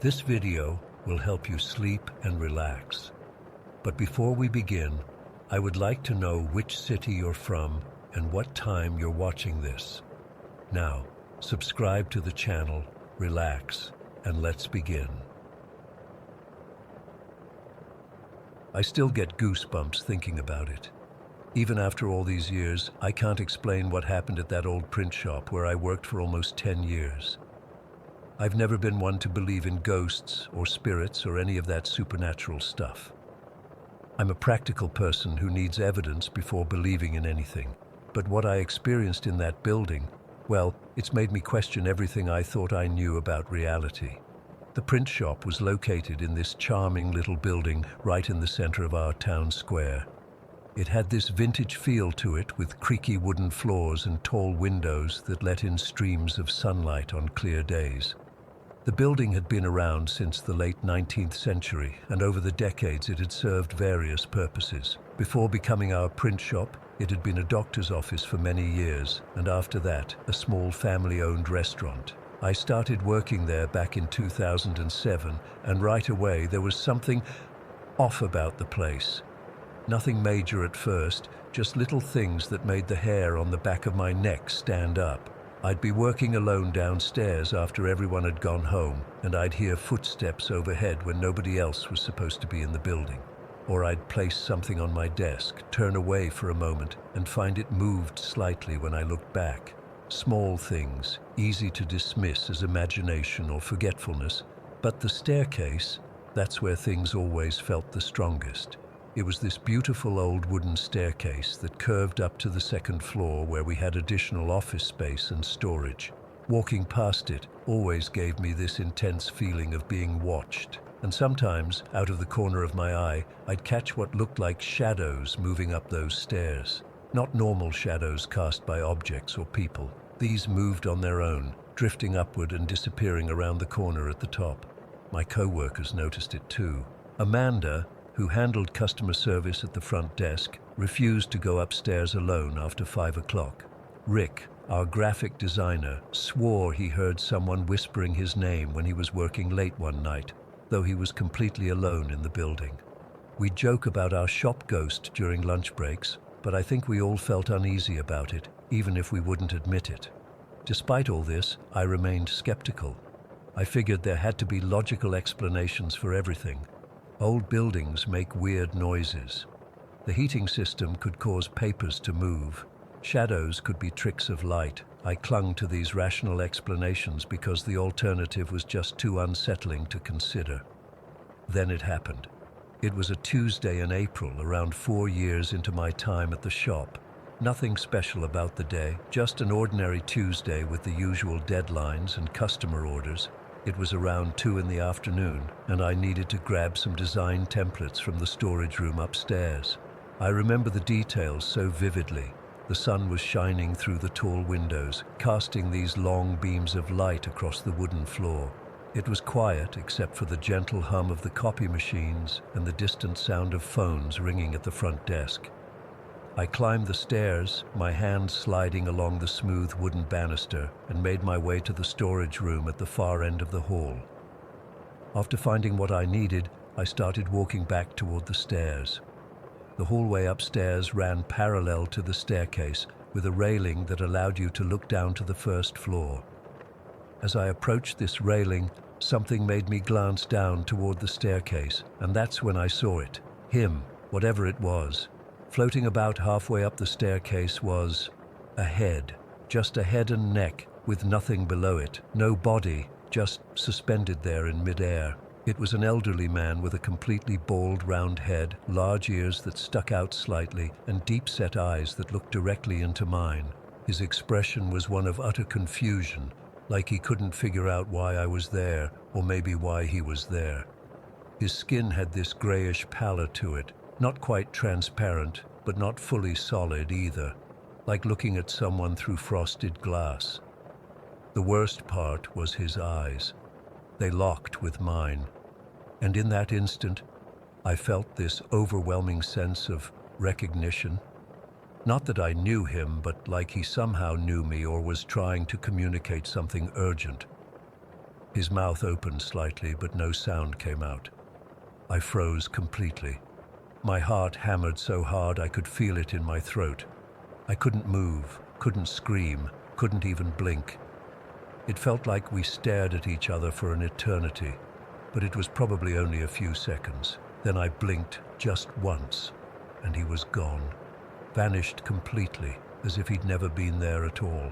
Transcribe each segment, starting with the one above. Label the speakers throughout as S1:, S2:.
S1: This video will help you sleep and relax. But before we begin, I would like to know which city you're from and what time you're watching this. Now, subscribe to the channel, relax, and let's begin. I still get goosebumps thinking about it. Even after all these years, I can't explain what happened at that old print shop where I worked for almost 10 years. I've never been one to believe in ghosts or spirits or any of that supernatural stuff. I'm a practical person who needs evidence before believing in anything. But what I experienced in that building, well, it's made me question everything I thought I knew about reality. The print shop was located in this charming little building right in the center of our town square. It had this vintage feel to it with creaky wooden floors and tall windows that let in streams of sunlight on clear days. The building had been around since the late 19th century, and over the decades it had served various purposes. Before becoming our print shop, it had been a doctor's office for many years, and after that, a small family-owned restaurant. I started working there back in 2007, and right away there was something off about the place. Nothing major at first, just little things that made the hair on the back of my neck stand up. I'd be working alone downstairs after everyone had gone home, and I'd hear footsteps overhead when nobody else was supposed to be in the building. Or I'd place something on my desk, turn away for a moment, and find it moved slightly when I looked back. Small things, easy to dismiss as imagination or forgetfulness, but the staircase, that's where things always felt the strongest. It was this beautiful old wooden staircase that curved up to the second floor where we had additional office space and storage. Walking past it always gave me this intense feeling of being watched, and sometimes, out of the corner of my eye, I'd catch what looked like shadows moving up those stairs. Not normal shadows cast by objects or people. These moved on their own, drifting upward and disappearing around the corner at the top. My co-workers noticed it too. Amanda, who handled customer service at the front desk, refused to go upstairs alone after 5 o'clock. Rick, our graphic designer, swore he heard someone whispering his name when he was working late one night, though he was completely alone in the building. We joke about our shop ghost during lunch breaks, but I think we all felt uneasy about it, even if we wouldn't admit it. Despite all this, I remained skeptical. I figured there had to be logical explanations for everything. Old buildings make weird noises. The heating system could cause papers to move. Shadows could be tricks of light. I clung to these rational explanations because the alternative was just too unsettling to consider. Then it happened. It was a Tuesday in April, around 4 years into my time at the shop. Nothing special about the day, just an ordinary Tuesday with the usual deadlines and customer orders. It was around 2 in the afternoon, and I needed to grab some design templates from the storage room upstairs. I remember the details so vividly. The sun was shining through the tall windows, casting these long beams of light across the wooden floor. It was quiet except for the gentle hum of the copy machines and the distant sound of phones ringing at the front desk. I climbed the stairs, my hand sliding along the smooth wooden banister, and made my way to the storage room at the far end of the hall. After finding what I needed, I started walking back toward the stairs. The hallway upstairs ran parallel to the staircase, with a railing that allowed you to look down to the first floor. As I approached this railing, something made me glance down toward the staircase, and that's when I saw it. Him, whatever it was. Floating about halfway up the staircase was a head, just a head and neck, with nothing below it, no body, just suspended there in midair. It was an elderly man with a completely bald, round head, large ears that stuck out slightly, and deep-set eyes that looked directly into mine. His expression was one of utter confusion, like he couldn't figure out why I was there, or maybe why he was there. His skin had this grayish pallor to it, not quite transparent, but not fully solid either, like looking at someone through frosted glass. The worst part was his eyes. They locked with mine, and in that instant, I felt this overwhelming sense of recognition. Not that I knew him, but like he somehow knew me or was trying to communicate something urgent. His mouth opened slightly, but no sound came out. I froze completely. My heart hammered so hard I could feel it in my throat. I couldn't move, couldn't scream, couldn't even blink. It felt like we stared at each other for an eternity, but it was probably only a few seconds. Then I blinked just once, and he was gone, vanished completely, as if he'd never been there at all.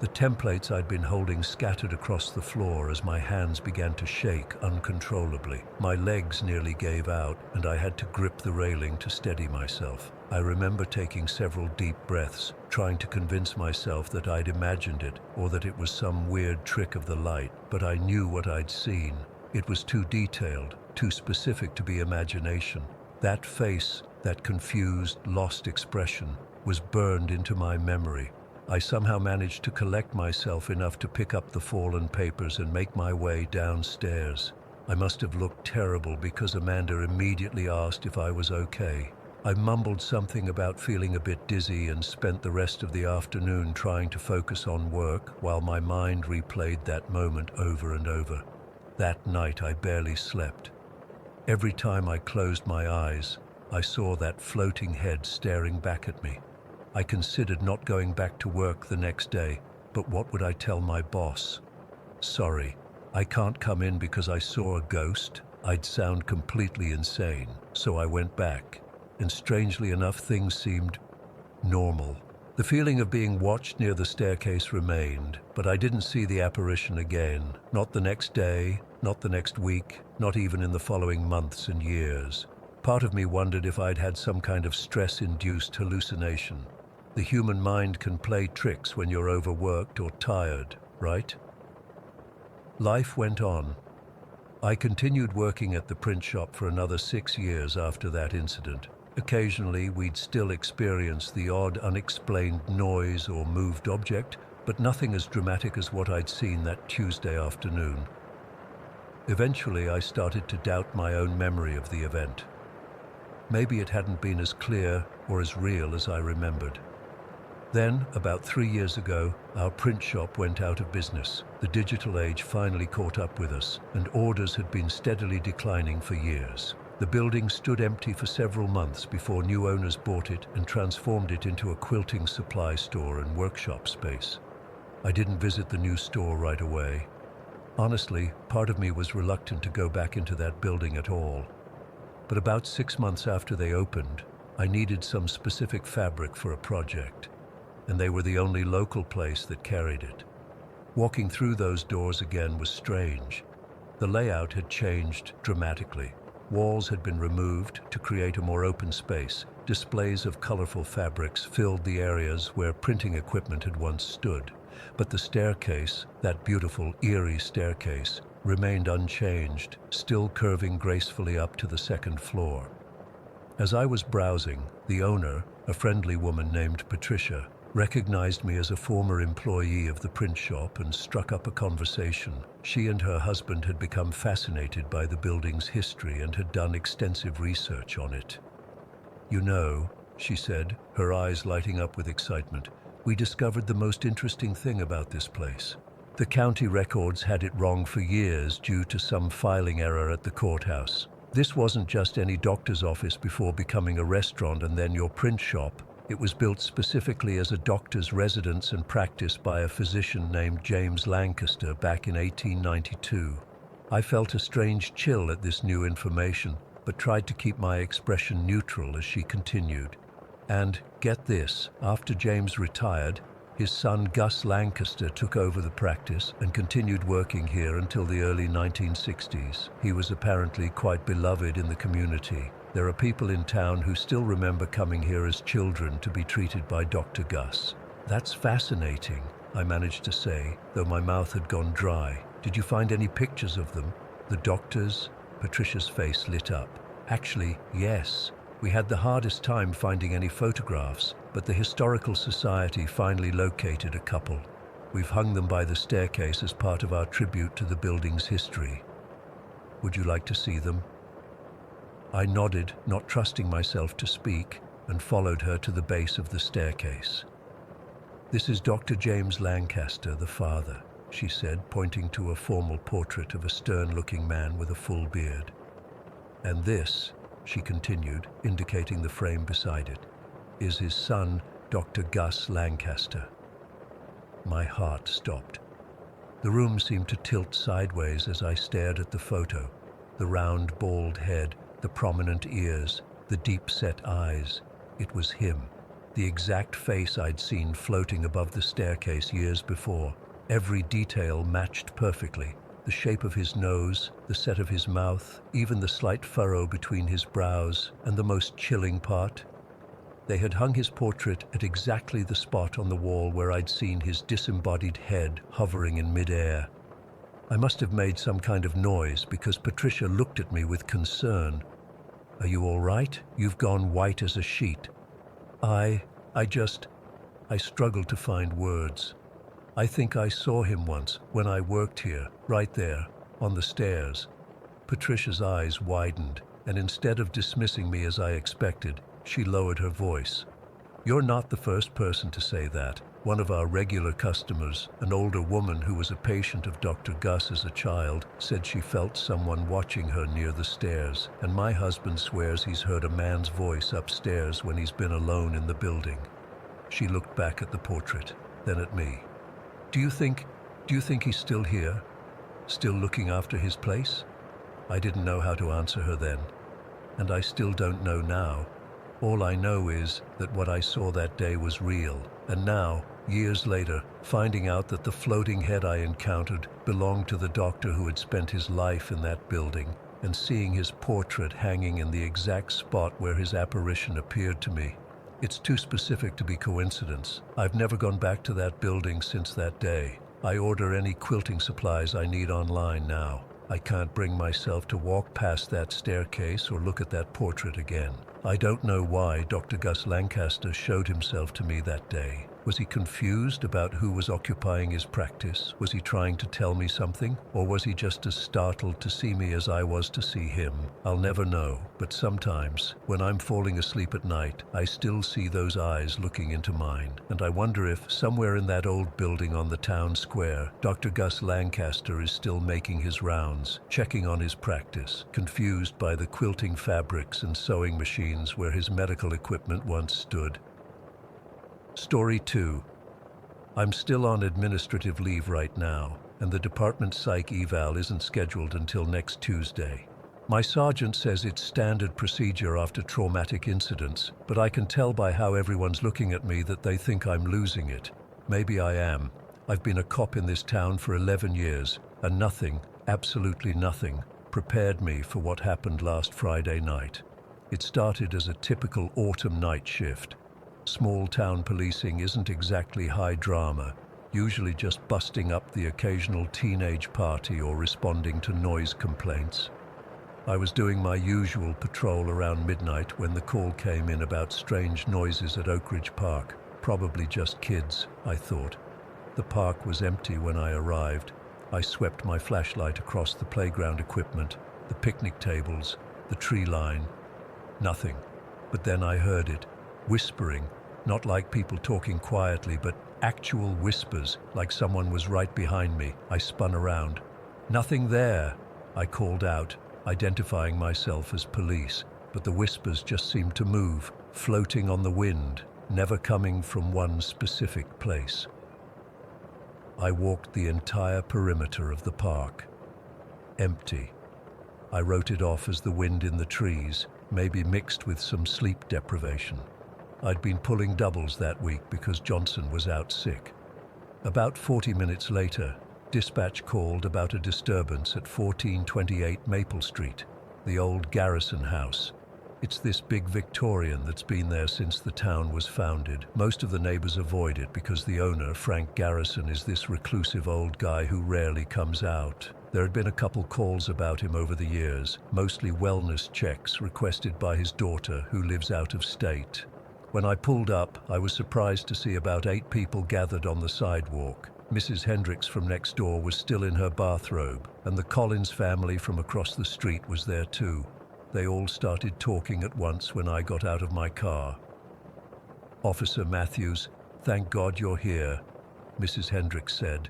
S1: The templates I'd been holding scattered across the floor as my hands began to shake uncontrollably. My legs nearly gave out, and I had to grip the railing to steady myself. I remember taking several deep breaths, trying to convince myself that I'd imagined it or that it was some weird trick of the light, but I knew what I'd seen. It was too detailed, too specific to be imagination. That face, that confused, lost expression, was burned into my memory. I somehow managed to collect myself enough to pick up the fallen papers and make my way downstairs. I must have looked terrible because Amanda immediately asked if I was okay. I mumbled something about feeling a bit dizzy and spent the rest of the afternoon trying to focus on work while my mind replayed that moment over and over. That night I barely slept. Every time I closed my eyes, I saw that floating head staring back at me. I considered not going back to work the next day, but what would I tell my boss? Sorry, I can't come in because I saw a ghost. I'd sound completely insane, so I went back, and strangely enough things seemed normal. The feeling of being watched near the staircase remained, but I didn't see the apparition again, not the next day, not the next week, not even in the following months and years. Part of me wondered if I'd had some kind of stress-induced hallucination. The human mind can play tricks when you're overworked or tired, right? Life went on. I continued working at the print shop for another 6 years after that incident. Occasionally, we'd still experience the odd, unexplained noise or moved object, but nothing as dramatic as what I'd seen that Tuesday afternoon. Eventually, I started to doubt my own memory of the event. Maybe it hadn't been as clear or as real as I remembered. Then, about 3 years ago, our print shop went out of business. The digital age finally caught up with us, and orders had been steadily declining for years. The building stood empty for several months before new owners bought it and transformed it into a quilting supply store and workshop space. I didn't visit the new store right away. Honestly, part of me was reluctant to go back into that building at all. But about 6 months after they opened, I needed some specific fabric for a project, and they were the only local place that carried it. Walking through those doors again was strange. The layout had changed dramatically. Walls had been removed to create a more open space. Displays of colorful fabrics filled the areas where printing equipment had once stood. But the staircase, that beautiful, eerie staircase, remained unchanged, still curving gracefully up to the second floor. As I was browsing, the owner, a friendly woman named Patricia, recognized me as a former employee of the print shop and struck up a conversation. She and her husband had become fascinated by the building's history and had done extensive research on it. "You know," she said, her eyes lighting up with excitement, "we discovered the most interesting thing about this place. The county records had it wrong for years due to some filing error at the courthouse. This wasn't just any doctor's office before becoming a restaurant and then your print shop. It was built specifically as a doctor's residence and practice by a physician named James Lancaster back in 1892. I felt a strange chill at this new information, but tried to keep my expression neutral as she continued. And, get this, after James retired, his son Gus Lancaster took over the practice and continued working here until the early 1960s. He was apparently quite beloved in the community. There are people in town who still remember coming here as children to be treated by Dr. Gus." "That's fascinating," I managed to say, though my mouth had gone dry. "Did you find any pictures of them? The doctors?" Patricia's face lit up. "Actually, yes. We had the hardest time finding any photographs, but the Historical Society finally located a couple. We've hung them by the staircase as part of our tribute to the building's history. Would you like to see them?" I nodded, not trusting myself to speak, and followed her to the base of the staircase. "This is Dr. James Lancaster, the father. she said, pointing to a formal portrait of a stern-looking man with a full beard. "And this," she continued, indicating the frame beside it, "is his son, Dr. Gus Lancaster." My heart stopped. The room seemed to tilt sideways as I stared at the photo. The round, bald head, the prominent ears, the deep-set eyes. It was him. The exact face I'd seen floating above the staircase years before. Every detail matched perfectly. The shape of his nose, the set of his mouth, even the slight furrow between his brows, and the most chilling part, they had hung his portrait at exactly the spot on the wall where I'd seen his disembodied head hovering in mid-air. I must have made some kind of noise because Patricia looked at me with concern. "Are you all right? You've gone white as a sheet." I struggled to find words. "I think I saw him once when I worked here, right there, on the stairs." Patricia's eyes widened, and instead of dismissing me as I expected, she lowered her voice. "You're not the first person to say that. One of our regular customers, an older woman who was a patient of Dr. Gus as a child, said she felt someone watching her near the stairs, and my husband swears he's heard a man's voice upstairs when he's been alone in the building." She looked back at the portrait, then at me. Do you think he's still here? Still looking after his place?" I didn't know how to answer her then, and I still don't know now. All I know is that what I saw that day was real, and now, years later, finding out that the floating head I encountered belonged to the doctor who had spent his life in that building, and seeing his portrait hanging in the exact spot where his apparition appeared to me, it's too specific to be coincidence. I've never gone back to that building since that day. I order any quilting supplies I need online now. I can't bring myself to walk past that staircase or look at that portrait again. I don't know why Dr. Gus Lancaster showed himself to me that day. Was he confused about who was occupying his practice? Was he trying to tell me something? Or was he just as startled to see me as I was to see him? I'll never know, but sometimes, when I'm falling asleep at night, I still see those eyes looking into mine, and I wonder if, somewhere in that old building on the town square, Dr. Gus Lancaster is still making his rounds, checking on his practice, confused by the quilting fabrics and sewing machines where his medical equipment once stood. Story 2. I'm still on administrative leave right now, and the department psych eval isn't scheduled until next Tuesday. My sergeant says it's standard procedure after traumatic incidents, but I can tell by how everyone's looking at me that they think I'm losing it. Maybe I am. I've been a cop in this town for 11 years, and nothing, absolutely nothing, prepared me for what happened last Friday night. It started as a typical autumn night shift. Small town policing isn't exactly high drama, usually just busting up the occasional teenage party or responding to noise complaints. I was doing my usual patrol around midnight when the call came in about strange noises at Oak Ridge Park. Probably just kids, I thought. The park was empty when I arrived. I swept my flashlight across the playground equipment, the picnic tables, the tree line. Nothing. But then I heard it, whispering, not like people talking quietly, but actual whispers, like someone was right behind me. I spun around. "Nothing there," I called out, identifying myself as police, but the whispers just seemed to move, floating on the wind, never coming from one specific place. I walked the entire perimeter of the park. Empty. I wrote it off as the wind in the trees, maybe mixed with some sleep deprivation. I'd been pulling doubles that week because Johnson was out sick. About 40 minutes later, dispatch called about a disturbance at 1428 Maple Street, the old Garrison House. It's this big Victorian that's been there since the town was founded. Most of the neighbors avoid it because the owner, Frank Garrison, is this reclusive old guy who rarely comes out. There had been a couple calls about him over the years, mostly wellness checks requested by his daughter who lives out of state. When I pulled up, I was surprised to see about 8 people gathered on the sidewalk. Mrs. Hendricks from next door was still in her bathrobe, and the Collins family from across the street was there too. They all started talking at once when I got out of my car. "Officer Matthews, thank God you're here," Mrs. Hendricks said.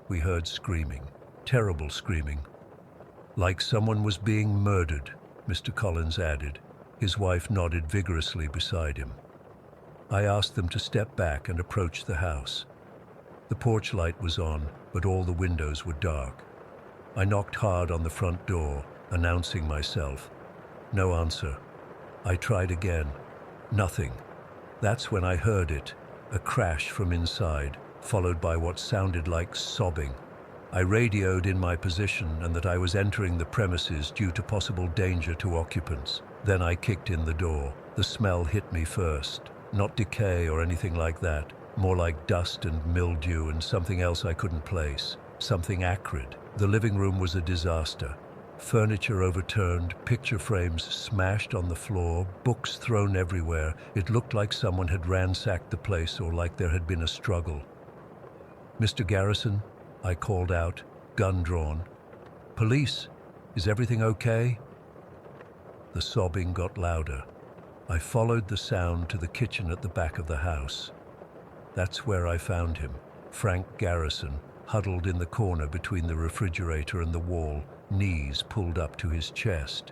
S1: We heard screaming, terrible screaming. Like someone was being murdered, Mr. Collins added. His wife nodded vigorously beside him. I asked them to step back and approach the house. The porch light was on, but all the windows were dark. I knocked hard on the front door, announcing myself. No answer. I tried again. Nothing. That's when I heard it, a crash from inside, followed by what sounded like sobbing. I radioed in my position and that I was entering the premises due to possible danger to occupants. Then I kicked in the door. The smell hit me first. Not decay or anything like that. More like dust and mildew and something else I couldn't place. Something acrid. The living room was a disaster. Furniture overturned, picture frames smashed on the floor, books thrown everywhere. It looked like someone had ransacked the place or like there had been a struggle. "Mr. Garrison," I called out, gun drawn. "Police, is everything okay?" The sobbing got louder. I followed the sound to the kitchen at the back of the house. That's where I found him, Frank Garrison, huddled in the corner between the refrigerator and the wall, knees pulled up to his chest.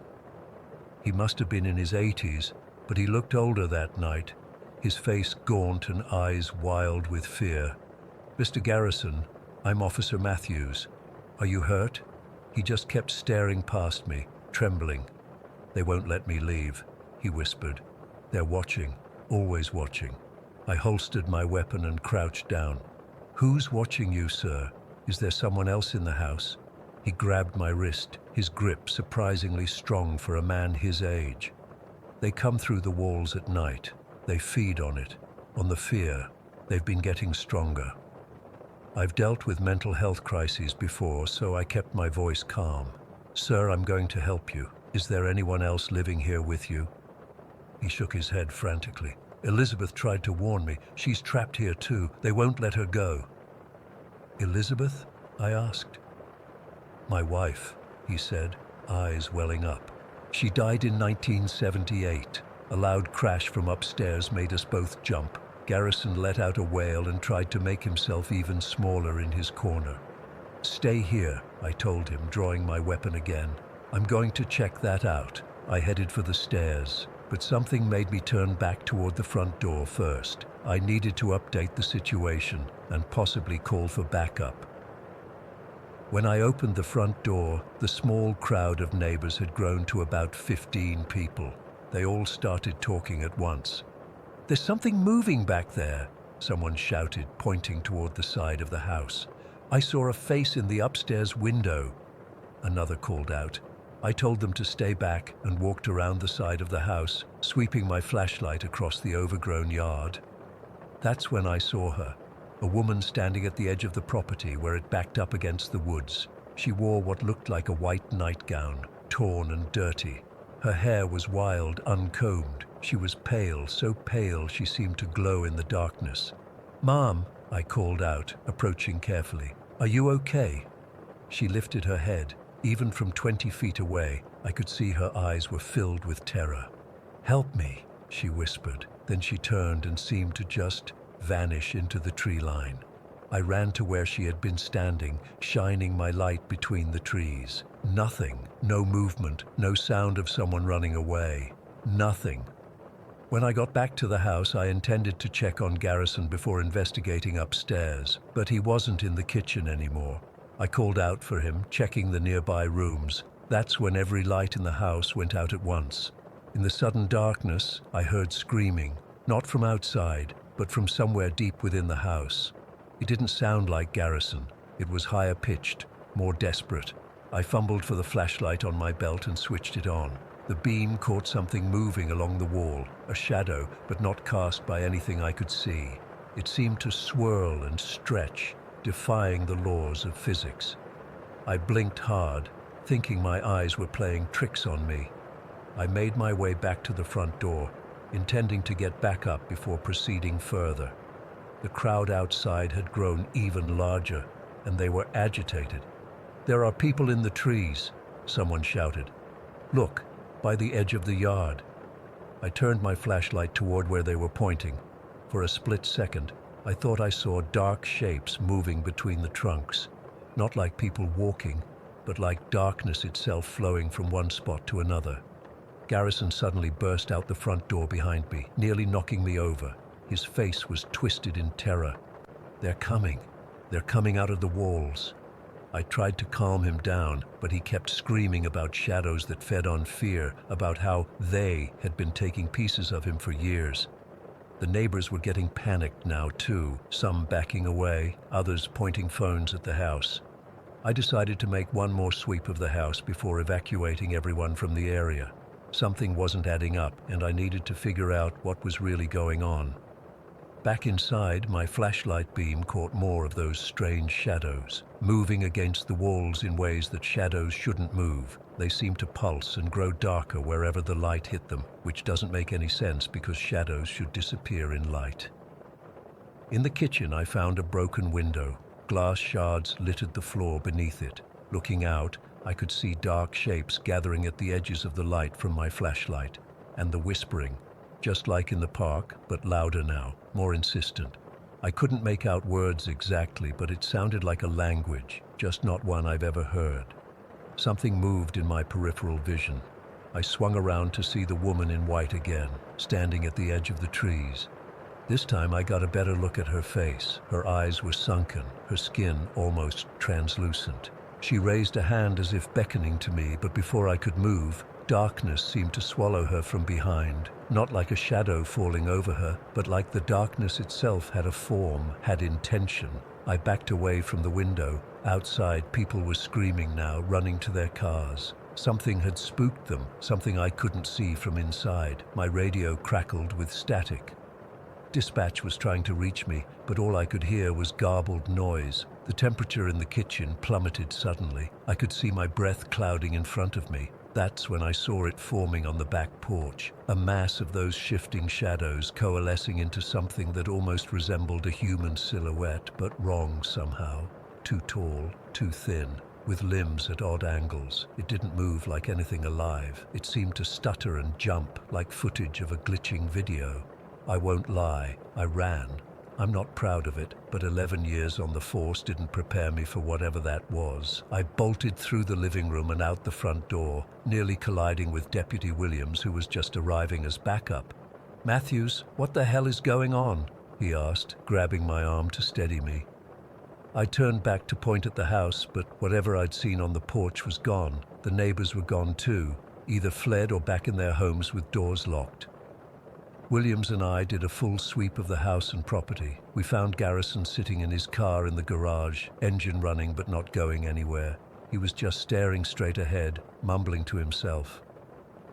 S1: He must have been in his 80s, but he looked older that night, his face gaunt and eyes wild with fear. "Mr. Garrison, I'm Officer Matthews. Are you hurt?" He just kept staring past me, trembling. "They won't let me leave," he whispered. "They're watching, always watching." I holstered my weapon and crouched down. "Who's watching you, sir? Is there someone else in the house?" He grabbed my wrist, his grip surprisingly strong for a man his age. "They come through the walls at night. They feed on it, on the fear. They've been getting stronger." I've dealt with mental health crises before, so I kept my voice calm. "Sir, I'm going to help you. Is there anyone else living here with you?" He shook his head frantically. "Elizabeth tried to warn me. She's trapped here too. They won't let her go." "Elizabeth?" I asked. "My wife," he said, eyes welling up. "She died in 1978. A loud crash from upstairs made us both jump. Garrison let out a wail and tried to make himself even smaller in his corner. "Stay here," I told him, drawing my weapon again. "I'm going to check that out." I headed for the stairs, but something made me turn back toward the front door first. I needed to update the situation and possibly call for backup. When I opened the front door, the small crowd of neighbors had grown to about 15 people. They all started talking at once. "There's something moving back there," someone shouted, pointing toward the side of the house. "I saw a face in the upstairs window," another called out. I told them to stay back and walked around the side of the house, sweeping my flashlight across the overgrown yard. That's when I saw her, a woman standing at the edge of the property where it backed up against the woods. She wore what looked like a white nightgown, torn and dirty. Her hair was wild, uncombed. She was pale, so pale she seemed to glow in the darkness. "Mom," I called out, approaching carefully. "Are you okay?" She lifted her head. Even from 20 feet away, I could see her eyes were filled with terror. "Help me," she whispered. Then she turned and seemed to just vanish into the tree line. I ran to where she had been standing, shining my light between the trees. Nothing, no movement, no sound of someone running away. Nothing. When I got back to the house, I intended to check on Garrison before investigating upstairs, but he wasn't in the kitchen anymore. I called out for him, checking the nearby rooms. That's when every light in the house went out at once. In the sudden darkness, I heard screaming, not from outside, but from somewhere deep within the house. It didn't sound like Garrison. It was higher pitched, more desperate. I fumbled for the flashlight on my belt and switched it on. The beam caught something moving along the wall, a shadow, but not cast by anything I could see. It seemed to swirl and stretch, defying the laws of physics. I blinked hard, thinking my eyes were playing tricks on me. I made my way back to the front door, intending to get back up before proceeding further. The crowd outside had grown even larger, and they were agitated. "There are people in the trees," someone shouted. "Look, by the edge of the yard." I turned my flashlight toward where they were pointing. For a split second, I thought I saw dark shapes moving between the trunks. Not like people walking, but like darkness itself flowing from one spot to another. Garrison suddenly burst out the front door behind me, nearly knocking me over. His face was twisted in terror. "They're coming. They're coming out of the walls." I tried to calm him down, but he kept screaming about shadows that fed on fear, about how they had been taking pieces of him for years. The neighbors were getting panicked now too, some backing away, others pointing phones at the house. I decided to make one more sweep of the house before evacuating everyone from the area. Something wasn't adding up, and I needed to figure out what was really going on. Back inside, my flashlight beam caught more of those strange shadows, moving against the walls in ways that shadows shouldn't move. They seemed to pulse and grow darker wherever the light hit them, which doesn't make any sense because shadows should disappear in light. In the kitchen, I found a broken window. Glass shards littered the floor beneath it. Looking out, I could see dark shapes gathering at the edges of the light from my flashlight, and the whispering, just like in the park, but louder now, more insistent. I couldn't make out words exactly, but it sounded like a language, just not one I've ever heard. Something moved in my peripheral vision. I swung around to see the woman in white again, standing at the edge of the trees. This time I got a better look at her face. Her eyes were sunken, her skin almost translucent. She raised a hand as if beckoning to me, but before I could move, darkness seemed to swallow her from behind, not like a shadow falling over her, but like the darkness itself had a form, had intention. I backed away from the window. Outside, people were screaming now, running to their cars. Something had spooked them, something I couldn't see from inside. My radio crackled with static. Dispatch was trying to reach me, but all I could hear was garbled noise. The temperature in the kitchen plummeted suddenly. I could see my breath clouding in front of me. That's when I saw it forming on the back porch, a mass of those shifting shadows coalescing into something that almost resembled a human silhouette, but wrong somehow. Too tall, too thin, with limbs at odd angles. It didn't move like anything alive. It seemed to stutter and jump like footage of a glitching video. I won't lie, I ran. I'm not proud of it, but 11 years on the force didn't prepare me for whatever that was. I bolted through the living room and out the front door, nearly colliding with Deputy Williams, who was just arriving as backup. "Matthews, what the hell is going on?" he asked, grabbing my arm to steady me. I turned back to point at the house, but whatever I'd seen on the porch was gone. The neighbors were gone too, either fled or back in their homes with doors locked. Williams and I did a full sweep of the house and property. We found Garrison sitting in his car in the garage, engine running but not going anywhere. He was just staring straight ahead, mumbling to himself.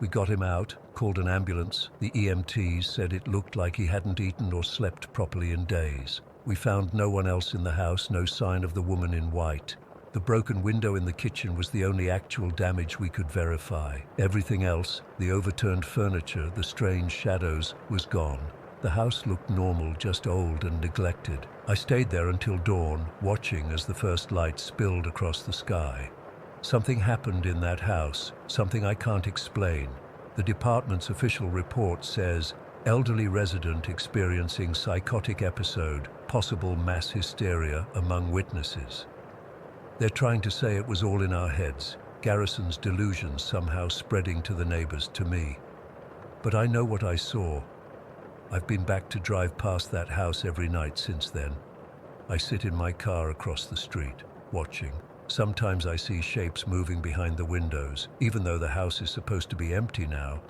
S1: We got him out, called an ambulance. The EMTs said it looked like he hadn't eaten or slept properly in days. We found no one else in the house, no sign of the woman in white. The broken window in the kitchen was the only actual damage we could verify. Everything else, the overturned furniture, the strange shadows, was gone. The house looked normal, just old and neglected. I stayed there until dawn, watching as the first light spilled across the sky. Something happened in that house, something I can't explain. The department's official report says, elderly resident experiencing psychotic episode, possible mass hysteria among witnesses. They're trying to say it was all in our heads, Garrison's delusions somehow spreading to the neighbors, to me. But I know what I saw. I've been back to drive past that house every night since then. I sit in my car across the street, watching. Sometimes I see shapes moving behind the windows, even though the house is supposed to be empty now.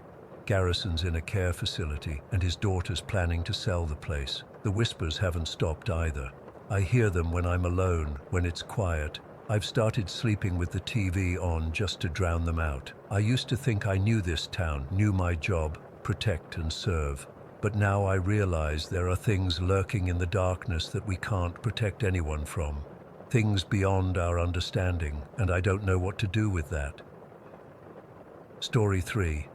S1: Garrison's in a care facility, and his daughter's planning to sell the place. The whispers haven't stopped either. I hear them when I'm alone, when it's quiet. I've started sleeping with the TV on just to drown them out. I used to think I knew this town, knew my job, protect and serve. But now I realize there are things lurking in the darkness that we can't protect anyone from. Things beyond our understanding, and I don't know what to do with that. Story 3.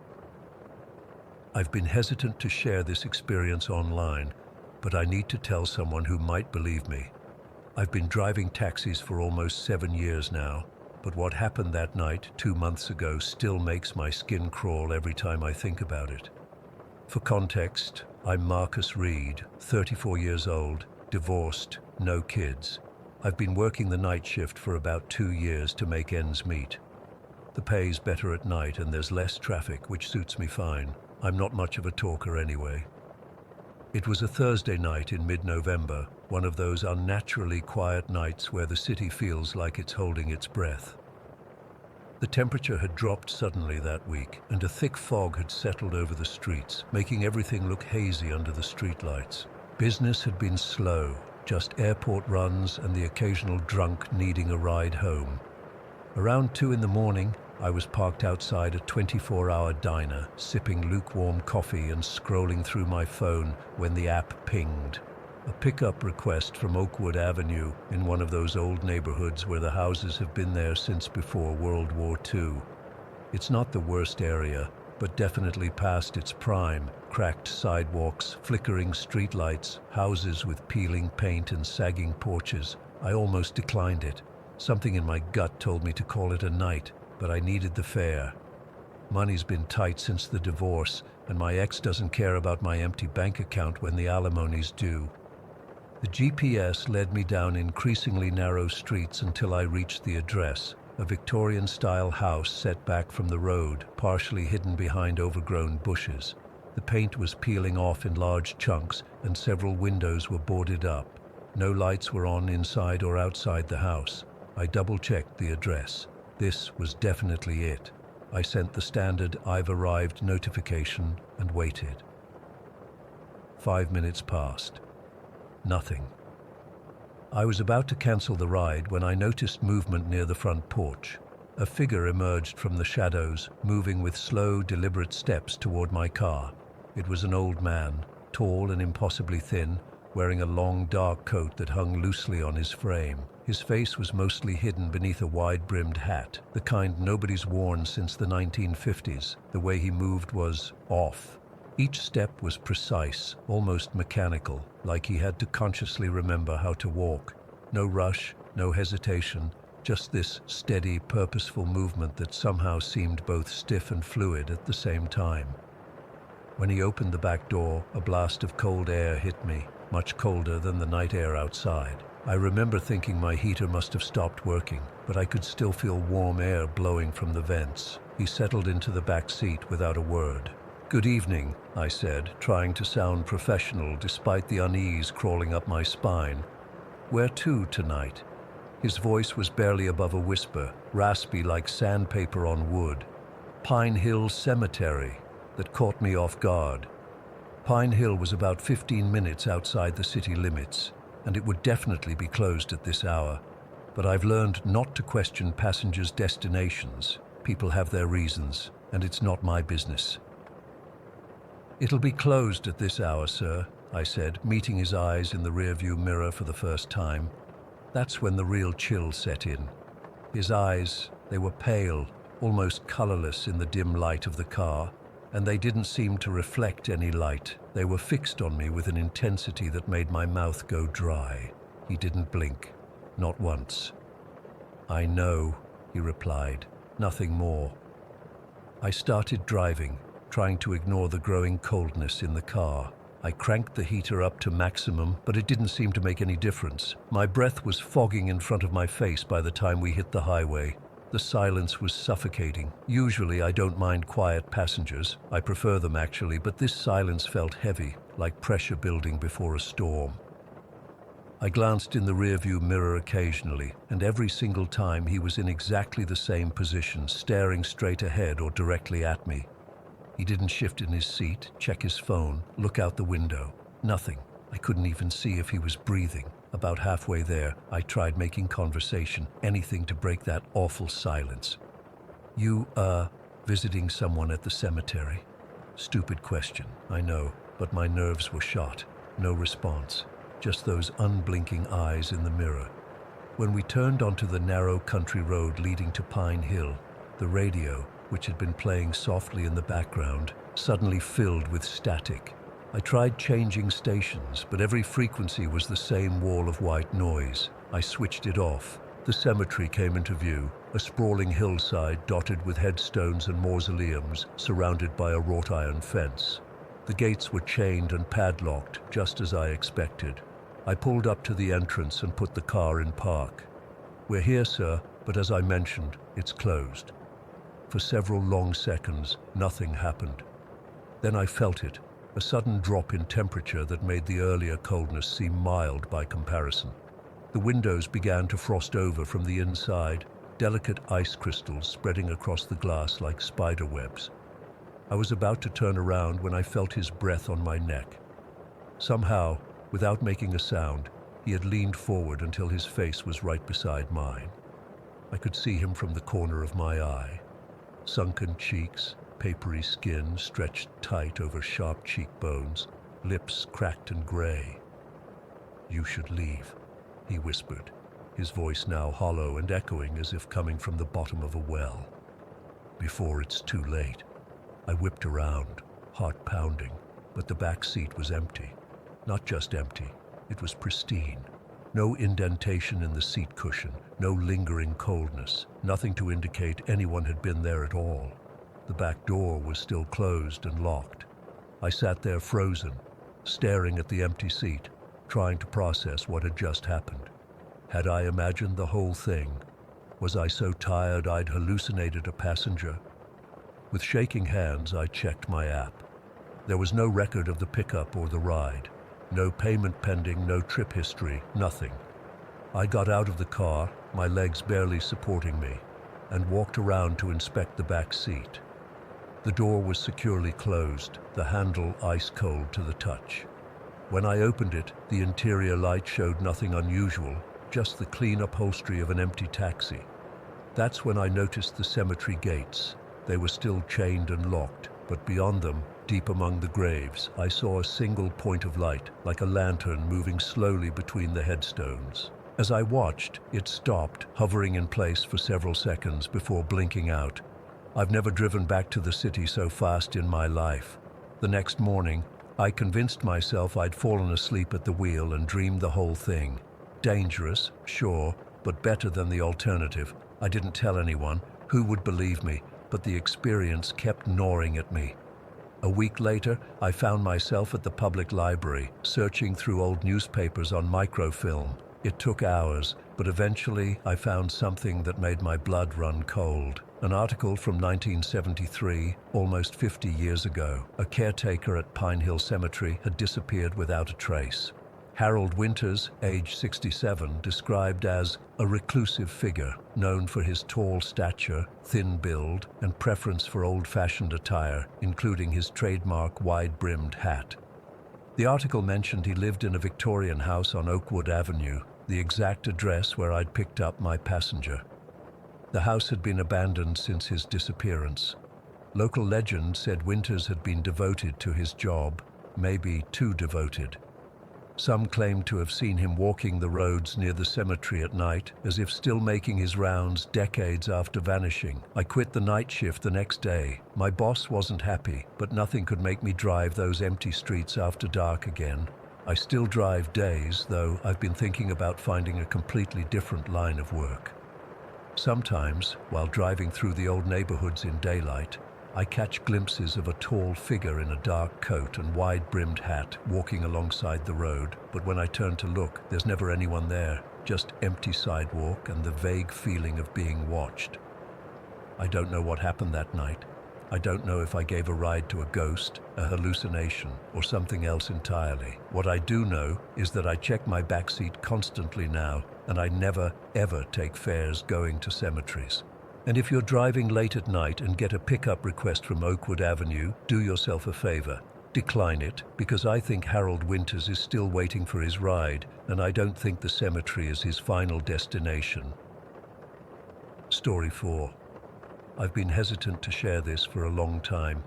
S1: I've been hesitant to share this experience online, but I need to tell someone who might believe me. I've been driving taxis for almost 7 years now, but what happened that night 2 months ago still makes my skin crawl every time I think about it. For context, I'm Marcus Reed, 34 years old, divorced, no kids. I've been working the night shift for about 2 years to make ends meet. The pay's better at night and there's less traffic, which suits me fine. I'm not much of a talker anyway. It was a Thursday night in mid-November, one of those unnaturally quiet nights where the city feels like it's holding its breath. The temperature had dropped suddenly that week, and a thick fog had settled over the streets, making everything look hazy under the streetlights. Business had been slow, just airport runs and the occasional drunk needing a ride home. Around 2 in the morning, I was parked outside a 24-hour diner, sipping lukewarm coffee and scrolling through my phone when the app pinged. A pickup request from Oakwood Avenue in one of those old neighborhoods where the houses have been there since before World War II. It's not the worst area, but definitely past its prime. Cracked sidewalks, flickering streetlights, houses with peeling paint and sagging porches. I almost declined it. Something in my gut told me to call it a night, but I needed the fare. Money's been tight since the divorce, and my ex doesn't care about my empty bank account when the alimony's due. The GPS led me down increasingly narrow streets until I reached the address, a Victorian-style house set back from the road, partially hidden behind overgrown bushes. The paint was peeling off in large chunks, and several windows were boarded up. No lights were on inside or outside the house. I double-checked the address. This was definitely it. I sent the standard "I've arrived" notification and waited. 5 minutes passed. Nothing. I was about to cancel the ride when I noticed movement near the front porch. A figure emerged from the shadows, moving with slow, deliberate steps toward my car. It was an old man, tall and impossibly thin, wearing a long, dark coat that hung loosely on his frame. His face was mostly hidden beneath a wide-brimmed hat, the kind nobody's worn since the 1950s. The way he moved was off. Each step was precise, almost mechanical, like he had to consciously remember how to walk. No rush, no hesitation, just this steady, purposeful movement that somehow seemed both stiff and fluid at the same time. When he opened the back door, a blast of cold air hit me, much colder than the night air outside. I remember thinking my heater must have stopped working, but I could still feel warm air blowing from the vents. He settled into the back seat without a word. "Good evening," I said, trying to sound professional despite the unease crawling up my spine. "Where to tonight?" His voice was barely above a whisper, raspy like sandpaper on wood. "Pine Hill Cemetery." That caught me off guard. Pine Hill was about 15 minutes outside the city limits, and it would definitely be closed at this hour. But I've learned not to question passengers' destinations. People have their reasons, and it's not my business. "It'll be closed at this hour, sir," I said, meeting his eyes in the rearview mirror for the first time. That's when the real chill set in. His eyes, they were pale, almost colorless in the dim light of the car, and they didn't seem to reflect any light. They were fixed on me with an intensity that made my mouth go dry. He didn't blink, not once. "I know," he replied, "nothing more." I started driving, trying to ignore the growing coldness in the car. I cranked the heater up to maximum, but it didn't seem to make any difference. My breath was fogging in front of my face by the time we hit the highway. The silence was suffocating. Usually I don't mind quiet passengers. I prefer them actually, but this silence felt heavy, like pressure building before a storm. I glanced in the rearview mirror occasionally, and every single time he was in exactly the same position, staring straight ahead or directly at me. He didn't shift in his seat, check his phone, look out the window. Nothing. I couldn't even see if he was breathing. About halfway there, I tried making conversation, anything to break that awful silence. "You, visiting someone at the cemetery?" Stupid question, I know, but my nerves were shot. No response, just those unblinking eyes in the mirror. When we turned onto the narrow country road leading to Pine Hill, the radio, which had been playing softly in the background, suddenly filled with static. I tried changing stations, but every frequency was the same wall of white noise. I switched it off. The cemetery came into view, a sprawling hillside dotted with headstones and mausoleums, surrounded by a wrought-iron fence. The gates were chained and padlocked, just as I expected. I pulled up to the entrance and put the car in park. "We're here, sir, but as I mentioned, it's closed." For several long seconds, nothing happened. Then I felt it, a sudden drop in temperature that made the earlier coldness seem mild by comparison. The windows began to frost over from the inside, delicate ice crystals spreading across the glass like spider webs. I was about to turn around when I felt his breath on my neck. Somehow, without making a sound, he had leaned forward until his face was right beside mine. I could see him from the corner of my eye. Sunken cheeks, papery skin stretched tight over sharp cheekbones, lips cracked and gray. "You should leave," he whispered, his voice now hollow and echoing as if coming from the bottom of a well. "Before it's too late." I whipped around, heart pounding, but the back seat was empty. Not just empty, it was pristine. No indentation in the seat cushion, no lingering coldness, nothing to indicate anyone had been there at all. The back door was still closed and locked. I sat there frozen, staring at the empty seat, trying to process what had just happened. Had I imagined the whole thing? Was I so tired I'd hallucinated a passenger? With shaking hands, I checked my app. There was no record of the pickup or the ride. No payment pending, no trip history, nothing. I got out of the car, my legs barely supporting me, and walked around to inspect the back seat. The door was securely closed, the handle ice cold to the touch. When I opened it, the interior light showed nothing unusual, just the clean upholstery of an empty taxi. That's when I noticed the cemetery gates. They were still chained and locked, but beyond them, deep among the graves, I saw a single point of light, like a lantern moving slowly between the headstones. As I watched, it stopped, hovering in place for several seconds before blinking out. I've never driven back to the city so fast in my life. The next morning, I convinced myself I'd fallen asleep at the wheel and dreamed the whole thing. Dangerous, sure, but better than the alternative. I didn't tell anyone. Who would believe me? But the experience kept gnawing at me. A week later, I found myself at the public library, searching through old newspapers on microfilm. It took hours, but eventually I found something that made my blood run cold. An article from 1973, almost 50 years ago. A caretaker at Pine Hill Cemetery had disappeared without a trace. Harold Winters, age 67, described as a reclusive figure, known for his tall stature, thin build, and preference for old-fashioned attire, including his trademark wide-brimmed hat. The article mentioned he lived in a Victorian house on Oakwood Avenue, the exact address where I'd picked up my passenger. The house had been abandoned since his disappearance. Local legend said Winters had been devoted to his job, maybe too devoted. Some claimed to have seen him walking the roads near the cemetery at night, as if still making his rounds decades after vanishing. I quit the night shift the next day. My boss wasn't happy, but nothing could make me drive those empty streets after dark again. I still drive days, though I've been thinking about finding a completely different line of work. Sometimes, while driving through the old neighborhoods in daylight, I catch glimpses of a tall figure in a dark coat and wide-brimmed hat walking alongside the road, but when I turn to look, there's never anyone there, just empty sidewalk and the vague feeling of being watched. I don't know what happened that night. I don't know if I gave a ride to a ghost, a hallucination, or something else entirely. What I do know is that I check my backseat constantly now, and I never, ever take fares going to cemeteries. And if you're driving late at night and get a pickup request from Oakwood Avenue, do yourself a favor. Decline it, because I think Harold Winters is still waiting for his ride, and I don't think the cemetery is his final destination. Story 4. I've been hesitant to share this for a long time,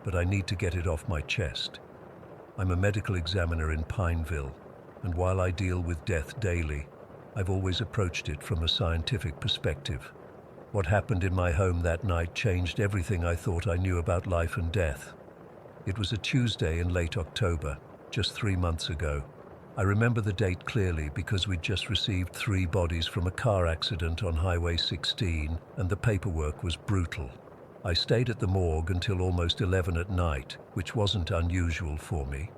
S1: but I need to get it off my chest. I'm a medical examiner in Pineville, and while I deal with death daily, I've always approached it from a scientific perspective. What happened in my home that night changed everything I thought I knew about life and death. It was a Tuesday in late October, just 3 months ago. I remember the date clearly because we'd just received 3 bodies from a car accident on Highway 16, and the paperwork was brutal. I stayed at the morgue until almost 11 at night, which wasn't unusual for me.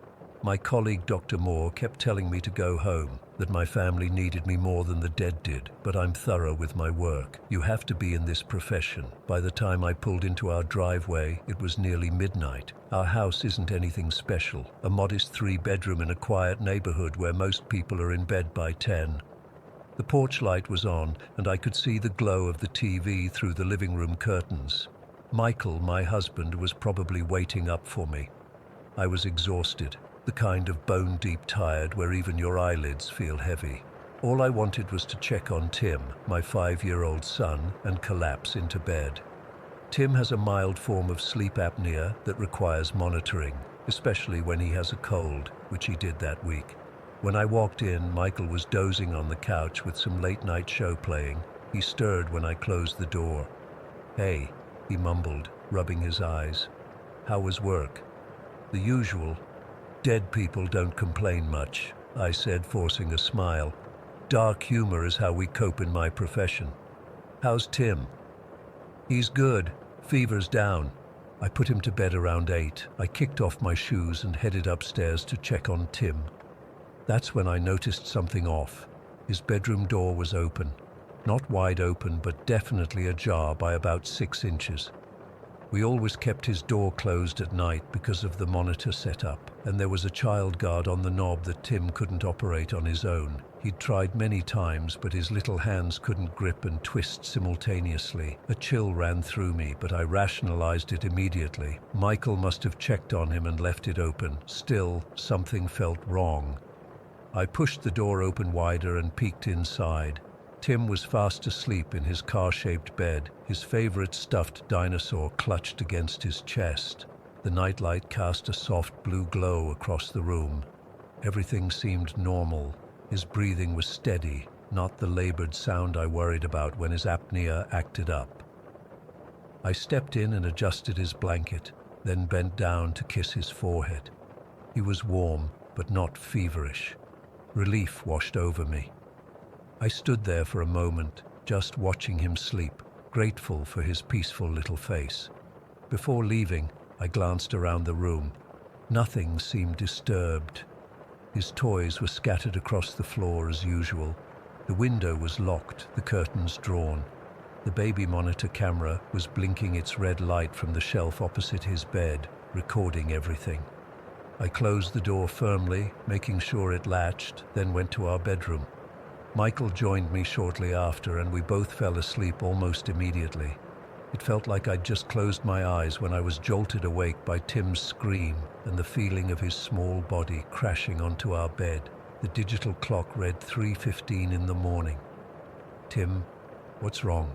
S1: My colleague Dr. Moore kept telling me to go home, that my family needed me more than the dead did, but I'm thorough with my work. You have to be in this profession. By the time I pulled into our driveway, it was nearly midnight. Our house isn't anything special, a modest 3-bedroom in a quiet neighborhood where most people are in bed by 10. The porch light was on, and I could see the glow of the TV through the living room curtains. Michael, my husband, was probably waiting up for me. I was exhausted, the kind of bone-deep tired where even your eyelids feel heavy. All I wanted was to check on Tim, my 5-year-old son, and collapse into bed. Tim has a mild form of sleep apnea that requires monitoring, especially when he has a cold, which he did that week. When I walked in, Michael was dozing on the couch with some late-night show playing. He stirred when I closed the door. "Hey," he mumbled, rubbing his eyes. "How was work?" "The usual. Dead people don't complain much," I said, forcing a smile. "Dark humor is how we cope in my profession." "How's Tim?" "He's good. Fever's down." I put him to bed around 8. I kicked off my shoes and headed upstairs to check on Tim. That's when I noticed something off. His bedroom door was open. Not wide open, but definitely ajar by about 6 inches. We always kept his door closed at night because of the monitor setup, and there was a child guard on the knob that Tim couldn't operate on his own. He'd tried many times, but his little hands couldn't grip and twist simultaneously. A chill ran through me, but I rationalized it immediately. Michael must have checked on him and left it open. Still, something felt wrong. I pushed the door open wider and peeked inside. Tim was fast asleep in his car-shaped bed, his favorite stuffed dinosaur clutched against his chest. The nightlight cast a soft blue glow across the room. Everything seemed normal. His breathing was steady, not the labored sound I worried about when his apnea acted up. I stepped in and adjusted his blanket, then bent down to kiss his forehead. He was warm, but not feverish. Relief washed over me. I stood there for a moment, just watching him sleep, grateful for his peaceful little face. Before leaving, I glanced around the room. Nothing seemed disturbed. His toys were scattered across the floor as usual. The window was locked, the curtains drawn. The baby monitor camera was blinking its red light from the shelf opposite his bed, recording everything. I closed the door firmly, making sure it latched, then went to our bedroom. Michael joined me shortly after, and we both fell asleep almost immediately. It felt like I'd just closed my eyes when I was jolted awake by Tim's scream and the feeling of his small body crashing onto our bed. The digital clock read 3:15 in the morning. "Tim, what's wrong?"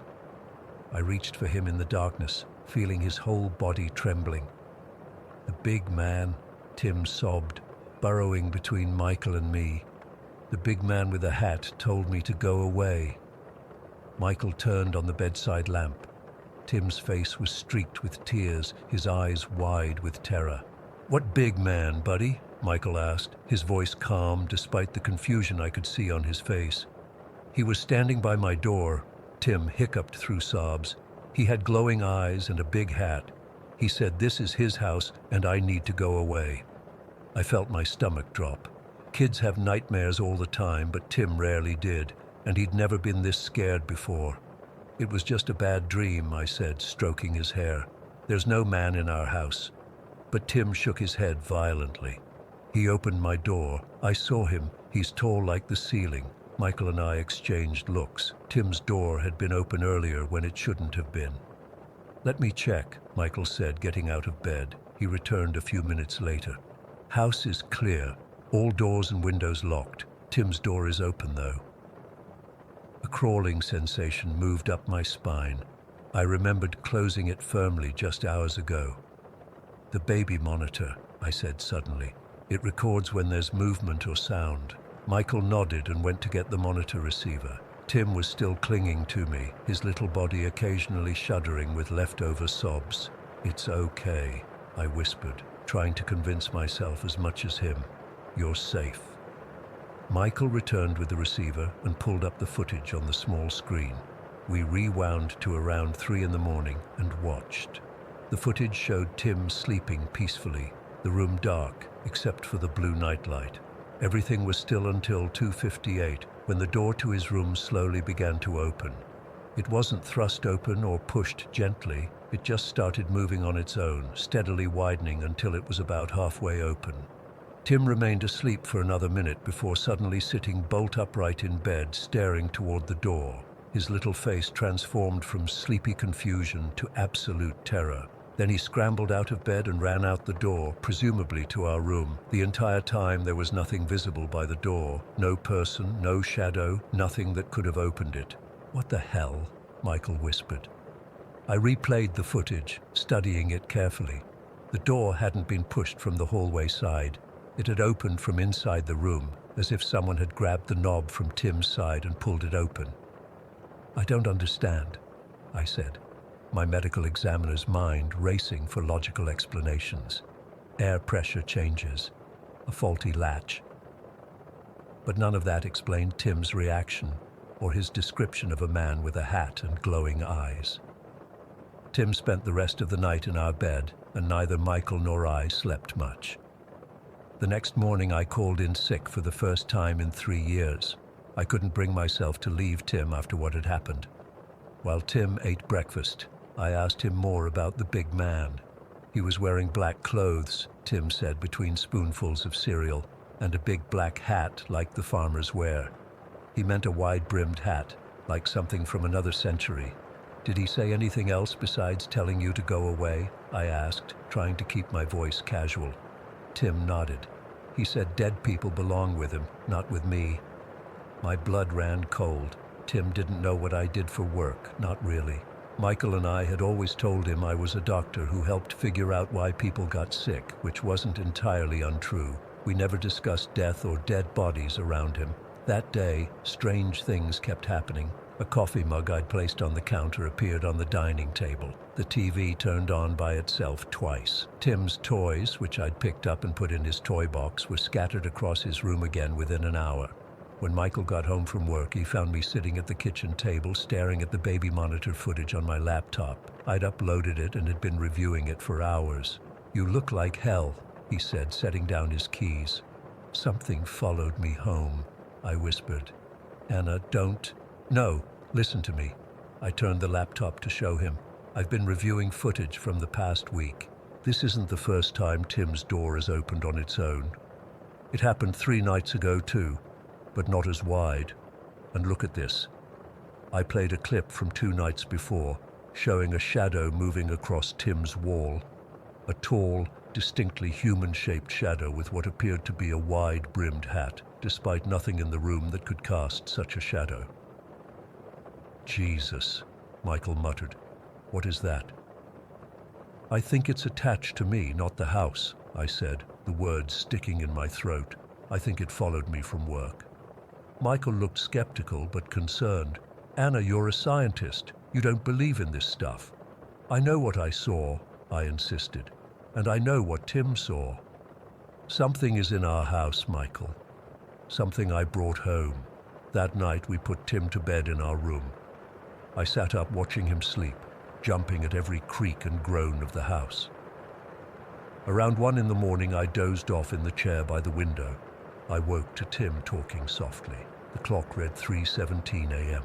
S1: I reached for him in the darkness, feeling his whole body trembling. "The big man," Tim sobbed, burrowing between Michael and me. "The big man with a hat told me to go away." Michael turned on the bedside lamp. Tim's face was streaked with tears, his eyes wide with terror. "What big man, buddy?" Michael asked, his voice calm despite the confusion I could see on his face. "He was standing by my door," Tim hiccuped through sobs. "He had glowing eyes and a big hat. He said this is his house and I need to go away." I felt my stomach drop. Kids have nightmares all the time, but Tim rarely did, and he'd never been this scared before. "It was just a bad dream," I said, stroking his hair. "There's no man in our house." But Tim shook his head violently. He opened my door. I saw him. He's tall like the ceiling. Michael and I exchanged looks. Tim's door had been open earlier when it shouldn't have been. "Let me check," Michael said, getting out of bed. He returned a few minutes later. "House is clear. All doors and windows locked. Tim's door is open, though." A crawling sensation moved up my spine. I remembered closing it firmly just hours ago. "The baby monitor," I said suddenly. "It records when there's movement or sound." Michael nodded and went to get the monitor receiver. Tim was still clinging to me, his little body occasionally shuddering with leftover sobs. "It's okay," I whispered, trying to convince myself as much as him. "You're safe." Michael returned with the receiver and pulled up the footage on the small screen. We rewound to around 3 in the morning and watched. The footage showed Tim sleeping peacefully. The room dark, except for the blue nightlight. Everything was still until 2:58, when the door to his room slowly began to open. It wasn't thrust open or pushed gently, it just started moving on its own, steadily widening until it was about halfway open. Tim remained asleep for another minute before suddenly sitting bolt upright in bed, staring toward the door. His little face transformed from sleepy confusion to absolute terror. Then he scrambled out of bed and ran out the door, presumably to our room. The entire time there was nothing visible by the door. No person, no shadow, nothing that could have opened it. "What the hell?" Michael whispered. I replayed the footage, studying it carefully. The door hadn't been pushed from the hallway side. It had opened from inside the room, as if someone had grabbed the knob from Tim's side and pulled it open. "I don't understand," I said, my medical examiner's mind racing for logical explanations. Air pressure changes, a faulty latch. But none of that explained Tim's reaction or his description of a man with a hat and glowing eyes. Tim spent the rest of the night in our bed, and neither Michael nor I slept much. The next morning I called in sick for the first time in 3 years. I couldn't bring myself to leave Tim after what had happened. While Tim ate breakfast, I asked him more about the big man. He was wearing black clothes, Tim said between spoonfuls of cereal, and a big black hat like the farmers wear. He meant a wide-brimmed hat, like something from another century. "Did he say anything else besides telling you to go away?" I asked, trying to keep my voice casual. Tim nodded. "He said dead people belong with him, not with me." My blood ran cold. Tim didn't know what I did for work, not really. Michael and I had always told him I was a doctor who helped figure out why people got sick, which wasn't entirely untrue. We never discussed death or dead bodies around him. That day, strange things kept happening. A coffee mug I'd placed on the counter appeared on the dining table. The TV turned on by itself twice. Tim's toys, which I'd picked up and put in his toy box, were scattered across his room again within an hour. When Michael got home from work, he found me sitting at the kitchen table staring at the baby monitor footage on my laptop. I'd uploaded it and had been reviewing it for hours. "You look like hell," he said, setting down his keys. "Something followed me home," I whispered. "Anna, don't." "No, listen to me." I turned the laptop to show him. "I've been reviewing footage from the past week. This isn't the first time Tim's door has opened on its own. It happened 3 nights ago too, but not as wide. And look at this." I played a clip from 2 nights before, showing a shadow moving across Tim's wall. A tall, distinctly human-shaped shadow with what appeared to be a wide-brimmed hat, despite nothing in the room that could cast such a shadow. "Jesus," Michael muttered. "What is that?" "I think it's attached to me, not the house," I said, the words sticking in my throat. "I think it followed me from work." Michael looked skeptical but concerned. "Anna, you're a scientist. You don't believe in this stuff." "I know what I saw," I insisted. "And I know what Tim saw." "Something is in our house, Michael. Something I brought home. That night we put Tim to bed in our room. I sat up watching him sleep, jumping at every creak and groan of the house. Around 1 in the morning I dozed off in the chair by the window. I woke to Tim talking softly. The clock read 3:17 a.m.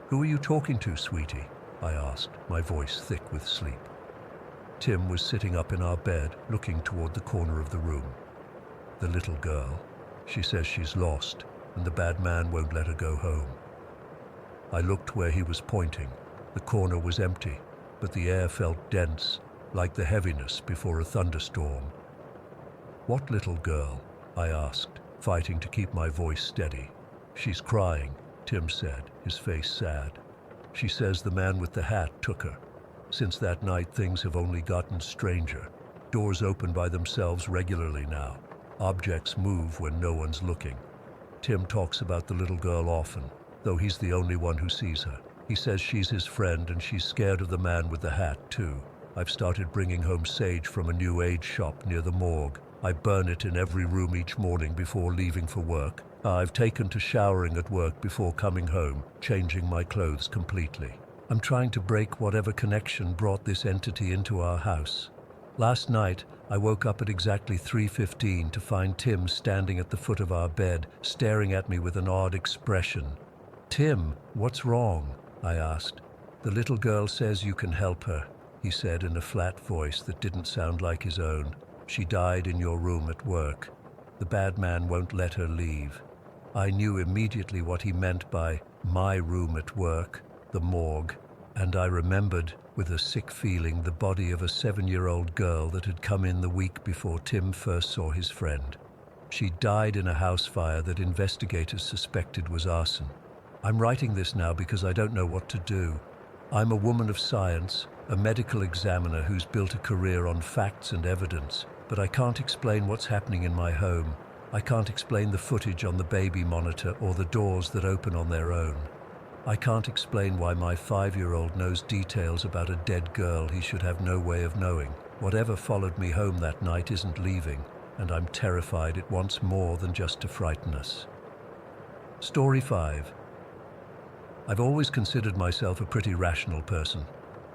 S1: "Who are you talking to, sweetie?" I asked, my voice thick with sleep. Tim was sitting up in our bed, looking toward the corner of the room. "The little girl. She says she's lost, and the bad man won't let her go home." I looked where he was pointing. The corner was empty, but the air felt dense, like the heaviness before a thunderstorm. "What little girl?" I asked, fighting to keep my voice steady. "She's crying," Tim said, his face sad. "She says the man with the hat took her. Since that night, things have only gotten stranger. Doors open by themselves regularly now. Objects move when no one's looking. Tim talks about the little girl often, though he's the only one who sees her. He says she's his friend and she's scared of the man with the hat, too. I've started bringing home sage from a new age shop near the morgue. I burn it in every room each morning before leaving for work. I've taken to showering at work before coming home, changing my clothes completely. I'm trying to break whatever connection brought this entity into our house." Last night, I woke up at exactly 3:15 to find Tim standing at the foot of our bed, staring at me with an odd expression. "Tim, what's wrong?" I asked. "The little girl says you can help her," he said in a flat voice that didn't sound like his own. "She died in your room at work. The bad man won't let her leave." I knew immediately what he meant by my room at work, the morgue, and I remembered, with a sick feeling, the body of a 7-year-old girl that had come in the week before Tim first saw his friend. She died in a house fire that investigators suspected was arson. I'm writing this now because I don't know what to do. I'm a woman of science, a medical examiner who's built a career on facts and evidence, but I can't explain what's happening in my home. I can't explain the footage on the baby monitor or the doors that open on their own. I can't explain why my 5-year-old knows details about a dead girl he should have no way of knowing. Whatever followed me home that night isn't leaving, and I'm terrified it wants more than just to frighten us. Story 5. I've always considered myself a pretty rational person.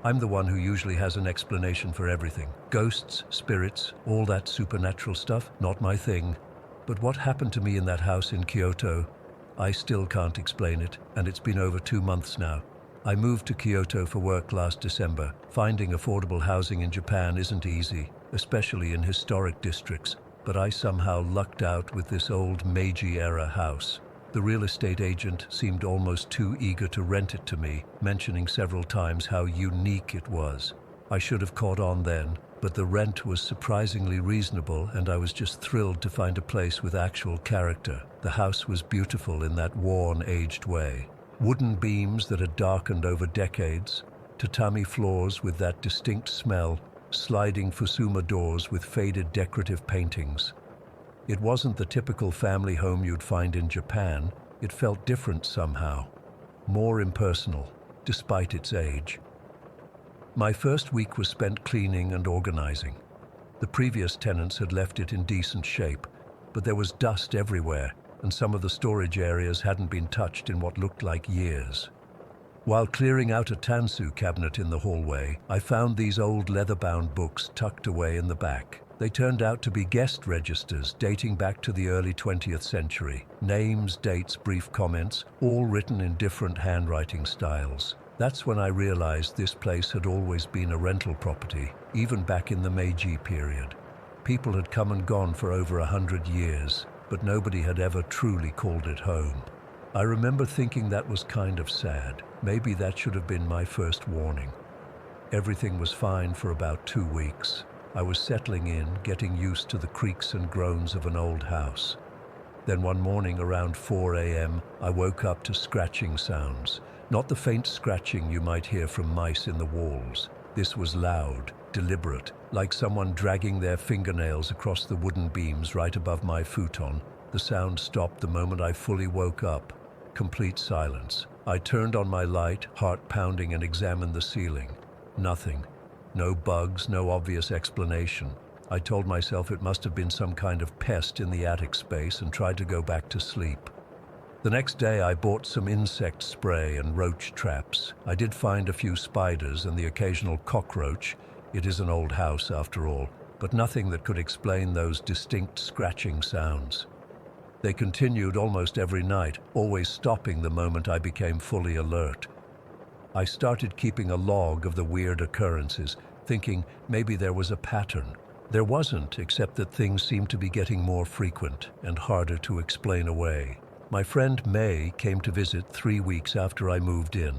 S1: I'm the one who usually has an explanation for everything. Ghosts, spirits, all that supernatural stuff, not my thing. But what happened to me in that house in Kyoto? I still can't explain it, and it's been over 2 months now. I moved to Kyoto for work last December. Finding affordable housing in Japan isn't easy, especially in historic districts, but I somehow lucked out with this old Meiji-era house. The real estate agent seemed almost too eager to rent it to me, mentioning several times how unique it was. I should have caught on then, but the rent was surprisingly reasonable and I was just thrilled to find a place with actual character. The house was beautiful in that worn, aged way. Wooden beams that had darkened over decades, tatami floors with that distinct smell, sliding Fusuma doors with faded decorative paintings. It wasn't the typical family home you'd find in Japan. It felt different somehow, more impersonal, despite its age. My first week was spent cleaning and organizing. The previous tenants had left it in decent shape, but there was dust everywhere, and some of the storage areas hadn't been touched in what looked like years. While clearing out a tansu cabinet in the hallway, I found these old leather-bound books tucked away in the back. They turned out to be guest registers dating back to the early 20th century. Names, dates, brief comments, all written in different handwriting styles. That's when I realized this place had always been a rental property, even back in the Meiji period. People had come and gone for over 100 years, but nobody had ever truly called it home. I remember thinking that was kind of sad. Maybe that should have been my first warning. Everything was fine for about 2 weeks. I was settling in, getting used to the creaks and groans of an old house. Then one morning around 4 a.m., I woke up to scratching sounds. Not the faint scratching you might hear from mice in the walls. This was loud, deliberate, like someone dragging their fingernails across the wooden beams right above my futon. The sound stopped the moment I fully woke up. Complete silence. I turned on my light, heart pounding, and examined the ceiling. Nothing. No bugs, no obvious explanation. I told myself it must have been some kind of pest in the attic space and tried to go back to sleep. The next day I bought some insect spray and roach traps. I did find a few spiders and the occasional cockroach. It is an old house after all, but nothing that could explain those distinct scratching sounds. They continued almost every night, always stopping the moment I became fully alert. I started keeping a log of the weird occurrences, thinking maybe there was a pattern. There wasn't, except that things seemed to be getting more frequent and harder to explain away. My friend May came to visit 3 weeks after I moved in.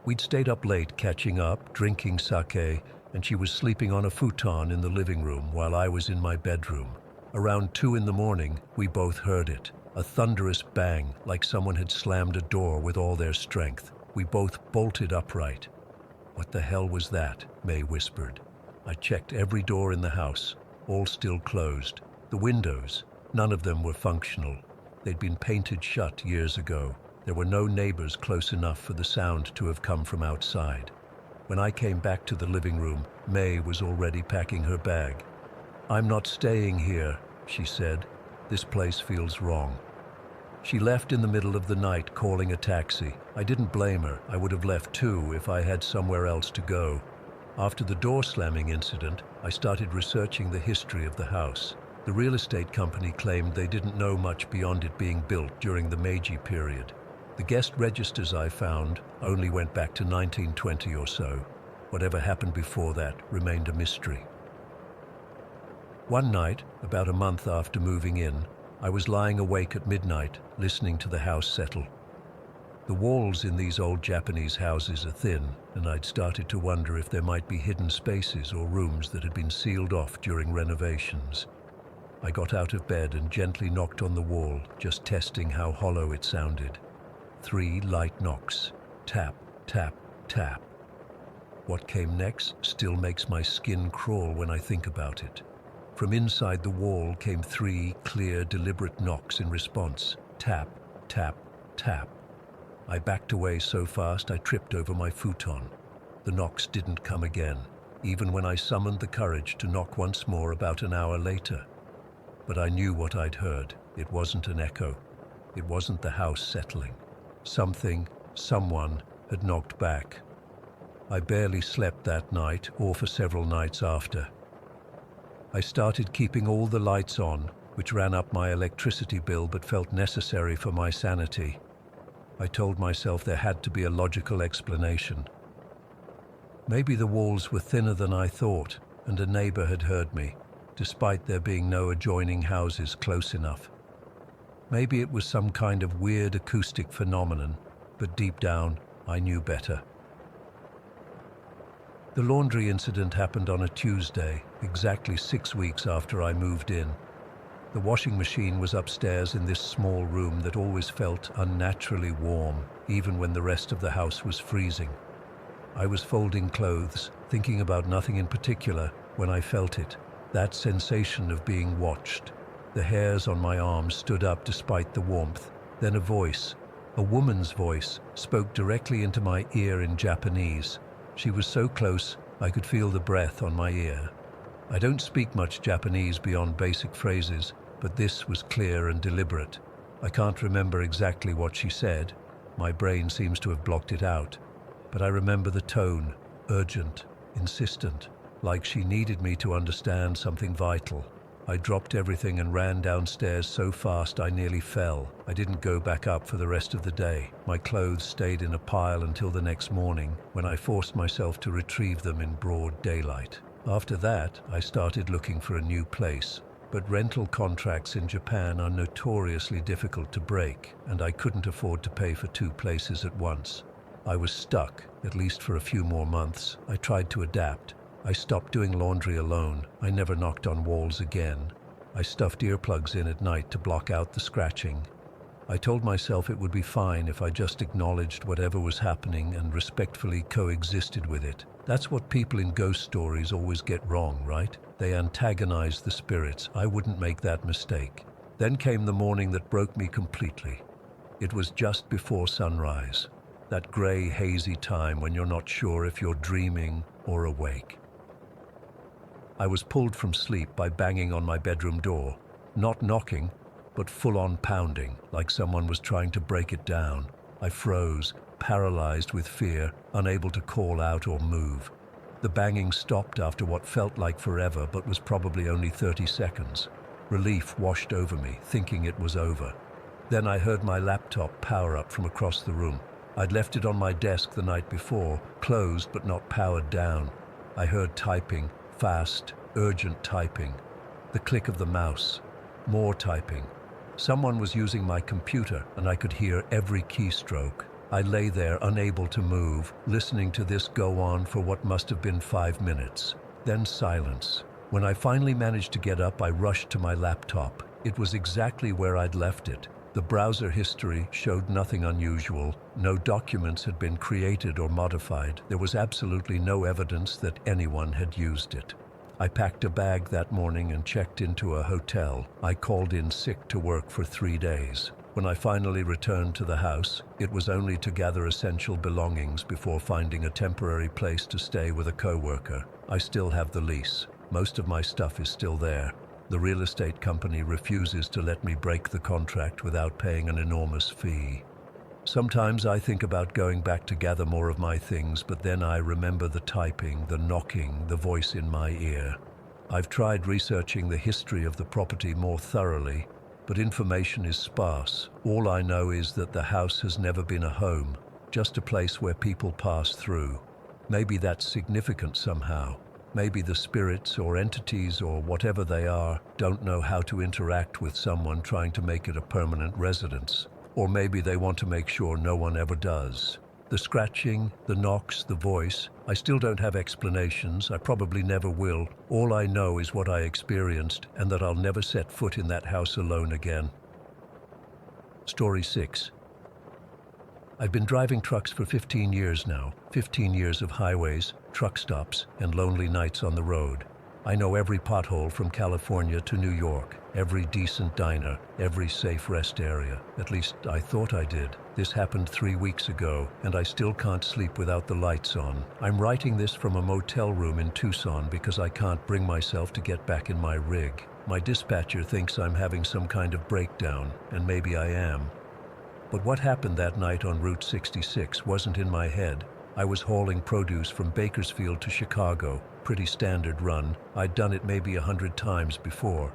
S1: We'd stayed up late catching up, drinking sake, and she was sleeping on a futon in the living room while I was in my bedroom. Around 2 in the morning, we both heard it. A thunderous bang, like someone had slammed a door with all their strength. We both bolted upright. "What the hell was that?" May whispered. I checked every door in the house, all still closed. The windows, none of them were functional. They'd been painted shut years ago. There were no neighbors close enough for the sound to have come from outside. When I came back to the living room, May was already packing her bag. "I'm not staying here," she said. "This place feels wrong." She left in the middle of the night, calling a taxi. I didn't blame her. I would have left too if I had somewhere else to go. After the door slamming incident, I started researching the history of the house. The real estate company claimed they didn't know much beyond it being built during the Meiji period. The guest registers I found only went back to 1920 or so. Whatever happened before that remained a mystery. One night, about a month after moving in, I was lying awake at midnight, listening to the house settle. The walls in these old Japanese houses are thin, and I'd started to wonder if there might be hidden spaces or rooms that had been sealed off during renovations. I got out of bed and gently knocked on the wall, just testing how hollow it sounded. 3 light knocks. Tap, tap, tap. What came next still makes my skin crawl when I think about it. From inside the wall came 3 clear, deliberate knocks in response. Tap, tap, tap. I backed away so fast I tripped over my futon. The knocks didn't come again, even when I summoned the courage to knock once more about an hour later. But I knew what I'd heard. It wasn't an echo. It wasn't the house settling. Someone had knocked back. I barely slept that night or for several nights after. I started keeping all the lights on, which ran up my electricity bill but felt necessary for my sanity. I told myself there had to be a logical explanation. Maybe the walls were thinner than I thought, and a neighbor had heard me, despite there being no adjoining houses close enough. Maybe it was some kind of weird acoustic phenomenon, but deep down, I knew better. The laundry incident happened on a Tuesday, exactly 6 weeks after I moved in. The washing machine was upstairs in this small room that always felt unnaturally warm, even when the rest of the house was freezing. I was folding clothes, thinking about nothing in particular, when I felt it, that sensation of being watched. The hairs on my arms stood up despite the warmth. Then a voice, a woman's voice, spoke directly into my ear in Japanese. She was so close, I could feel the breath on my ear. I don't speak much Japanese beyond basic phrases, but this was clear and deliberate. I can't remember exactly what she said. My brain seems to have blocked it out. But I remember the tone, urgent, insistent, like she needed me to understand something vital. I dropped everything and ran downstairs so fast I nearly fell. I didn't go back up for the rest of the day. My clothes stayed in a pile until the next morning, when I forced myself to retrieve them in broad daylight. After that, I started looking for a new place. But rental contracts in Japan are notoriously difficult to break, and I couldn't afford to pay for 2 places at once. I was stuck, at least for a few more months. I tried to adapt. I stopped doing laundry alone. I never knocked on walls again. I stuffed earplugs in at night to block out the scratching. I told myself it would be fine if I just acknowledged whatever was happening and respectfully coexisted with it. That's what people in ghost stories always get wrong, right? They antagonize the spirits. I wouldn't make that mistake. Then came the morning that broke me completely. It was just before sunrise. That gray, hazy time when you're not sure if you're dreaming or awake. I was pulled from sleep by banging on my bedroom door. Not knocking, but full-on pounding, like someone was trying to break it down. I froze, paralyzed with fear, unable to call out or move. The banging stopped after what felt like forever, but was probably only 30 seconds. Relief washed over me, thinking it was over. Then I heard my laptop power up from across the room. I'd left it on my desk the night before, closed but not powered down. I heard typing, fast, urgent typing. The click of the mouse. More typing. Someone was using my computer, and I could hear every keystroke. I lay there, unable to move, listening to this go on for what must have been 5 minutes. Then silence. When I finally managed to get up, I rushed to my laptop. It was exactly where I'd left it. The browser history showed nothing unusual. No documents had been created or modified. There was absolutely no evidence that anyone had used it. I packed a bag that morning and checked into a hotel. I called in sick to work for 3 days. When I finally returned to the house, it was only to gather essential belongings before finding a temporary place to stay with a coworker. I still have the lease. Most of my stuff is still there. The real estate company refuses to let me break the contract without paying an enormous fee. Sometimes I think about going back to gather more of my things, but then I remember the typing, the knocking, the voice in my ear. I've tried researching the history of the property more thoroughly, but information is sparse. All I know is that the house has never been a home, just a place where people pass through. Maybe that's significant somehow. Maybe the spirits or entities or whatever they are don't know how to interact with someone trying to make it a permanent residence. Or maybe they want to make sure no one ever does. The scratching, the knocks, the voice, I still don't have explanations. I probably never will. All I know is what I experienced and that I'll never set foot in that house alone again. Story 6. I've been driving trucks for 15 years now, 15 years of highways, truck stops, and lonely nights on the road. I know every pothole from California to New York, every decent diner, every safe rest area. At least I thought I did. This happened 3 weeks ago, and I still can't sleep without the lights on. I'm writing this from a motel room in Tucson because I can't bring myself to get back in my rig. My dispatcher thinks I'm having some kind of breakdown, and maybe I am. But what happened that night on Route 66 wasn't in my head. I was hauling produce from Bakersfield to Chicago, pretty standard run. I'd done it maybe 100 times before.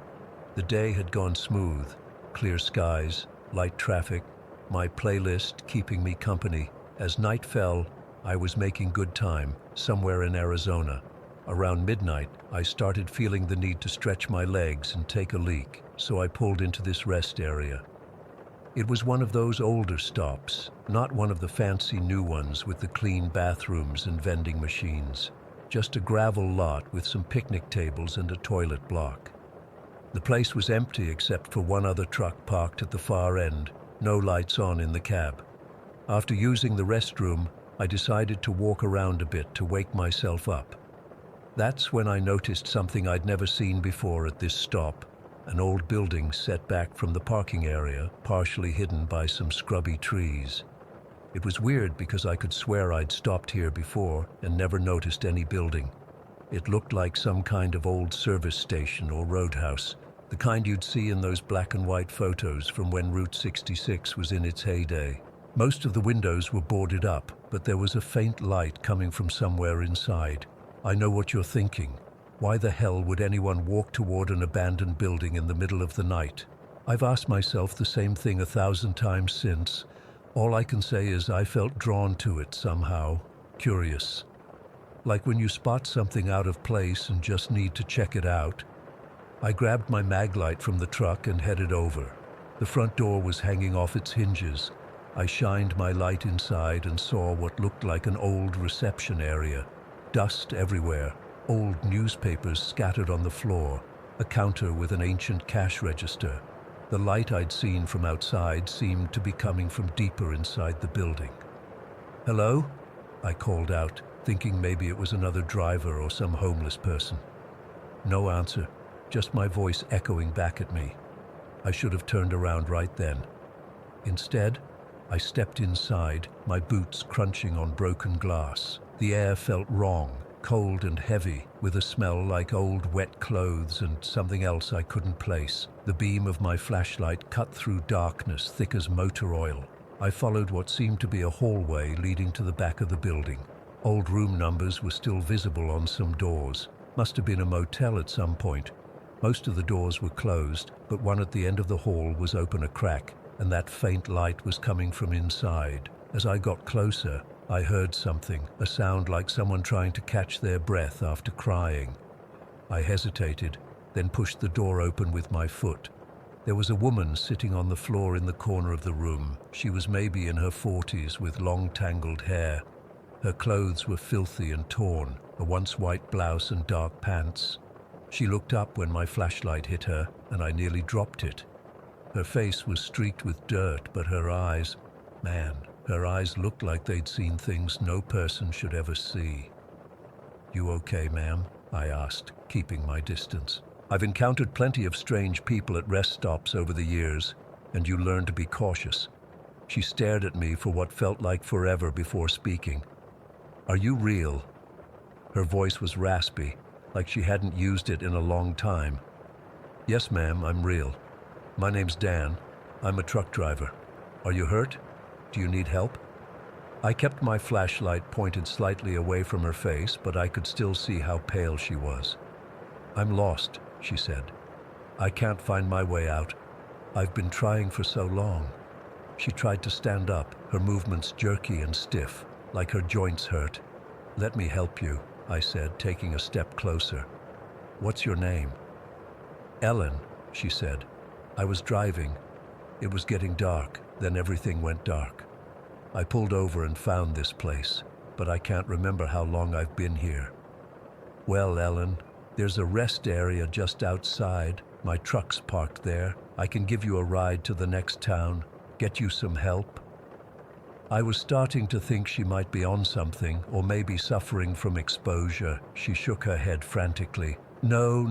S1: The day had gone smooth, clear skies, light traffic, my playlist keeping me company. As night fell, I was making good time, somewhere in Arizona. Around midnight, I started feeling the need to stretch my legs and take a leak, so I pulled into this rest area. It was one of those older stops, not one of the fancy new ones with the clean bathrooms and vending machines. Just a gravel lot with some picnic tables and a toilet block. The place was empty except for one other truck parked at the far end, no lights on in the cab. After using the restroom, I decided to walk around a bit to wake myself up. That's when I noticed something I'd never seen before at this stop. An old building set back from the parking area, partially hidden by some scrubby trees. It was weird because I could swear I'd stopped here before and never noticed any building. It looked like some kind of old service station or roadhouse, the kind you'd see in those black and white photos from when Route 66 was in its heyday. Most of the windows were boarded up, but there was a faint light coming from somewhere inside. I know what you're thinking. Why the hell would anyone walk toward an abandoned building in the middle of the night? I've asked myself the same thing 1,000 times since. All I can say is I felt drawn to it somehow, curious. Like when you spot something out of place and just need to check it out. I grabbed my mag light from the truck and headed over. The front door was hanging off its hinges. I shined my light inside and saw what looked like an old reception area. Dust everywhere. Old newspapers scattered on the floor, a counter with an ancient cash register. The light I'd seen from outside seemed to be coming from deeper inside the building. "Hello?" I called out, thinking maybe it was another driver or some homeless person. No answer, just my voice echoing back at me. I should have turned around right then. Instead, I stepped inside, my boots crunching on broken glass. The air felt wrong. Cold and heavy, with a smell like old wet clothes and something else I couldn't place. The beam of my flashlight cut through darkness thick as motor oil. I followed what seemed to be a hallway leading to the back of the building. Old room numbers were still visible on some doors. Must have been a motel at some point. Most of the doors were closed, but one at the end of the hall was open a crack, and that faint light was coming from inside. As I got closer, I heard something, a sound like someone trying to catch their breath after crying. I hesitated, then pushed the door open with my foot. There was a woman sitting on the floor in the corner of the room. She was maybe in her 40s with long tangled hair. Her clothes were filthy and torn, a once white blouse and dark pants. She looked up when my flashlight hit her, and I nearly dropped it. Her face was streaked with dirt, but her eyes, man, her eyes looked like they'd seen things no person should ever see. "You okay, ma'am?" I asked, keeping my distance. I've encountered plenty of strange people at rest stops over the years, and you learn to be cautious. She stared at me for what felt like forever before speaking. "Are you real?" Her voice was raspy, like she hadn't used it in a long time. "Yes, ma'am, I'm real. My name's Dan. I'm a truck driver. Are you hurt?" Do you need help? I kept my flashlight pointed slightly away from her face, but I could still see how pale she was. I'm lost, she said. I can't find my way out. I've been trying for so long. She tried to stand up, her movements jerky and stiff, like her joints hurt. Let me help you, I said, taking a step closer. What's your name? Ellen, she said. I was driving. It was getting dark, then everything went dark. I pulled over and found this place, but I can't remember how long I've been here. Well, Ellen, there's a rest area just outside. My truck's parked there. I can give you a ride to the next town, get you some help. I was starting to think she might be on something, or maybe suffering from exposure. She shook her head frantically. No,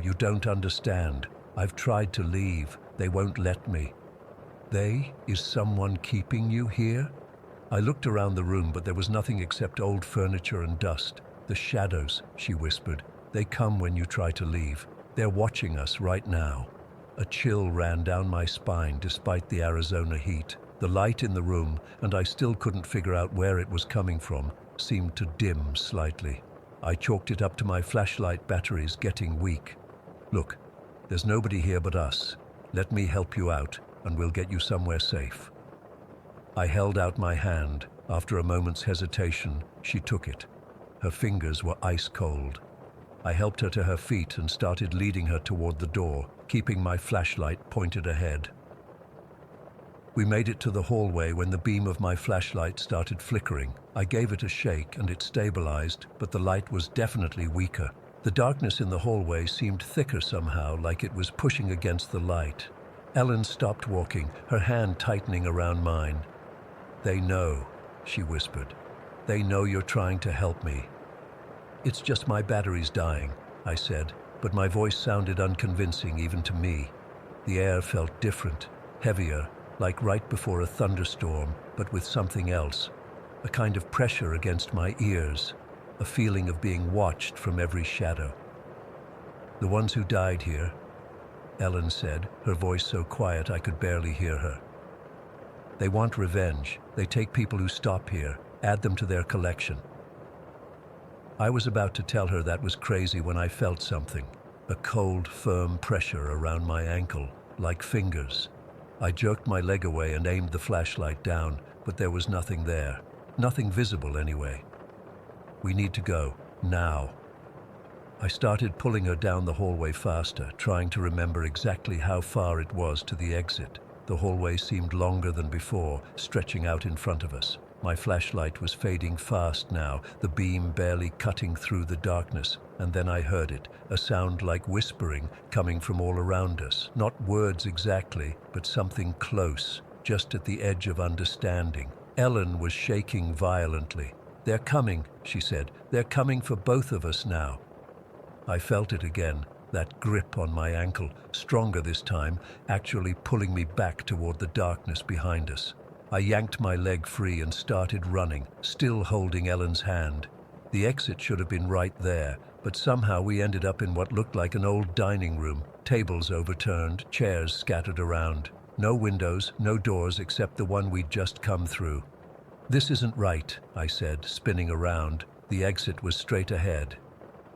S1: you don't understand. I've tried to leave. They won't let me. They? Is someone keeping you here? I looked around the room, but there was nothing except old furniture and dust. The shadows, she whispered. They come when you try to leave. They're watching us right now. A chill ran down my spine despite the Arizona heat. The light in the room, and I still couldn't figure out where it was coming from, seemed to dim slightly. I chalked it up to my flashlight batteries getting weak. Look, there's nobody here but us. Let me help you out, and we'll get you somewhere safe. I held out my hand. After a moment's hesitation, she took it. Her fingers were ice cold. I helped her to her feet and started leading her toward the door, keeping my flashlight pointed ahead. We made it to the hallway when the beam of my flashlight started flickering. I gave it a shake and it stabilized, but the light was definitely weaker. The darkness in the hallway seemed thicker somehow, like it was pushing against the light. Ellen stopped walking, her hand tightening around mine. They know, she whispered. They know you're trying to help me. It's just my battery's dying, I said, but my voice sounded unconvincing even to me. The air felt different, heavier, like right before a thunderstorm, but with something else. A kind of pressure against my ears, a feeling of being watched from every shadow. The ones who died here, Ellen said, her voice so quiet I could barely hear her. They want revenge. They take people who stop here, add them to their collection. I was about to tell her that was crazy when I felt something, a cold, firm pressure around my ankle, like fingers. I jerked my leg away and aimed the flashlight down, but there was nothing there. Nothing visible anyway. We need to go, now. I started pulling her down the hallway faster, trying to remember exactly how far it was to the exit. The hallway seemed longer than before, stretching out in front of us. My flashlight was fading fast now, the beam barely cutting through the darkness, and then I heard it, a sound like whispering coming from all around us. Not words exactly, but something close, just at the edge of understanding. Ellen was shaking violently. They're coming, she said. They're coming for both of us now. I felt it again, that grip on my ankle, stronger this time, actually pulling me back toward the darkness behind us. I yanked my leg free and started running, still holding Ellen's hand. The exit should have been right there, but somehow we ended up in what looked like an old dining room, tables overturned, chairs scattered around. No windows, no doors except the one we'd just come through. This isn't right, I said, spinning around. The exit was straight ahead.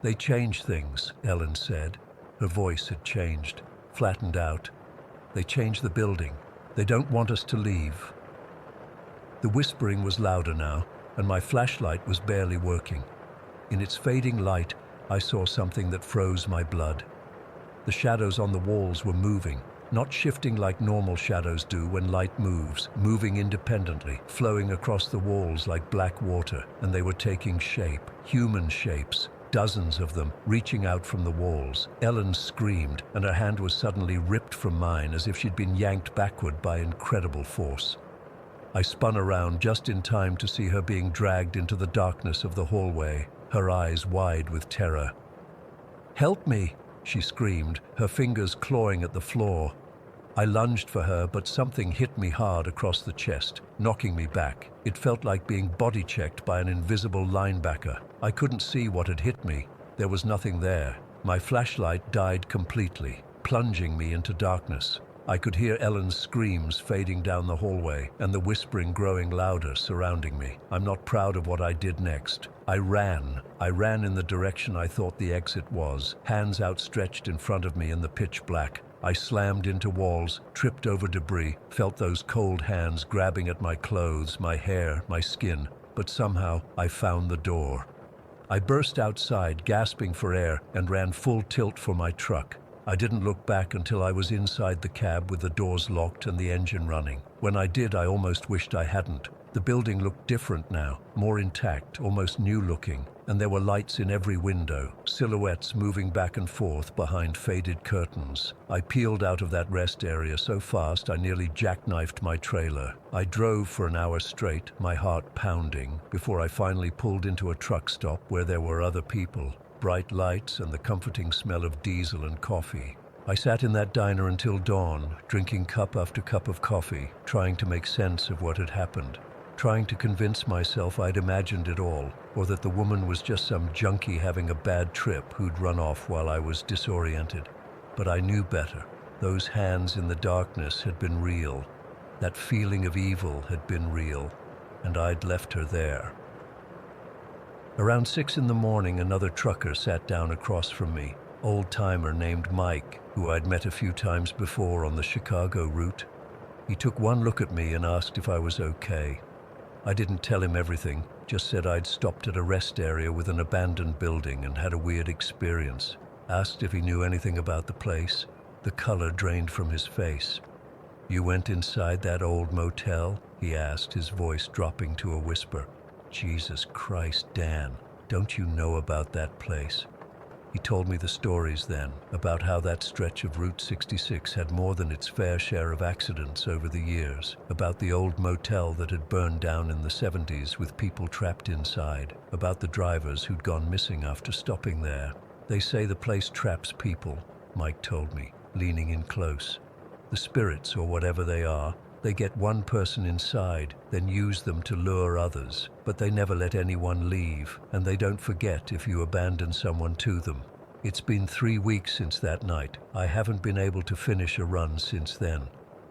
S1: They change things, Ellen said. Her voice had changed, flattened out. They changed the building. They don't want us to leave. The whispering was louder now, and my flashlight was barely working. In its fading light, I saw something that froze my blood. The shadows on the walls were moving, not shifting like normal shadows do when light moves, moving independently, flowing across the walls like black water, and they were taking shape, human shapes, dozens of them, reaching out from the walls. Ellen screamed, and her hand was suddenly ripped from mine as if she'd been yanked backward by incredible force. I spun around just in time to see her being dragged into the darkness of the hallway, her eyes wide with terror. "Help me!" she screamed, her fingers clawing at the floor. I lunged for her, but something hit me hard across the chest, knocking me back. It felt like being body-checked by an invisible linebacker. I couldn't see what had hit me. There was nothing there. My flashlight died completely, plunging me into darkness. I could hear Ellen's screams fading down the hallway and the whispering growing louder surrounding me. I'm not proud of what I did next. I ran. I ran in the direction I thought the exit was, hands outstretched in front of me in the pitch black. I slammed into walls, tripped over debris, felt those cold hands grabbing at my clothes, my hair, my skin, but somehow I found the door. I burst outside, gasping for air, and ran full tilt for my truck. I didn't look back until I was inside the cab with the doors locked and the engine running. When I did, I almost wished I hadn't. The building looked different now, more intact, almost new-looking, and there were lights in every window, silhouettes moving back and forth behind faded curtains. I peeled out of that rest area so fast I nearly jackknifed my trailer. I drove for an hour straight, my heart pounding, before I finally pulled into a truck stop where there were other people, bright lights and the comforting smell of diesel and coffee. I sat in that diner until dawn, drinking cup after cup of coffee, trying to make sense of what had happened. Trying to convince myself I'd imagined it all, or that the woman was just some junkie having a bad trip who'd run off while I was disoriented. But I knew better. Those hands in the darkness had been real. That feeling of evil had been real, and I'd left her there. Around 6 in the morning, another trucker sat down across from me, old-timer named Mike, who I'd met a few times before on the Chicago route. He took one look at me and asked if I was okay. I didn't tell him everything, just said I'd stopped at a rest area with an abandoned building and had a weird experience. Asked if he knew anything about the place. The color drained from his face. "You went inside that old motel?" he asked, his voice dropping to a whisper. "Jesus Christ, Dan, don't you know about that place?" He told me the stories then, about how that stretch of Route 66 had more than its fair share of accidents over the years, about the old motel that had burned down in the 70s with people trapped inside, about the drivers who'd gone missing after stopping there. "They say the place traps people," Mike told me, leaning in close. "The spirits, or whatever they are, they get one person inside, then use them to lure others, but they never let anyone leave, and they don't forget if you abandon someone to them. It's been 3 weeks since that night. I haven't been able to finish a run since then.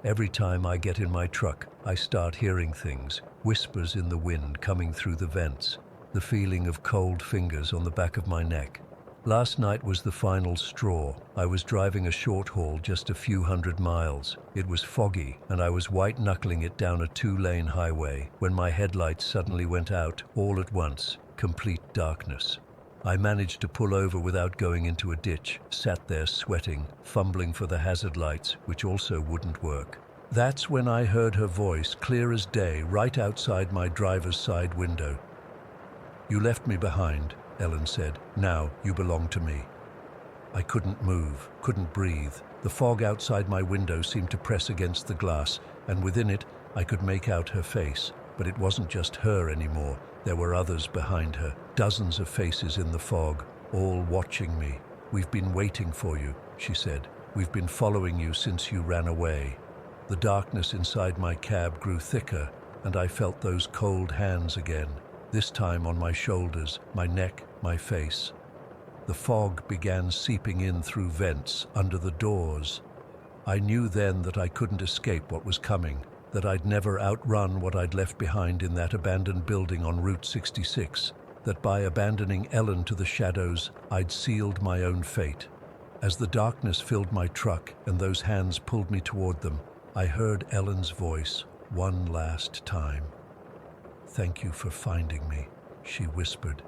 S1: Every time I get in my truck, I start hearing things, whispers in the wind coming through the vents, the feeling of cold fingers on the back of my neck. Last night was the final straw. I was driving a short haul just a few 100 miles. It was foggy, and I was white-knuckling it down a 2-lane highway when my headlights suddenly went out all at once, complete darkness. I managed to pull over without going into a ditch, sat there sweating, fumbling for the hazard lights, which also wouldn't work. That's when I heard her voice, clear as day, right outside my driver's side window. "You left me behind," Ellen said. "Now you belong to me." I couldn't move, couldn't breathe. The fog outside my window seemed to press against the glass, and within it I could make out her face. But it wasn't just her anymore. There were others behind her, dozens of faces in the fog, all watching me. "We've been waiting for you," she said. "We've been following you since you ran away." The darkness inside my cab grew thicker, and I felt those cold hands again, this time on my shoulders, my neck, my face. The fog began seeping in through vents, under the doors. I knew then that I couldn't escape what was coming, that I'd never outrun what I'd left behind in that abandoned building on Route 66, that by abandoning Ellen to the shadows, I'd sealed my own fate. As the darkness filled my truck and those hands pulled me toward them, I heard Ellen's voice one last time. "Thank you for finding me," she whispered.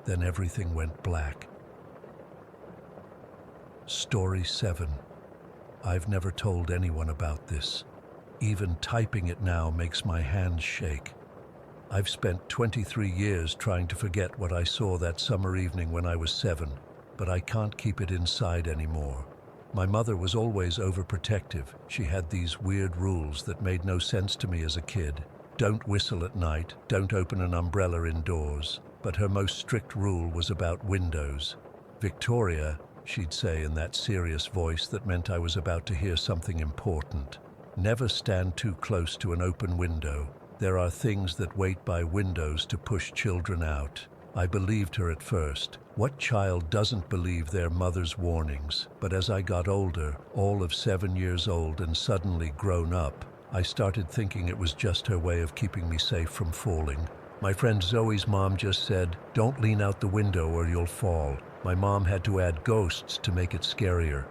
S1: Then everything went black. Story 7. I've never told anyone about this. Even typing it now makes my hands shake. I've spent 23 years trying to forget what I saw that summer evening when I was 7, but I can't keep it inside anymore. My mother was always overprotective. She had these weird rules that made no sense to me as a kid. Don't whistle at night, don't open an umbrella indoors. But her most strict rule was about windows. "Victoria," she'd say in that serious voice that meant I was about to hear something important, "never stand too close to an open window. There are things that wait by windows to push children out." I believed her at first. What child doesn't believe their mother's warnings? But as I got older, all of 7 years old and suddenly grown up, I started thinking it was just her way of keeping me safe from falling. My friend Zoe's mom just said, "Don't lean out the window or you'll fall." My mom had to add ghosts to make it scarier.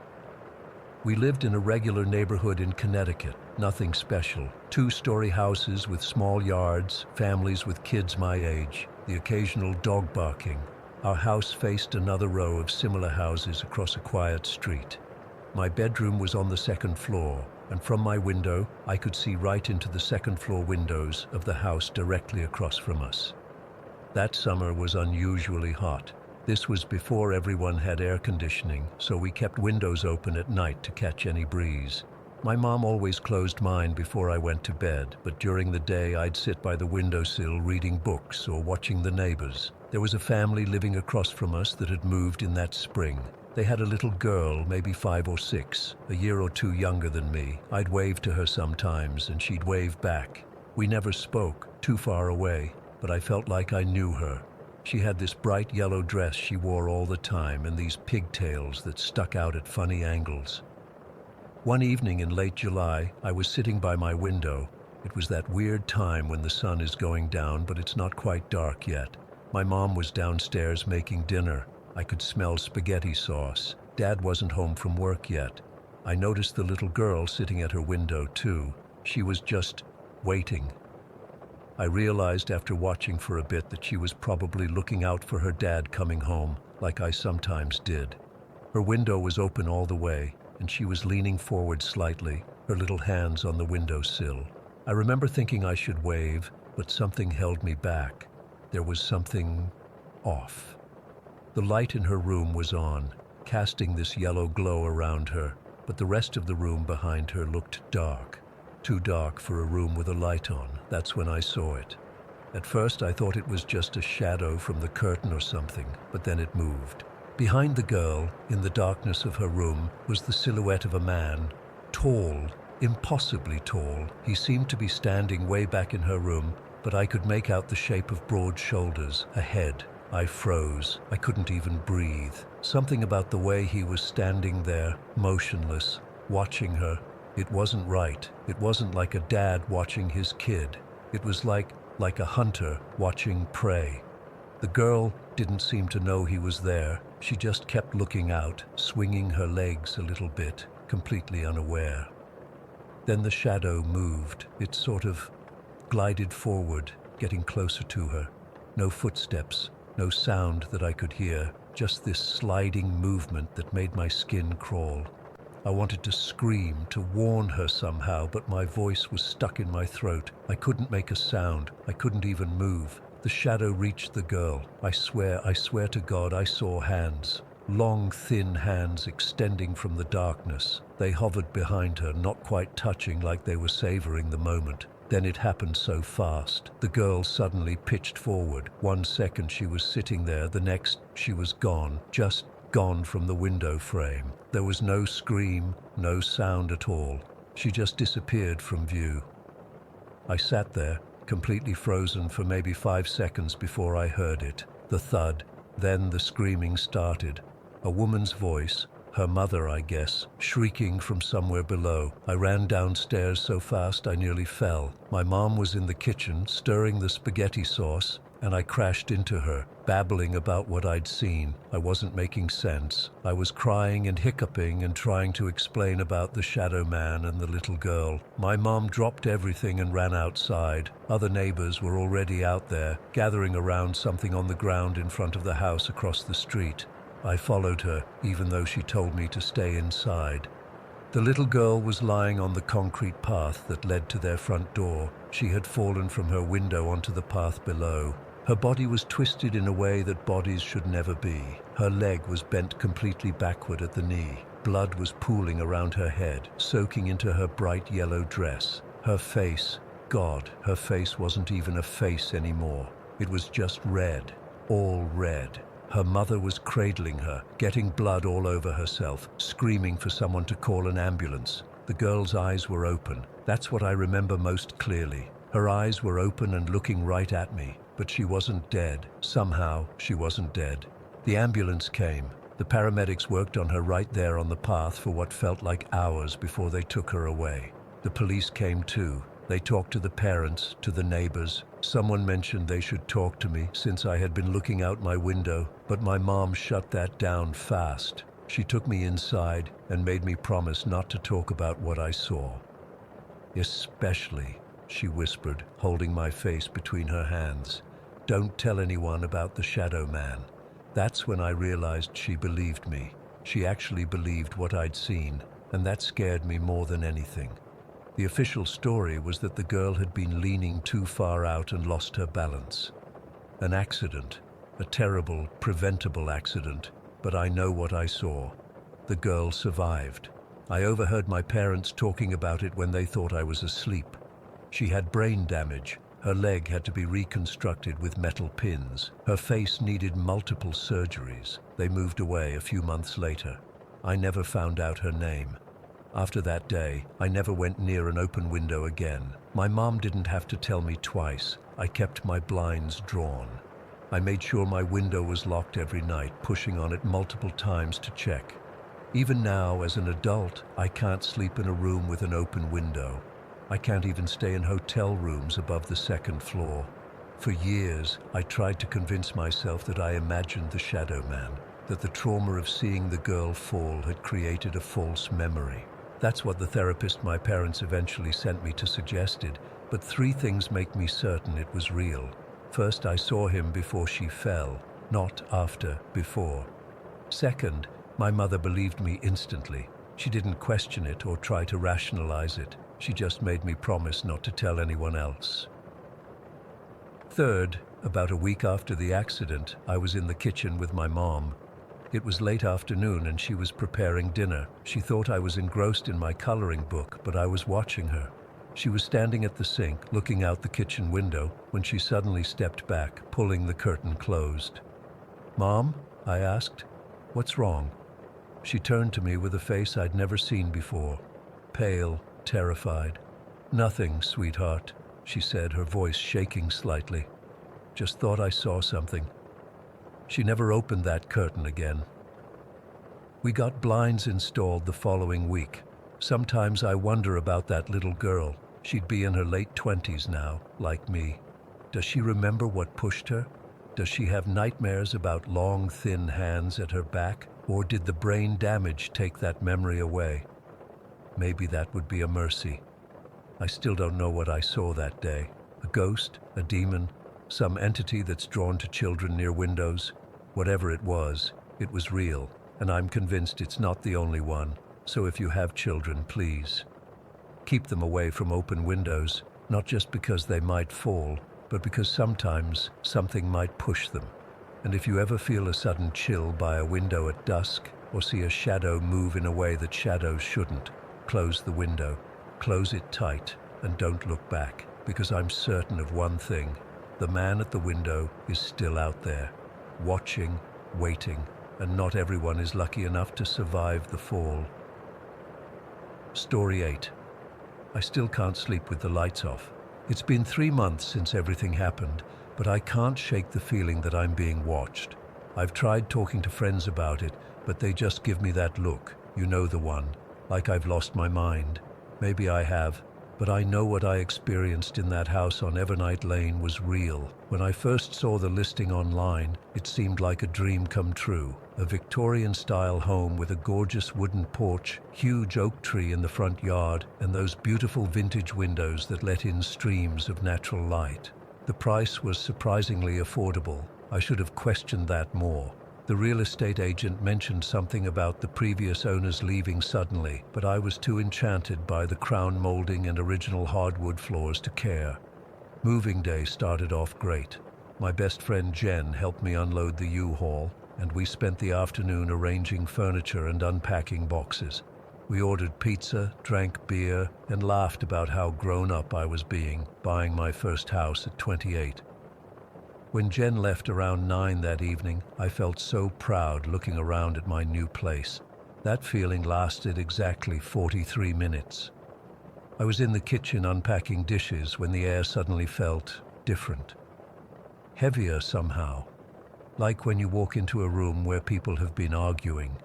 S1: We lived in a regular neighborhood in Connecticut, nothing special. 2-story houses with small yards, families with kids my age, the occasional dog barking. Our house faced another row of similar houses across a quiet street. My bedroom was on the 2nd floor, and from my window, I could see right into the 2nd floor windows of the house directly across from us. That summer was unusually hot. This was before everyone had air conditioning, so we kept windows open at night to catch any breeze. My mom always closed mine before I went to bed, but during the day I'd sit by the windowsill reading books or watching the neighbors. There was a family living across from us that had moved in that spring. They had a little girl, maybe 5 or 6, a year or 2 younger than me. I'd wave to her sometimes, and she'd wave back. We never spoke, too far away, but I felt like I knew her. She had this bright yellow dress she wore all the time and these pigtails that stuck out at funny angles. One evening in late July, I was sitting by my window. It was that weird time when the sun is going down, but it's not quite dark yet. My mom was downstairs making dinner. I could smell spaghetti sauce. Dad wasn't home from work yet. I noticed the little girl sitting at her window too. She was just waiting. I realized after watching for a bit that she was probably looking out for her dad coming home, like I sometimes did. Her window was open all the way, and she was leaning forward slightly, her little hands on the windowsill. I remember thinking I should wave, but something held me back. There was something off. The light in her room was on, casting this yellow glow around her, but the rest of the room behind her looked dark. Too dark for a room with a light on. That's when I saw it. At first I thought it was just a shadow from the curtain or something, but then it moved. Behind the girl, in the darkness of her room, was the silhouette of a man. Tall, impossibly tall. He seemed to be standing way back in her room, but I could make out the shape of broad shoulders, a head. I froze. I couldn't even breathe. Something about the way he was standing there, motionless, watching her. It wasn't right. It wasn't like a dad watching his kid. It was like a hunter watching prey. The girl didn't seem to know he was there. She just kept looking out, swinging her legs a little bit, completely unaware. Then the shadow moved. It sort of glided forward, getting closer to her. No footsteps, no sound that I could hear, just this sliding movement that made my skin crawl. I wanted to scream, to warn her somehow, but my voice was stuck in my throat. I couldn't make a sound. I couldn't even move. The shadow reached the girl. I swear to God, I saw hands. Long, thin hands extending from the darkness. They hovered behind her, not quite touching, like they were savoring the moment. Then it happened so fast. The girl suddenly pitched forward. 1 second she was sitting there, the next she was gone, just gone from the window frame. There was no scream, no sound at all. She just disappeared from view. I sat there, completely frozen for maybe 5 seconds before I heard it. The thud, then the screaming started. A woman's voice, her mother I guess, shrieking from somewhere below. I ran downstairs so fast I nearly fell. My mom was in the kitchen, stirring the spaghetti sauce, and I crashed into her, babbling about what I'd seen. I wasn't making sense. I was crying and hiccuping and trying to explain about the shadow man and the little girl. My mom dropped everything and ran outside. Other neighbors were already out there, gathering around something on the ground in front of the house across the street. I followed her, even though she told me to stay inside. The little girl was lying on the concrete path that led to their front door. She had fallen from her window onto the path below. Her body was twisted in a way that bodies should never be. Her leg was bent completely backward at the knee. Blood was pooling around her head, soaking into her bright yellow dress. Her face, God, her face wasn't even a face anymore. It was just red, all red. Her mother was cradling her, getting blood all over herself, screaming for someone to call an ambulance. The girl's eyes were open. That's what I remember most clearly. Her eyes were open and looking right at me. But she wasn't dead. Somehow, she wasn't dead. The ambulance came. The paramedics worked on her right there on the path for what felt like hours before they took her away. The police came too. They talked to the parents, to the neighbors. Someone mentioned they should talk to me since I had been looking out my window, but my mom shut that down fast. She took me inside and made me promise not to talk about what I saw. Especially, she whispered, holding my face between her hands, don't tell anyone about the shadow man. That's when I realized she believed me. She actually believed what I'd seen, and that scared me more than anything. The official story was that the girl had been leaning too far out and lost her balance. An accident, a terrible, preventable accident, but I know what I saw. The girl survived. I overheard my parents talking about it when they thought I was asleep. She had brain damage. Her leg had to be reconstructed with metal pins. Her face needed multiple surgeries. They moved away a few months later. I never found out her name. After that day, I never went near an open window again. My mom didn't have to tell me twice. I kept my blinds drawn. I made sure my window was locked every night, pushing on it multiple times to check. Even now, as an adult, I can't sleep in a room with an open window. I can't even stay in hotel rooms above the second floor. For years, I tried to convince myself that I imagined the shadow man, that the trauma of seeing the girl fall had created a false memory. That's what the therapist my parents eventually sent me to suggested, but 3 things make me certain it was real. First, I saw him before she fell, not after, before. Second, my mother believed me instantly. She didn't question it or try to rationalize it. She just made me promise not to tell anyone else. Third, about a week after the accident, I was in the kitchen with my mom. It was late afternoon and she was preparing dinner. She thought I was engrossed in my coloring book, but I was watching her. She was standing at the sink, looking out the kitchen window, when she suddenly stepped back, pulling the curtain closed. "Mom?" I asked. "What's wrong?" She turned to me with a face I'd never seen before, pale, terrified. "Nothing, sweetheart," she said, her voice shaking slightly. "Just thought I saw something." She never opened that curtain again. We got blinds installed the following week. Sometimes I wonder about that little girl. She'd be in her late 20s now, like me. Does she remember what pushed her? Does she have nightmares about long, thin hands at her back? Or did the brain damage take that memory away? Maybe that would be a mercy. I still don't know what I saw that day. A ghost? A demon? Some entity that's drawn to children near windows? Whatever it was real, and I'm convinced it's not the only one. So if you have children, please keep them away from open windows, not just because they might fall, but because sometimes something might push them. And if you ever feel a sudden chill by a window at dusk, or see a shadow move in a way that shadows shouldn't, close the window, close it tight, and don't look back, because I'm certain of one thing: the man at the window is still out there, watching, waiting, and not everyone is lucky enough to survive the fall. Story 8. I still can't sleep with the lights off. It's been 3 months since everything happened, but I can't shake the feeling that I'm being watched. I've tried talking to friends about it, but they just give me that look, you know the one, like I've lost my mind. Maybe I have, but I know what I experienced in that house on Evernight Lane was real. When I first saw the listing online, it seemed like a dream come true. A Victorian-style home with a gorgeous wooden porch, huge oak tree in the front yard, and those beautiful vintage windows that let in streams of natural light. The price was surprisingly affordable. I should have questioned that more. The real estate agent mentioned something about the previous owners leaving suddenly, but I was too enchanted by the crown molding and original hardwood floors to care. Moving day started off great. My best friend Jen helped me unload the U-Haul, and we spent the afternoon arranging furniture and unpacking boxes. We ordered pizza, drank beer, and laughed about how grown up I was buying my first house at 28. When Jen left around 9 that evening, I felt so proud looking around at my new place. That feeling lasted exactly 43 minutes. I was in the kitchen unpacking dishes when the air suddenly felt different. heavier somehow, like when you walk into a room where people have been arguing.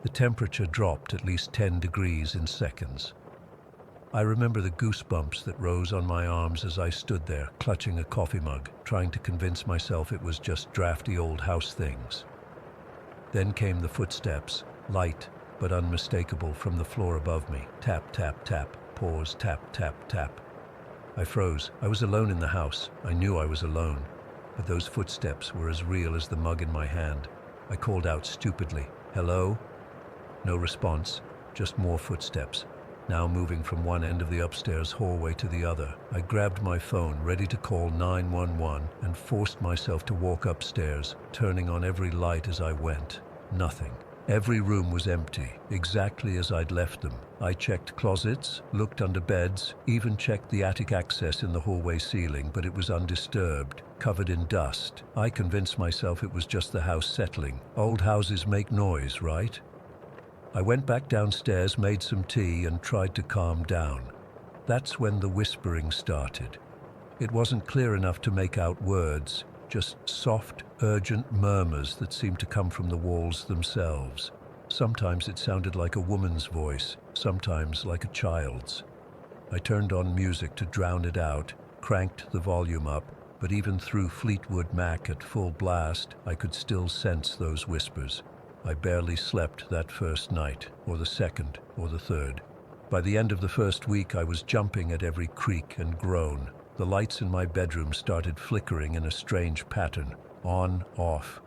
S1: The temperature dropped at least 10 degrees in seconds. I remember the goosebumps that rose on my arms as I stood there, clutching a coffee mug, trying to convince myself it was just drafty old house things. Then came the footsteps, light but unmistakable, from the floor above me. Tap, tap, tap, pause, tap, tap, tap. I froze. I was alone in the house. I knew I was alone, but those footsteps were as real as the mug in my hand. I called out stupidly, "Hello?" No response, just more footsteps, now moving from one end of the upstairs hallway to the other. I grabbed my phone, ready to call 911, and forced myself to walk upstairs, turning on every light as I went. Nothing. Every room was empty, exactly as I'd left them. I checked closets, looked under beds, even checked the attic access in the hallway ceiling, but it was undisturbed, covered in dust. I convinced myself it was just the house settling. Old houses make noise, right? I went back downstairs, made some tea, and tried to calm down. That's when the whispering started. It wasn't clear enough to make out words, just soft, urgent murmurs that seemed to come from the walls themselves. Sometimes it sounded like a woman's voice, sometimes like a child's. I turned on music to drown it out, cranked the volume up, but even through Fleetwood Mac at full blast, I could still sense those whispers. I barely slept that first night, or the second, or the third. By the end of the first week, I was jumping at every creak and groan. The lights in my bedroom started flickering in a strange pattern. On, off,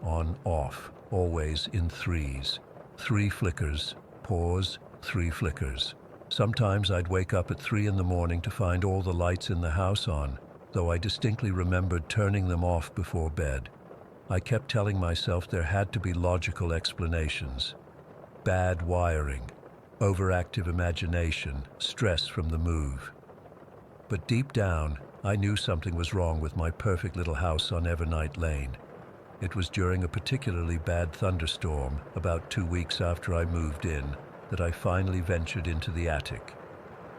S1: always in threes. 3 flickers, pause, 3 flickers. Sometimes I'd wake up at 3 in the morning to find all the lights in the house on, though I distinctly remembered turning them off before bed. I kept telling myself there had to be logical explanations. Bad wiring, overactive imagination, stress from the move. But deep down, I knew something was wrong with my perfect little house on Evernight Lane. It was during a particularly bad thunderstorm, about 2 weeks after I moved in, that I finally ventured into the attic.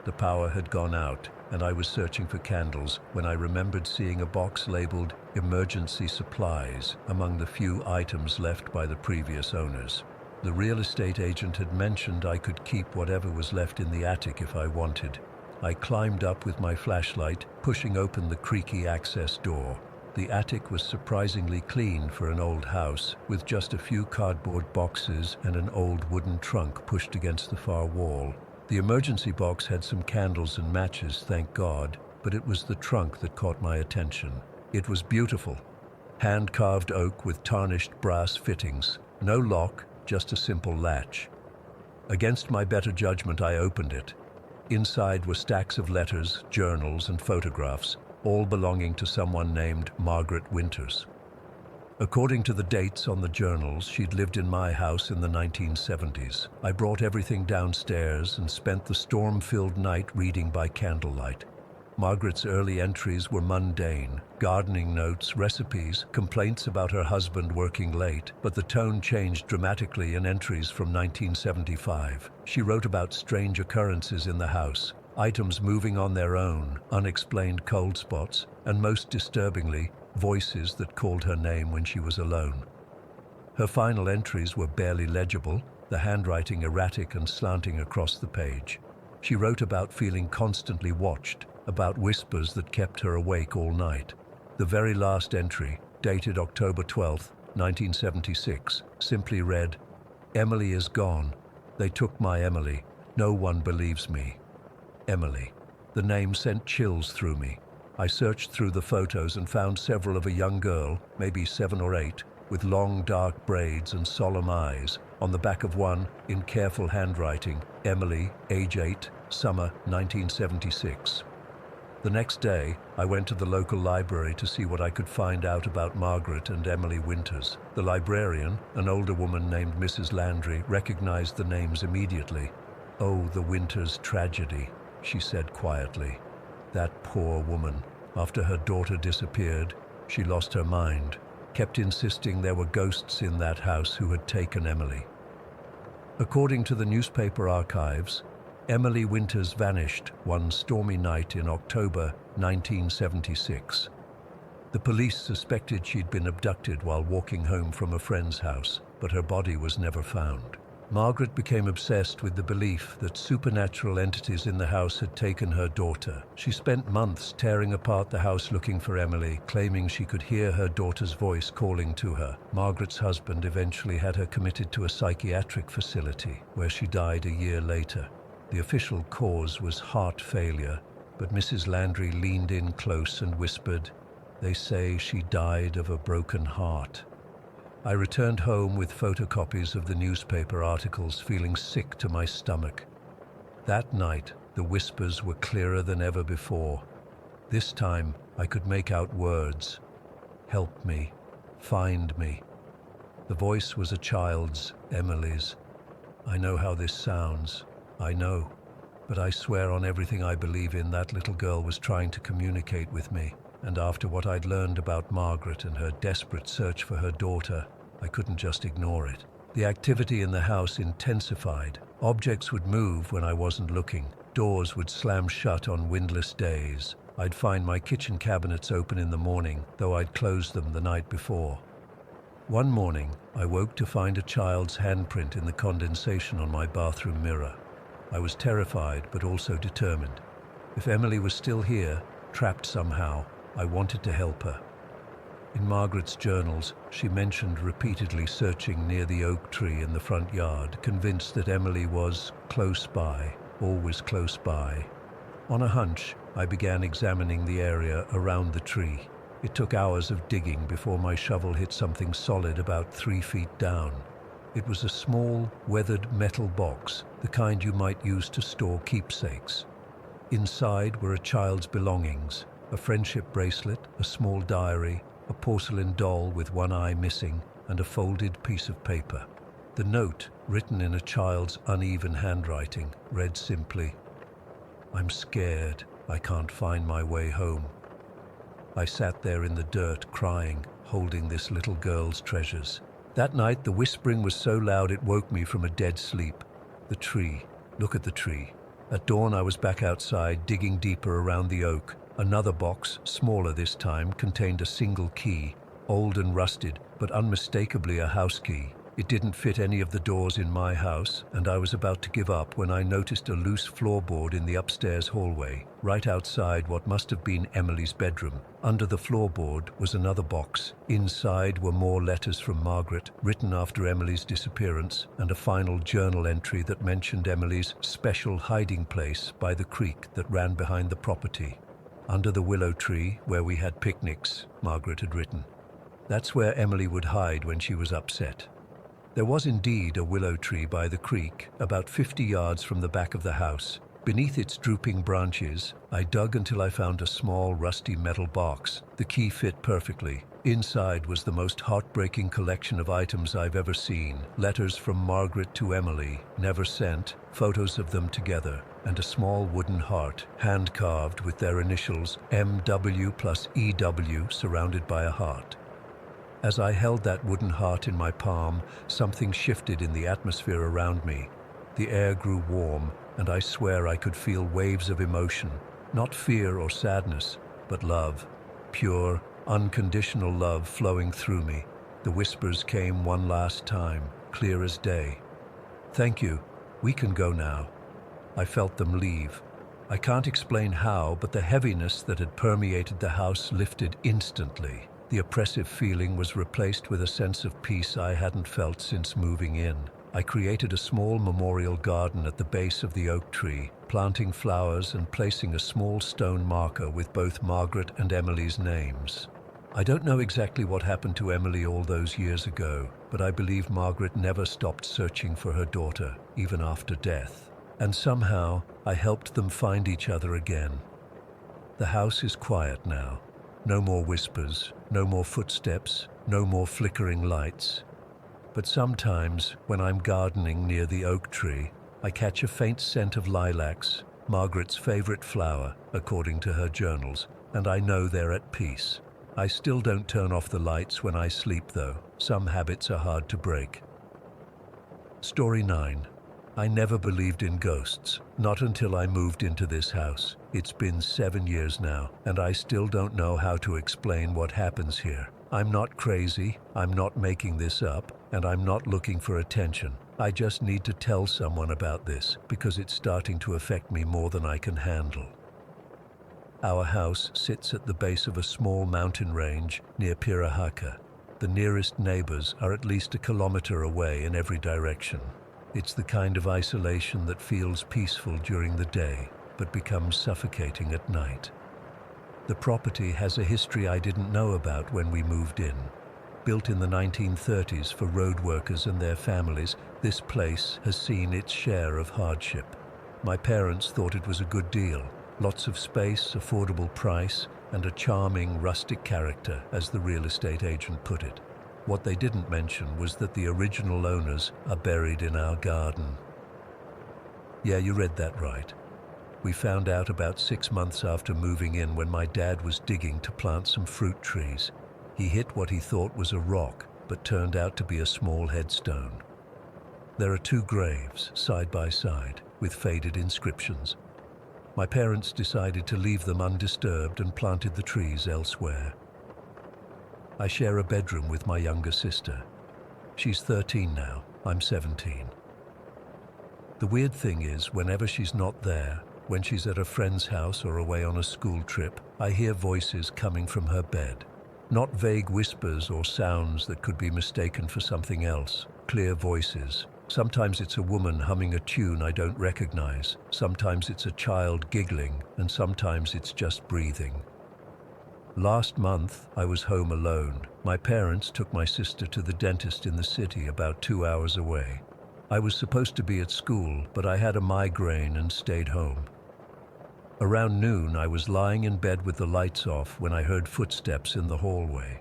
S1: The power had gone out, and I was searching for candles when I remembered seeing a box labeled "Emergency Supplies" among the few items left by the previous owners. The real estate agent had mentioned I could keep whatever was left in the attic if I wanted. I climbed up with my flashlight, pushing open the creaky access door. The attic was surprisingly clean for an old house, with just a few cardboard boxes and an old wooden trunk pushed against the far wall. The emergency box had some candles and matches, thank God, but it was the trunk that caught my attention. It was beautiful. Hand-carved oak with tarnished brass fittings. No lock, just a simple latch. Against my better judgment, I opened it. Inside were stacks of letters, journals, and photographs, all belonging to someone named Margaret Winters. According to the dates on the journals, she'd lived in my house in the 1970s. I brought everything downstairs and spent the storm-filled night reading by candlelight. Margaret's early entries were mundane: gardening notes, recipes, complaints about her husband working late, but the tone changed dramatically in entries from 1975. She wrote about strange occurrences in the house, items moving on their own, unexplained cold spots, and most disturbingly, voices that called her name when she was alone. Her final entries were barely legible, the handwriting erratic and slanting across the page. She wrote about feeling constantly watched, about whispers that kept her awake all night. The very last entry, dated October 12, 1976, simply read, "Emily is gone. They took my Emily. No one believes me. Emily." The name sent chills through me. I searched through the photos and found several of a young girl, maybe 7 or 8, with long dark braids and solemn eyes. On the back of one, in careful handwriting, "Emily, age 8, summer 1976. The next day, I went to the local library to see what I could find out about Margaret and Emily Winters. The librarian, an older woman named Mrs. Landry, recognized the names immediately. "Oh, the Winters tragedy," she said quietly. "That poor woman. After her daughter disappeared, she lost her mind, kept insisting there were ghosts in that house who had taken Emily." According to the newspaper archives, Emily Winters vanished one stormy night in October 1976. The police suspected she'd been abducted while walking home from a friend's house, but her body was never found. Margaret became obsessed with the belief that supernatural entities in the house had taken her daughter. She spent months tearing apart the house looking for Emily, claiming she could hear her daughter's voice calling to her. Margaret's husband eventually had her committed to a psychiatric facility, where she died a year later. The official cause was heart failure, but Mrs. Landry leaned in close and whispered, "They say she died of a broken heart." I returned home with photocopies of the newspaper articles, feeling sick to my stomach. That night, the whispers were clearer than ever before. This time, I could make out words. "Help me. Find me." The voice was a child's, Emily's. I know how this sounds. I know. But I swear on everything I believe in, that little girl was trying to communicate with me. And after what I'd learned about Margaret and her desperate search for her daughter, I couldn't just ignore it. The activity in the house intensified. Objects would move when I wasn't looking. Doors would slam shut on windless days. I'd find my kitchen cabinets open in the morning, though I'd closed them the night before. One morning, I woke to find a child's handprint in the condensation on my bathroom mirror. I was terrified, but also determined. If Emily was still here, trapped somehow, I wanted to help her. In Margaret's journals, she mentioned repeatedly searching near the oak tree in the front yard, convinced that Emily was close by, always close by. On a hunch, I began examining the area around the tree. It took hours of digging before my shovel hit something solid about 3 feet down. It was a small, weathered metal box, the kind you might use to store keepsakes. Inside were a child's belongings, a friendship bracelet, a small diary, a porcelain doll with one eye missing, and a folded piece of paper. The note, written in a child's uneven handwriting, read simply, "I'm scared. I can't find my way home." I sat there in the dirt, crying, holding this little girl's treasures. That night, the whispering was so loud it woke me from a dead sleep. The tree. Look at the tree. At dawn, I was back outside, digging deeper around the oak. Another box, smaller this time, contained a single key, old and rusted, but unmistakably a house key. It didn't fit any of the doors in my house, and I was about to give up when I noticed a loose floorboard in the upstairs hallway, right outside what must have been Emily's bedroom. Under the floorboard was another box. Inside were more letters from Margaret, written after Emily's disappearance, and a final journal entry that mentioned Emily's special hiding place by the creek that ran behind the property. "Under the willow tree, where we had picnics," Margaret had written. That's where Emily would hide when she was upset. There was indeed a willow tree by the creek, about 50 yards from the back of the house. Beneath its drooping branches, I dug until I found a small, rusty metal box. The key fit perfectly. Inside was the most heartbreaking collection of items I've ever seen. Letters from Margaret to Emily, never sent, photos of them together, and a small wooden heart, hand-carved with their initials MW plus EW surrounded by a heart. As I held that wooden heart in my palm, something shifted in the atmosphere around me. The air grew warm, and I swear I could feel waves of emotion, not fear or sadness, but love, pure, unconditional love flowing through me. The whispers came one last time, clear as day. "Thank you. We can go now." I felt them leave. I can't explain how, but the heaviness that had permeated the house lifted instantly. The oppressive feeling was replaced with a sense of peace I hadn't felt since moving in. I created a small memorial garden at the base of the oak tree, planting flowers and placing a small stone marker with both Margaret and Emily's names. I don't know exactly what happened to Emily all those years ago, but I believe Margaret never stopped searching for her daughter, even after death. And somehow, I helped them find each other again. The house is quiet now. No more whispers, no more footsteps, no more flickering lights. But sometimes, when I'm gardening near the oak tree, I catch a faint scent of lilacs, Margaret's favorite flower, according to her journals, and I know they're at peace. I still don't turn off the lights when I sleep, though. Some habits are hard to break. Story 9. I never believed in ghosts, not until I moved into this house. It's been 7 years now, and I still don't know how to explain what happens here. I'm not crazy, I'm not making this up, and I'm not looking for attention. I just need to tell someone about this, because it's starting to affect me more than I can handle. Our house sits at the base of a small mountain range near Pirahaka. The nearest neighbors are at least a kilometer away in every direction. It's the kind of isolation that feels peaceful during the day, but becomes suffocating at night. The property has a history I didn't know about when we moved in. Built in the 1930s for road workers and their families, this place has seen its share of hardship. My parents thought it was a good deal. Lots of space, affordable price, and a charming rustic character, as the real estate agent put it. What they didn't mention was that the original owners are buried in our garden. Yeah, you read that right. We found out about 6 months after moving in when my dad was digging to plant some fruit trees. He hit what he thought was a rock, but turned out to be a small headstone. There are 2 graves, side by side, with faded inscriptions. My parents decided to leave them undisturbed and planted the trees elsewhere. I share a bedroom with my younger sister. She's 13 now, I'm 17. The weird thing is, whenever she's not there, when she's at a friend's house or away on a school trip, I hear voices coming from her bed. Not vague whispers or sounds that could be mistaken for something else, clear voices. Sometimes it's a woman humming a tune I don't recognize, sometimes it's a child giggling, and sometimes it's just breathing. Last month, I was home alone. My parents took my sister to the dentist in the city about 2 hours away. I was supposed to be at school, but I had a migraine and stayed home. Around noon, I was lying in bed with the lights off when I heard footsteps in the hallway.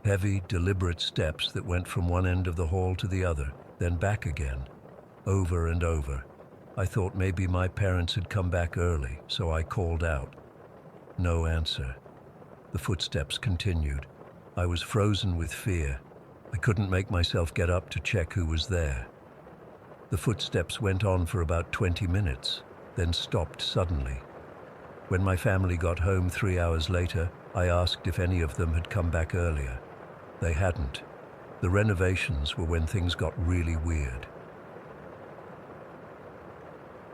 S1: Heavy, deliberate steps that went from one end of the hall to the other, then back again, over and over. I thought maybe my parents had come back early, so I called out. No answer. The footsteps continued. I was frozen with fear. I couldn't make myself get up to check who was there. The footsteps went on for about 20 minutes, then stopped suddenly. When my family got home 3 hours later, I asked if any of them had come back earlier. They hadn't. The renovations were when things got really weird.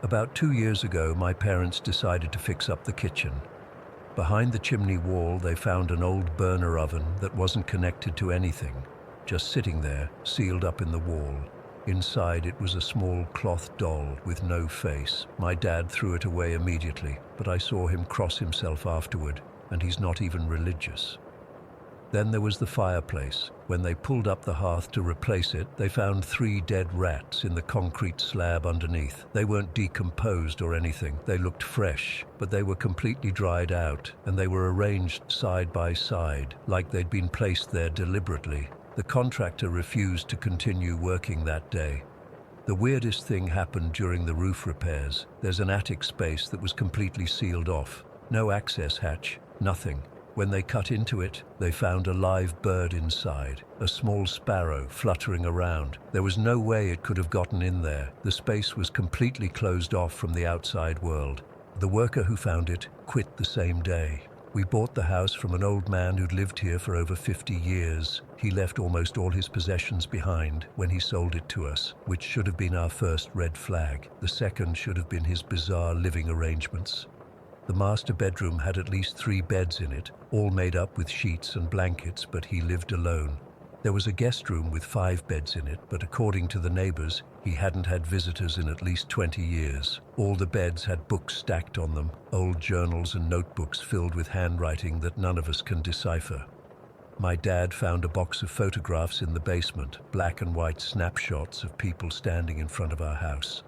S1: About 2 years ago, my parents decided to fix up the kitchen. Behind the chimney wall, they found an old burner oven that wasn't connected to anything, just sitting there, sealed up in the wall. Inside it was a small cloth doll with no face. My dad threw it away immediately, but I saw him cross himself afterward, and he's not even religious. Then there was the fireplace. When they pulled up the hearth to replace it, they found 3 dead rats in the concrete slab underneath. They weren't decomposed or anything. They looked fresh, but they were completely dried out, and they were arranged side by side, like they'd been placed there deliberately. The contractor refused to continue working that day. The weirdest thing happened during the roof repairs. There's an attic space that was completely sealed off. No access hatch, nothing. When they cut into it, they found a live bird inside, a small sparrow fluttering around. There was no way it could have gotten in there. The space was completely closed off from the outside world. The worker who found it quit the same day. We bought the house from an old man who'd lived here for over 50 years. He left almost all his possessions behind when he sold it to us, which should have been our first red flag. The second should have been his bizarre living arrangements. The master bedroom had at least 3 beds in it, all made up with sheets and blankets, but he lived alone. There was a guest room with 5 beds in it, but according to the neighbors, he hadn't had visitors in at least 20 years. All the beds had books stacked on them, old journals and notebooks filled with handwriting that none of us can decipher. My dad found a box of photographs in the basement, black and white snapshots of people standing in front of our house.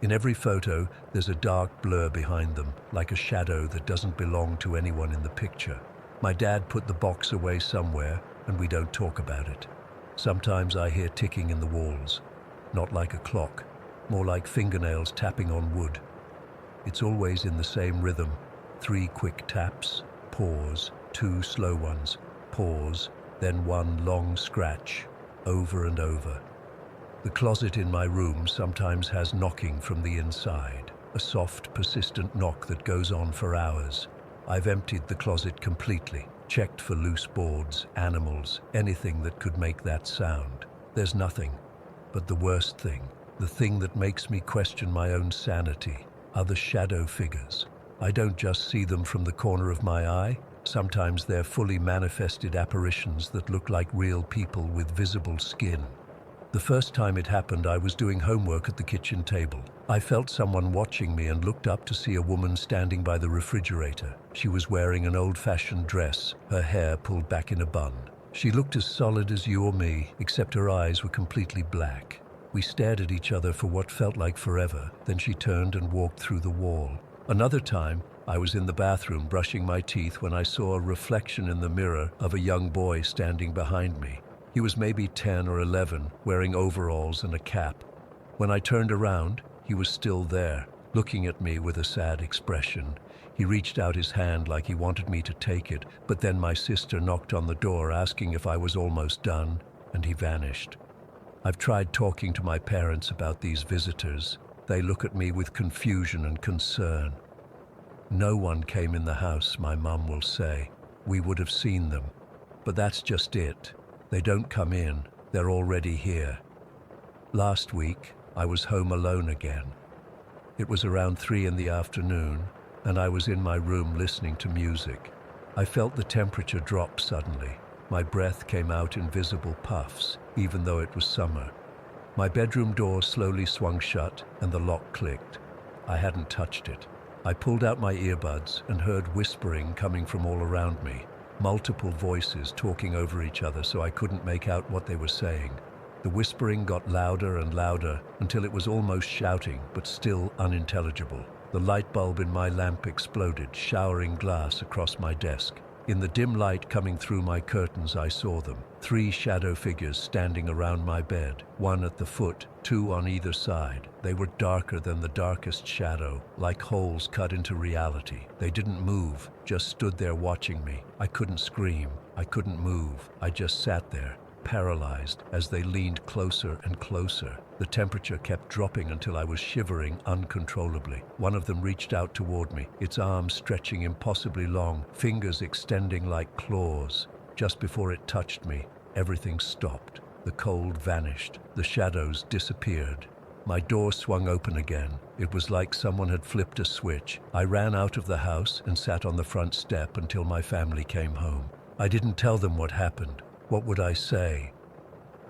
S1: In every photo, there's a dark blur behind them, like a shadow that doesn't belong to anyone in the picture. My dad put the box away somewhere, and we don't talk about it. Sometimes I hear ticking in the walls, not like a clock, more like fingernails tapping on wood. It's always in the same rhythm, 3 quick taps, pause, 2 slow ones, pause, then 1 long scratch, over and over. The closet in my room sometimes has knocking from the inside, a soft, persistent knock that goes on for hours. I've emptied the closet completely, checked for loose boards, animals, anything that could make that sound. There's nothing. But the worst thing, the thing that makes me question my own sanity, are the shadow figures. I don't just see them from the corner of my eye. Sometimes they're fully manifested apparitions that look like real people with visible skin. The first time it happened, I was doing homework at the kitchen table. I felt someone watching me and looked up to see a woman standing by the refrigerator. She was wearing an old-fashioned dress, her hair pulled back in a bun. She looked as solid as you or me, except her eyes were completely black. We stared at each other for what felt like forever, then she turned and walked through the wall. Another time, I was in the bathroom brushing my teeth when I saw a reflection in the mirror of a young boy standing behind me. He was maybe 10 or 11, wearing overalls and a cap. When I turned around, he was still there, looking at me with a sad expression. He reached out his hand like he wanted me to take it, but then my sister knocked on the door asking if I was almost done, and he vanished. I've tried talking to my parents about these visitors. They look at me with confusion and concern. No one came in the house, my mum will say. We would have seen them. But that's just it. They don't come in, they're already here. Last week, I was home alone again. It was around 3 in the afternoon, and I was in my room listening to music. I felt the temperature drop suddenly. My breath came out in visible puffs, even though it was summer. My bedroom door slowly swung shut, and the lock clicked. I hadn't touched it. I pulled out my earbuds and heard whispering coming from all around me. Multiple voices talking over each other so I couldn't make out what they were saying. The whispering got louder and louder until it was almost shouting, but still unintelligible. The light bulb in my lamp exploded, showering glass across my desk. In the dim light coming through my curtains, I saw them. 3 shadow figures standing around my bed, 1 at the foot, 2 on either side. They were darker than the darkest shadow, like holes cut into reality. They didn't move, just stood there watching me. I couldn't scream, I couldn't move. I just sat there, paralyzed, as they leaned closer and closer. The temperature kept dropping until I was shivering uncontrollably. One of them reached out toward me, its arms stretching impossibly long, fingers extending like claws. Just before it touched me, everything stopped. The cold vanished. The shadows disappeared. My door swung open again. It was like someone had flipped a switch. I ran out of the house and sat on the front step until my family came home. I didn't tell them what happened. What would I say?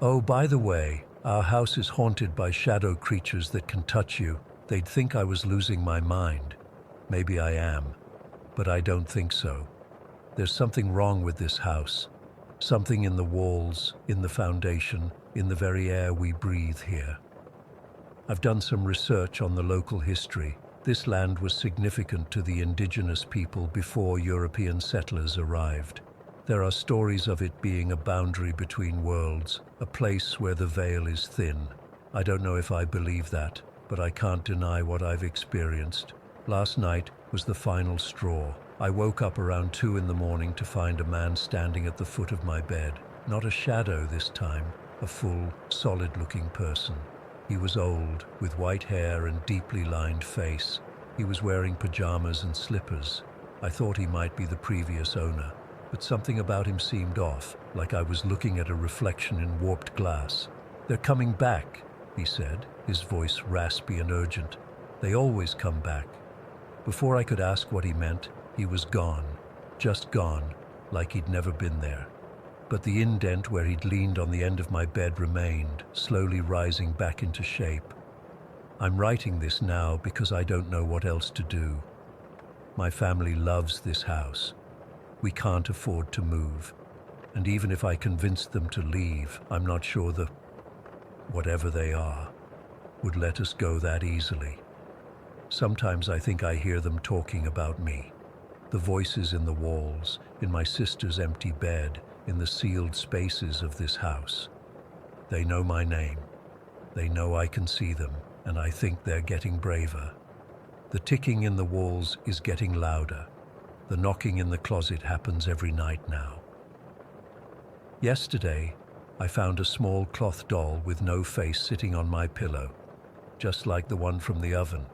S1: Oh, by the way, our house is haunted by shadow creatures that can touch you. They'd think I was losing my mind. Maybe I am, but I don't think so. There's something wrong with this house. Something in the walls, in the foundation, in the very air we breathe here. I've done some research on the local history. This land was significant to the indigenous people before European settlers arrived. There are stories of it being a boundary between worlds, a place where the veil is thin. I don't know if I believe that, but I can't deny what I've experienced. Last night was the final straw. I woke up around 2 in the morning to find a man standing at the foot of my bed. Not a shadow this time, a full, solid-looking person. He was old, with white hair and deeply lined face. He was wearing pajamas and slippers. I thought he might be the previous owner, but something about him seemed off, like I was looking at a reflection in warped glass. "They're coming back," he said, his voice raspy and urgent. "They always come back." Before I could ask what he meant, he was gone, just gone, like he'd never been there. But the indent where he'd leaned on the end of my bed remained, slowly rising back into shape. I'm writing this now because I don't know what else to do. My family loves this house. We can't afford to move. And even if I convinced them to leave, I'm not sure the whatever they are would let us go that easily. Sometimes I think I hear them talking about me. The voices in the walls, in my sister's empty bed, in the sealed spaces of this house. They know my name. They know I can see them, and I think they're getting braver. The ticking in the walls is getting louder. The knocking in the closet happens every night now. Yesterday, I found a small cloth doll with no face sitting on my pillow, just like the one from the oven.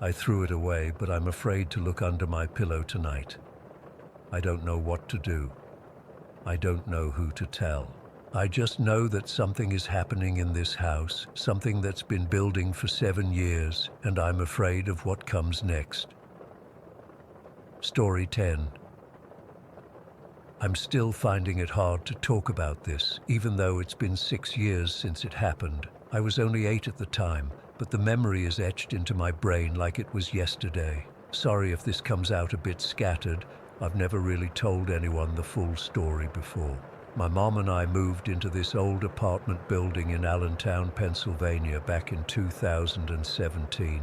S1: I threw it away, but I'm afraid to look under my pillow tonight. I don't know what to do. I don't know who to tell. I just know that something is happening in this house, something that's been building for 7 years, and I'm afraid of what comes next. Story 10. I'm still finding it hard to talk about this, even though it's been 6 years since it happened. I was only 8 at the time, but the memory is etched into my brain like it was yesterday. Sorry if this comes out a bit scattered. I've never really told anyone the full story before. My mom and I moved into this old apartment building in Allentown, Pennsylvania back in 2017.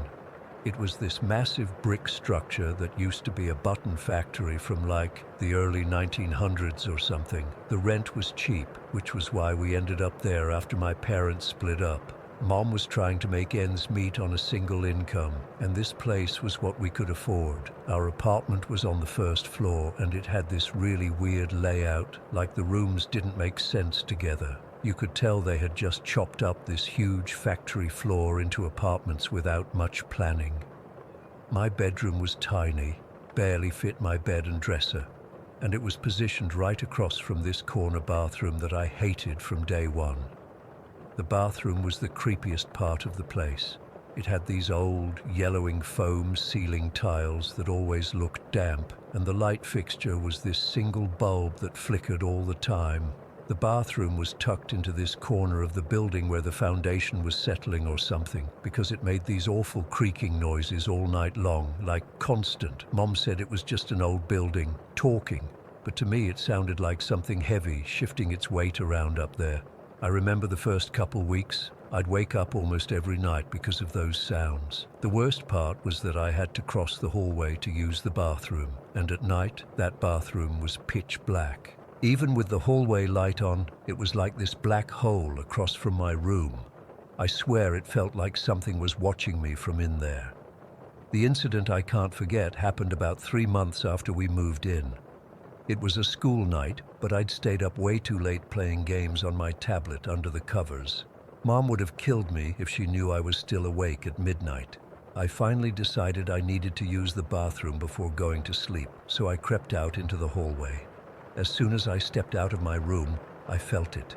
S1: It was this massive brick structure that used to be a button factory from like the early 1900s or something. The rent was cheap, which was why we ended up there after my parents split up. Mom was trying to make ends meet on a single income, and this place was what we could afford. Our apartment was on the first floor, and it had this really weird layout, like the rooms didn't make sense together. You could tell they had just chopped up this huge factory floor into apartments without much planning. My bedroom was tiny, barely fit my bed and dresser, and it was positioned right across from this corner bathroom that I hated from day one. The bathroom was the creepiest part of the place. It had these old, yellowing foam ceiling tiles that always looked damp, and the light fixture was this single bulb that flickered all the time. The bathroom was tucked into this corner of the building where the foundation was settling or something, because it made these awful creaking noises all night long, like constant. Mom said it was just an old building, talking, but to me it sounded like something heavy shifting its weight around up there. I remember the first couple weeks, I'd wake up almost every night because of those sounds. The worst part was that I had to cross the hallway to use the bathroom, and at night, that bathroom was pitch black. Even with the hallway light on, it was like this black hole across from my room. I swear it felt like something was watching me from in there. The incident I can't forget happened about 3 months after we moved in. It was a school night, but I'd stayed up way too late playing games on my tablet under the covers. Mom would have killed me if she knew I was still awake at midnight. I finally decided I needed to use the bathroom before going to sleep, so I crept out into the hallway. As soon as I stepped out of my room, I felt it.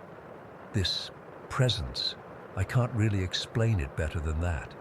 S1: This presence. I can't really explain it better than that.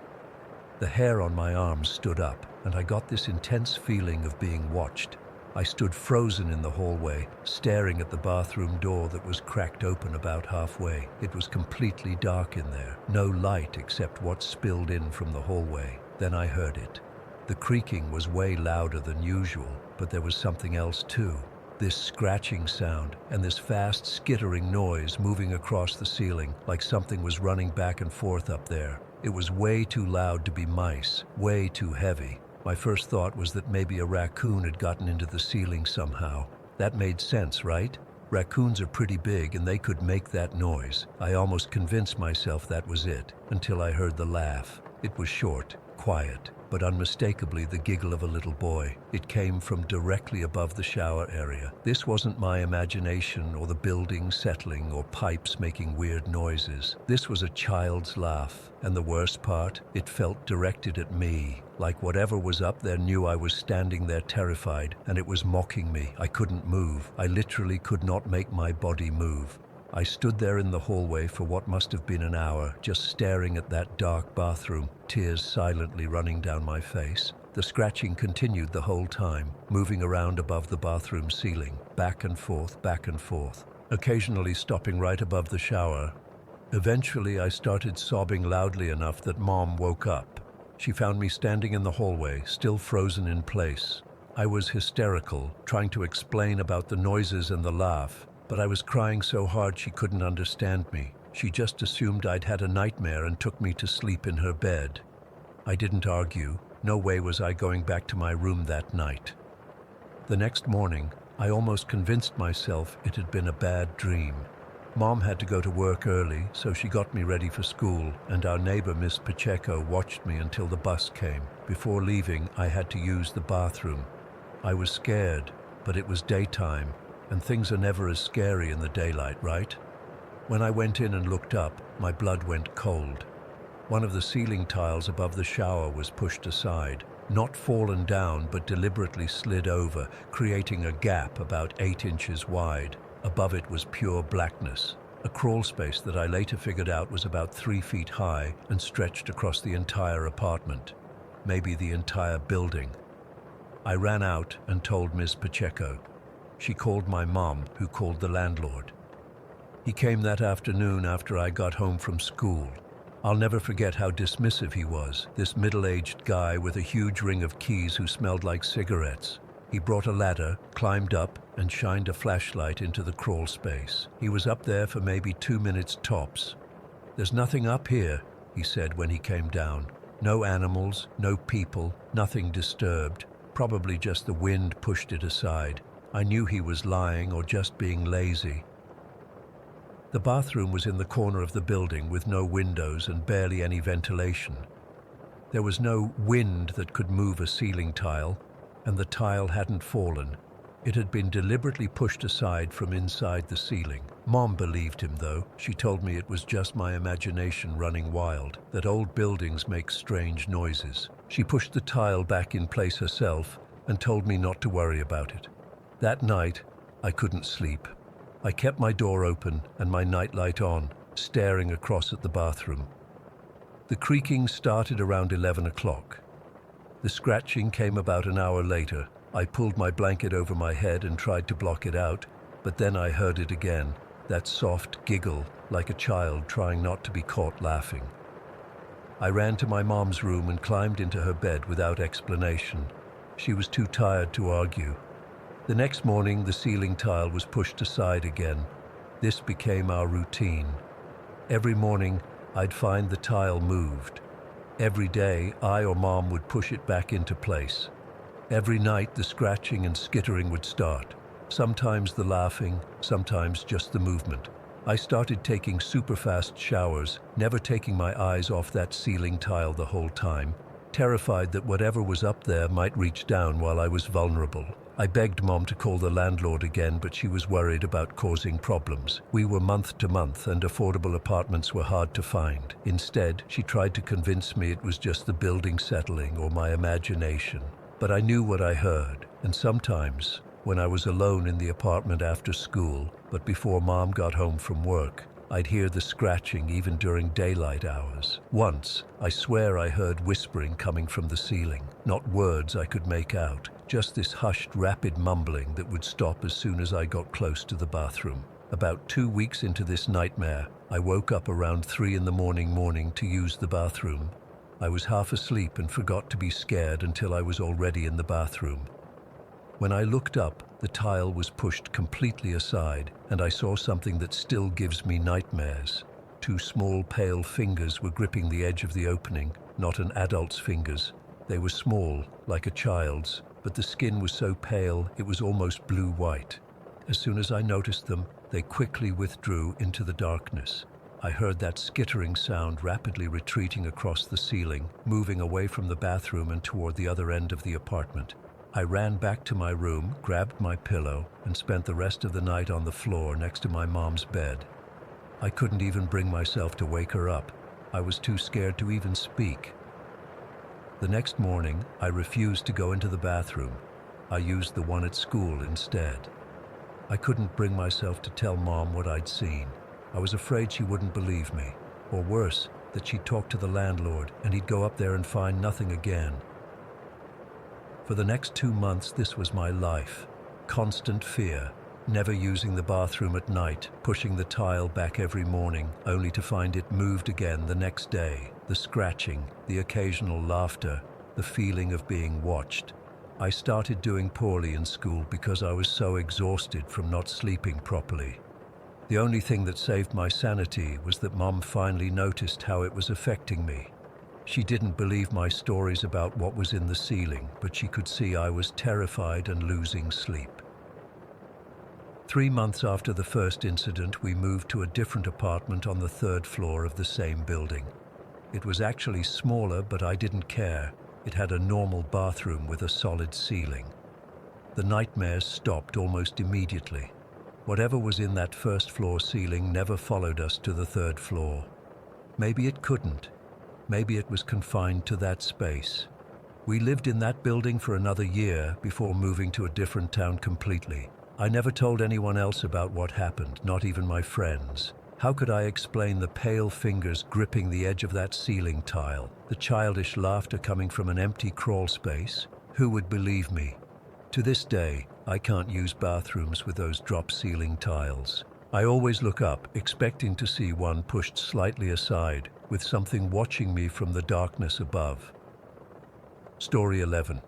S1: The hair on my arms stood up, and I got this intense feeling of being watched. I stood frozen in the hallway, staring at the bathroom door that was cracked open about halfway. It was completely dark in there, no light except what spilled in from the hallway. Then I heard it. The creaking was way louder than usual, but there was something else too. This scratching sound and this fast skittering noise moving across the ceiling like something was running back and forth up there. It was way too loud to be mice, way too heavy. My first thought was that maybe a raccoon had gotten into the ceiling somehow. That made sense, right? Raccoons are pretty big and they could make that noise. I almost convinced myself that was it, until I heard the laugh. It was short, quiet, but unmistakably the giggle of a little boy. It came from directly above the shower area. This wasn't my imagination or the building settling or pipes making weird noises. This was a child's laugh, and the worst part, it felt directed at me. Like whatever was up there knew I was standing there terrified, and it was mocking me. I couldn't move. I literally could not make my body move. I stood there in the hallway for what must have been an hour, just staring at that dark bathroom, tears silently running down my face. The scratching continued the whole time, moving around above the bathroom ceiling, back and forth, occasionally stopping right above the shower. Eventually, I started sobbing loudly enough that Mom woke up. She found me standing in the hallway, still frozen in place. I was hysterical, trying to explain about the noises and the laugh, but I was crying so hard she couldn't understand me. She just assumed I'd had a nightmare and took me to sleep in her bed. I didn't argue. No way was I going back to my room that night. The next morning, I almost convinced myself it had been a bad dream. Mom had to go to work early, so she got me ready for school, and our neighbor, Miss Pacheco, watched me until the bus came. Before leaving, I had to use the bathroom. I was scared, but it was daytime, and things are never as scary in the daylight, right? When I went in and looked up, my blood went cold. One of the ceiling tiles above the shower was pushed aside, not fallen down but deliberately slid over, creating a gap about 8 inches wide. Above it was pure blackness, a crawl space that I later figured out was about 3 feet high and stretched across the entire apartment, maybe the entire building. I ran out and told Ms. Pacheco. She called my mom, who called the landlord. He came that afternoon after I got home from school. I'll never forget how dismissive he was, this middle-aged guy with a huge ring of keys who smelled like cigarettes. He brought a ladder, climbed up, and shined a flashlight into the crawl space. He was up there for maybe 2 minutes tops. "There's nothing up here," he said when he came down. "No animals, no people, nothing disturbed. Probably just the wind pushed it aside." I knew he was lying or just being lazy. The bathroom was in the corner of the building with no windows and barely any ventilation. There was no wind that could move a ceiling tile, and the tile hadn't fallen. It had been deliberately pushed aside from inside the ceiling. Mom believed him though. She told me it was just my imagination running wild, that old buildings make strange noises. She pushed the tile back in place herself and told me not to worry about it. That night, I couldn't sleep. I kept my door open and my nightlight on, staring across at the bathroom. The creaking started around 11 o'clock. The scratching came about an hour later. I pulled my blanket over my head and tried to block it out, but then I heard it again, that soft giggle, like a child trying not to be caught laughing. I ran to my mom's room and climbed into her bed without explanation. She was too tired to argue. The next morning, the ceiling tile was pushed aside again. This became our routine. Every morning, I'd find the tile moved. Every day, I or Mom would push it back into place. Every night, the scratching and skittering would start. Sometimes the laughing, sometimes just the movement. I started taking super fast showers, never taking my eyes off that ceiling tile the whole time, terrified that whatever was up there might reach down while I was vulnerable. I begged Mom to call the landlord again, but she was worried about causing problems. We were month to month and affordable apartments were hard to find. Instead, she tried to convince me it was just the building settling or my imagination. But I knew what I heard, and sometimes, when I was alone in the apartment after school, but before Mom got home from work, I'd hear the scratching even during daylight hours. Once, I swear I heard whispering coming from the ceiling. Not words I could make out, just this hushed, rapid mumbling that would stop as soon as I got close to the bathroom. About 2 weeks into this nightmare, I woke up around 3 in the morning to use the bathroom. I was half asleep and forgot to be scared until I was already in the bathroom. When I looked up, the tile was pushed completely aside, and I saw something that still gives me nightmares. 2 small, pale fingers were gripping the edge of the opening, not an adult's fingers. They were small, like a child's, but the skin was so pale it was almost blue-white. As soon as I noticed them, they quickly withdrew into the darkness. I heard that skittering sound rapidly retreating across the ceiling, moving away from the bathroom and toward the other end of the apartment. I ran back to my room, grabbed my pillow, and spent the rest of the night on the floor next to my mom's bed. I couldn't even bring myself to wake her up. I was too scared to even speak. The next morning, I refused to go into the bathroom. I used the one at school instead. I couldn't bring myself to tell Mom what I'd seen. I was afraid she wouldn't believe me, or worse, that she'd talk to the landlord and he'd go up there and find nothing again. For the next 2 months, this was my life. Constant fear, never using the bathroom at night, pushing the tile back every morning, only to find it moved again the next day. The scratching, the occasional laughter, the feeling of being watched. I started doing poorly in school because I was so exhausted from not sleeping properly. The only thing that saved my sanity was that Mom finally noticed how it was affecting me. She didn't believe my stories about what was in the ceiling, but she could see I was terrified and losing sleep. 3 months after the first incident, we moved to a different apartment on the 3rd floor of the same building. It was actually smaller, but I didn't care. It had a normal bathroom with a solid ceiling. The nightmares stopped almost immediately. Whatever was in that first floor ceiling never followed us to the third floor. Maybe it couldn't. Maybe it was confined to that space. We lived in that building for another year before moving to a different town completely. I never told anyone else about what happened, not even my friends. How could I explain the pale fingers gripping the edge of that ceiling tile, the childish laughter coming from an empty crawl space? Who would believe me? To this day, I can't use bathrooms with those drop ceiling tiles. I always look up, expecting to see one pushed slightly aside, with something watching me from the darkness above. Story 11.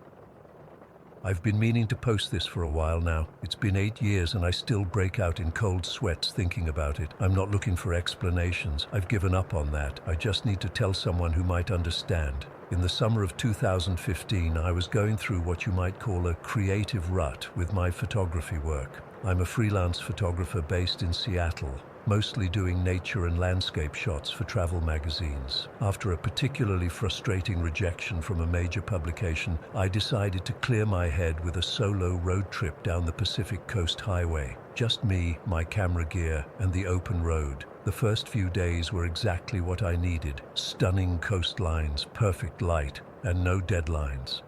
S1: I've been meaning to post this for a while now. It's been 8 years and I still break out in cold sweats thinking about it. I'm not looking for explanations. I've given up on that. I just need to tell someone who might understand. In the summer of 2015, I was going through what you might call a creative rut with my photography work. I'm a freelance photographer based in Seattle, mostly doing nature and landscape shots for travel magazines. After a particularly frustrating rejection from a major publication, I decided to clear my head with a solo road trip down the Pacific Coast Highway. Just me, my camera gear, and the open road. The first few days were exactly what I needed. Stunning coastlines, perfect light, and no deadlines.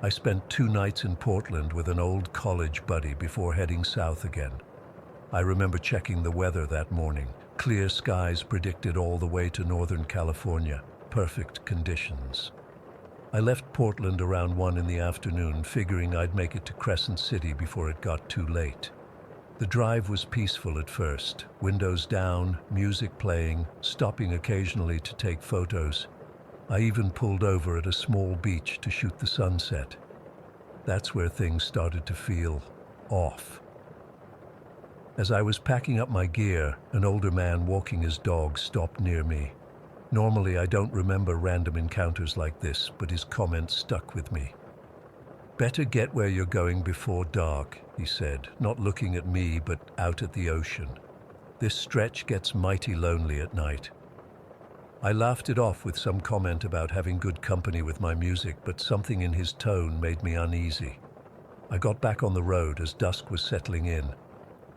S1: I spent 2 nights in Portland with an old college buddy before heading south again. I remember checking the weather that morning. Clear skies predicted all the way to Northern California. Perfect conditions. I left Portland around 1 in the afternoon, figuring I'd make it to Crescent City before it got too late. The drive was peaceful at first, windows down, music playing, stopping occasionally to take photos. I even pulled over at a small beach to shoot the sunset. That's where things started to feel off. As I was packing up my gear, an older man walking his dog stopped near me. Normally, I don't remember random encounters like this, but his comment stuck with me. "Better get where you're going before dark," he said, not looking at me, but out at the ocean. "This stretch gets mighty lonely at night." I laughed it off with some comment about having good company with my music, but something in his tone made me uneasy. I got back on the road as dusk was settling in.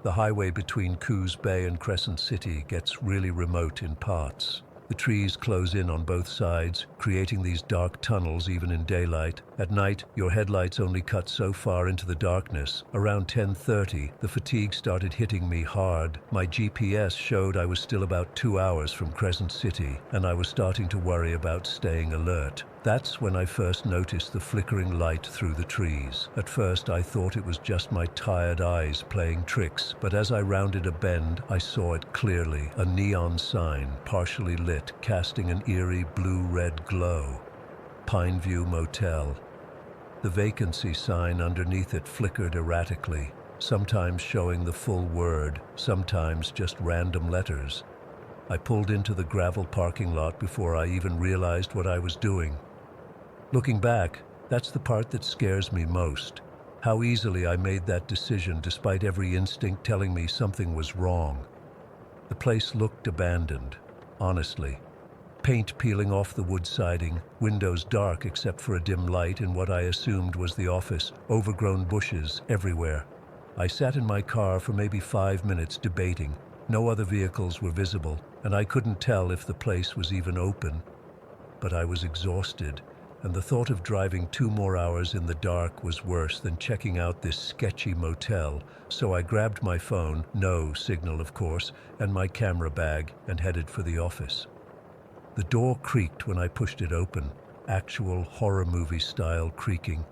S1: The highway between Coos Bay and Crescent City gets really remote in parts. The trees close in on both sides, creating these dark tunnels even in daylight. At night, your headlights only cut so far into the darkness. Around 10:30, the fatigue started hitting me hard. My GPS showed I was still about 2 hours from Crescent City, and I was starting to worry about staying alert. That's when I first noticed the flickering light through the trees. At first, I thought it was just my tired eyes playing tricks, but as I rounded a bend, I saw it clearly, a neon sign, partially lit, casting an eerie blue-red glow. Pineview Motel. The vacancy sign underneath it flickered erratically, sometimes showing the full word, sometimes just random letters. I pulled into the gravel parking lot before I even realized what I was doing. Looking back, that's the part that scares me most. How easily I made that decision despite every instinct telling me something was wrong. The place looked abandoned, honestly. Paint peeling off the wood siding, windows dark except for a dim light in what I assumed was the office, overgrown bushes everywhere. I sat in my car for maybe 5 minutes debating. No other vehicles were visible, and I couldn't tell if the place was even open. But I was exhausted, and the thought of driving 2 more hours in the dark was worse than checking out this sketchy motel, so I grabbed my phone, no signal of course, and my camera bag and headed for the office. The door creaked when I pushed it open, actual horror movie style creaking.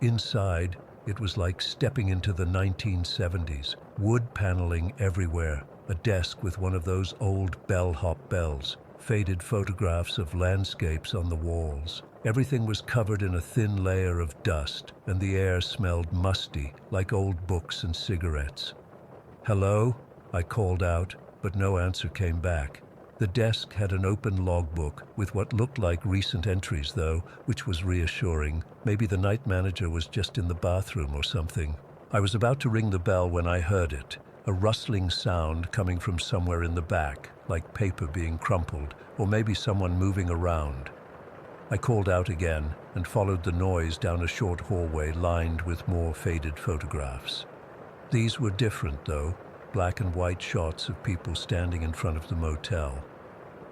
S1: Inside, it was like stepping into the 1970s, wood paneling everywhere, a desk with one of those old bellhop bells, faded photographs of landscapes on the walls. Everything was covered in a thin layer of dust, and the air smelled musty, like old books and cigarettes. "Hello?" I called out, but no answer came back. The desk had an open logbook with what looked like recent entries, though, which was reassuring. Maybe the night manager was just in the bathroom or something. I was about to ring the bell when I heard it, a rustling sound coming from somewhere in the back, like paper being crumpled, or maybe someone moving around. I called out again and followed the noise down a short hallway lined with more faded photographs. These were different, though. black and white shots of people standing in front of the motel.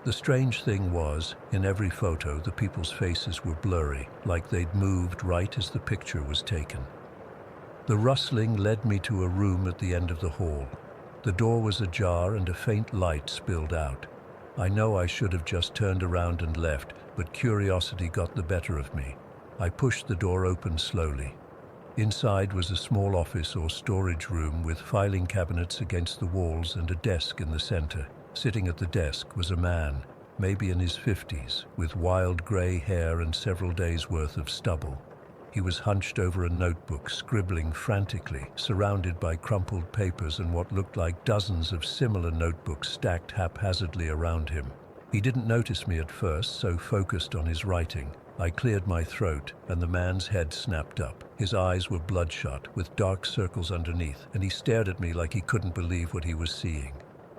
S1: The strange thing was, in every photo, the people's faces were blurry, like they'd moved right as the picture was taken. The rustling led me to a room at the end of the hall. The door was ajar and a faint light spilled out. I know I should have just turned around and left, but curiosity got the better of me. I pushed the door open slowly. Inside was a small office or storage room with filing cabinets against the walls and a desk in the center. Sitting at the desk was a man, maybe in his 50s, with wild gray hair and several days' worth of stubble. He was hunched over a notebook, scribbling frantically, surrounded by crumpled papers and what looked like dozens of similar notebooks stacked haphazardly around him. He didn't notice me at first, so focused on his writing. I cleared my throat, and the man's head snapped up. His eyes were bloodshot, with dark circles underneath, and he stared at me like he couldn't believe what he was seeing.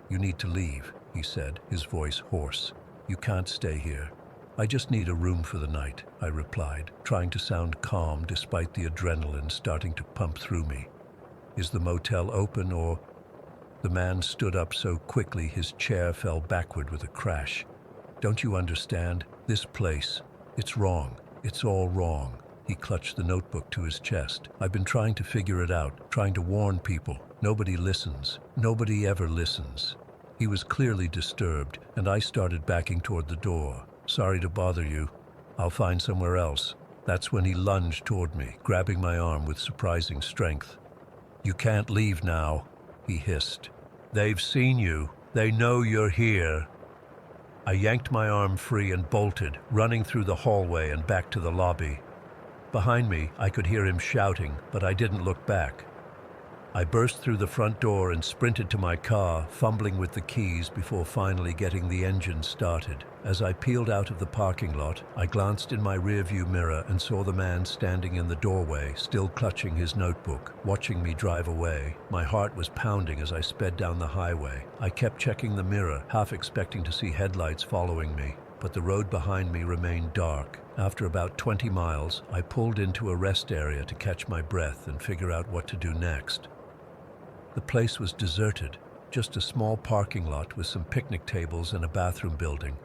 S1: "You need to leave," he said, his voice hoarse. "You can't stay here." "I just need a room for the night," I replied, trying to sound calm despite the adrenaline starting to pump through me. "Is the motel open or—" The man stood up so quickly his chair fell backward with a crash. "Don't you understand? This place, it's wrong. It's all wrong." He clutched the notebook to his chest. "I've been trying to figure it out, trying to warn people. Nobody listens. Nobody ever listens." He was clearly disturbed, and I started backing toward the door. "Sorry to bother you. I'll find somewhere else." That's when he lunged toward me, grabbing my arm with surprising strength. "You can't leave now," he hissed. "They've seen you. They know you're here." I yanked my arm free and bolted, running through the hallway and back to the lobby. Behind me, I could hear him shouting, but I didn't look back. I burst through the front door and sprinted to my car, fumbling with the keys before finally getting the engine started. As I peeled out of the parking lot, I glanced in my rearview mirror and saw the man standing in the doorway, still clutching his notebook, watching me drive away. My heart was pounding as I sped down the highway. I kept checking the mirror, half expecting to see headlights following me, but the road behind me remained dark. After about 20 miles, I pulled into a rest area to catch my breath and figure out what to do next. The place was deserted, just a small parking lot with some picnic tables and a bathroom building.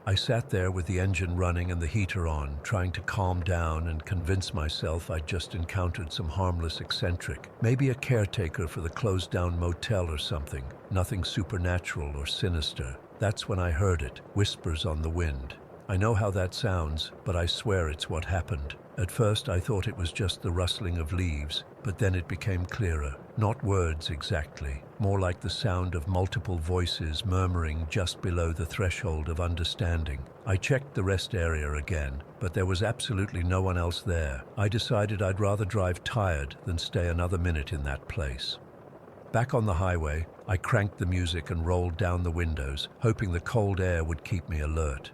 S1: I sat there with the engine running and the heater on, trying to calm down and convince myself I'd just encountered some harmless eccentric, maybe a caretaker for the closed-down motel or something, nothing supernatural or sinister. That's when I heard it, whispers on the wind. I know how that sounds, but I swear it's what happened. At first I thought it was just the rustling of leaves, but then it became clearer. Not words exactly, more like the sound of multiple voices murmuring just below the threshold of understanding. I checked the rest area again, but there was absolutely no one else there. I decided I'd rather drive tired than stay another minute in that place. Back on the highway, I cranked the music and rolled down the windows, hoping the cold air would keep me alert.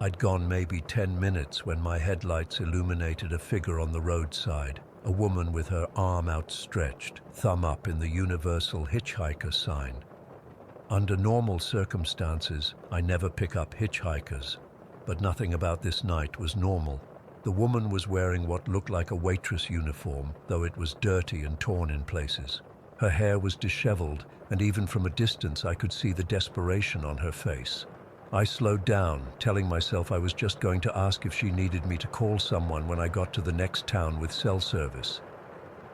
S1: I'd gone maybe 10 minutes when my headlights illuminated a figure on the roadside, a woman with her arm outstretched, thumb up in the universal hitchhiker sign. Under normal circumstances, I never pick up hitchhikers, but nothing about this night was normal. The woman was wearing what looked like a waitress uniform, though it was dirty and torn in places. Her hair was disheveled, and even from a distance I could see the desperation on her face. I slowed down, telling myself I was just going to ask if she needed me to call someone when I got to the next town with cell service.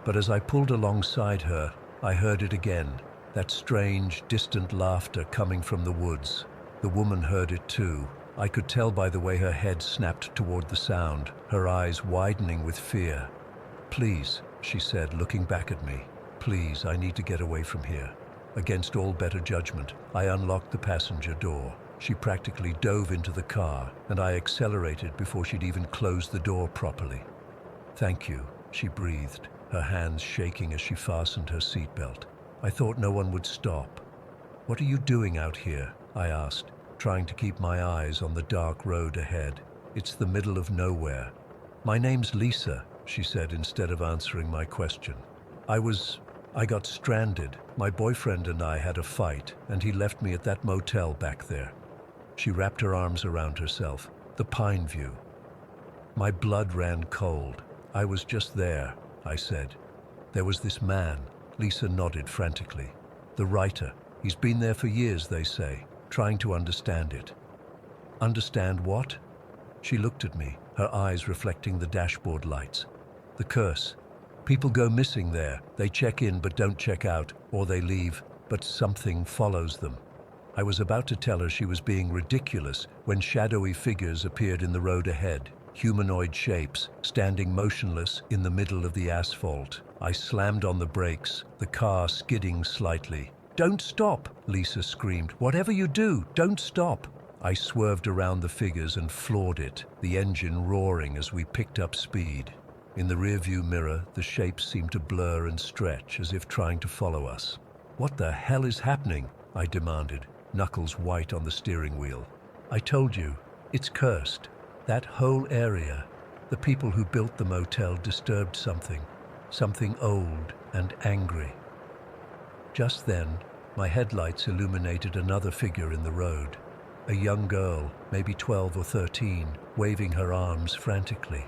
S1: But as I pulled alongside her, I heard it again, that strange, distant laughter coming from the woods. The woman heard it too. I could tell by the way her head snapped toward the sound, her eyes widening with fear. "Please," she said, looking back at me. "Please, I need to get away from here." Against all better judgment, I unlocked the passenger door. She practically dove into the car, and I accelerated before she'd even closed the door properly. "Thank you," she breathed, her hands shaking as she fastened her seatbelt. I thought no one would stop. "What are you doing out here?" I asked, trying to keep my eyes on the dark road ahead. "It's the middle of nowhere." "My name's Lisa," she said instead of answering my question. I got stranded. My boyfriend and I had a fight, and he left me at that motel back there." She wrapped her arms around herself. "The Pine View." My blood ran cold. "I was just there," I said. "There was this man." Lisa nodded frantically. The writer. He's been there for years, they say, trying to understand it. Understand what? She looked at me, her eyes reflecting the dashboard lights. The curse. People go missing there. They check in but don't check out, or they leave, but something follows them. I was about to tell her she was being ridiculous when shadowy figures appeared in the road ahead, humanoid shapes, standing motionless in the middle of the asphalt. I slammed on the brakes, the car skidding slightly. "Don't stop!" Lisa screamed. "Whatever you do, don't stop!" I swerved around the figures and floored it, the engine roaring as we picked up speed. In the rearview mirror, the shapes seemed to blur and stretch as if trying to follow us. "What the hell is happening?" I demanded, knuckles white on the steering wheel. "I told you, it's cursed. That whole area, the people who built the motel disturbed something old and angry." Just then, my headlights illuminated another figure in the road. A young girl, maybe 12 or 13, waving her arms frantically.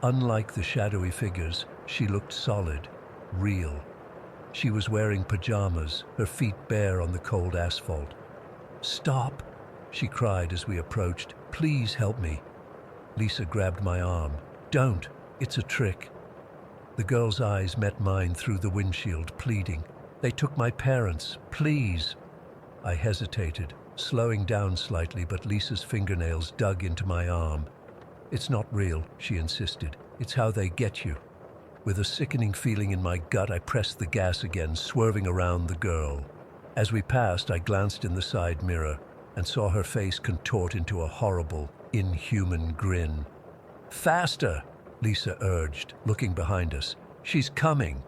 S1: Unlike the shadowy figures, she looked solid, real. She was wearing pajamas, her feet bare on the cold asphalt. "Stop!" she cried as we approached. "Please help me." Lisa grabbed my arm. "Don't! It's a trick." The girl's eyes met mine through the windshield, pleading. "They took my parents. Please." I hesitated, slowing down slightly, but Lisa's fingernails dug into my arm. "It's not real," she insisted. "It's how they get you." With a sickening feeling in my gut, I pressed the gas again, swerving around the girl. As we passed, I glanced in the side mirror and saw her face contort into a horrible, inhuman grin. "Faster!" Lisa urged, looking behind us. "She's coming!"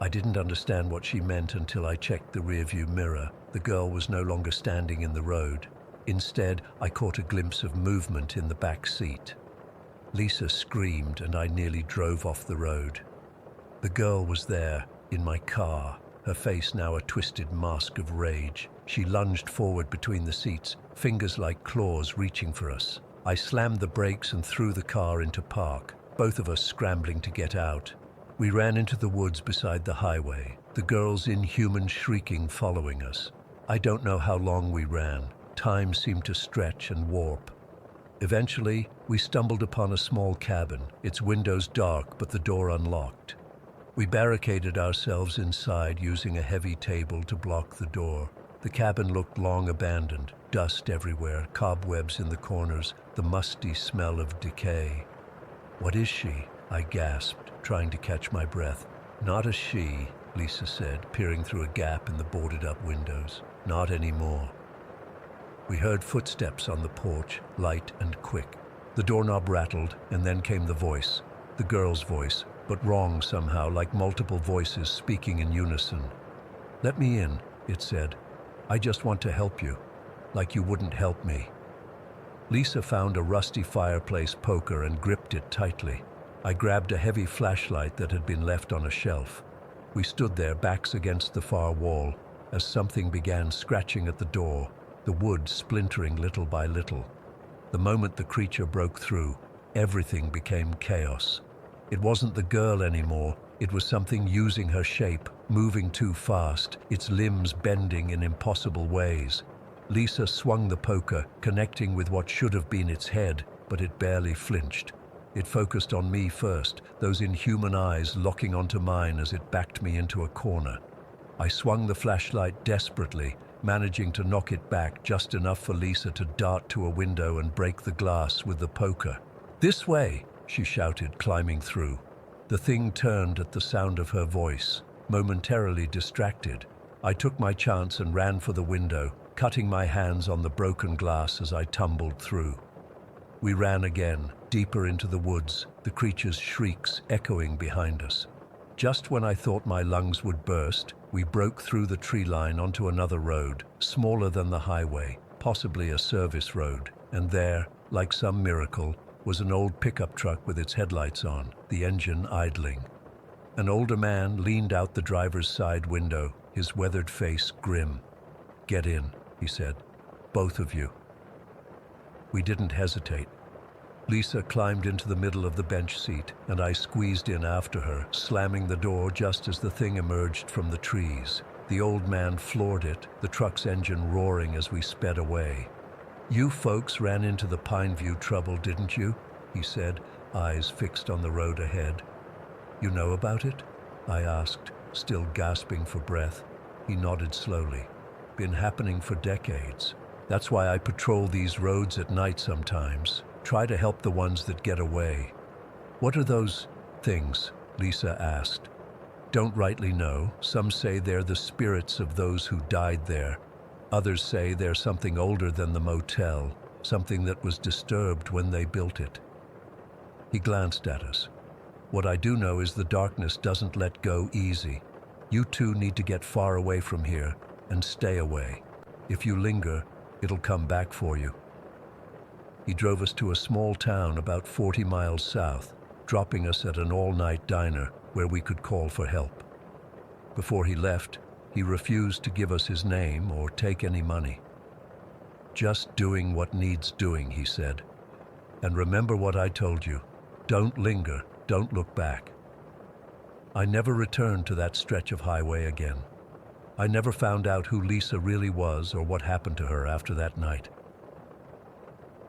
S1: I didn't understand what she meant until I checked the rearview mirror. The girl was no longer standing in the road. Instead, I caught a glimpse of movement in the back seat. Lisa screamed and I nearly drove off the road. The girl was there, in my car, her face now a twisted mask of rage. She lunged forward between the seats, fingers like claws reaching for us. I slammed the brakes and threw the car into park, both of us scrambling to get out. We ran into the woods beside the highway, the girl's inhuman shrieking following us. I don't know how long we ran. Time seemed to stretch and warp. Eventually, we stumbled upon a small cabin, its windows dark but the door unlocked. We barricaded ourselves inside using a heavy table to block the door. The cabin looked long abandoned, dust everywhere, cobwebs in the corners, the musty smell of decay. "What is she?" I gasped, trying to catch my breath. "Not a she," Lisa said, peering through a gap in the boarded-up windows. "Not anymore." We heard footsteps on the porch, light and quick. The doorknob rattled, and then came the voice. The girl's voice, but wrong somehow, like multiple voices speaking in unison. "Let me in," it said. "I just want to help you, like you wouldn't help me." Lisa found a rusty fireplace poker and gripped it tightly. I grabbed a heavy flashlight that had been left on a shelf. We stood there, backs against the far wall, as something began scratching at the door, the wood splintering little by little. The moment the creature broke through, everything became chaos. It wasn't the girl anymore. It was something using her shape, moving too fast, its limbs bending in impossible ways. Lisa swung the poker, connecting with what should have been its head, but it barely flinched. It focused on me first, those inhuman eyes locking onto mine as it backed me into a corner. I swung the flashlight desperately, managing to knock it back just enough for Lisa to dart to a window and break the glass with the poker. "This way!" she shouted, climbing through. The thing turned at the sound of her voice, momentarily distracted. I took my chance and ran for the window, cutting my hands on the broken glass as I tumbled through. We ran again, deeper into the woods, the creature's shrieks echoing behind us. Just when I thought my lungs would burst, we broke through the tree line onto another road, smaller than the highway, possibly a service road, and there, like some miracle, was an old pickup truck with its headlights on, the engine idling. An older man leaned out the driver's side window, his weathered face grim. "Get in," he said. "Both of you." We didn't hesitate. Lisa climbed into the middle of the bench seat, and I squeezed in after her, slamming the door just as the thing emerged from the trees. The old man floored it, the truck's engine roaring as we sped away. "You folks ran into the Pineview trouble, didn't you?" he said, eyes fixed on the road ahead. "You know about it?" I asked, still gasping for breath. He nodded slowly. "Been happening for decades. That's why I patrol these roads at night sometimes. Try to help the ones that get away." "What are those things?" Lisa asked. "Don't rightly know. Some say they're the spirits of those who died there. Others say they're something older than the motel, something that was disturbed when they built it." He glanced at us. "What I do know is the darkness doesn't let go easy. You two need to get far away from here and stay away. If you linger, it'll come back for you." He drove us to a small town about 40 miles south, dropping us at an all-night diner where we could call for help. Before he left, he refused to give us his name or take any money. "Just doing what needs doing," he said. "And remember what I told you. Don't linger, don't look back." I never returned to that stretch of highway again. I never found out who Lisa really was or what happened to her after that night.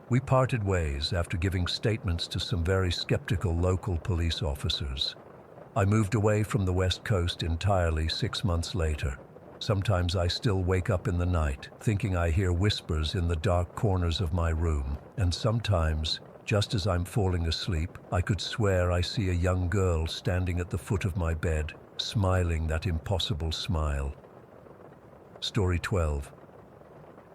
S1: We parted ways after giving statements to some very skeptical local police officers. I moved away from the West Coast entirely 6 months later. Sometimes I still wake up in the night, thinking I hear whispers in the dark corners of my room, and sometimes, just as I'm falling asleep, I could swear I see a young girl standing at the foot of my bed, smiling that impossible smile. Story 12.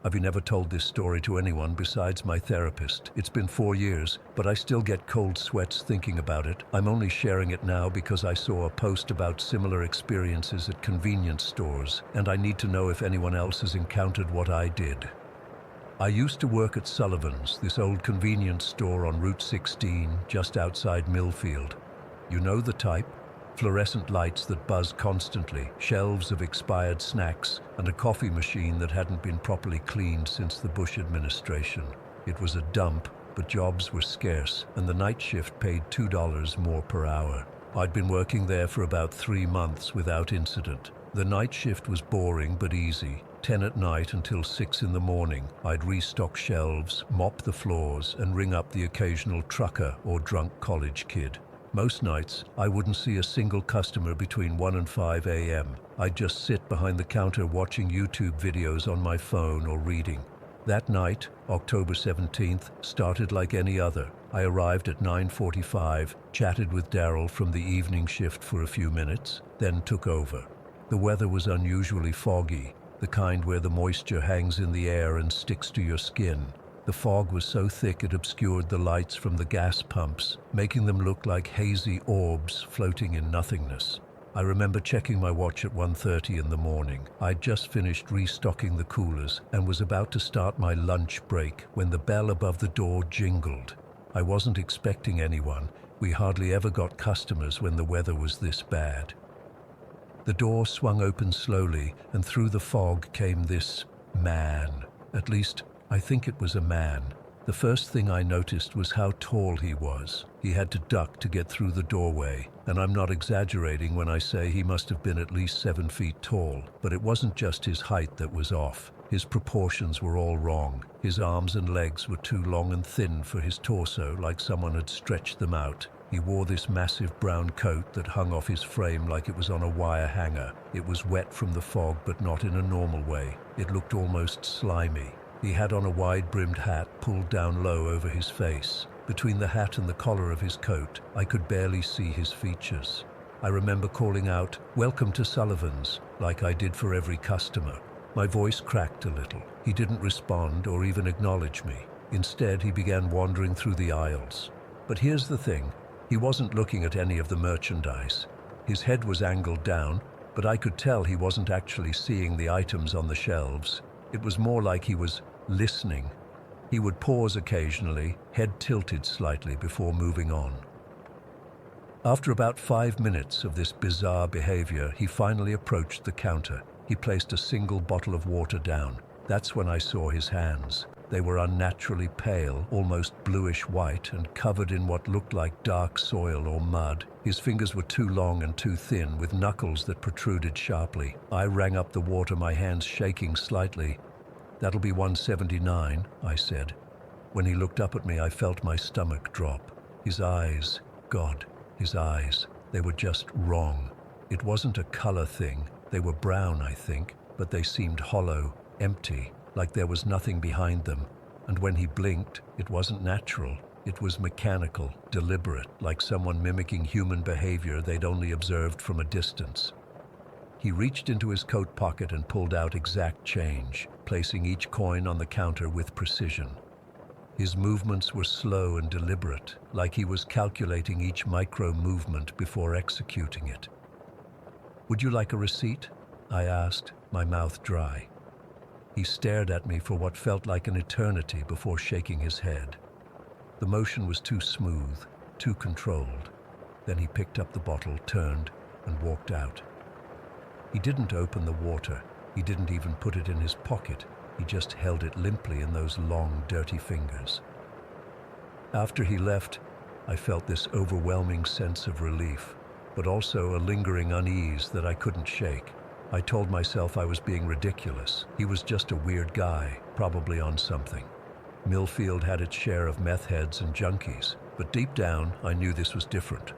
S1: I've never told this story to anyone besides my therapist. It's been 4 years, but I still get cold sweats thinking about it. I'm only sharing it now because I saw a post about similar experiences at convenience stores, and I need to know if anyone else has encountered what I did. I used to work at Sullivan's, this old convenience store on Route 16, just outside Millfield. You know the type? Fluorescent lights that buzz constantly, shelves of expired snacks, and a coffee machine that hadn't been properly cleaned since the Bush administration. It was a dump, but jobs were scarce, and the night shift paid $2 more per hour. I'd been working there for about 3 months without incident. The night shift was boring but easy. 10 at night until 6 in the morning. I'd restock shelves, mop the floors, and ring up the occasional trucker or drunk college kid. Most nights, I wouldn't see a single customer between 1 and 5 a.m. I'd just sit behind the counter watching YouTube videos on my phone or reading. That night, October 17th, started like any other. I arrived at 9:45, chatted with Daryl from the evening shift for a few minutes, then took over. The weather was unusually foggy, the kind where the moisture hangs in the air and sticks to your skin. The fog was so thick it obscured the lights from the gas pumps, making them look like hazy orbs floating in nothingness. I remember checking my watch at 1:30 in the morning. I'd just finished restocking the coolers and was about to start my lunch break when the bell above the door jingled. I wasn't expecting anyone. We hardly ever got customers when the weather was this bad. The door swung open slowly, and through the fog came this man. At least, I think it was a man. The first thing I noticed was how tall he was. He had to duck to get through the doorway, and I'm not exaggerating when I say he must have been at least 7 feet tall. But it wasn't just his height that was off. His proportions were all wrong. His arms and legs were too long and thin for his torso, like someone had stretched them out. He wore this massive brown coat that hung off his frame like it was on a wire hanger. It was wet from the fog, but not in a normal way. It looked almost slimy. He had on a wide-brimmed hat pulled down low over his face. Between the hat and the collar of his coat, I could barely see his features. I remember calling out, "Welcome to Sullivan's," like I did for every customer. My voice cracked a little. He didn't respond or even acknowledge me. Instead, he began wandering through the aisles. But here's the thing. He wasn't looking at any of the merchandise. His head was angled down, but I could tell he wasn't actually seeing the items on the shelves. It was more like he was listening. He would pause occasionally, head tilted slightly before moving on. After about 5 minutes of this bizarre behavior, he finally approached the counter. He placed a single bottle of water down. That's when I saw his hands. They were unnaturally pale, almost bluish-white, and covered in what looked like dark soil or mud. His fingers were too long and too thin, with knuckles that protruded sharply. I rang up the water, my hands shaking slightly. "That'll be 179, I said. When he looked up at me, I felt my stomach drop. His eyes, God, his eyes, they were just wrong. It wasn't a color thing. They were brown, I think, but they seemed hollow, empty, like there was nothing behind them. And when he blinked, it wasn't natural. It was mechanical, deliberate, like someone mimicking human behavior they'd only observed from a distance. He reached into his coat pocket and pulled out exact change, placing each coin on the counter with precision. His movements were slow and deliberate, like he was calculating each micro-movement before executing it. "Would you like a receipt?" I asked, my mouth dry. He stared at me for what felt like an eternity before shaking his head. The motion was too smooth, too controlled. Then he picked up the bottle, turned, and walked out. He didn't open the water. He didn't even put it in his pocket. He just held it limply in those long, dirty fingers. After he left, I felt this overwhelming sense of relief, but also a lingering unease that I couldn't shake. I told myself I was being ridiculous. He was just a weird guy, probably on something. Millfield had its share of meth heads and junkies, but deep down, I knew this was different.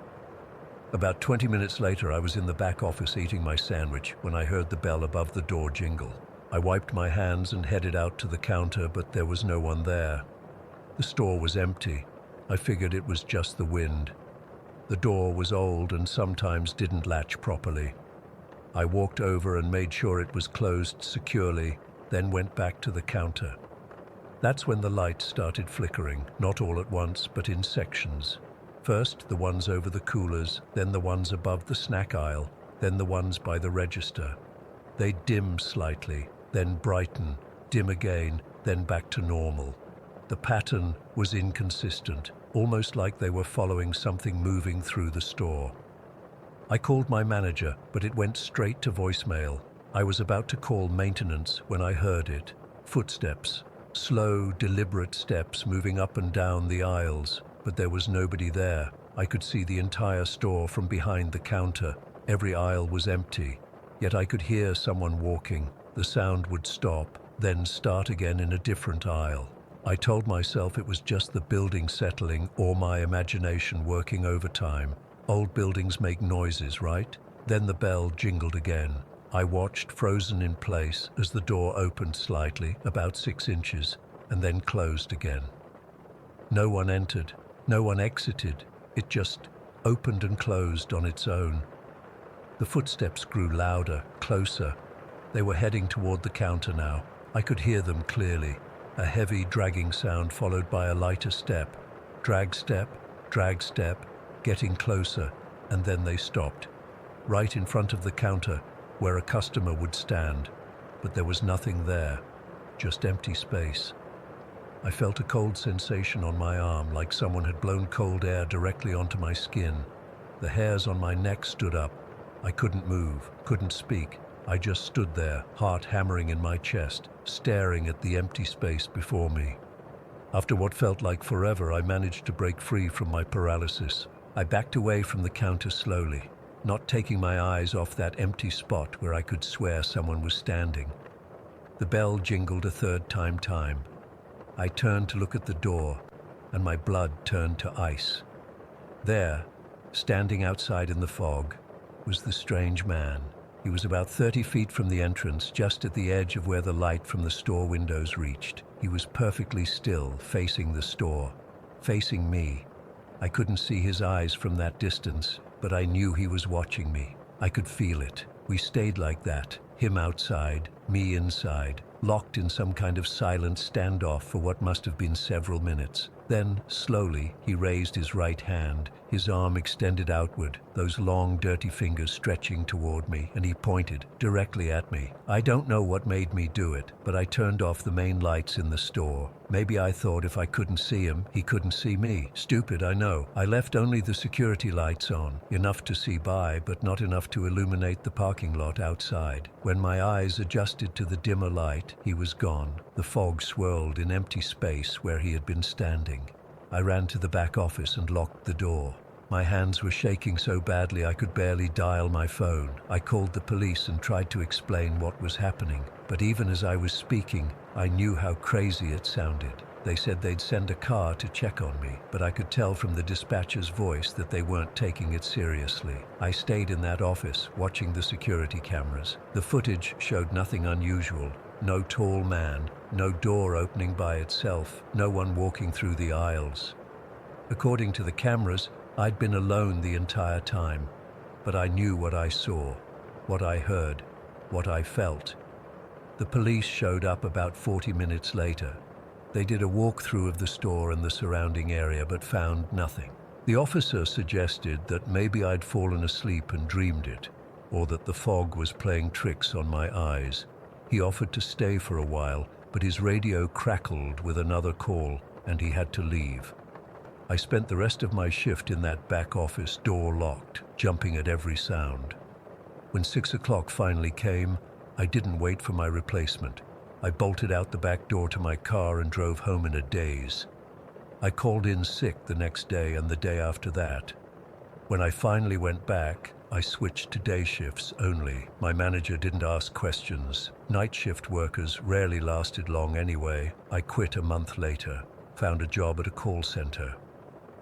S1: About 20 minutes later, I was in the back office eating my sandwich when I heard the bell above the door jingle. I wiped my hands and headed out to the counter, but there was no one there. The store was empty. I figured it was just the wind. The door was old and sometimes didn't latch properly. I walked over and made sure it was closed securely, then went back to the counter. That's when the lights started flickering, not all at once, but in sections. First, the ones over the coolers, then the ones above the snack aisle, then the ones by the register. They'd dim slightly, then brighten, dim again, then back to normal. The pattern was inconsistent, almost like they were following something moving through the store. I called my manager, but it went straight to voicemail. I was about to call maintenance when I heard it. Footsteps. Slow, deliberate steps moving up and down the aisles, but there was nobody there. I could see the entire store from behind the counter. Every aisle was empty, yet I could hear someone walking. The sound would stop, then start again in a different aisle. I told myself it was just the building settling or my imagination working overtime. Old buildings make noises, right? Then the bell jingled again. I watched, frozen in place, as the door opened slightly, about 6 inches, and then closed again. No one entered, no one exited. It just opened and closed on its own. The footsteps grew louder, closer. They were heading toward the counter now. I could hear them clearly. A heavy, dragging sound followed by a lighter step. Drag step, getting closer, and then they stopped. Right in front of the counter, where a customer would stand. But there was nothing there, just empty space. I felt a cold sensation on my arm, like someone had blown cold air directly onto my skin. The hairs on my neck stood up. I couldn't move, couldn't speak. I just stood there, heart hammering in my chest, staring at the empty space before me. After what felt like forever, I managed to break free from my paralysis. I backed away from the counter slowly, not taking my eyes off that empty spot where I could swear someone was standing. The bell jingled a third time. I turned to look at the door, and my blood turned to ice. There, standing outside in the fog, was the strange man. He was about 30 feet from the entrance, just at the edge of where the light from the store windows reached. He was perfectly still, facing the store, facing me. I couldn't see his eyes from that distance, but I knew he was watching me. I could feel it. We stayed like that, him outside, me inside, locked in some kind of silent standoff for what must have been several minutes. Then, slowly, he raised his right hand, his arm extended outward, those long, dirty fingers stretching toward me, and he pointed directly at me. I don't know what made me do it, but I turned off the main lights in the store. Maybe I thought if I couldn't see him, he couldn't see me. Stupid, I know. I left only the security lights on, enough to see by, but not enough to illuminate the parking lot outside. When my eyes adjusted to the dimmer light, he was gone. The fog swirled in empty space where he had been standing. I ran to the back office and locked the door. My hands were shaking so badly I could barely dial my phone. I called the police and tried to explain what was happening. But even as I was speaking, I knew how crazy it sounded. They said they'd send a car to check on me, but I could tell from the dispatcher's voice that they weren't taking it seriously. I stayed in that office, watching the security cameras. The footage showed nothing unusual. No tall man, no door opening by itself, no one walking through the aisles. According to the cameras, I'd been alone the entire time, but I knew what I saw, what I heard, what I felt. The police showed up about 40 minutes later. They did a walkthrough of the store and the surrounding area, but found nothing. The officer suggested that maybe I'd fallen asleep and dreamed it, or that the fog was playing tricks on my eyes. He offered to stay for a while, but his radio crackled with another call, and he had to leave. I spent the rest of my shift in that back office, door locked, jumping at every sound. When 6 o'clock finally came, I didn't wait for my replacement. I bolted out the back door to my car and drove home in a daze. I called in sick the next day and the day after that. When I finally went back, I switched to day shifts only. My manager didn't ask questions. Night shift workers rarely lasted long anyway. I quit a month later, found a job at a call center.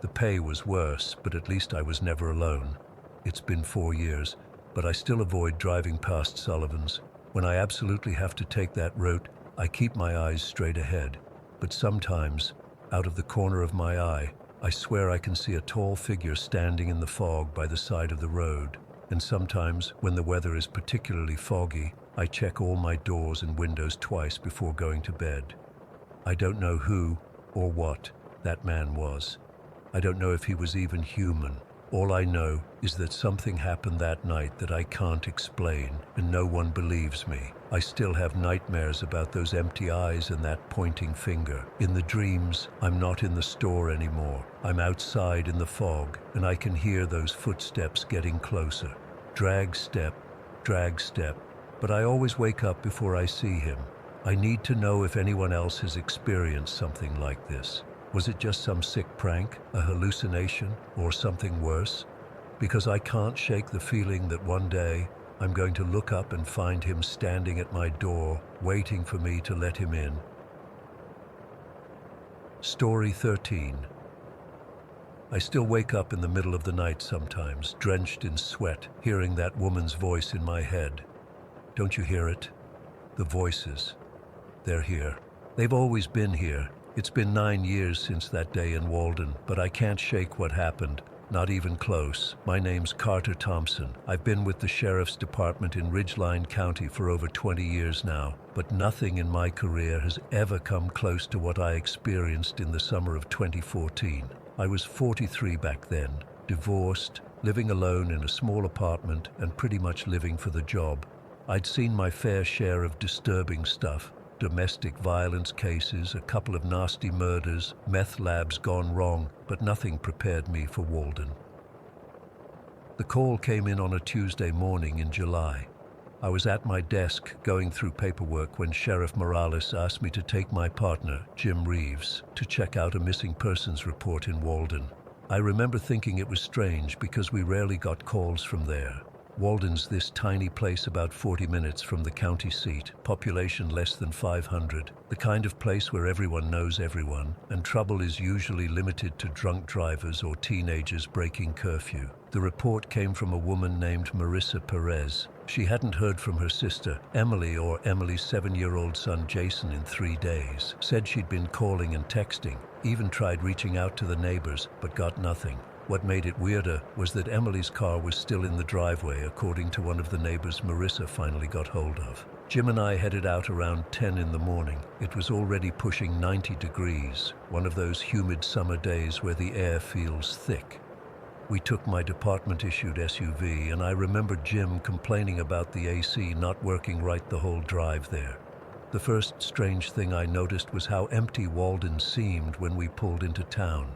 S1: The pay was worse, but at least I was never alone. It's been 4 years, but I still avoid driving past Sullivan's. When I absolutely have to take that route, I keep my eyes straight ahead. But sometimes, out of the corner of my eye, I swear I can see a tall figure standing in the fog by the side of the road. And sometimes, when the weather is particularly foggy, I check all my doors and windows twice before going to bed. I don't know who or what that man was. I don't know if he was even human. All I know is that something happened that night that I can't explain, and no one believes me. I still have nightmares about those empty eyes and that pointing finger. In the dreams, I'm not in the store anymore. I'm outside in the fog, and I can hear those footsteps getting closer. Drag step, but I always wake up before I see him. I need to know if anyone else has experienced something like this. Was it just some sick prank, a hallucination, or something worse? Because I can't shake the feeling that one day I'm going to look up and find him standing at my door, waiting for me to let him in. Story 13. I still wake up in the middle of the night sometimes, drenched in sweat, hearing that woman's voice in my head. Don't you hear it? The voices. They're here. They've always been here. It's been 9 years since that day in Walden, but I can't shake what happened. Not even close. My name's Carter Thompson. I've been with the Sheriff's Department in Ridgeline County for over 20 years now, but nothing in my career has ever come close to what I experienced in the summer of 2014. I was 43 back then, divorced, living alone in a small apartment, and pretty much living for the job. I'd seen my fair share of disturbing stuff. Domestic violence cases, a couple of nasty murders, meth labs gone wrong, but nothing prepared me for Walden. The call came in on a Tuesday morning in July. I was at my desk going through paperwork when Sheriff Morales asked me to take my partner, Jim Reeves, to check out a missing persons report in Walden. I remember thinking it was strange because we rarely got calls from there. Walden's this tiny place about 40 minutes from the county seat, population less than 500, the kind of place where everyone knows everyone, and trouble is usually limited to drunk drivers or teenagers breaking curfew. The report came from a woman named Marissa Perez. She hadn't heard from her sister, Emily, or Emily's 7-year-old son, Jason, in 3 days. Said she'd been calling and texting, even tried reaching out to the neighbors, but got nothing. What made it weirder was that Emily's car was still in the driveway, according to one of the neighbors Marissa finally got hold of. Jim and I headed out around 10 in the morning. It was already pushing 90 degrees, one of those humid summer days where the air feels thick. We took my department-issued SUV, and I remember Jim complaining about the AC not working right the whole drive there. The first strange thing I noticed was how empty Walden seemed when we pulled into town.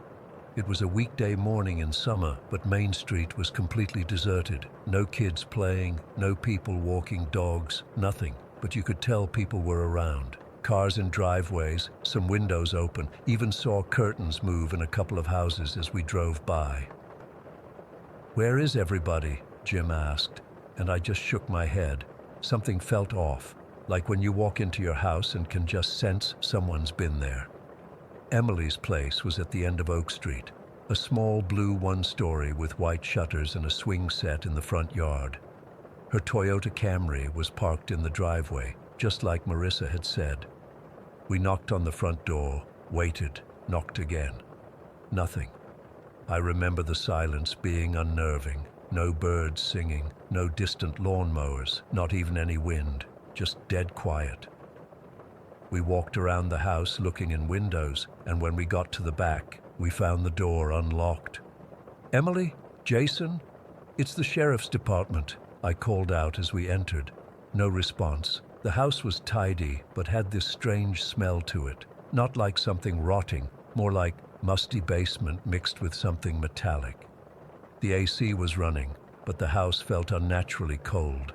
S1: It was a weekday morning in summer, but Main Street was completely deserted. No kids playing, no people walking dogs, nothing. But you could tell people were around. Cars in driveways, some windows open, even saw curtains move in a couple of houses as we drove by. "Where is everybody?" Jim asked, and I just shook my head. Something felt off, like when you walk into your house and can just sense someone's been there. Emily's place was at the end of Oak Street, a small blue one-story with white shutters and a swing set in the front yard. Her Toyota Camry was parked in the driveway, just like Marissa had said. We knocked on the front door, waited, knocked again. Nothing. I remember the silence being unnerving. No birds singing, no distant lawnmowers, not even any wind, just dead quiet. We walked around the house looking in windows, and when we got to the back, we found the door unlocked. "Emily? Jason? It's the sheriff's department," I called out as we entered. No response. The house was tidy, but had this strange smell to it. Not like something rotting, more like musty basement mixed with something metallic. The AC was running, but the house felt unnaturally cold.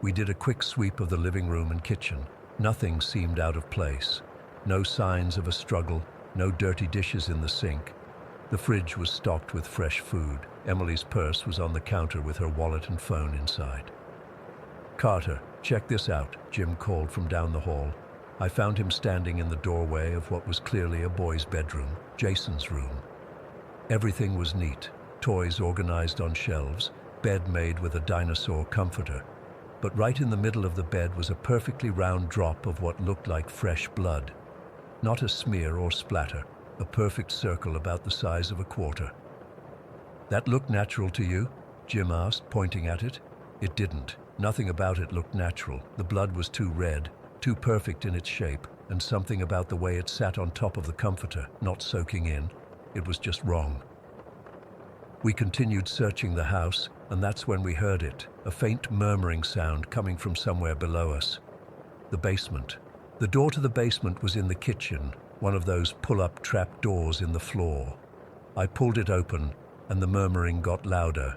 S1: We did a quick sweep of the living room and kitchen. Nothing seemed out of place. No signs of a struggle, no dirty dishes in the sink. The fridge was stocked with fresh food. Emily's purse was on the counter with her wallet and phone inside. "Carter, check this out," Jim called from down the hall. I found him standing in the doorway of what was clearly a boy's bedroom, Jason's room. Everything was neat. Toys organized on shelves, bed made with a dinosaur comforter. But right in the middle of the bed was a perfectly round drop of what looked like fresh blood. Not a smear or splatter, a perfect circle about the size of a quarter. "That looked natural to you?" Jim asked, pointing at it. It didn't. Nothing about it looked natural. The blood was too red, too perfect in its shape, and something about the way it sat on top of the comforter, not soaking in. It was just wrong. We continued searching the house, and that's when we heard it, a faint murmuring sound coming from somewhere below us. The basement. The door to the basement was in the kitchen, one of those pull-up trap doors in the floor. I pulled it open, and the murmuring got louder.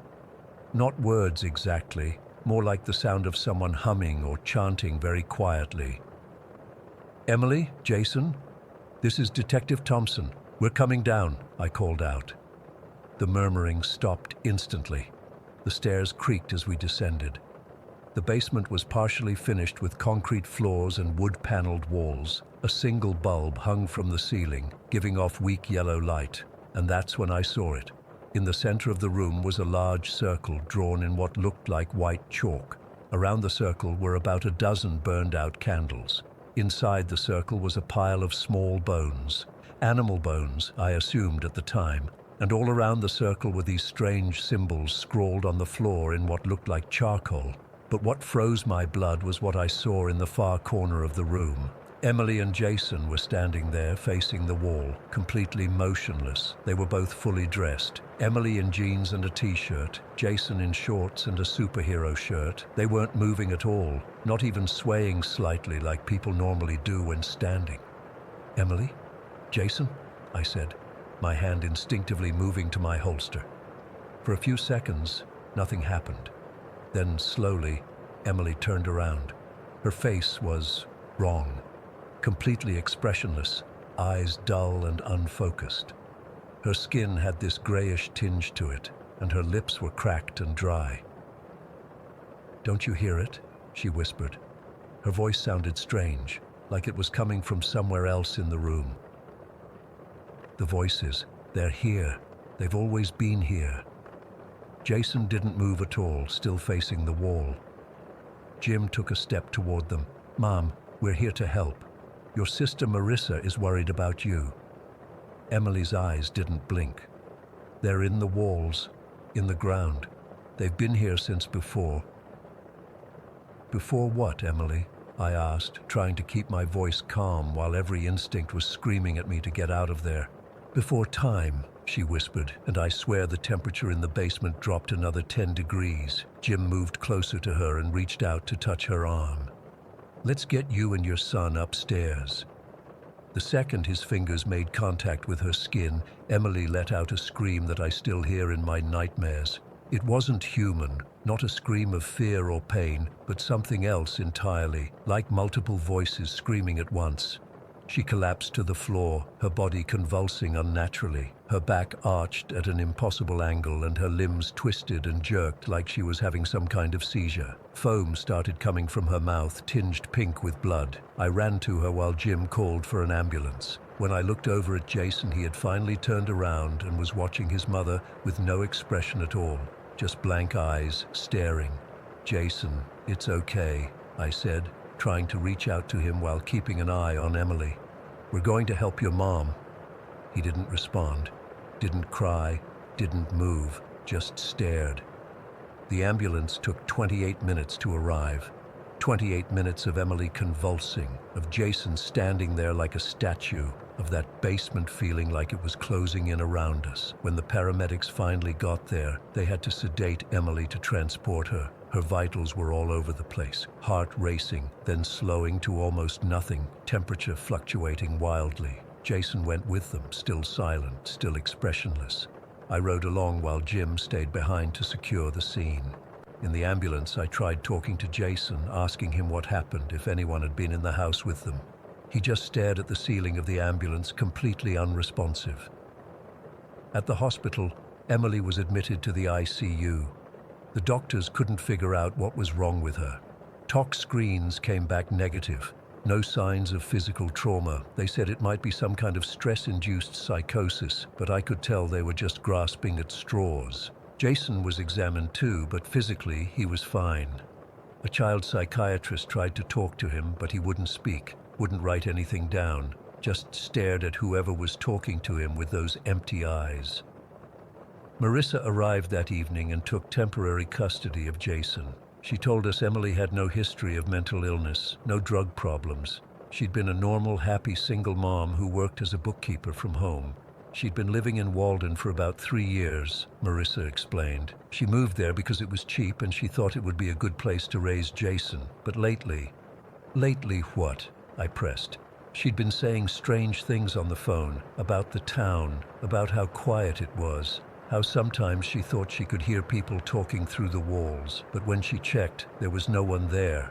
S1: Not words exactly, more like the sound of someone humming or chanting very quietly. "Emily? Jason? This is Detective Thompson. We're coming down," I called out. The murmuring stopped instantly. The stairs creaked as we descended. The basement was partially finished with concrete floors and wood-paneled walls. A single bulb hung from the ceiling, giving off weak yellow light, and that's when I saw it. In the center of the room was a large circle drawn in what looked like white chalk. Around the circle were about a dozen burned-out candles. Inside the circle was a pile of small bones. Animal bones, I assumed at the time. And all around the circle were these strange symbols scrawled on the floor in what looked like charcoal. But what froze my blood was what I saw in the far corner of the room. Emily and Jason were standing there facing the wall, completely motionless. They were both fully dressed. Emily in jeans and a t-shirt, Jason in shorts and a superhero shirt. They weren't moving at all, not even swaying slightly like people normally do when standing. "Emily? Jason?" I said, my hand instinctively moving to my holster. For a few seconds, nothing happened. Then, slowly, Emily turned around. Her face was wrong, completely expressionless, eyes dull and unfocused. Her skin had this grayish tinge to it, and her lips were cracked and dry. "Don't you hear it?" she whispered. Her voice sounded strange, like it was coming from somewhere else in the room. "The voices, they're here. They've always been here." Jason didn't move at all, still facing the wall. Jim took a step toward them. "Mom, we're here to help. Your sister Marissa is worried about you." Emily's eyes didn't blink. "They're in the walls, in the ground. They've been here since before." "Before what, Emily?" I asked, trying to keep my voice calm while every instinct was screaming at me to get out of there. "Before time," she whispered, and I swear the temperature in the basement dropped another 10 degrees. Jim moved closer to her and reached out to touch her arm. Let's get you and your son upstairs." The second his fingers made contact with her skin, Emily let out a scream that I still hear in my nightmares. It wasn't human, not a scream of fear or pain, but something else entirely, like multiple voices screaming at once. She collapsed to the floor, her body convulsing unnaturally, her back arched at an impossible angle and her limbs twisted and jerked like she was having some kind of seizure. Foam started coming from her mouth, tinged pink with blood. I ran to her while Jim called for an ambulance. When I looked over at Jason, he had finally turned around and was watching his mother with no expression at all, just blank eyes, staring. "Jason, it's okay," I said, trying to reach out to him while keeping an eye on Emily. "We're going to help your mom." He didn't respond, didn't cry, didn't move, just stared. The ambulance took 28 minutes to arrive. 28 minutes of Emily convulsing, of Jason standing there like a statue, of that basement feeling like it was closing in around us. When the paramedics finally got there, they had to sedate Emily to transport her. Her vitals were all over the place, heart racing, then slowing to almost nothing, temperature fluctuating wildly. Jason went with them, still silent, still expressionless. I rode along while Jim stayed behind to secure the scene. In the ambulance, I tried talking to Jason, asking him what happened, if anyone had been in the house with them. He just stared at the ceiling of the ambulance, completely unresponsive. At the hospital, Emily was admitted to the ICU. The doctors couldn't figure out what was wrong with her. Tox screens came back negative. No signs of physical trauma. They said it might be some kind of stress-induced psychosis, but I could tell they were just grasping at straws. Jason was examined too, but physically he was fine. A child psychiatrist tried to talk to him, but he wouldn't speak, wouldn't write anything down, just stared at whoever was talking to him with those empty eyes. Marissa arrived that evening and took temporary custody of Jason. She told us Emily had no history of mental illness, no drug problems. She'd been a normal, happy single mom who worked as a bookkeeper from home. She'd been living in Walden for about 3 years, Marissa explained. She moved there because it was cheap and she thought it would be a good place to raise Jason. But lately what? I pressed. She'd been saying strange things on the phone, about the town, about how quiet it was, how sometimes she thought she could hear people talking through the walls, but when she checked, there was no one there.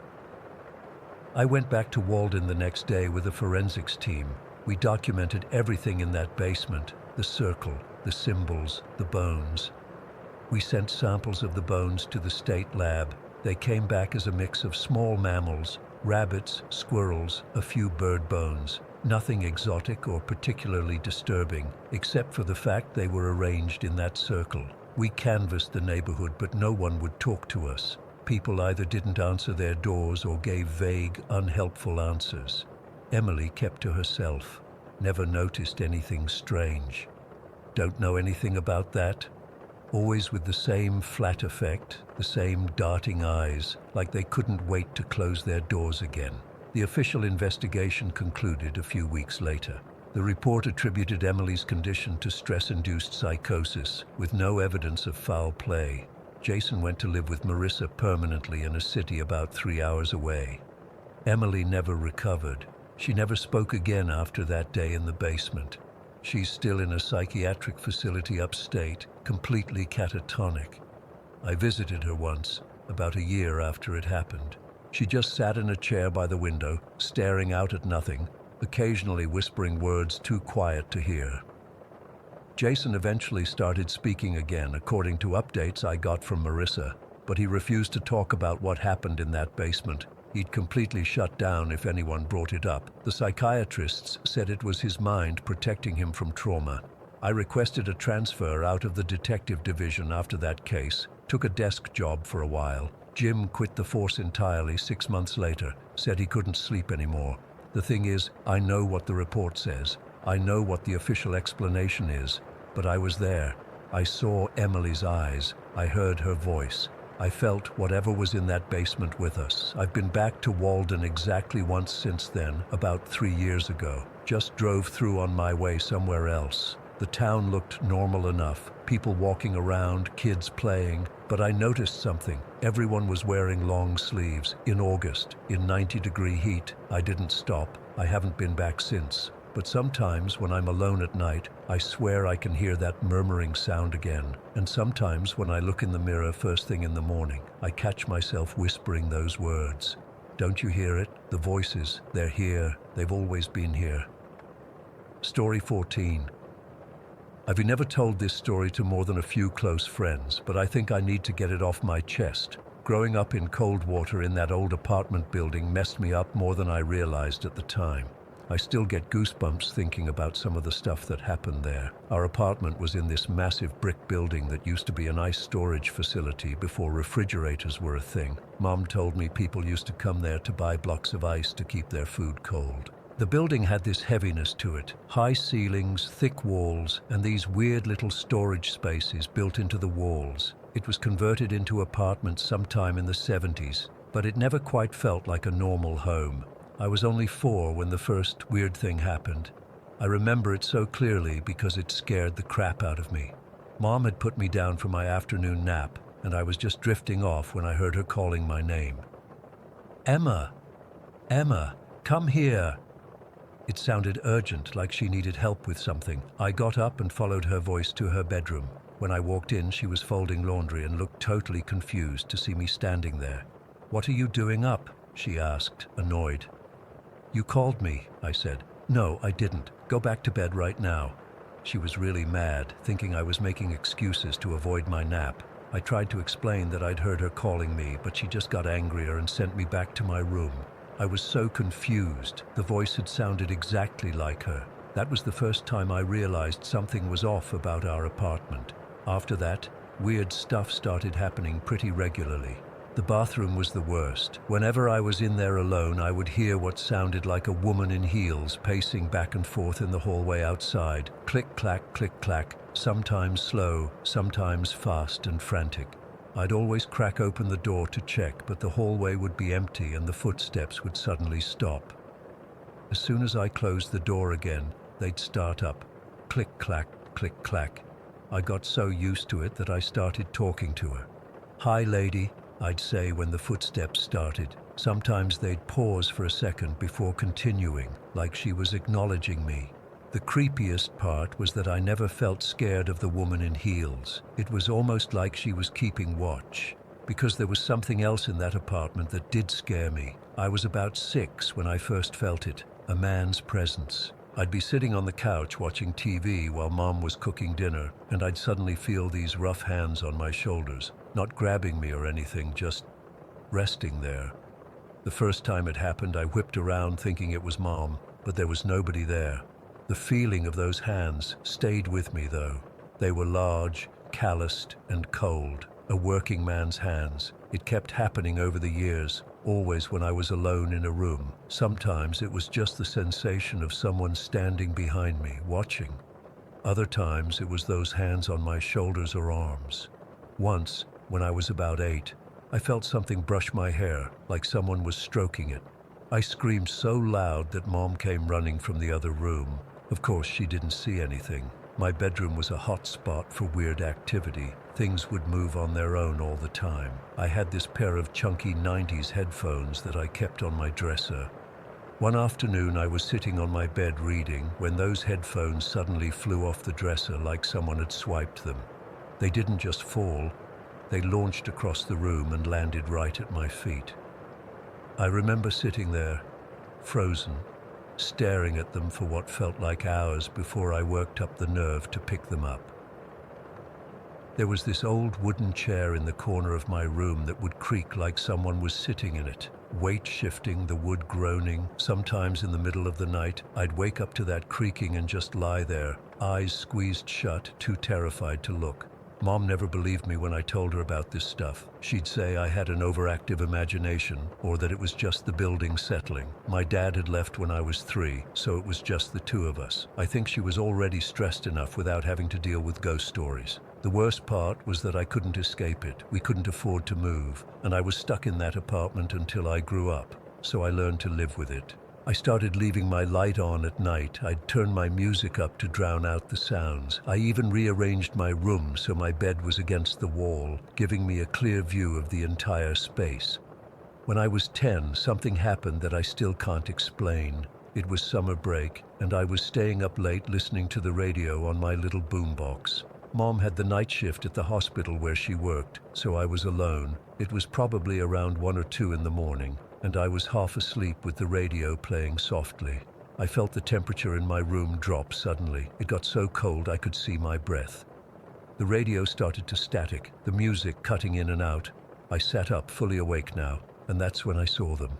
S1: I went back to Walden the next day with a forensics team. We documented everything in that basement, the circle, the symbols, the bones. We sent samples of the bones to the state lab. They came back as a mix of small mammals, rabbits, squirrels, a few bird bones. Nothing exotic or particularly disturbing, except for the fact they were arranged in that circle. We canvassed the neighborhood, but no one would talk to us. People either didn't answer their doors or gave vague, unhelpful answers. Emily kept to herself, never noticed anything strange. Don't know anything about that? Always with the same flat effect, the same darting eyes, like they couldn't wait to close their doors again. The official investigation concluded a few weeks later. The report attributed Emily's condition to stress-induced psychosis, with no evidence of foul play. Jason went to live with Marissa permanently in a city about 3 hours away. Emily never recovered. She never spoke again after that day in the basement. She's still in a psychiatric facility upstate, completely catatonic. I visited her once, about a year after it happened. She just sat in a chair by the window, staring out at nothing, occasionally whispering words too quiet to hear. Jason eventually started speaking again, according to updates I got from Marissa, but he refused to talk about what happened in that basement. He'd completely shut down if anyone brought it up. The psychiatrists said it was his mind protecting him from trauma. I requested a transfer out of the detective division after that case, took a desk job for a while. Jim quit the force entirely 6 months later, said he couldn't sleep anymore. The thing is, I know what the report says. I know what the official explanation is, but I was there. I saw Emily's eyes. I heard her voice. I felt whatever was in that basement with us. I've been back to Walden exactly once since then, about 3 years ago. Just drove through on my way somewhere else. The town looked normal enough, People walking around, kids playing, but I noticed something. Everyone was wearing long sleeves. In August, in 90-degree heat, I didn't stop. I haven't been back since. But sometimes when I'm alone at night, I swear I can hear that murmuring sound again. And sometimes when I look in the mirror first thing in the morning, I catch myself whispering those words. Don't you hear it? The voices, they're here. They've always been here. Story 14. I've never told this story to more than a few close friends, but I think I need to get it off my chest. Growing up in cold water in that old apartment building messed me up more than I realized at the time. I still get goosebumps thinking about some of the stuff that happened there. Our apartment was in this massive brick building that used to be an ice storage facility before refrigerators were a thing. Mom told me people used to come there to buy blocks of ice to keep their food cold. The building had this heaviness to it, high ceilings, thick walls, and these weird little storage spaces built into the walls. It was converted into apartments sometime in the 70s, but it never quite felt like a normal home. I was only 4 when the first weird thing happened. I remember it so clearly because it scared the crap out of me. Mom had put me down for my afternoon nap, and I was just drifting off when I heard her calling my name. "Emma! Emma! Come here!" It sounded urgent, like she needed help with something. I got up and followed her voice to her bedroom. When I walked in, she was folding laundry and looked totally confused to see me standing there. "What are you doing up?" she asked, annoyed. "You called me," I said. "No, I didn't. Go back to bed right now." She was really mad, thinking I was making excuses to avoid my nap. I tried to explain that I'd heard her calling me, but she just got angrier and sent me back to my room. I was so confused. The voice had sounded exactly like her. That was the first time I realized something was off about our apartment. After that, weird stuff started happening pretty regularly. The bathroom was the worst. Whenever I was in there alone, I would hear what sounded like a woman in heels pacing back and forth in the hallway outside. Click, clack, sometimes slow, sometimes fast and frantic. I'd always crack open the door to check, but the hallway would be empty and the footsteps would suddenly stop. As soon as I closed the door again, they'd start up. Click, clack. I got so used to it that I started talking to her. "Hi, lady," I'd say when the footsteps started. Sometimes they'd pause for a second before continuing, like she was acknowledging me. The creepiest part was that I never felt scared of the woman in heels. It was almost like she was keeping watch, because there was something else in that apartment that did scare me. I was about 6 when I first felt it, a man's presence. I'd be sitting on the couch watching TV while Mom was cooking dinner, and I'd suddenly feel these rough hands on my shoulders, not grabbing me or anything, just resting there. The first time it happened, I whipped around thinking it was Mom, but there was nobody there. The feeling of those hands stayed with me, though. They were large, calloused, and cold. A working man's hands. It kept happening over the years, always when I was alone in a room. Sometimes it was just the sensation of someone standing behind me, watching. Other times it was those hands on my shoulders or arms. Once, when I was about 8, I felt something brush my hair, like someone was stroking it. I screamed so loud that Mom came running from the other room. Of course, she didn't see anything. My bedroom was a hot spot for weird activity. Things would move on their own all the time. I had this pair of chunky 90s headphones that I kept on my dresser. One afternoon, I was sitting on my bed reading when those headphones suddenly flew off the dresser like someone had swiped them. They didn't just fall. They launched across the room and landed right at my feet. I remember sitting there, frozen, staring at them for what felt like hours before I worked up the nerve to pick them up. There was this old wooden chair in the corner of my room that would creak like someone was sitting in it, weight shifting, the wood groaning. Sometimes in the middle of the night, I'd wake up to that creaking and just lie there, eyes squeezed shut, too terrified to look. Mom never believed me when I told her about this stuff. She'd say I had an overactive imagination, or that it was just the building settling. My dad had left when I was 3, so it was just the 2 of us. I think she was already stressed enough without having to deal with ghost stories. The worst part was that I couldn't escape it. We couldn't afford to move, and I was stuck in that apartment until I grew up, so I learned to live with it. I started leaving my light on at night. I'd turn my music up to drown out the sounds. I even rearranged my room so my bed was against the wall, giving me a clear view of the entire space. When I was 10, something happened that I still can't explain. It was summer break, and I was staying up late listening to the radio on my little boombox. Mom had the night shift at the hospital where she worked, so I was alone. It was probably around 1 or 2 in the morning, and I was half asleep with the radio playing softly. I felt the temperature in my room drop suddenly. It got so cold I could see my breath. The radio started to static, the music cutting in and out. I sat up, fully awake now, and that's when I saw them.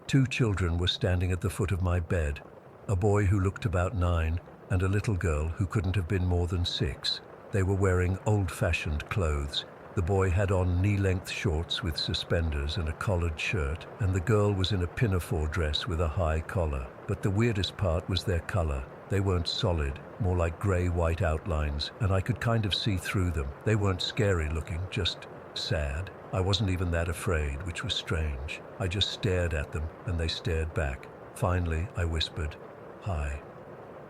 S1: 2 children were standing at the foot of my bed, a boy who looked about 9 and a little girl who couldn't have been more than 6. They were wearing old-fashioned clothes. The boy had on knee-length shorts with suspenders and a collared shirt, and the girl was in a pinafore dress with a high collar. But the weirdest part was their color. They weren't solid, more like gray-white outlines, and I could kind of see through them. They weren't scary looking, just sad. I wasn't even that afraid, which was strange. I just stared at them, and they stared back. Finally, I whispered, "Hi."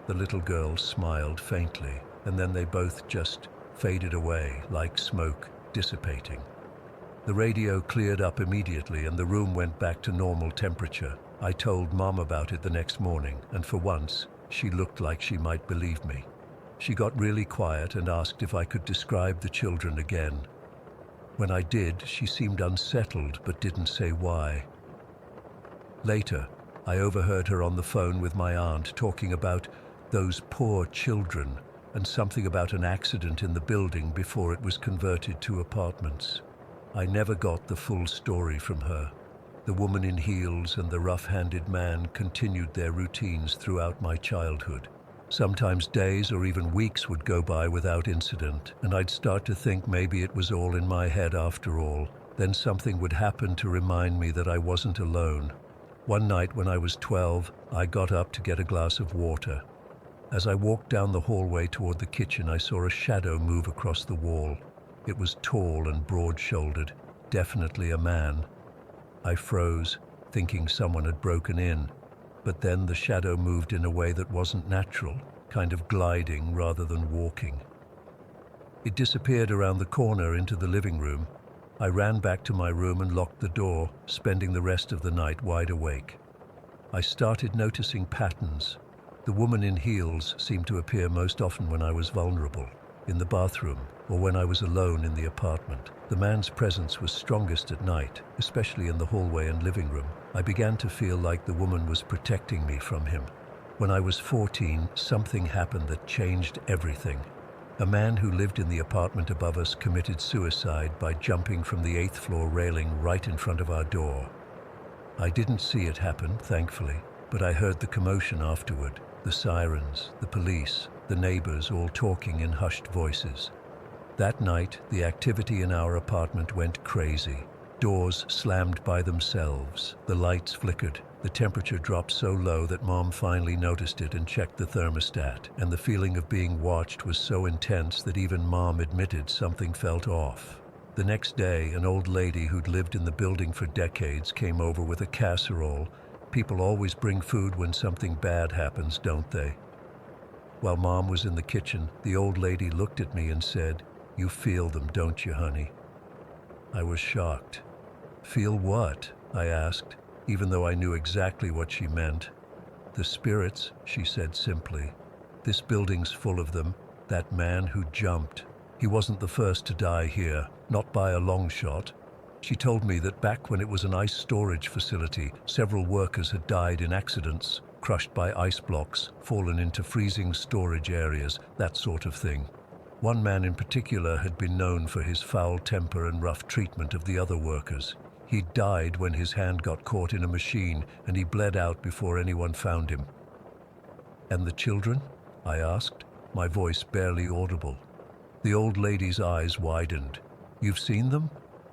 S1: The little girl smiled faintly, and then they both just faded away like smoke dissipating. The radio cleared up immediately, and the room went back to normal temperature. I told Mom about it the next morning, and for once, she looked like she might believe me. She got really quiet and asked if I could describe the children again. When I did, she seemed unsettled but didn't say why. Later, I overheard her on the phone with my aunt talking about those poor children and something about an accident in the building before it was converted to apartments. I never got the full story from her. The woman in heels and the rough-handed man continued their routines throughout my childhood. Sometimes days or even weeks would go by without incident, and I'd start to think maybe it was all in my head after all. Then something would happen to remind me that I wasn't alone. One night when I was 12, I got up to get a glass of water. As I walked down the hallway toward the kitchen, I saw a shadow move across the wall. It was tall and broad-shouldered, definitely a man. I froze, thinking someone had broken in. But then the shadow moved in a way that wasn't natural, kind of gliding rather than walking. It disappeared around the corner into the living room. I ran back to my room and locked the door, spending the rest of the night wide awake. I started noticing patterns. The woman in heels seemed to appear most often when I was vulnerable, in the bathroom, or when I was alone in the apartment. The man's presence was strongest at night, especially in the hallway and living room. I began to feel like the woman was protecting me from him. When I was 14, something happened that changed everything. A man who lived in the apartment above us committed suicide by jumping from the 8th floor railing right in front of our door. I didn't see it happen, thankfully, but I heard the commotion afterward. The sirens, the police, the neighbors all talking in hushed voices. That night, the activity in our apartment went crazy. Doors slammed by themselves, the lights flickered, the temperature dropped so low that Mom finally noticed it and checked the thermostat, and the feeling of being watched was so intense that even Mom admitted something felt off. The next day, an old lady who'd lived in the building for decades came over with a casserole. People always bring food when something bad happens, don't they? While Mom was in the kitchen, the old lady looked at me and said, "You feel them, don't you, honey?" I was shocked. "Feel what?" I asked, even though I knew exactly what she meant. "The spirits," she said simply. "This building's full of them. That man who jumped. He wasn't the first to die here, not by a long shot." She told me that back when it was an ice storage facility, several workers had died in accidents, crushed by ice blocks, fallen into freezing storage areas, that sort of thing. One man in particular had been known for his foul temper and rough treatment of the other workers. He died when his hand got caught in a machine, and he bled out before anyone found him. "And the children?" I asked, my voice barely audible. The old lady's eyes widened. "You've seen them?"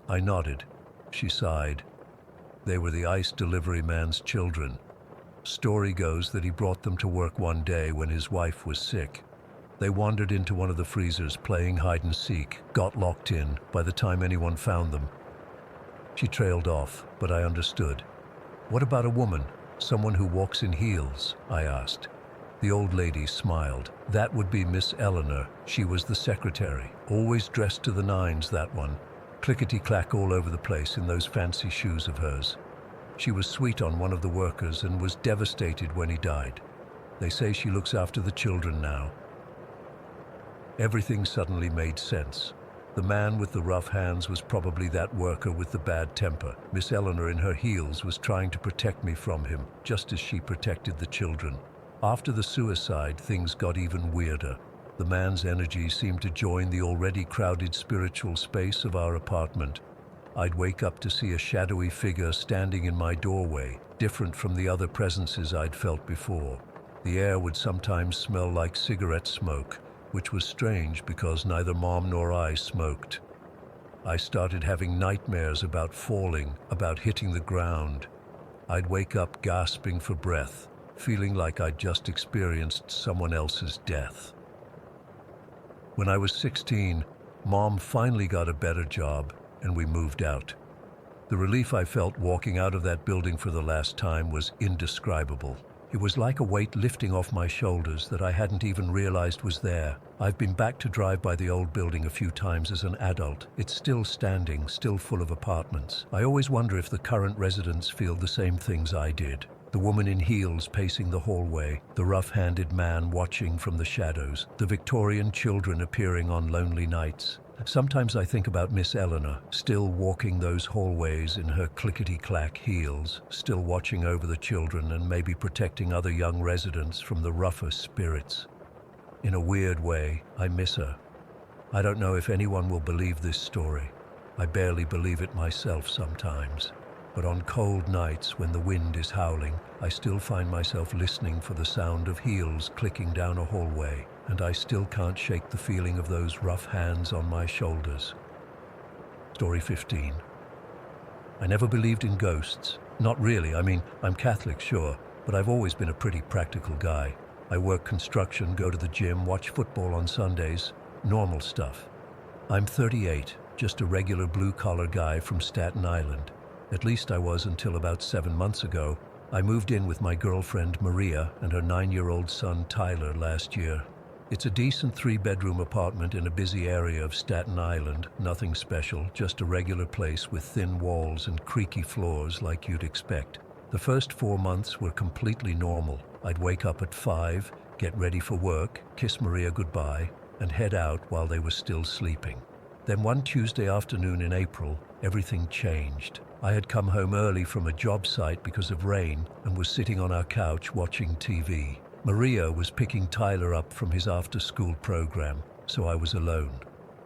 S1: I nodded. She sighed. "They were the ice delivery man's children. Story goes that he brought them to work one day when his wife was sick. They wandered into one of the freezers playing hide and seek, got locked in by the time anyone found them." She trailed off, but I understood. "What about a woman?" Someone who walks in heels, I asked. The old lady smiled. That would be Miss Eleanor. She was the secretary, always dressed to the nines, that one. Clickety-clack all over the place in those fancy shoes of hers. She was sweet on one of the workers and was devastated when he died. They say she looks after the children now. Everything suddenly made sense. The man with the rough hands was probably that worker with the bad temper. Miss Eleanor in her heels was trying to protect me from him, just as she protected the children. After the suicide, things got even weirder. The man's energy seemed to join the already crowded spiritual space of our apartment. I'd wake up to see a shadowy figure standing in my doorway, different from the other presences I'd felt before. The air would sometimes smell like cigarette smoke, which was strange because neither Mom nor I smoked. I started having nightmares about falling, about hitting the ground. I'd wake up gasping for breath, feeling like I'd just experienced someone else's death. When I was 16, Mom finally got a better job and we moved out. The relief I felt walking out of that building for the last time was indescribable. It was like a weight lifting off my shoulders that I hadn't even realized was there. I've been back to drive by the old building a few times as an adult. It's still standing, still full of apartments. I always wonder if the current residents feel the same things I did. The woman in heels pacing the hallway, the rough-handed man watching from the shadows, the Victorian children appearing on lonely nights. Sometimes I think about Miss Eleanor, still walking those hallways in her clickety-clack heels, still watching over the children and maybe protecting other young residents from the rougher spirits. In a weird way, I miss her. I don't know if anyone will believe this story. I barely believe it myself sometimes. But on cold nights when the wind is howling, I still find myself listening for the sound of heels clicking down a hallway, and I still can't shake the feeling of those rough hands on my shoulders. Story 15. I never believed in ghosts. Not really. I mean, I'm Catholic, sure, but I've always been a pretty practical guy. I work construction, go to the gym, watch football on Sundays. Normal stuff. I'm 38, just a regular blue-collar guy from Staten Island. At least I was until about 7 months ago. I moved in with my girlfriend Maria and her 9-year-old son Tyler last year. It's a decent 3-bedroom apartment in a busy area of Staten Island. Nothing special, just a regular place with thin walls and creaky floors like you'd expect. The first 4 months were completely normal. I'd wake up at 5, get ready for work, kiss Maria goodbye, and head out while they were still sleeping. Then one Tuesday afternoon in April, everything changed. I had come home early from a job site because of rain and was sitting on our couch watching TV. Maria was picking Tyler up from his after-school program, so I was alone.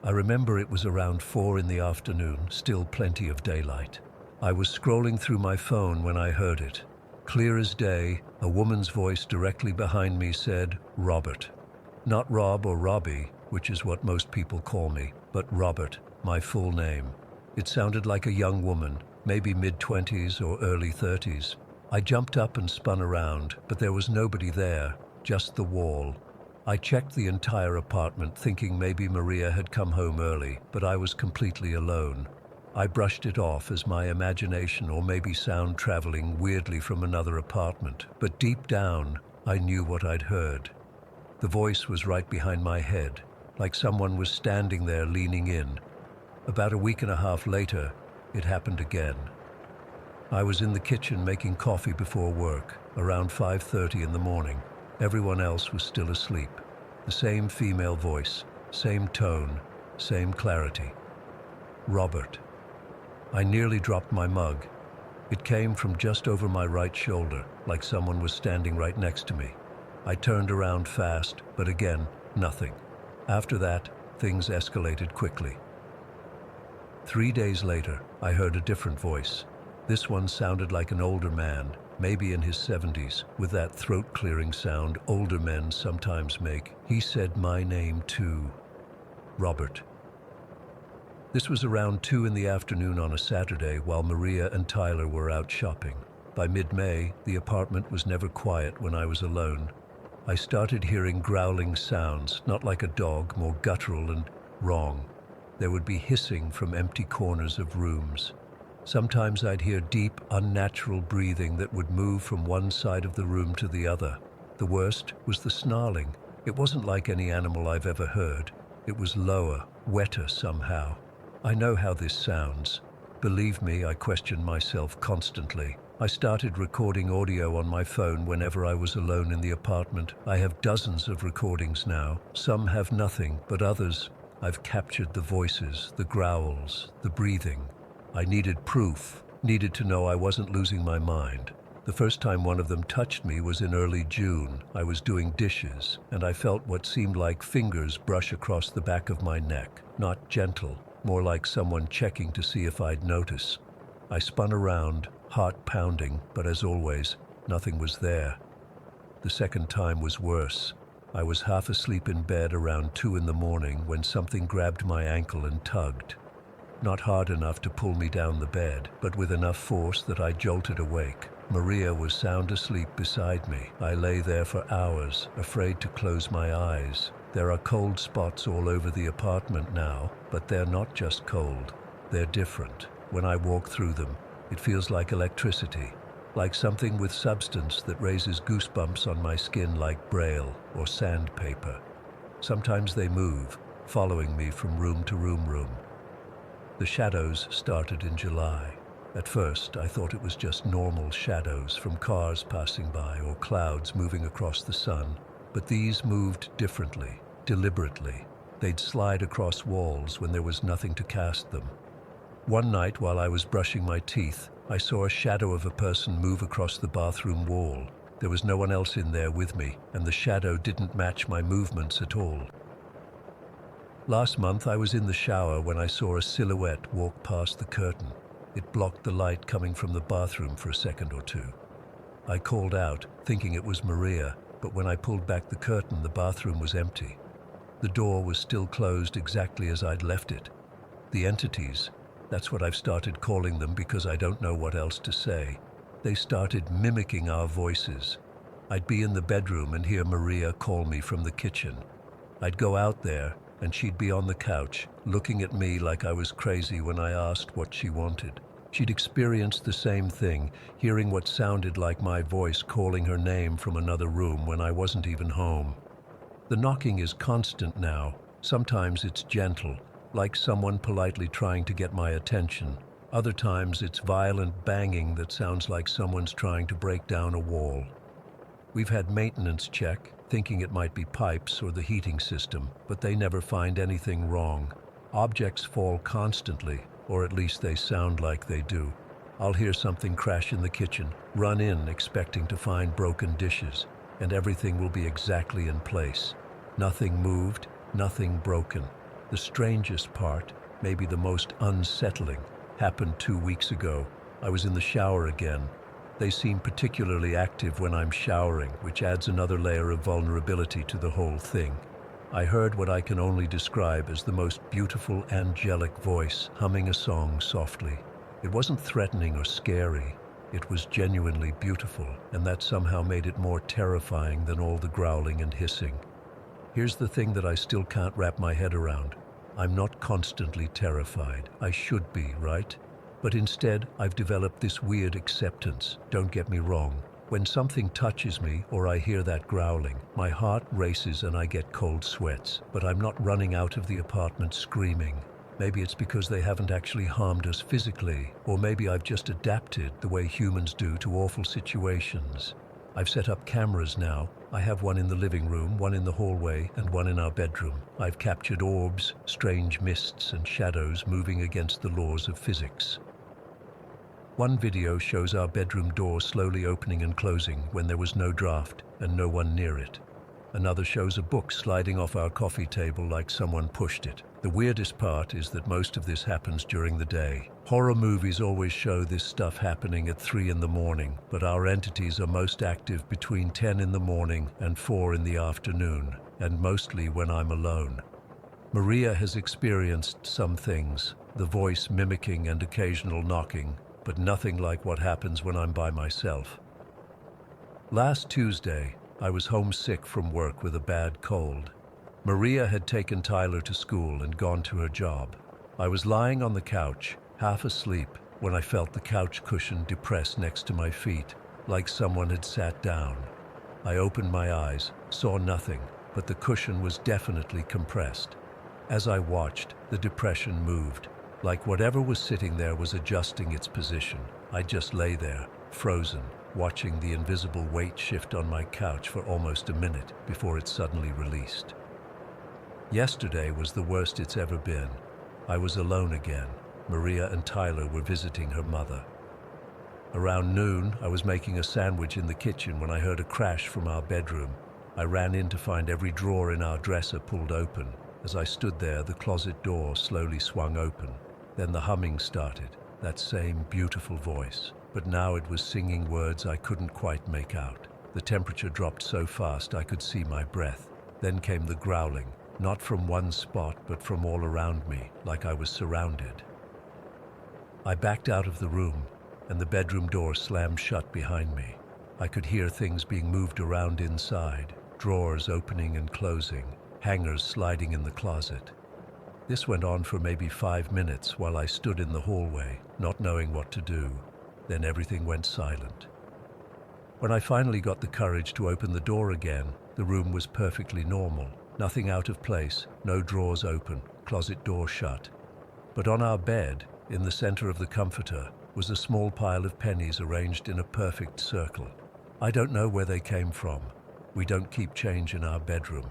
S1: I remember it was around 4 in the afternoon, still plenty of daylight. I was scrolling through my phone when I heard it. Clear as day, a woman's voice directly behind me said, "Robert." Not Rob or Robbie, which is what most people call me, but Robert, my full name. It sounded like a young woman, maybe mid-20s or early 30s. I jumped up and spun around, but there was nobody there, just the wall. I checked the entire apartment, thinking maybe Maria had come home early, but I was completely alone. I brushed it off as my imagination or maybe sound traveling weirdly from another apartment, but deep down, I knew what I'd heard. The voice was right behind my head, like someone was standing there leaning in. About a week and a half later, it happened again. I was in the kitchen making coffee before work, around 5:30 in the morning. Everyone else was still asleep. The same female voice, same tone, same clarity. Robert. I nearly dropped my mug. It came from just over my right shoulder, like someone was standing right next to me. I turned around fast, but again, nothing. After that, things escalated quickly. 3 days later, I heard a different voice. This one sounded like an older man, maybe in his 70s, with that throat-clearing sound older men sometimes make. He said my name too. Robert. This was around 2 in the afternoon on a Saturday while Maria and Tyler were out shopping. By mid-May, the apartment was never quiet when I was alone. I started hearing growling sounds, not like a dog, more guttural and wrong. There would be hissing from empty corners of rooms. Sometimes I'd hear deep, unnatural breathing that would move from one side of the room to the other. The worst was the snarling. It wasn't like any animal I've ever heard. It was lower, wetter somehow. I know how this sounds. Believe me, I questioned myself constantly. I started recording audio on my phone whenever I was alone in the apartment. I have dozens of recordings now. Some have nothing, but others, I've captured the voices, the growls, the breathing. I needed proof, needed to know I wasn't losing my mind. The first time one of them touched me was in early June. I was doing dishes, and I felt what seemed like fingers brush across the back of my neck. Not gentle, more like someone checking to see if I'd notice. I spun around, heart pounding, but as always, nothing was there. The second time was worse. I was half asleep in bed around 2 in the morning when something grabbed my ankle and tugged. Not hard enough to pull me down the bed, but with enough force that I jolted awake. Maria was sound asleep beside me. I lay there for hours, afraid to close my eyes. There are cold spots all over the apartment now, but they're not just cold. They're different. When I walk through them, it feels like electricity, like something with substance that raises goosebumps on my skin like braille or sandpaper. Sometimes they move, following me from room to room. The shadows started in July. At first, I thought it was just normal shadows from cars passing by or clouds moving across the sun. But these moved differently, deliberately. They'd slide across walls when there was nothing to cast them. One night, while I was brushing my teeth, I saw a shadow of a person move across the bathroom wall. There was no one else in there with me, and the shadow didn't match my movements at all. Last month, I was in the shower when I saw a silhouette walk past the curtain. It blocked the light coming from the bathroom for a second or two. I called out, thinking it was Maria, but when I pulled back the curtain, the bathroom was empty. The door was still closed exactly as I'd left it. The entities, that's what I've started calling them because I don't know what else to say. They started mimicking our voices. I'd be in the bedroom and hear Maria call me from the kitchen. I'd go out there, and she'd be on the couch, looking at me like I was crazy when I asked what she wanted. She'd experienced the same thing, hearing what sounded like my voice calling her name from another room when I wasn't even home. The knocking is constant now. Sometimes it's gentle, like someone politely trying to get my attention. Other times it's violent banging that sounds like someone's trying to break down a wall. We've had maintenance check, thinking it might be pipes or the heating system, but they never find anything wrong. Objects fall constantly, or at least they sound like they do. I'll hear something crash in the kitchen, run in expecting to find broken dishes, and everything will be exactly in place. Nothing moved, nothing broken. The strangest part, maybe the most unsettling, happened 2 weeks ago. I was in the shower again. They seem particularly active when I'm showering, which adds another layer of vulnerability to the whole thing. I heard what I can only describe as the most beautiful angelic voice humming a song softly. It wasn't threatening or scary. It was genuinely beautiful, and that somehow made it more terrifying than all the growling and hissing. Here's the thing that I still can't wrap my head around. I'm not constantly terrified. I should be, right? But instead, I've developed this weird acceptance. Don't get me wrong. When something touches me or I hear that growling, my heart races and I get cold sweats. But I'm not running out of the apartment screaming. Maybe it's because they haven't actually harmed us physically, or maybe I've just adapted the way humans do to awful situations. I've set up cameras now. I have one in the living room, one in the hallway, and one in our bedroom. I've captured orbs, strange mists, and shadows moving against the laws of physics. One video shows our bedroom door slowly opening and closing when there was no draft and no one near it. Another shows a book sliding off our coffee table like someone pushed it. The weirdest part is that most of this happens during the day. Horror movies always show this stuff happening at 3 in the morning, but our entities are most active between 10 in the morning and 4 in the afternoon, and mostly when I'm alone. Maria has experienced some things, the voice mimicking and occasional knocking, but nothing like what happens when I'm by myself. Last Tuesday, I was homesick from work with a bad cold. Maria had taken Tyler to school and gone to her job. I was lying on the couch, half asleep, when I felt the couch cushion depressed next to my feet, like someone had sat down. I opened my eyes, saw nothing, but the cushion was definitely compressed. As I watched, the depression moved, like whatever was sitting there was adjusting its position. I just lay there, frozen, watching the invisible weight shift on my couch for almost a minute before it suddenly released. Yesterday was the worst it's ever been. I was alone again. Maria and Tyler were visiting her mother. Around noon, I was making a sandwich in the kitchen when I heard a crash from our bedroom. I ran in to find every drawer in our dresser pulled open. As I stood there, the closet door slowly swung open. Then the humming started, that same beautiful voice. But now it was singing words I couldn't quite make out. The temperature dropped so fast I could see my breath. Then came the growling, not from one spot but from all around me, like I was surrounded. I backed out of the room, and the bedroom door slammed shut behind me. I could hear things being moved around inside, drawers opening and closing, hangers sliding in the closet. This went on for maybe 5 minutes while I stood in the hallway, not knowing what to do. Then everything went silent. When I finally got the courage to open the door again, the room was perfectly normal. Nothing out of place, no drawers open, closet door shut. But on our bed, in the center of the comforter, was a small pile of pennies arranged in a perfect circle. I don't know where they came from. We don't keep change in our bedroom.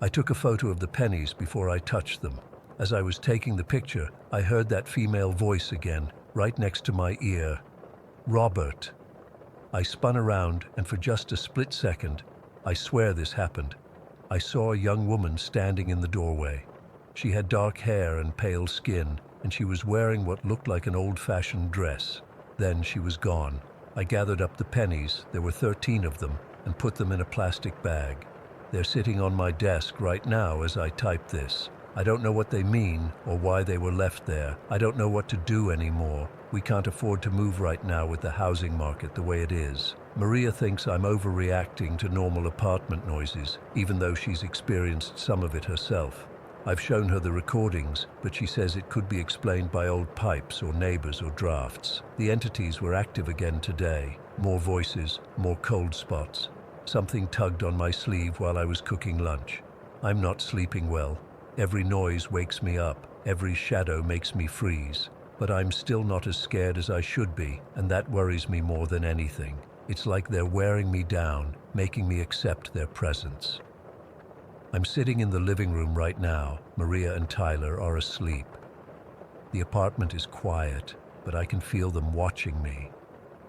S1: I took a photo of the pennies before I touched them. As I was taking the picture, I heard that female voice again, right next to my ear. Robert. I spun around, and for just a split second, I swear this happened, I saw a young woman standing in the doorway. She had dark hair and pale skin, and she was wearing what looked like an old-fashioned dress. Then she was gone. I gathered up the pennies, there were 13 of them, and put them in a plastic bag. They're sitting on my desk right now as I type this. I don't know what they mean or why they were left there. I don't know what to do anymore. We can't afford to move right now with the housing market the way it is. Maria thinks I'm overreacting to normal apartment noises, even though she's experienced some of it herself. I've shown her the recordings, but she says it could be explained by old pipes or neighbors or drafts. The entities were active again today. More voices, more cold spots. Something tugged on my sleeve while I was cooking lunch. I'm not sleeping well. Every noise wakes me up. Every shadow makes me freeze. But I'm still not as scared as I should be, and that worries me more than anything. It's like they're wearing me down, making me accept their presence. I'm sitting in the living room right now. Maria and Tyler are asleep. The apartment is quiet, but I can feel them watching me.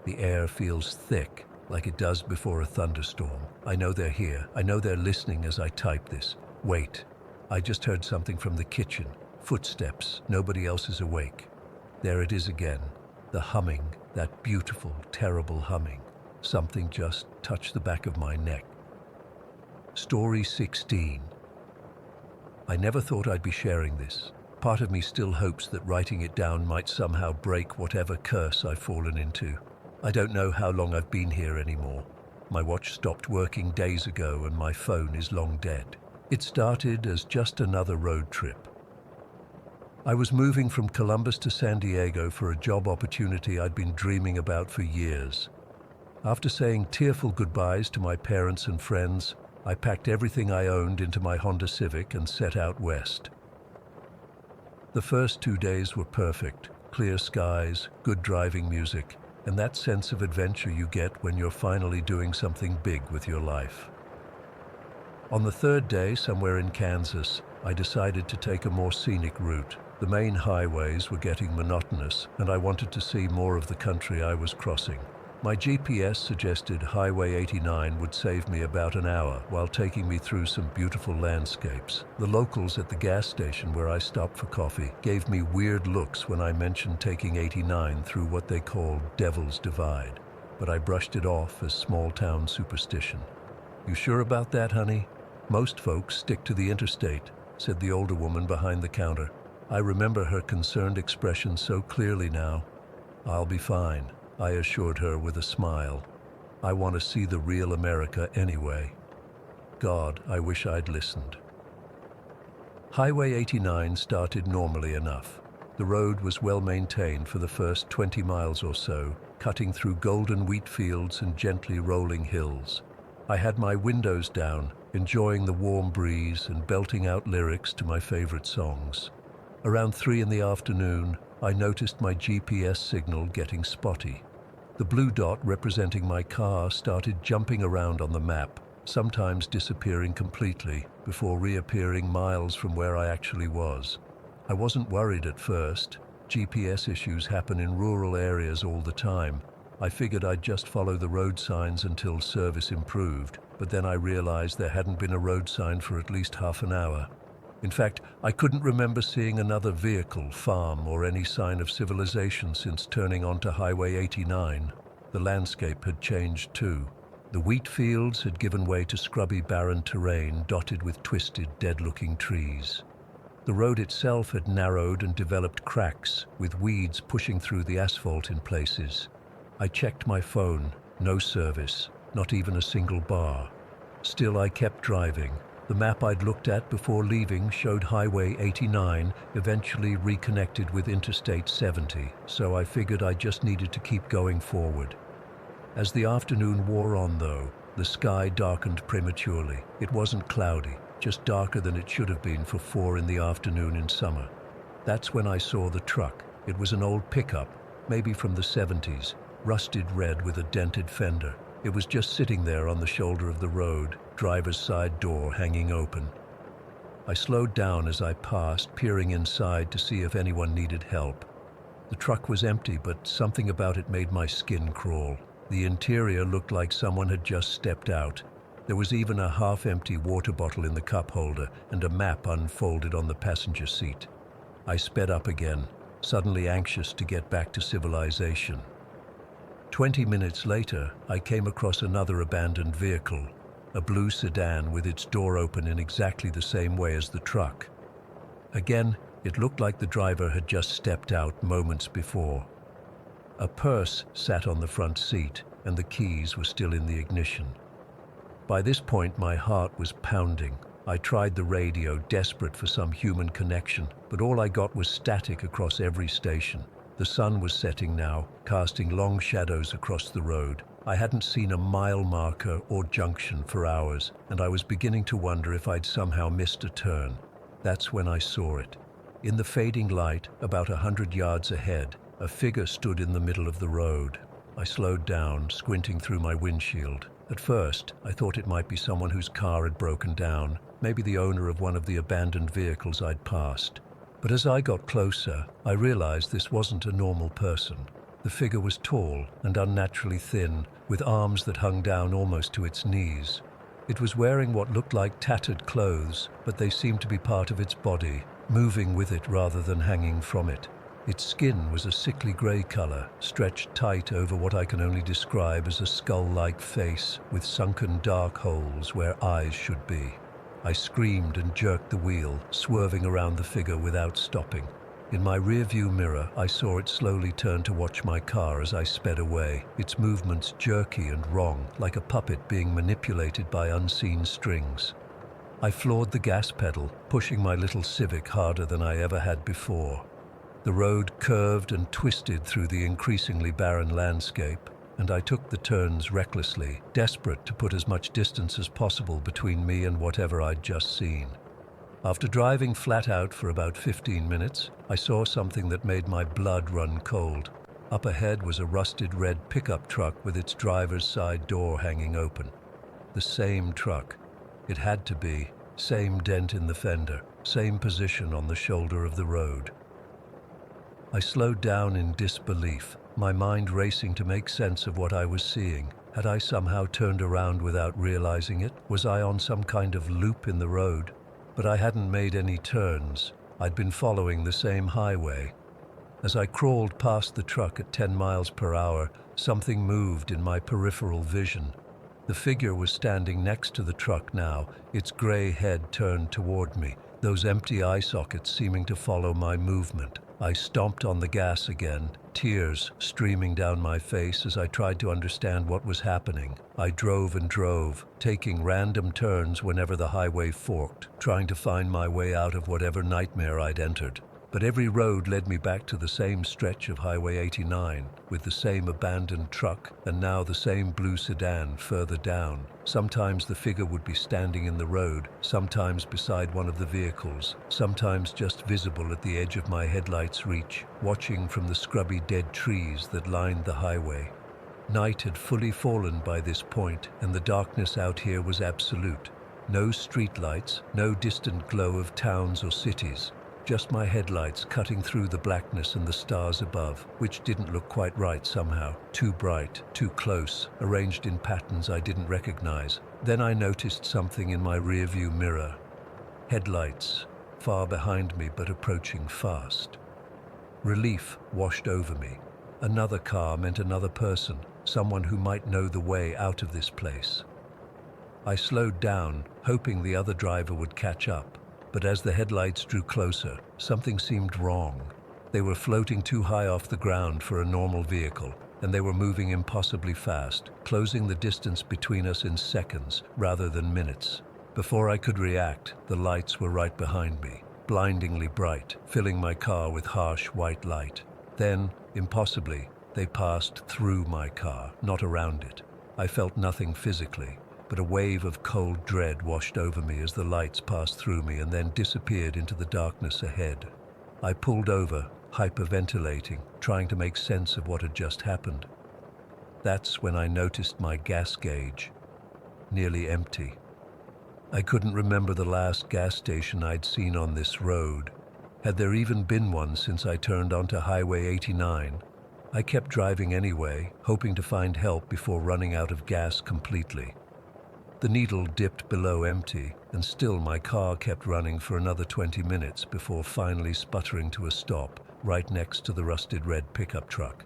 S1: The air feels thick, like it does before a thunderstorm. I know they're here. I know they're listening as I type this. Wait, I just heard something from the kitchen. Footsteps. Nobody else is awake. There it is again. The humming, that beautiful, terrible humming. Something just touched the back of my neck. Story 16. I never thought I'd be sharing this. Part of me still hopes that writing it down might somehow break whatever curse I've fallen into. I don't know how long I've been here anymore. My watch stopped working days ago and my phone is long dead. It started as just another road trip. I was moving from Columbus to San Diego for a job opportunity I'd been dreaming about for years. After saying tearful goodbyes to my parents and friends, I packed everything I owned into my Honda Civic and set out west. The first 2 days were perfect. Clear skies, good driving music, and that sense of adventure you get when you're finally doing something big with your life. On the third day, somewhere in Kansas, I decided to take a more scenic route. The main highways were getting monotonous, and I wanted to see more of the country I was crossing. My GPS suggested Highway 89 would save me about an hour while taking me through some beautiful landscapes. The locals at the gas station where I stopped for coffee gave me weird looks when I mentioned taking 89 through what they called Devil's Divide, but I brushed it off as small-town superstition. "You sure about that, honey? Most folks stick to the interstate," said the older woman behind the counter. I remember her concerned expression so clearly now. "I'll be fine," I assured her with a smile. "I want to see the real America anyway." God, I wish I'd listened. Highway 89 started normally enough. The road was well maintained for the first 20 miles or so, cutting through golden wheat fields and gently rolling hills. I had my windows down, enjoying the warm breeze and belting out lyrics to my favorite songs. Around 3 in the afternoon, I noticed my GPS signal getting spotty. The blue dot representing my car started jumping around on the map, sometimes disappearing completely before reappearing miles from where I actually was. I wasn't worried at first. GPS issues happen in rural areas all the time. I figured I'd just follow the road signs until service improved, but then I realized there hadn't been a road sign for at least half an hour. In fact, I couldn't remember seeing another vehicle, farm, or any sign of civilization since turning onto Highway 89. The landscape had changed too. The wheat fields had given way to scrubby, barren terrain dotted with twisted, dead-looking trees. The road itself had narrowed and developed cracks, with weeds pushing through the asphalt in places. I checked my phone. No service, not even a single bar. Still, I kept driving. The map I'd looked at before leaving showed Highway 89 eventually reconnected with Interstate 70, so I figured I just needed to keep going forward. As the afternoon wore on, though, the sky darkened prematurely. It wasn't cloudy, just darker than it should have been for 4 in the afternoon in summer. That's when I saw the truck. It was an old pickup, maybe from the 70s, rusted red with a dented fender. It was just sitting there on the shoulder of the road, driver's side door hanging open. I slowed down as I passed, peering inside to see if anyone needed help. The truck was empty, but something about it made my skin crawl. The interior looked like someone had just stepped out. There was even a half-empty water bottle in the cup holder and a map unfolded on the passenger seat. I sped up again, suddenly anxious to get back to civilization. 20 minutes later, I came across another abandoned vehicle, a blue sedan with its door open in exactly the same way as the truck. Again, it looked like the driver had just stepped out moments before. A purse sat on the front seat, and the keys were still in the ignition. By this point, my heart was pounding. I tried the radio, desperate for some human connection, but all I got was static across every station. The sun was setting now, casting long shadows across the road. I hadn't seen a mile marker or junction for hours, and I was beginning to wonder if I'd somehow missed a turn. That's when I saw it. In the fading light, about 100 yards ahead, a figure stood in the middle of the road. I slowed down, squinting through my windshield. At first, I thought it might be someone whose car had broken down, maybe the owner of one of the abandoned vehicles I'd passed. But as I got closer, I realized this wasn't a normal person. The figure was tall and unnaturally thin, with arms that hung down almost to its knees. It was wearing what looked like tattered clothes, but they seemed to be part of its body, moving with it rather than hanging from it. Its skin was a sickly grey color, stretched tight over what I can only describe as a skull-like face with sunken dark holes where eyes should be. I screamed and jerked the wheel, swerving around the figure without stopping. In my rearview mirror, I saw it slowly turn to watch my car as I sped away, its movements jerky and wrong, like a puppet being manipulated by unseen strings. I floored the gas pedal, pushing my little Civic harder than I ever had before. The road curved and twisted through the increasingly barren landscape, and I took the turns recklessly, desperate to put as much distance as possible between me and whatever I'd just seen. After driving flat out for about 15 minutes, I saw something that made my blood run cold. Up ahead was a rusted red pickup truck with its driver's side door hanging open. The same truck. It had to be. Same dent in the fender, same position on the shoulder of the road. I slowed down in disbelief, my mind racing to make sense of what I was seeing. Had I somehow turned around without realizing it? Was I on some kind of loop in the road? But I hadn't made any turns. I'd been following the same highway. As I crawled past the truck at 10 miles per hour, something moved in my peripheral vision. The figure was standing next to the truck now, its gray head turned toward me, those empty eye sockets seeming to follow my movement. I stomped on the gas again, tears streaming down my face as I tried to understand what was happening. I drove and drove, taking random turns whenever the highway forked, trying to find my way out of whatever nightmare I'd entered. But every road led me back to the same stretch of Highway 89, with the same abandoned truck and now the same blue sedan further down. Sometimes the figure would be standing in the road, sometimes beside one of the vehicles, sometimes just visible at the edge of my headlight's reach, watching from the scrubby dead trees that lined the highway. Night had fully fallen by this point, and the darkness out here was absolute. No streetlights, no distant glow of towns or cities. Just my headlights cutting through the blackness and the stars above, which didn't look quite right somehow. Too bright, too close, arranged in patterns I didn't recognize. Then I noticed something in my rearview mirror. Headlights, far behind me but approaching fast. Relief washed over me. Another car meant another person, someone who might know the way out of this place. I slowed down, hoping the other driver would catch up. But as the headlights drew closer, something seemed wrong. They were floating too high off the ground for a normal vehicle, and they were moving impossibly fast, closing the distance between us in seconds rather than minutes. Before I could react, the lights were right behind me, blindingly bright, filling my car with harsh white light. Then, impossibly, they passed through my car, not around it. I felt nothing physically, but a wave of cold dread washed over me as the lights passed through me and then disappeared into the darkness ahead. I pulled over, hyperventilating, trying to make sense of what had just happened. That's when I noticed my gas gauge, nearly empty. I couldn't remember the last gas station I'd seen on this road. Had there even been one since I turned onto Highway 89? I kept driving anyway, hoping to find help before running out of gas completely. The needle dipped below empty, and still my car kept running for another 20 minutes before finally sputtering to a stop right next to the rusted red pickup truck.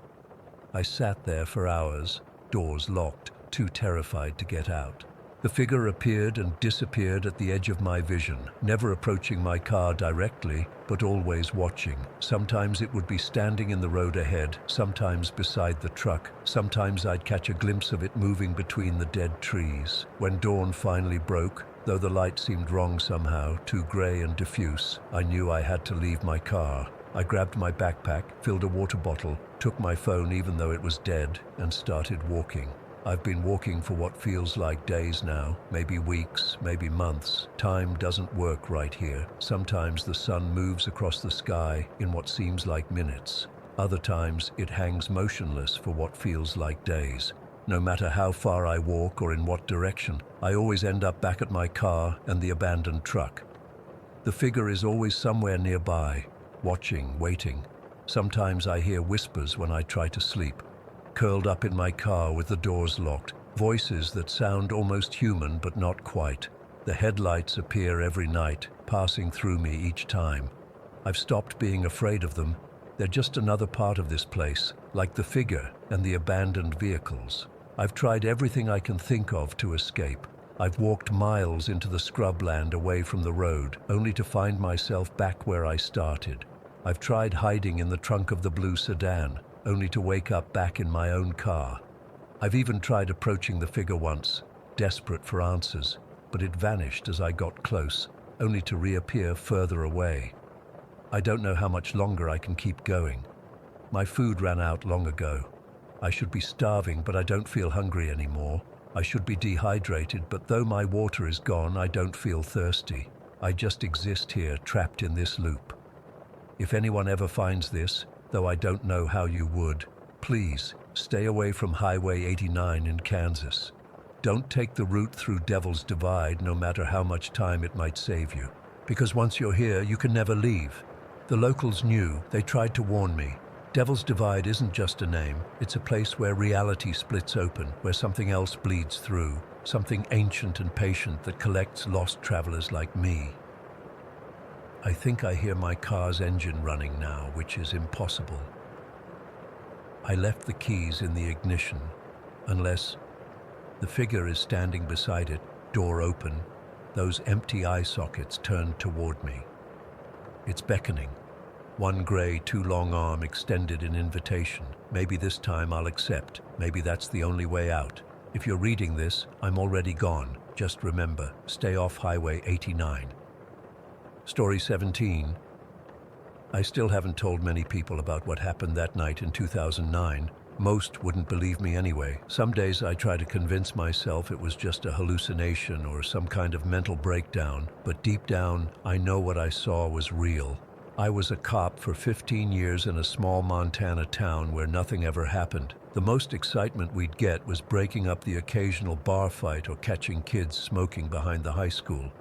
S1: I sat there for hours, doors locked, too terrified to get out. The figure appeared and disappeared at the edge of my vision, never approaching my car directly, but always watching. Sometimes it would be standing in the road ahead, sometimes beside the truck. Sometimes I'd catch a glimpse of it moving between the dead trees. When dawn finally broke, though the light seemed wrong somehow, too gray and diffuse, I knew I had to leave my car. I grabbed my backpack, filled a water bottle, took my phone even though it was dead, and started walking. I've been walking for what feels like days now, maybe weeks, maybe months. Time doesn't work right here. Sometimes the sun moves across the sky in what seems like minutes. Other times it hangs motionless for what feels like days. No matter how far I walk or in what direction, I always end up back at my car and the abandoned truck. The figure is always somewhere nearby, watching, waiting. Sometimes I hear whispers when I try to sleep. Curled up in my car with the doors locked, voices that sound almost human but not quite. The headlights appear every night, passing through me each time. I've stopped being afraid of them. They're just another part of this place, like the figure and the abandoned vehicles. I've tried everything I can think of to escape. I've walked miles into the scrubland away from the road, only to find myself back where I started. I've tried hiding in the trunk of the blue sedan, only to wake up back in my own car. I've even tried approaching the figure once, desperate for answers, but it vanished as I got close, only to reappear further away. I don't know how much longer I can keep going. My food ran out long ago. I should be starving, but I don't feel hungry anymore. I should be dehydrated, but though my water is gone, I don't feel thirsty. I just exist here, trapped in this loop. If anyone ever finds this, though I don't know how you would, please stay away from Highway 89 in Kansas. Don't take the route through Devil's Divide, no matter how much time it might save you. Because once you're here, you can never leave. The locals knew. They tried to warn me. Devil's Divide isn't just a name. It's a place where reality splits open, where something else bleeds through, something ancient and patient that collects lost travelers like me. I think I hear my car's engine running now, which is impossible. I left the keys in the ignition, unless the figure is standing beside it, door open, those empty eye sockets turned toward me. It's beckoning, one gray, too long arm extended in invitation. Maybe this time I'll accept. Maybe that's the only way out. If you're reading this, I'm already gone. Just remember, stay off Highway 89. Story 17. I still haven't told many people about what happened that night in 2009. Most wouldn't believe me anyway. Some days I try to convince myself it was just a hallucination or some kind of mental breakdown, but deep down, I know what I saw was real. I was a cop for 15 years in a small Montana town where nothing ever happened. The most excitement we'd get was breaking up the occasional bar fight or catching kids smoking behind the high school.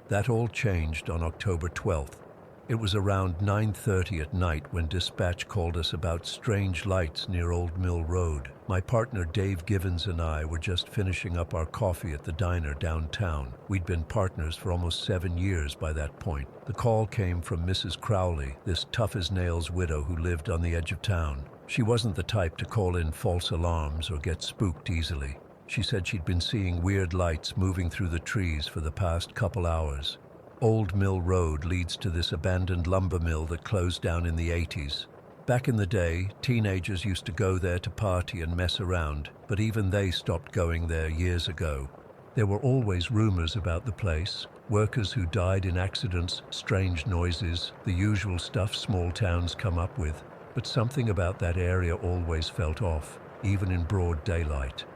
S1: That all changed on October 12th. It was around 9:30 at night when dispatch called us about strange lights near Old Mill Road. My partner Dave Givens and I were just finishing up our coffee at the diner downtown. We'd been partners for almost 7 years by that point. The call came from Mrs. Crowley, this tough-as-nails widow who lived on the edge of town. She wasn't the type to call in false alarms or get spooked easily. She said she'd been seeing weird lights moving through the trees for the past couple hours. Old Mill Road leads to this abandoned lumber mill that closed down in the 80s. Back in the day, teenagers used to go there to party and mess around, but even they stopped going there years ago. There were always rumors about the place, workers who died in accidents, strange noises, the usual stuff small towns come up with. But something about that area always felt off, even in broad daylight.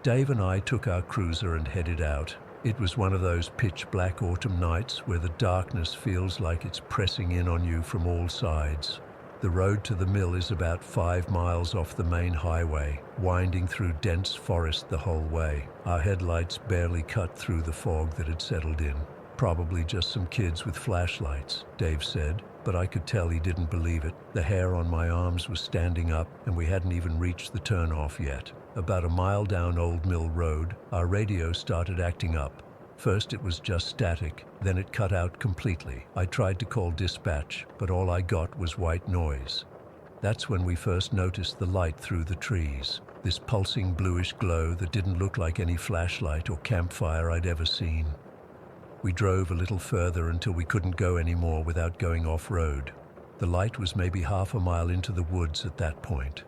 S1: Dave and I took our cruiser and headed out. It was one of those pitch-black autumn nights where the darkness feels like it's pressing in on you from all sides. The road to the mill is about 5 miles off the main highway, winding through dense forest the whole way. Our headlights barely cut through the fog that had settled in. Probably just some kids with flashlights, Dave said, but I could tell he didn't believe it. The hair on my arms was standing up, and we hadn't even reached the turnoff yet. About a mile down Old Mill Road, our radio started acting up. First it was just static, then it cut out completely. I tried to call dispatch, but all I got was white noise. That's when we first noticed the light through the trees. This pulsing bluish glow that didn't look like any flashlight or campfire I'd ever seen. We drove a little further until we couldn't go anymore without going off-road. The light was maybe half a mile into the woods at that point.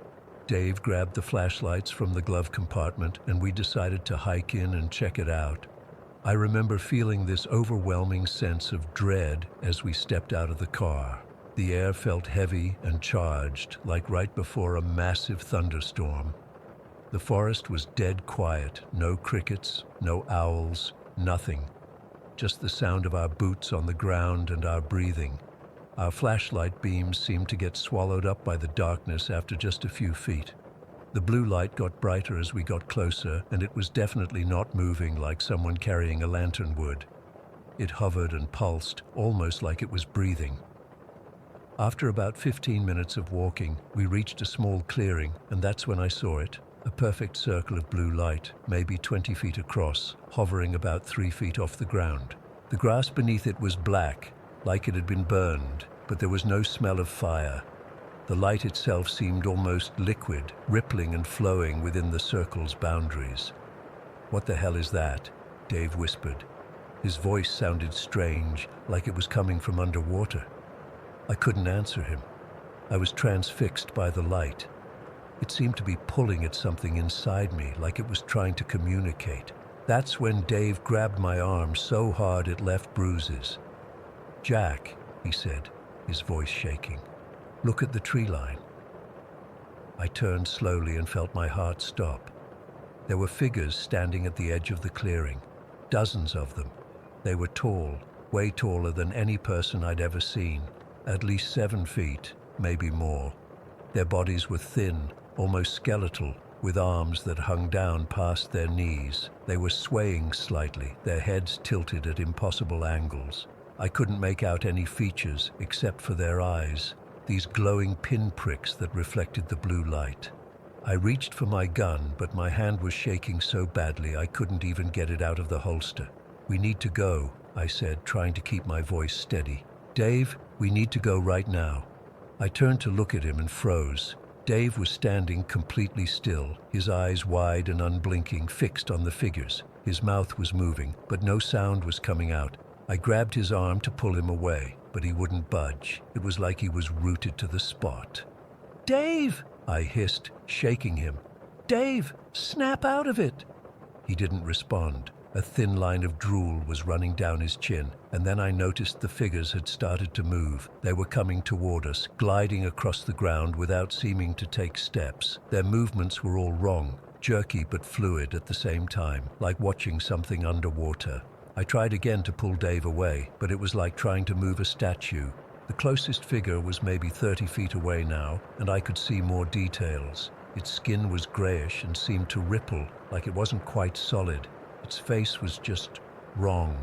S1: Dave grabbed the flashlights from the glove compartment, and we decided to hike in and check it out. I remember feeling this overwhelming sense of dread as we stepped out of the car. The air felt heavy and charged, like right before a massive thunderstorm. The forest was dead quiet, no crickets, no owls, nothing. Just the sound of our boots on the ground and our breathing. Our flashlight beams seemed to get swallowed up by the darkness after just a few feet. The blue light got brighter as we got closer, and it was definitely not moving like someone carrying a lantern would. It hovered and pulsed, almost like it was breathing. After about 15 minutes of walking, we reached a small clearing, and that's when I saw it. A perfect circle of blue light, maybe 20 feet across, hovering about 3 feet off the ground. The grass beneath it was black, like it had been burned, but there was no smell of fire. The light itself seemed almost liquid, rippling and flowing within the circle's boundaries. "What the hell is that?" Dave whispered. His voice sounded strange, like it was coming from underwater. I couldn't answer him. I was transfixed by the light. It seemed to be pulling at something inside me, like it was trying to communicate. That's when Dave grabbed my arm so hard it left bruises. "Jack," he said, his voice shaking, "look at the tree line." I turned slowly and felt my heart stop. There were figures standing at the edge of the clearing, dozens of them. They were tall, way taller than any person I'd ever seen, at least 7 feet, maybe more. Their bodies were thin, almost skeletal, with arms that hung down past their knees. They were swaying slightly, their heads tilted at impossible angles. I couldn't make out any features except for their eyes, these glowing pinpricks that reflected the blue light. I reached for my gun, but my hand was shaking so badly I couldn't even get it out of the holster. "We need to go," I said, trying to keep my voice steady. "Dave, we need to go right now." I turned to look at him and froze. Dave was standing completely still, his eyes wide and unblinking, fixed on the figures. His mouth was moving, but no sound was coming out. I grabbed his arm to pull him away, but he wouldn't budge. It was like he was rooted to the spot. "Dave!" I hissed, shaking him. "Dave, snap out of it!" He didn't respond. A thin line of drool was running down his chin, and then I noticed the figures had started to move. They were coming toward us, gliding across the ground without seeming to take steps. Their movements were all wrong, jerky but fluid at the same time, like watching something underwater. I tried again to pull Dave away, but it was like trying to move a statue. The closest figure was maybe 30 feet away now, and I could see more details. Its skin was grayish and seemed to ripple, like it wasn't quite solid. Its face was just wrong.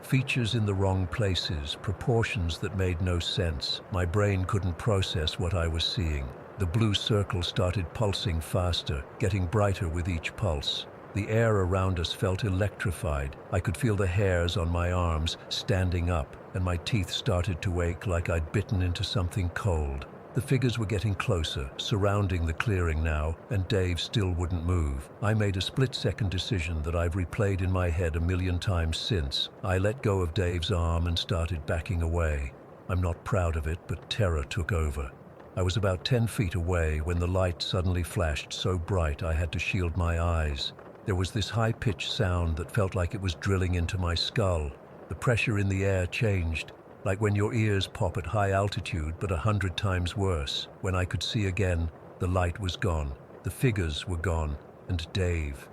S1: Features in the wrong places, proportions that made no sense. My brain couldn't process what I was seeing. The blue circle started pulsing faster, getting brighter with each pulse. The air around us felt electrified. I could feel the hairs on my arms standing up, and my teeth started to ache like I'd bitten into something cold. The figures were getting closer, surrounding the clearing now, and Dave still wouldn't move. I made a split-second decision that I've replayed in my head a million times since. I let go of Dave's arm and started backing away. I'm not proud of it, but terror took over. I was about 10 feet away when the light suddenly flashed so bright I had to shield my eyes. There was this high-pitched sound that felt like it was drilling into my skull. The pressure in the air changed, like when your ears pop at high altitude, but 100 times worse. When I could see again, the light was gone, the figures were gone, and Dave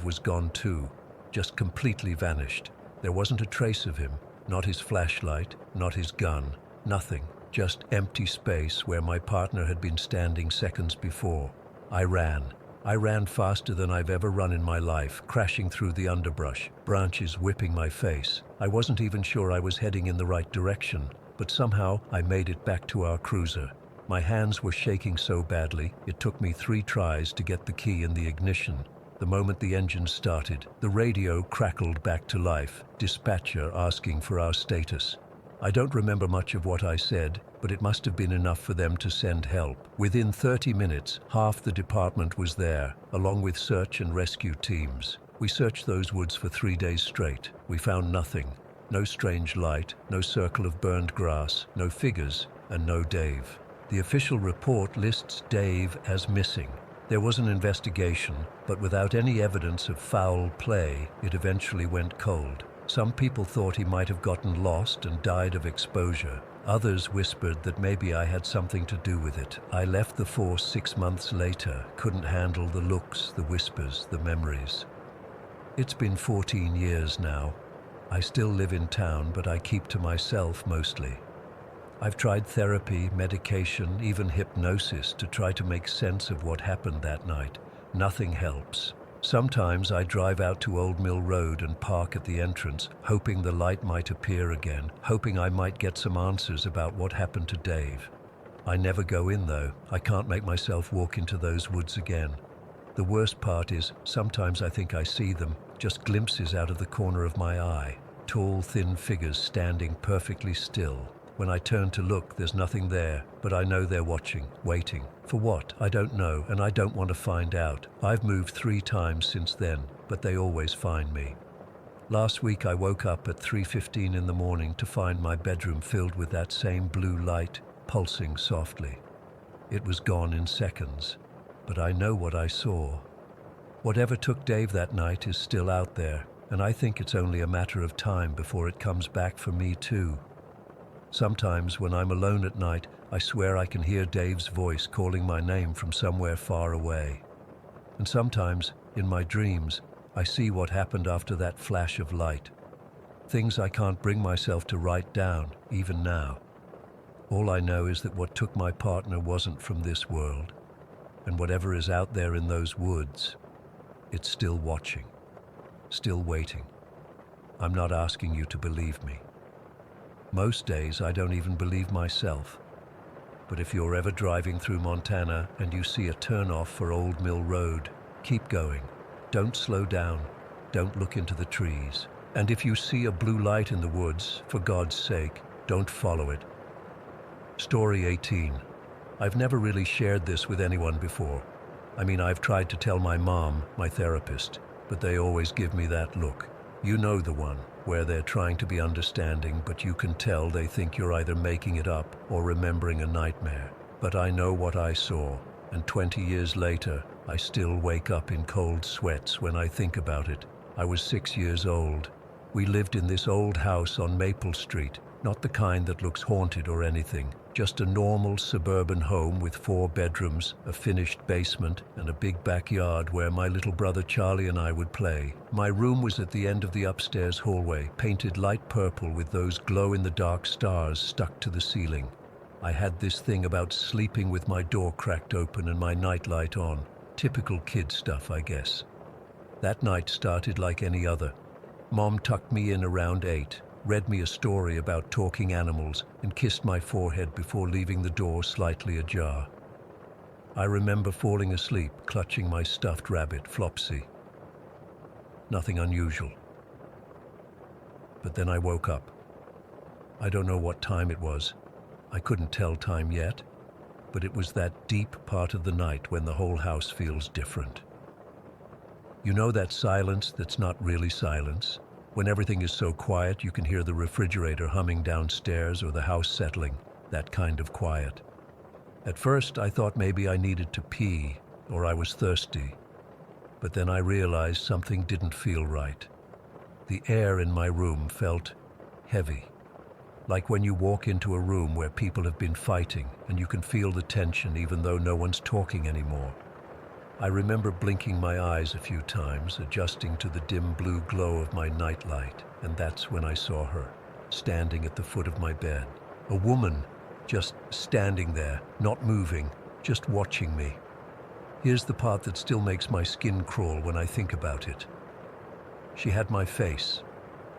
S1: was gone too, just completely vanished. There wasn't a trace of him, not his flashlight, not his gun, nothing, just empty space where my partner had been standing seconds before. I ran faster than I've ever run in my life, crashing through the underbrush, branches whipping my face. I wasn't even sure I was heading in the right direction, but somehow I made it back to our cruiser. My hands were shaking so badly, it took me 3 tries to get the key in the ignition. The moment the engine started, the radio crackled back to life, dispatcher asking for our status. I don't remember much of what I said, but it must have been enough for them to send help. Within 30 minutes, half the department was there, along with search and rescue teams. We searched those woods for 3 days straight. We found nothing. No strange light, no circle of burned grass, no figures, and no Dave. The official report lists Dave as missing. There was an investigation, but without any evidence of foul play, it eventually went cold. Some people thought he might have gotten lost and died of exposure. Others whispered that maybe I had something to do with it. I left the force 6 months later, couldn't handle the looks, the whispers, the memories. It's been 14 years now. I still live in town, but I keep to myself mostly. I've tried therapy, medication, even hypnosis to try to make sense of what happened that night. Nothing helps. Sometimes I drive out to Old Mill Road and park at the entrance, hoping the light might appear again, hoping I might get some answers about what happened to Dave. I never go in though. I can't make myself walk into those woods again. The worst part is, sometimes I think I see them, just glimpses out of the corner of my eye. Tall, thin figures standing perfectly still. When I turn to look, there's nothing there, but I know they're watching, waiting. For what? I don't know, and I don't want to find out. I've moved 3 times since then, but they always find me. Last week I woke up at 3:15 in the morning to find my bedroom filled with that same blue light, pulsing softly. It was gone in seconds, but I know what I saw. Whatever took Dave that night is still out there, and I think it's only a matter of time before it comes back for me too. Sometimes when I'm alone at night, I swear I can hear Dave's voice calling my name from somewhere far away. And sometimes, in my dreams, I see what happened after that flash of light. Things I can't bring myself to write down, even now. All I know is that what took my partner wasn't from this world, and whatever is out there in those woods, it's still watching, still waiting. I'm not asking you to believe me. Most days I don't even believe myself. But if you're ever driving through Montana and you see a turnoff for Old Mill Road, keep going. Don't slow down. Don't look into the trees. And if you see a blue light in the woods, for God's sake, don't follow it. Story 18. I've never really shared this with anyone before. I mean, I've tried to tell my mom, my therapist, but they always give me that look. You know the one, where they're trying to be understanding, but you can tell they think you're either making it up or remembering a nightmare. But I know what I saw, and 20 years later, I still wake up in cold sweats when I think about it. I was 6 years old. We lived in this old house on Maple Street, not the kind that looks haunted or anything, just a normal suburban home with 4 bedrooms, a finished basement, and a big backyard where my little brother Charlie and I would play. My room was at the end of the upstairs hallway, painted light purple with those glow-in-the-dark stars stuck to the ceiling. I had this thing about sleeping with my door cracked open and my nightlight on. Typical kid stuff, I guess. That night started like any other. Mom tucked me in around 8, read me a story about talking animals, and kissed my forehead before leaving the door slightly ajar. I remember falling asleep, clutching my stuffed rabbit, Flopsy. Nothing unusual. But then I woke up. I don't know what time it was. I couldn't tell time yet, but it was that deep part of the night when the whole house feels different. You know that silence that's not really silence? When everything is so quiet you can hear the refrigerator humming downstairs or the house settling, that kind of quiet. At first I thought maybe I needed to pee or I was thirsty, but then I realized something didn't feel right. The air in my room felt heavy, like when you walk into a room where people have been fighting and you can feel the tension even though no one's talking anymore. I remember blinking my eyes a few times, adjusting to the dim blue glow of my nightlight, and that's when I saw her, standing at the foot of my bed. A woman, just standing there, not moving, just watching me. Here's the part that still makes my skin crawl when I think about it. She had my face,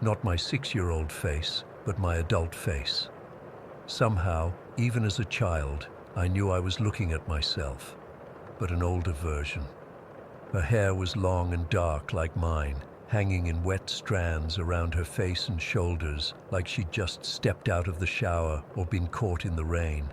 S1: not my 6-year-old face, but my adult face. Somehow, even as a child, I knew I was looking at myself, but an older version. Her hair was long and dark like mine, hanging in wet strands around her face and shoulders, like she'd just stepped out of the shower or been caught in the rain.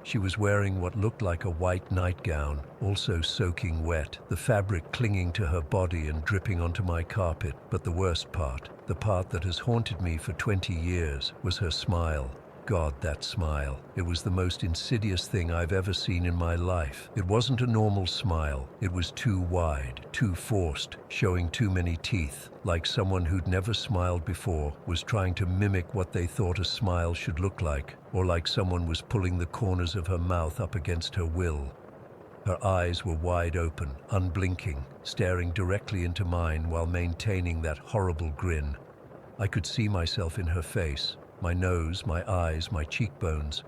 S1: She was wearing what looked like a white nightgown, also soaking wet, the fabric clinging to her body and dripping onto my carpet. But the worst part, the part that has haunted me for 20 years, was her smile. God, that smile. It was the most insidious thing I've ever seen in my life. It wasn't a normal smile. It was too wide, too forced, showing too many teeth, like someone who'd never smiled before was trying to mimic what they thought a smile should look like, or like someone was pulling the corners of her mouth up against her will. Her eyes were wide open, unblinking, staring directly into mine while maintaining that horrible grin. I could see myself in her face. My nose, my eyes, my cheekbones,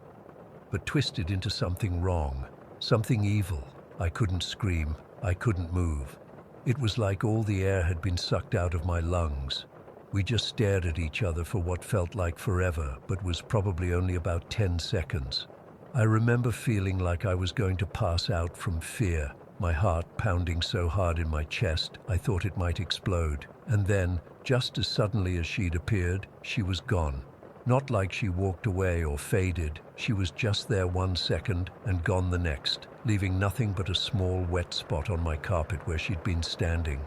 S1: but twisted into something wrong, something evil. I couldn't scream, I couldn't move. It was like all the air had been sucked out of my lungs. We just stared at each other for what felt like forever, but was probably only about 10 seconds. I remember feeling like I was going to pass out from fear, my heart pounding so hard in my chest I thought it might explode. And then, just as suddenly as she'd appeared, she was gone. Not like she walked away or faded, she was just there 1 second and gone the next, leaving nothing but a small wet spot on my carpet where she'd been standing.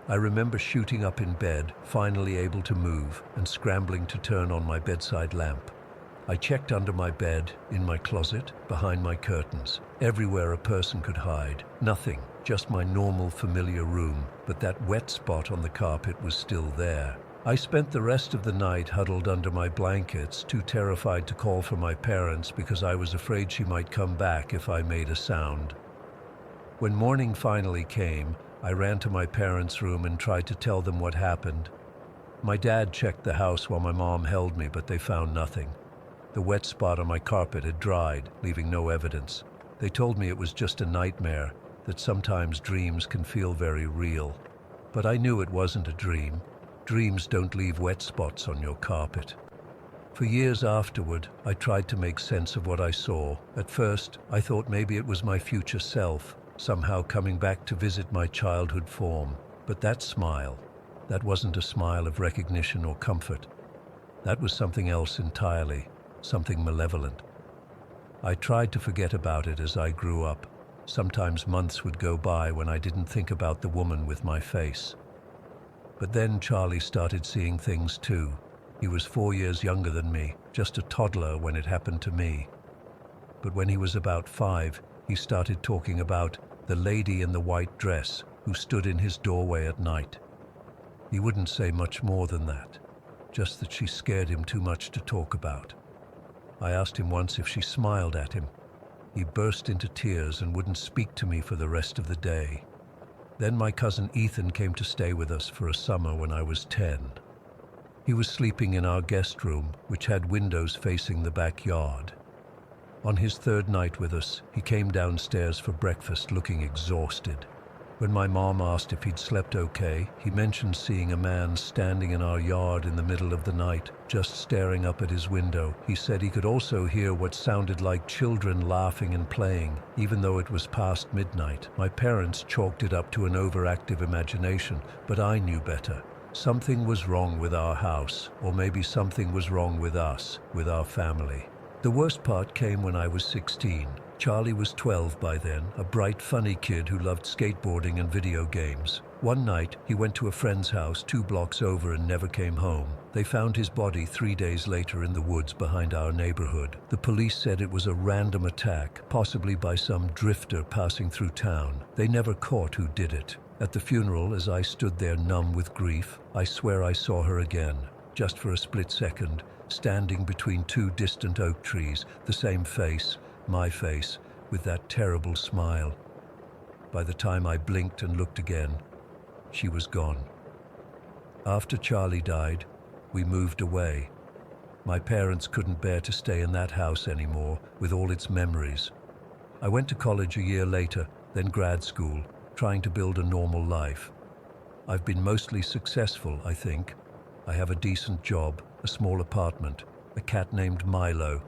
S1: I remember shooting up in bed, finally able to move, and scrambling to turn on my bedside lamp. I checked under my bed, in my closet, behind my curtains, everywhere a person could hide. Nothing, just my normal familiar room, but that wet spot on the carpet was still there. I spent the rest of the night huddled under my blankets, too terrified to call for my parents because I was afraid she might come back if I made a sound. When morning finally came, I ran to my parents' room and tried to tell them what happened. My dad checked the house while my mom held me, but they found nothing. The wet spot on my carpet had dried, leaving no evidence. They told me it was just a nightmare, that sometimes dreams can feel very real. But I knew it wasn't a dream. Dreams don't leave wet spots on your carpet. For years afterward, I tried to make sense of what I saw. At first, I thought maybe it was my future self, somehow coming back to visit my childhood form. But that smile, that wasn't a smile of recognition or comfort. That was something else entirely, something malevolent. I tried to forget about it as I grew up. Sometimes months would go by when I didn't think about the woman with my face. But then Charlie started seeing things too. He was 4 years younger than me, just a toddler when it happened to me. But when he was about 5, he started talking about the lady in the white dress who stood in his doorway at night. He wouldn't say much more than that, just that she scared him too much to talk about. I asked him once if she smiled at him. He burst into tears and wouldn't speak to me for the rest of the day. Then my cousin Ethan came to stay with us for a summer when I was 10. He was sleeping in our guest room, which had windows facing the backyard. On his third night with us, he came downstairs for breakfast looking exhausted. When my mom asked if he'd slept okay, he mentioned seeing a man standing in our yard in the middle of the night, just staring up at his window. He said he could also hear what sounded like children laughing and playing, even though it was past midnight. My parents chalked it up to an overactive imagination, but I knew better. Something was wrong with our house, or maybe something was wrong with us, with our family. The worst part came when I was 16. Charlie was 12 by then, a bright, funny kid who loved skateboarding and video games. One night, he went to a friend's house 2 blocks over and never came home. They found his body 3 days later in the woods behind our neighborhood. The police said it was a random attack, possibly by some drifter passing through town. They never caught who did it. At the funeral, as I stood there numb with grief, I swear I saw her again, just for a split second, standing between 2 distant oak trees, the same face, my face, with that terrible smile. By the time I blinked and looked again, she was gone. After Charlie died, we moved away. My parents couldn't bear to stay in that house anymore, with all its memories. I went to college a year later, then grad school, trying to build a normal life. I've been mostly successful, I think. I have a decent job, a small apartment, a cat named Milo.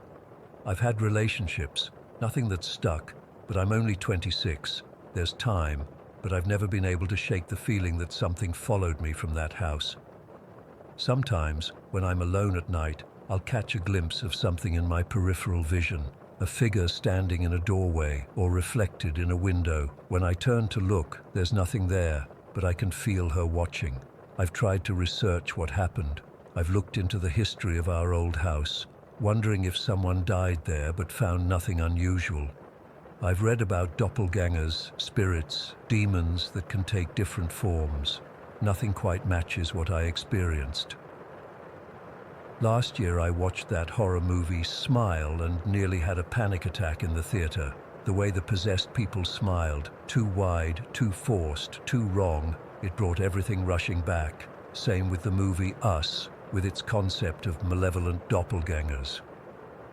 S1: I've had relationships, nothing that's stuck, but I'm only 26. There's time, but I've never been able to shake the feeling that something followed me from that house. Sometimes, when I'm alone at night, I'll catch a glimpse of something in my peripheral vision, a figure standing in a doorway or reflected in a window. When I turn to look, there's nothing there, but I can feel her watching. I've tried to research what happened. I've looked into the history of our old house, wondering if someone died there but found nothing unusual. I've read about doppelgangers, spirits, demons that can take different forms. Nothing quite matches what I experienced. Last year I watched that horror movie Smile and nearly had a panic attack in the theater. The way the possessed people smiled, too wide, too forced, too wrong, it brought everything rushing back. Same with the movie Us, with its concept of malevolent doppelgangers.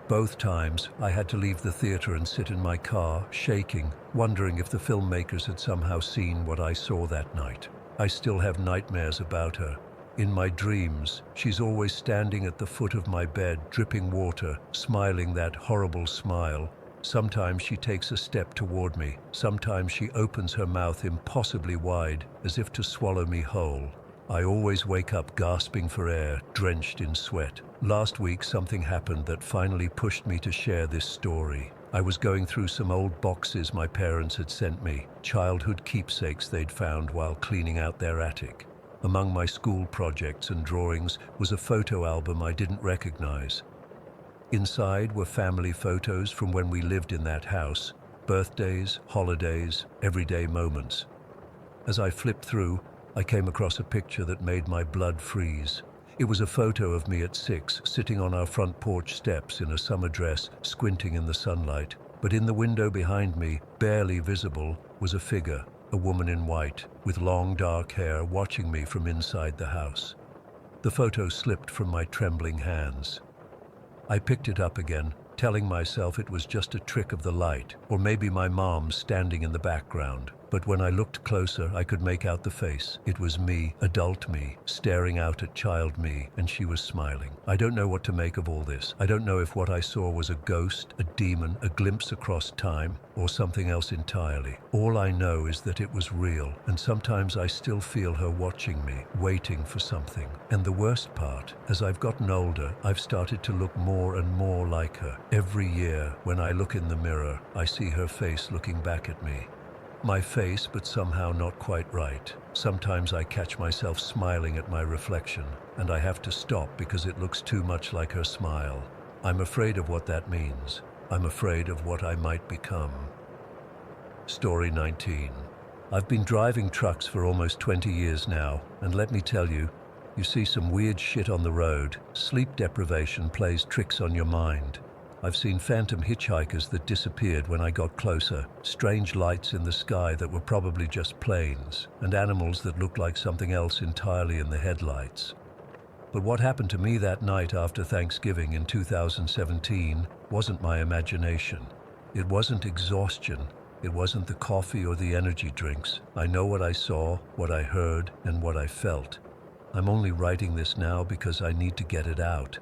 S1: Both times, I had to leave the theater and sit in my car, shaking, wondering if the filmmakers had somehow seen what I saw that night. I still have nightmares about her. In my dreams, she's always standing at the foot of my bed, dripping water, smiling that horrible smile. Sometimes she takes a step toward me. Sometimes she opens her mouth impossibly wide, as if to swallow me whole. I always wake up gasping for air, drenched in sweat. Last week, something happened that finally pushed me to share this story. I was going through some old boxes my parents had sent me, childhood keepsakes they'd found while cleaning out their attic. Among my school projects and drawings was a photo album I didn't recognize. Inside were family photos from when we lived in that house, birthdays, holidays, everyday moments. As I flipped through, I came across a picture that made my blood freeze. It was a photo of me at 6, sitting on our front porch steps in a summer dress, squinting in the sunlight. But in the window behind me, barely visible, was a figure, a woman in white, with long dark hair, watching me from inside the house. The photo slipped from my trembling hands. I picked it up again, telling myself it was just a trick of the light, or maybe my mom standing in the background. But when I looked closer, I could make out the face. It was me, adult me, staring out at child me, and she was smiling. I don't know what to make of all this. I don't know if what I saw was a ghost, a demon, a glimpse across time, or something else entirely. All I know is that it was real, and sometimes I still feel her watching me, waiting for something. And the worst part, as I've gotten older, I've started to look more and more like her. Every year, when I look in the mirror, I see her face looking back at me. My face, but somehow not quite right. Sometimes I catch myself smiling at my reflection, and I have to stop because it looks too much like her smile. I'm afraid of what that means. I'm afraid of what I might become. Story 19. I've been driving trucks for almost 20 years now, and let me tell you, you see some weird shit on the road. Sleep deprivation plays tricks on your mind. I've seen phantom hitchhikers that disappeared when I got closer, strange lights in the sky that were probably just planes, and animals that looked like something else entirely in the headlights. But what happened to me that night after Thanksgiving in 2017 wasn't my imagination. It wasn't exhaustion. It wasn't the coffee or the energy drinks. I know what I saw, what I heard, and what I felt. I'm only writing this now because I need to get it out.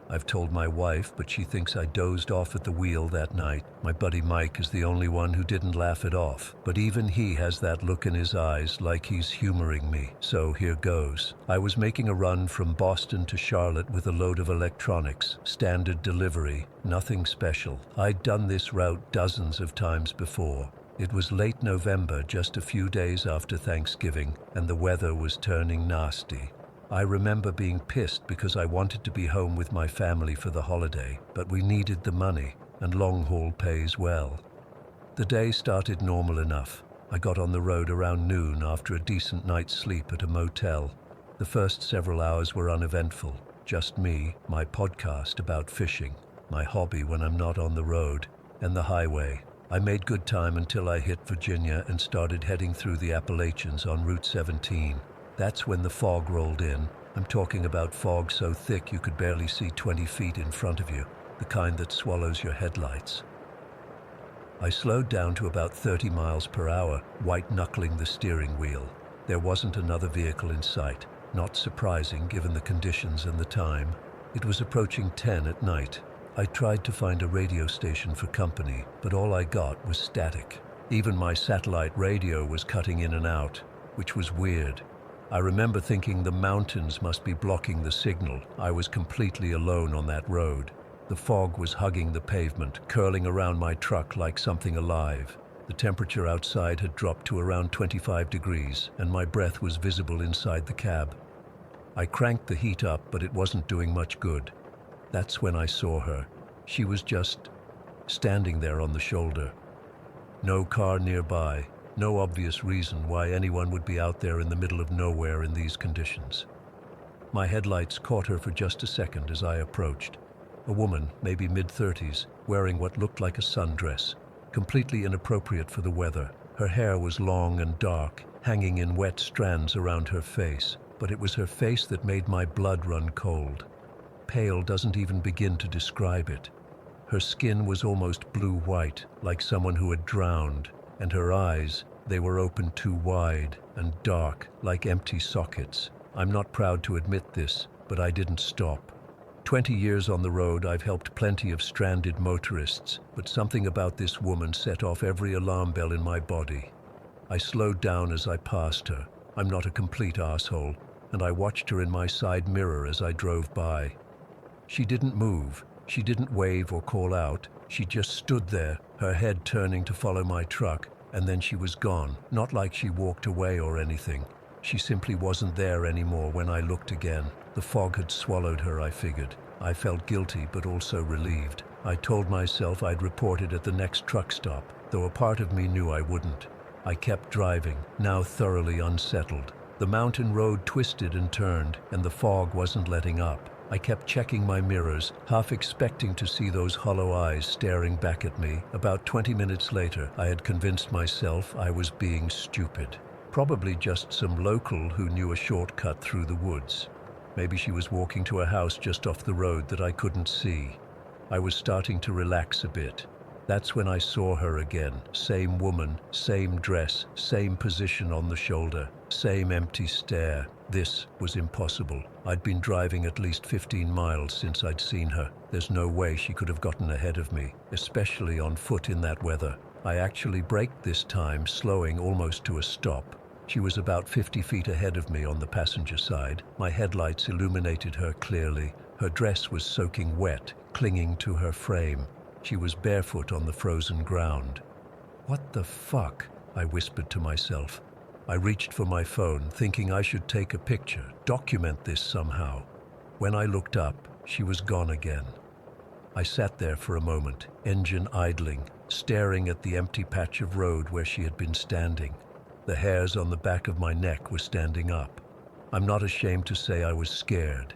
S1: I've told my wife, but she thinks I dozed off at the wheel that night. My buddy Mike is the only one who didn't laugh it off, but even he has that look in his eyes like he's humoring me. So here goes. I was making a run from Boston to Charlotte with a load of electronics, standard delivery, nothing special. I'd done this route dozens of times before. It was late November, just a few days after Thanksgiving, and the weather was turning nasty. I remember being pissed because I wanted to be home with my family for the holiday, but we needed the money, and long haul pays well. The day started normal enough. I got on the road around noon after a decent night's sleep at a motel. The first several hours were uneventful. Just me, my podcast about fishing, my hobby when I'm not on the road, and the highway. I made good time until I hit Virginia and started heading through the Appalachians on Route 17. That's when the fog rolled in. I'm talking about fog so thick you could barely see 20 feet in front of you, the kind that swallows your headlights. I slowed down to about 30 miles per hour, white-knuckling the steering wheel. There wasn't another vehicle in sight, not surprising given the conditions and the time. It was approaching 10 at night. I tried to find a radio station for company, but all I got was static. Even my satellite radio was cutting in and out, which was weird. I remember thinking the mountains must be blocking the signal. I was completely alone on that road. The fog was hugging the pavement, curling around my truck like something alive. The temperature outside had dropped to around 25 degrees, and my breath was visible inside the cab. I cranked the heat up, but it wasn't doing much good. That's when I saw her. She was just standing there on the shoulder. No car nearby. No obvious reason why anyone would be out there in the middle of nowhere in these conditions. My headlights caught her for just a second as I approached. A woman, maybe mid-30s, wearing what looked like a sundress, completely inappropriate for the weather. Her hair was long and dark, hanging in wet strands around her face, but it was her face that made my blood run cold. Pale doesn't even begin to describe it. Her skin was almost blue-white, like someone who had drowned. And her eyes, they were open too wide and dark, like empty sockets. I'm not proud to admit this, but I didn't stop. 20 years on the road, I've helped plenty of stranded motorists, but something about this woman set off every alarm bell in my body. I slowed down as I passed her. I'm not a complete asshole, and I watched her in my side mirror as I drove by. She didn't move. She didn't wave or call out. She just stood there, her head turning to follow my truck, and then she was gone. Not like she walked away or anything. She simply wasn't there anymore when I looked again. The fog had swallowed her, I figured. I felt guilty, but also relieved. I told myself I'd report it at the next truck stop, though a part of me knew I wouldn't. I kept driving, now thoroughly unsettled. The mountain road twisted and turned, and the fog wasn't letting up. I kept checking my mirrors, half expecting to see those hollow eyes staring back at me. About 20 minutes later, I had convinced myself I was being stupid. Probably just some local who knew a shortcut through the woods. Maybe she was walking to a house just off the road that I couldn't see. I was starting to relax a bit. That's when I saw her again. Same woman, same dress, same position on the shoulder, same empty stare. This was impossible. I'd been driving at least 15 miles since I'd seen her. There's no way she could have gotten ahead of me, especially on foot in that weather. I actually braked this time, slowing almost to a stop. She was about 50 feet ahead of me on the passenger side. My headlights illuminated her clearly. Her dress was soaking wet, clinging to her frame. She was barefoot on the frozen ground. "What the fuck?" I whispered to myself. I reached for my phone, thinking I should take a picture, document this somehow. When I looked up, she was gone again. I sat there for a moment, engine idling, staring at the empty patch of road where she had been standing. The hairs on the back of my neck were standing up. I'm not ashamed to say I was scared.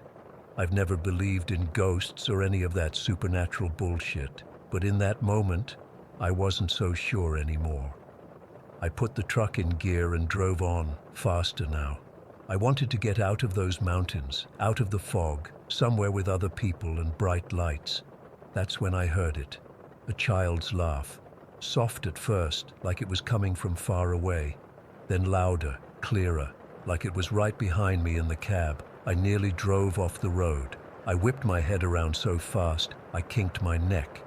S1: I've never believed in ghosts or any of that supernatural bullshit, but in that moment, I wasn't so sure anymore. I put the truck in gear and drove on, faster now. I wanted to get out of those mountains, out of the fog, somewhere with other people and bright lights. That's when I heard it. A child's laugh. Soft at first, like it was coming from far away. Then louder, clearer, like it was right behind me in the cab. I nearly drove off the road. I whipped my head around so fast, I kinked my neck.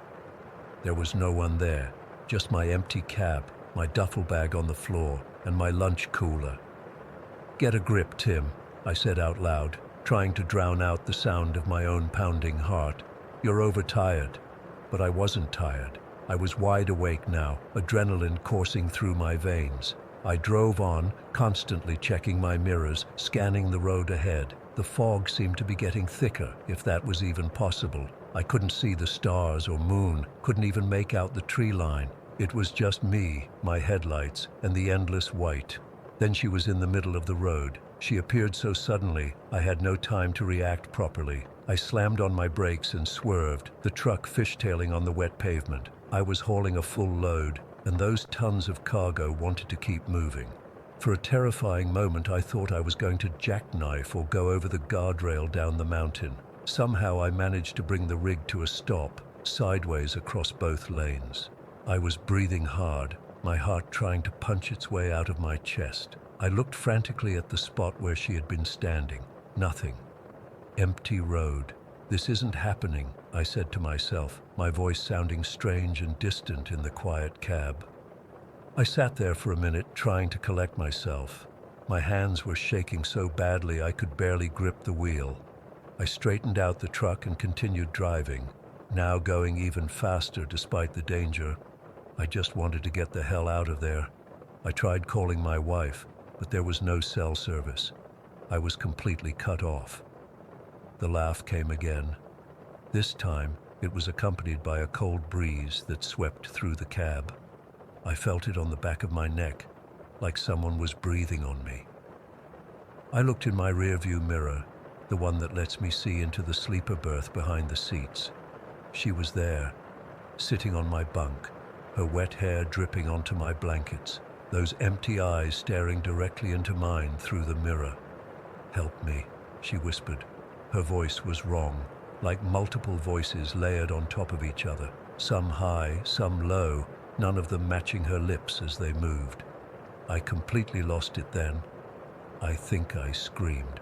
S1: There was no one there, just my empty cab, my duffel bag on the floor, and my lunch cooler. "Get a grip, Tim," I said out loud, trying to drown out the sound of my own pounding heart. "You're overtired." But I wasn't tired. I was wide awake now, adrenaline coursing through my veins. I drove on, constantly checking my mirrors, scanning the road ahead. The fog seemed to be getting thicker, if that was even possible. I couldn't see the stars or moon, couldn't even make out the tree line. It was just me, my headlights, and the endless white. Then she was in the middle of the road. She appeared so suddenly, I had no time to react properly. I slammed on my brakes and swerved, the truck fishtailing on the wet pavement. I was hauling a full load, and those tons of cargo wanted to keep moving. For a terrifying moment, I thought I was going to jackknife or go over the guardrail down the mountain. Somehow I managed to bring the rig to a stop, sideways across both lanes. I was breathing hard, my heart trying to punch its way out of my chest. I looked frantically at the spot where she had been standing. Nothing. Empty road. "This isn't happening," I said to myself, my voice sounding strange and distant in the quiet cab. I sat there for a minute, trying to collect myself. My hands were shaking so badly I could barely grip the wheel. I straightened out the truck and continued driving, now going even faster despite the danger. I just wanted to get the hell out of there. I tried calling my wife, but there was no cell service. I was completely cut off. The laugh came again. This time, it was accompanied by a cold breeze that swept through the cab. I felt it on the back of my neck, like someone was breathing on me. I looked in my rearview mirror, the one that lets me see into the sleeper berth behind the seats. She was there, sitting on my bunk, her wet hair dripping onto my blankets, those empty eyes staring directly into mine through the mirror. "Help me," she whispered. Her voice was wrong, like multiple voices layered on top of each other, some high, some low, none of them matching her lips as they moved. I completely lost it then. I think I screamed.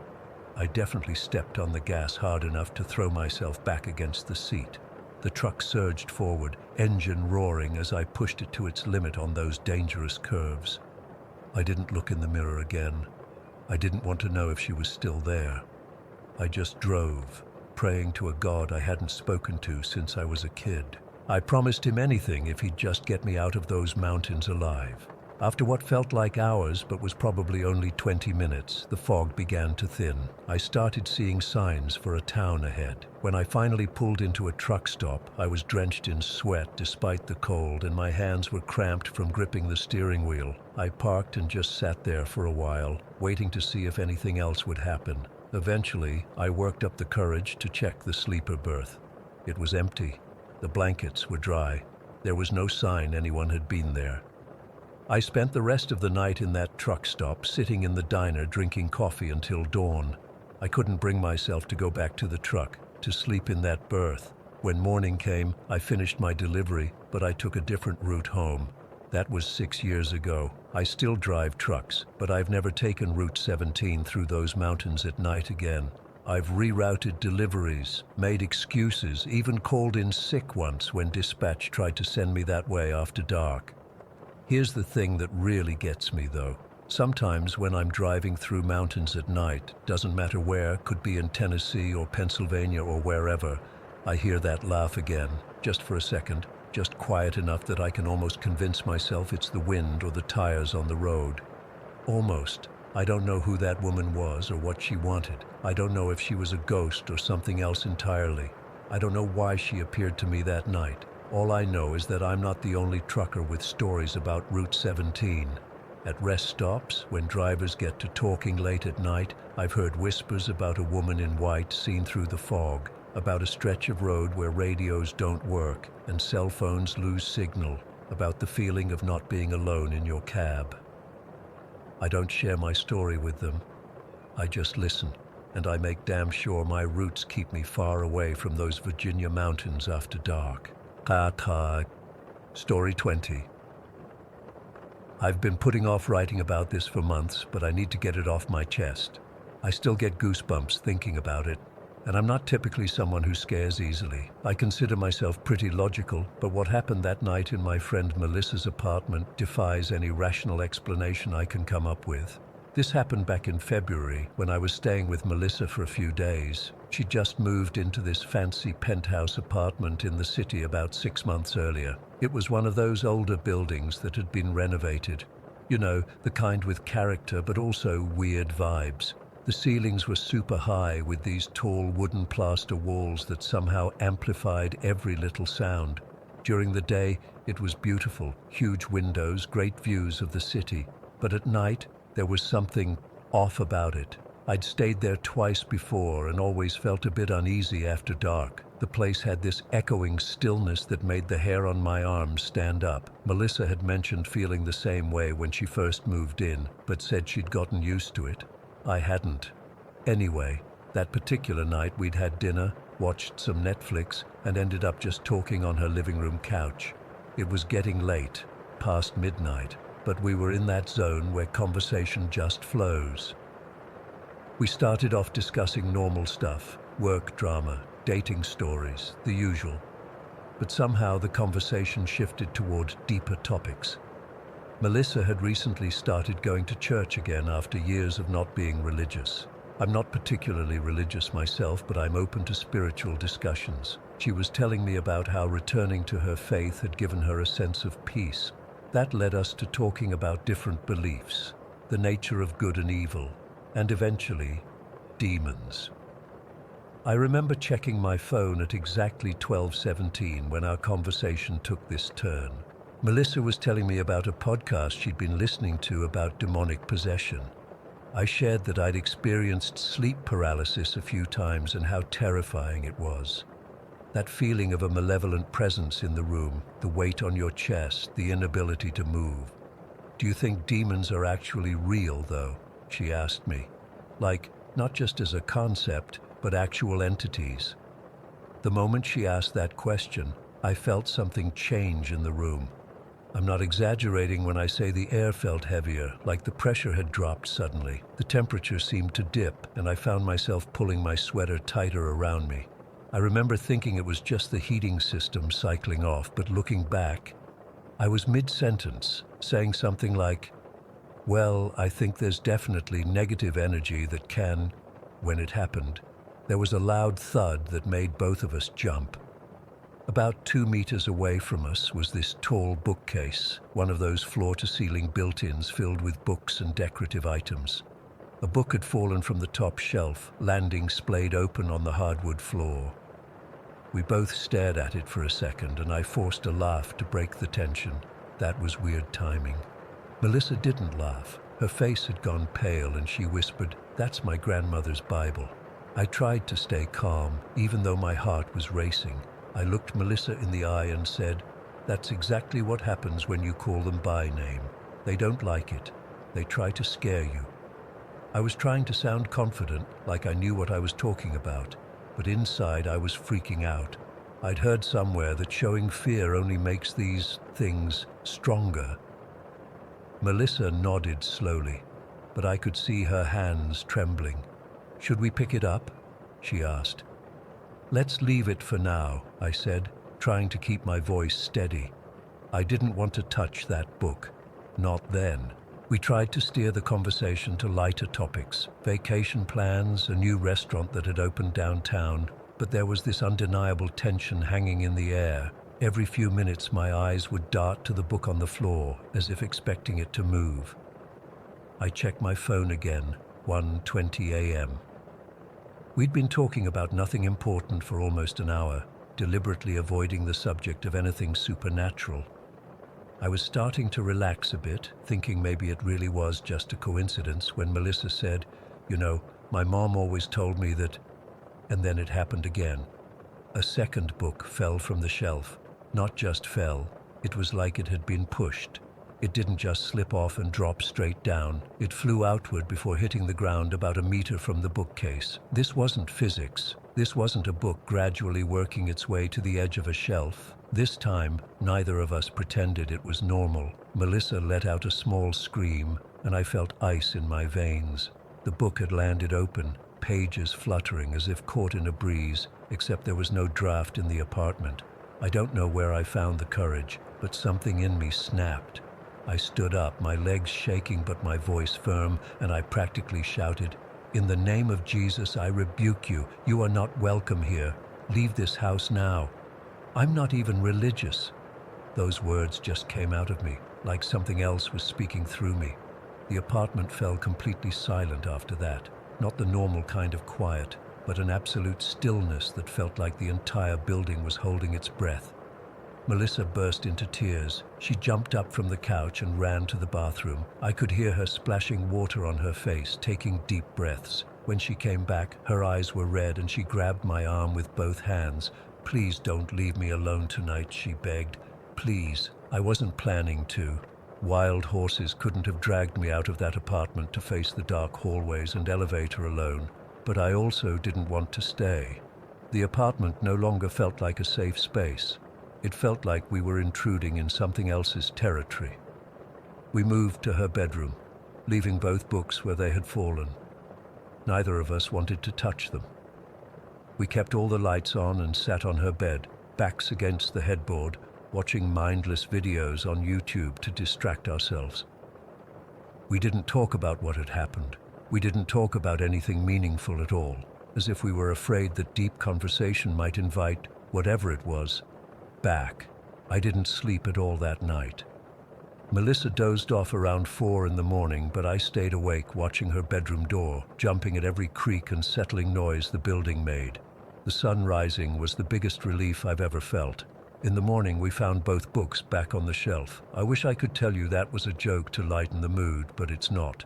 S1: I definitely stepped on the gas hard enough to throw myself back against the seat. The truck surged forward, engine roaring as I pushed it to its limit on those dangerous curves. I didn't look in the mirror again. I didn't want to know if she was still there. I just drove, praying to a God I hadn't spoken to since I was a kid. I promised him anything if he'd just get me out of those mountains alive. After what felt like hours but was probably only 20 minutes, the fog began to thin. I started seeing signs for a town ahead. When I finally pulled into a truck stop, I was drenched in sweat despite the cold, and my hands were cramped from gripping the steering wheel. I parked and just sat there for a while, waiting to see if anything else would happen. Eventually, I worked up the courage to check the sleeper berth. It was empty. The blankets were dry. There was no sign anyone had been there. I spent the rest of the night in that truck stop, sitting in the diner drinking coffee until dawn. I couldn't bring myself to go back to the truck, to sleep in that berth. When morning came, I finished my delivery, but I took a different route home. That was 6 years ago. I still drive trucks, but I've never taken Route 17 through those mountains at night again. I've rerouted deliveries, made excuses, even called in sick once when dispatch tried to send me that way after dark. Here's the thing that really gets me, though. Sometimes when I'm driving through mountains at night, doesn't matter where, could be in Tennessee or Pennsylvania or wherever, I hear that laugh again, just for a second, just quiet enough that I can almost convince myself it's the wind or the tires on the road. Almost. I don't know who that woman was or what she wanted. I don't know if she was a ghost or something else entirely. I don't know why she appeared to me that night. All I know is that I'm not the only trucker with stories about Route 17. At rest stops, when drivers get to talking late at night, I've heard whispers about a woman in white seen through the fog, about a stretch of road where radios don't work and cell phones lose signal, about the feeling of not being alone in your cab. I don't share my story with them. I just listen, and I make damn sure my roots keep me far away from those Virginia mountains after dark. Story 20. I've been putting off writing about this for months, but I need to get it off my chest. I still get goosebumps thinking about it, and I'm not typically someone who scares easily. I consider myself pretty logical, but what happened that night in my friend Melissa's apartment defies any rational explanation I can come up with. This happened back in February when I was staying with Melissa for a few days. She'd just moved into this fancy penthouse apartment in the city about 6 months earlier. It was one of those older buildings that had been renovated. You know, the kind with character but also weird vibes. The ceilings were super high with these tall wooden plaster walls that somehow amplified every little sound. During the day, it was beautiful, huge windows, great views of the city. But at night, there was something off about it. I'd stayed there twice before and always felt a bit uneasy after dark. The place had this echoing stillness that made the hair on my arms stand up. Melissa had mentioned feeling the same way when she first moved in, but said she'd gotten used to it. I hadn't. Anyway, that particular night we'd had dinner, watched some Netflix, and ended up just talking on her living room couch. It was getting late, past midnight, but we were in that zone where conversation just flows. We started off discussing normal stuff, work drama, dating stories, the usual. But somehow the conversation shifted toward deeper topics. Melissa had recently started going to church again after years of not being religious. I'm not particularly religious myself, but I'm open to spiritual discussions. She was telling me about how returning to her faith had given her a sense of peace. That led us to talking about different beliefs, the nature of good and evil, and eventually, demons. I remember checking my phone at exactly 12:17 when our conversation took this turn. Melissa was telling me about a podcast she'd been listening to about demonic possession. I shared that I'd experienced sleep paralysis a few times and how terrifying it was. That feeling of a malevolent presence in the room, the weight on your chest, the inability to move. Do you think demons are actually real, though? She asked me. Like, not just as a concept, but actual entities. The moment she asked that question, I felt something change in the room. I'm not exaggerating when I say the air felt heavier, like the pressure had dropped suddenly. The temperature seemed to dip, and I found myself pulling my sweater tighter around me. I remember thinking it was just the heating system cycling off, but looking back, I was mid-sentence, saying something like, "Well, I think there's definitely negative energy that can," when it happened. There was a loud thud that made both of us jump. About 2 meters away from us was this tall bookcase, one of those floor-to-ceiling built-ins filled with books and decorative items. A book had fallen from the top shelf, landing splayed open on the hardwood floor. We both stared at it for a second, and I forced a laugh to break the tension. That was weird timing. Melissa didn't laugh. Her face had gone pale, and she whispered, "That's my grandmother's Bible." I tried to stay calm, even though my heart was racing. I looked Melissa in the eye and said, "That's exactly what happens when you call them by name. They don't like it. They try to scare you." I was trying to sound confident, like I knew what I was talking about, but inside I was freaking out. I'd heard somewhere that showing fear only makes these things stronger. Melissa nodded slowly, but I could see her hands trembling. "Should we pick it up?" she asked. "Let's leave it for now," I said, trying to keep my voice steady. I didn't want to touch that book. Not then. We tried to steer the conversation to lighter topics, vacation plans, a new restaurant that had opened downtown, but there was this undeniable tension hanging in the air. Every few minutes my eyes would dart to the book on the floor, as if expecting it to move. I checked my phone again, 1:20 a.m. We'd been talking about nothing important for almost an hour, deliberately avoiding the subject of anything supernatural. I was starting to relax a bit, thinking maybe it really was just a coincidence, when Melissa said, "You know, my mom always told me that..." And then it happened again. A second book fell from the shelf. Not just fell, it was like it had been pushed. It didn't just slip off and drop straight down. It flew outward before hitting the ground about a meter from the bookcase. This wasn't physics. This wasn't a book gradually working its way to the edge of a shelf. This time, neither of us pretended it was normal. Melissa let out a small scream, and I felt ice in my veins. The book had landed open, pages fluttering as if caught in a breeze, except there was no draft in the apartment. I don't know where I found the courage, but something in me snapped. I stood up, my legs shaking but my voice firm, and I practically shouted, "In the name of Jesus, I rebuke you. You are not welcome here. Leave this house now. I'm not even religious." Those words just came out of me, like something else was speaking through me. The apartment fell completely silent after that. Not the normal kind of quiet, but an absolute stillness that felt like the entire building was holding its breath. Melissa burst into tears. She jumped up from the couch and ran to the bathroom. I could hear her splashing water on her face, taking deep breaths. When she came back, her eyes were red and she grabbed my arm with both hands. "Please don't leave me alone tonight," she begged. "Please." I wasn't planning to. Wild horses couldn't have dragged me out of that apartment to face the dark hallways and elevator alone. But I also didn't want to stay. The apartment no longer felt like a safe space. It felt like we were intruding in something else's territory. We moved to her bedroom, leaving both books where they had fallen. Neither of us wanted to touch them. We kept all the lights on and sat on her bed, backs against the headboard, watching mindless videos on YouTube to distract ourselves. We didn't talk about what had happened. We didn't talk about anything meaningful at all, as if we were afraid that deep conversation might invite whatever it was back. I didn't sleep at all that night. Melissa dozed off around 4 in the morning, but I stayed awake watching her bedroom door, jumping at every creak and settling noise the building made. The sun rising was the biggest relief I've ever felt. In the morning, we found both books back on the shelf. I wish I could tell you that was a joke to lighten the mood, but it's not.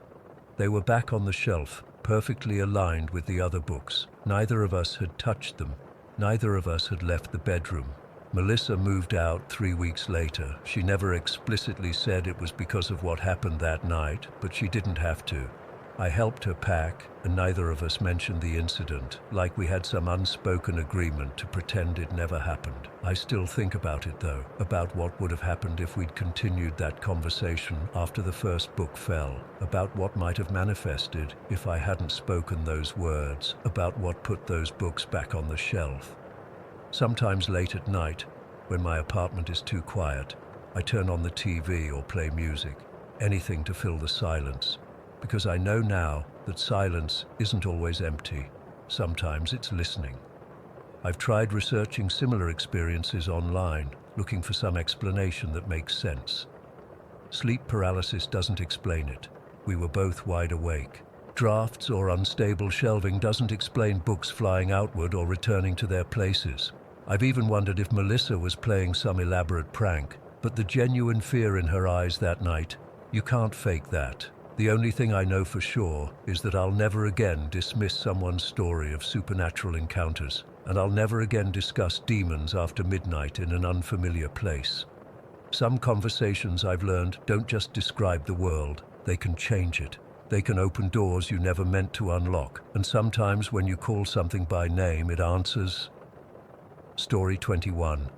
S1: They were back on the shelf, perfectly aligned with the other books. Neither of us had touched them. Neither of us had left the bedroom. Melissa moved out 3 weeks later. She never explicitly said it was because of what happened that night, but she didn't have to. I helped her pack, and neither of us mentioned the incident, like we had some unspoken agreement to pretend it never happened. I still think about it though, about what would have happened if we'd continued that conversation after the first book fell, about what might have manifested if I hadn't spoken those words, about what put those books back on the shelf. Sometimes late at night, when my apartment is too quiet, I turn on the TV or play music, anything to fill the silence, because I know now that silence isn't always empty. Sometimes it's listening. I've tried researching similar experiences online, looking for some explanation that makes sense. Sleep paralysis doesn't explain it. We were both wide awake. Drafts or unstable shelving doesn't explain books flying outward or returning to their places. I've even wondered if Melissa was playing some elaborate prank, but the genuine fear in her eyes that night, you can't fake that. The only thing I know for sure is that I'll never again dismiss someone's story of supernatural encounters, and I'll never again discuss demons after midnight in an unfamiliar place. Some conversations I've learned don't just describe the world, they can change it. They can open doors you never meant to unlock, and sometimes when you call something by name, it answers. Story 21.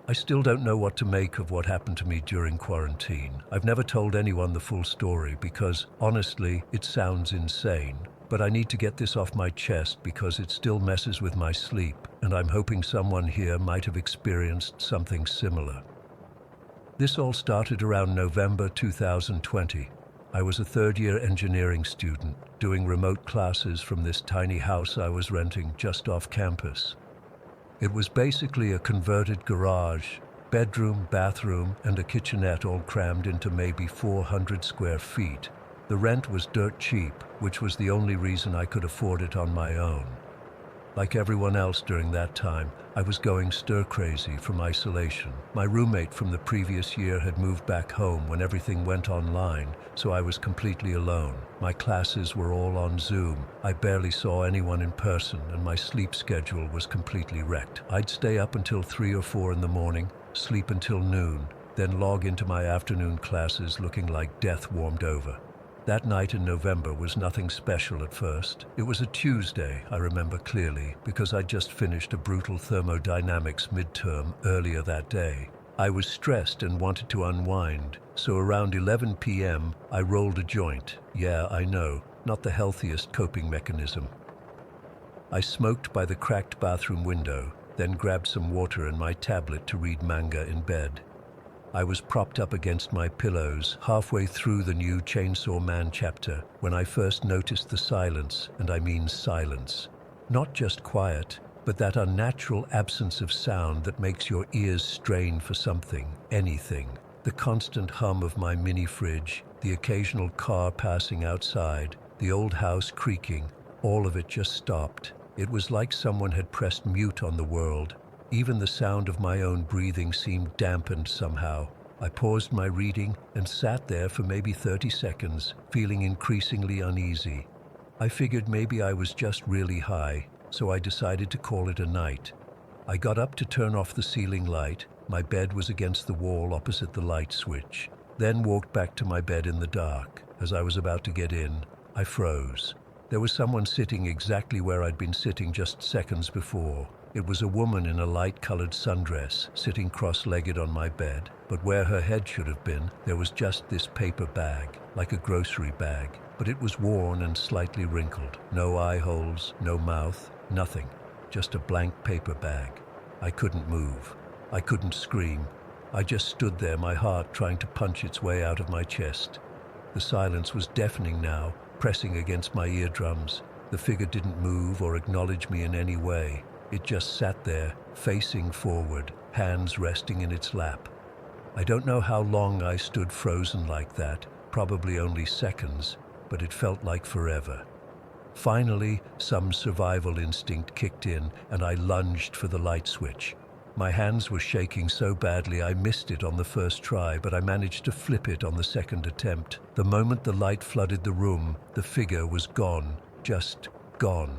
S1: I still don't know what to make of what happened to me during quarantine. I've never told anyone the full story because, honestly, it sounds insane. But I need to get this off my chest because it still messes with my sleep, and I'm hoping someone here might have experienced something similar. This all started around November 2020. I was a third-year engineering student, doing remote classes from this tiny house I was renting just off campus. It was basically a converted garage, bedroom, bathroom, and a kitchenette all crammed into maybe 400 square feet. The rent was dirt cheap, which was the only reason I could afford it on my own. Like everyone else during that time, I was going stir-crazy from isolation. My roommate from the previous year had moved back home when everything went online, so I was completely alone. My classes were all on Zoom. I barely saw anyone in person, and my sleep schedule was completely wrecked. I'd stay up until 3 or 4 in the morning, sleep until noon, then log into my afternoon classes looking like death warmed over. That night in November was nothing special at first. It was a Tuesday, I remember clearly, because I'd just finished a brutal thermodynamics midterm earlier that day. I was stressed and wanted to unwind, so around 11 p.m. I rolled a joint. Yeah, I know, not the healthiest coping mechanism. I smoked by the cracked bathroom window, then grabbed some water and my tablet to read manga in bed. I was propped up against my pillows halfway through the new Chainsaw Man chapter when I first noticed the silence, and I mean silence. Not just quiet, but that unnatural absence of sound that makes your ears strain for something, anything. The constant hum of my mini fridge, the occasional car passing outside, the old house creaking, all of it just stopped. It was like someone had pressed mute on the world. Even the sound of my own breathing seemed dampened somehow. I paused my reading and sat there for maybe 30 seconds, feeling increasingly uneasy. I figured maybe I was just really high, so I decided to call it a night. I got up to turn off the ceiling light. My bed was against the wall opposite the light switch. Then walked back to my bed in the dark. As I was about to get in, I froze. There was someone sitting exactly where I'd been sitting just seconds before. It was a woman in a light-colored sundress, sitting cross-legged on my bed, but where her head should have been, there was just this paper bag, like a grocery bag, but it was worn and slightly wrinkled. No eye holes, no mouth, nothing, just a blank paper bag. I couldn't move. I couldn't scream. I just stood there, my heart trying to punch its way out of my chest. The silence was deafening now, pressing against my eardrums. The figure didn't move or acknowledge me in any way. It just sat there, facing forward, hands resting in its lap. I don't know how long I stood frozen like that, probably only seconds, but it felt like forever. Finally, some survival instinct kicked in, and I lunged for the light switch. My hands were shaking so badly I missed it on the first try, but I managed to flip it on the second attempt. The moment the light flooded the room, the figure was gone, just gone.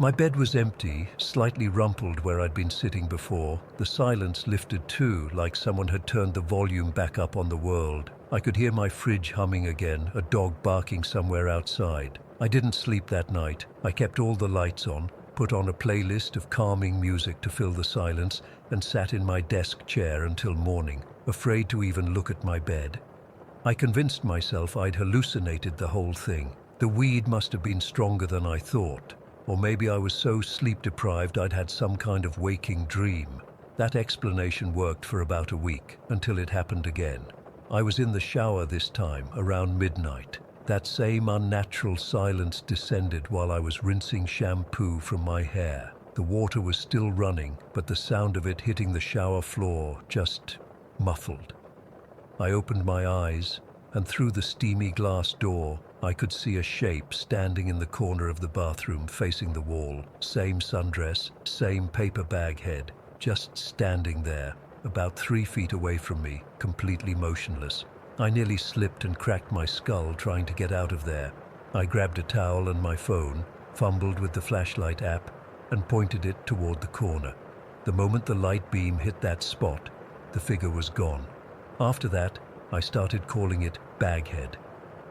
S1: My bed was empty, slightly rumpled where I'd been sitting before. The silence lifted too, like someone had turned the volume back up on the world. I could hear my fridge humming again, a dog barking somewhere outside. I didn't sleep that night. I kept all the lights on, put on a playlist of calming music to fill the silence, and sat in my desk chair until morning, afraid to even look at my bed. I convinced myself I'd hallucinated the whole thing. The weed must have been stronger than I thought. Or maybe I was so sleep-deprived I'd had some kind of waking dream. That explanation worked for about a week, until it happened again. I was in the shower this time, around midnight. That same unnatural silence descended while I was rinsing shampoo from my hair. The water was still running, but the sound of it hitting the shower floor just muffled. I opened my eyes, and through the steamy glass door, I could see a shape standing in the corner of the bathroom facing the wall. Same sundress, same paper bag head, just standing there, about 3 feet away from me, completely motionless. I nearly slipped and cracked my skull trying to get out of there. I grabbed a towel and my phone, fumbled with the flashlight app, and pointed it toward the corner. The moment the light beam hit that spot, the figure was gone. After that, I started calling it Baghead.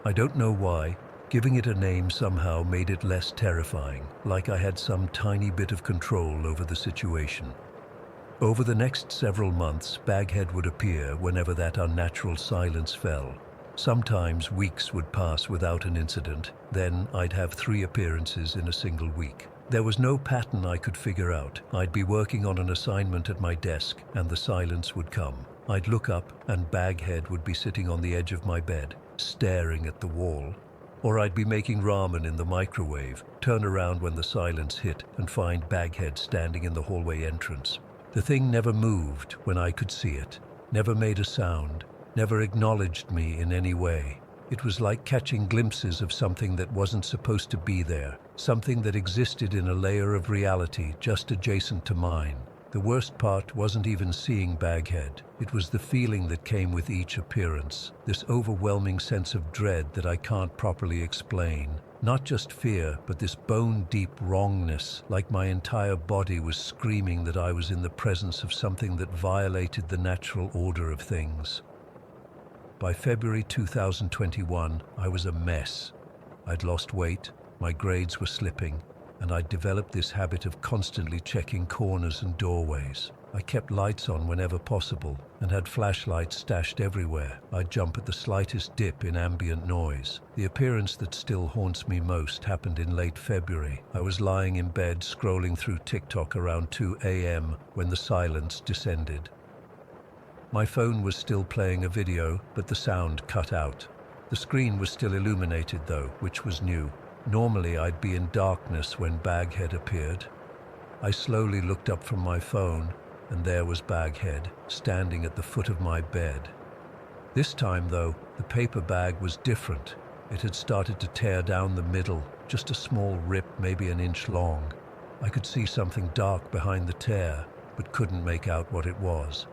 S1: I don't know why. Giving it a name somehow made it less terrifying, like I had some tiny bit of control over the situation. Over the next several months, Baghead would appear whenever that unnatural silence fell. Sometimes weeks would pass without an incident, then I'd have 3 appearances in a single week. There was no pattern I could figure out. I'd be working on an assignment at my desk, and the silence would come. I'd look up, and Baghead would be sitting on the edge of my bed, staring at the wall. Or I'd be making ramen in the microwave, turn around when the silence hit, and find Baghead standing in the hallway entrance. The thing never moved when I could see it, never made a sound, never acknowledged me in any way. It was like catching glimpses of something that wasn't supposed to be there, something that existed in a layer of reality just adjacent to mine. The worst part wasn't even seeing Baghead. It was the feeling that came with each appearance, this overwhelming sense of dread that I can't properly explain. Not just fear, but this bone-deep wrongness, like my entire body was screaming that I was in the presence of something that violated the natural order of things. By February 2021, I was a mess. I'd lost weight, my grades were slipping, and I'd developed this habit of constantly checking corners and doorways. I kept lights on whenever possible and had flashlights stashed everywhere. I'd jump at the slightest dip in ambient noise. The appearance that still haunts me most happened in late February. I was lying in bed scrolling through TikTok around 2 a.m. when the silence descended. My phone was still playing a video, but the sound cut out. The screen was still illuminated though, which was new. Normally I'd be in darkness when Baghead appeared. I slowly looked up from my phone, and there was Baghead, standing at the foot of my bed. This time though, the paper bag was different. It had started to tear down the middle, just a small rip maybe an inch long. I could see something dark behind the tear, but couldn't make out what it was.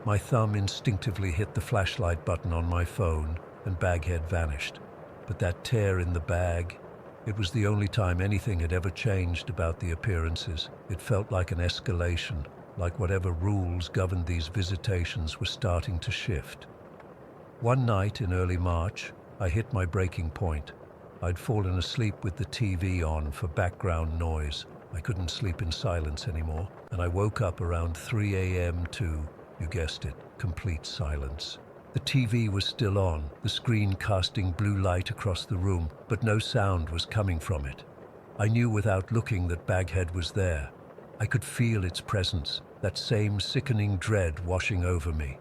S1: My thumb instinctively hit the flashlight button on my phone, and Baghead vanished. But that tear in the bag, it was the only time anything had ever changed about the appearances. It felt like an escalation, like whatever rules governed these visitations were starting to shift. One night in early March, I hit my breaking point. I'd fallen asleep with the TV on for background noise. I couldn't sleep in silence anymore, and I woke up around 3 a.m. to, you guessed it, complete silence. The TV was still on, the screen casting blue light across the room, but no sound was coming from it. I knew without looking that Baghead was there. I could feel its presence, that same sickening dread washing over me.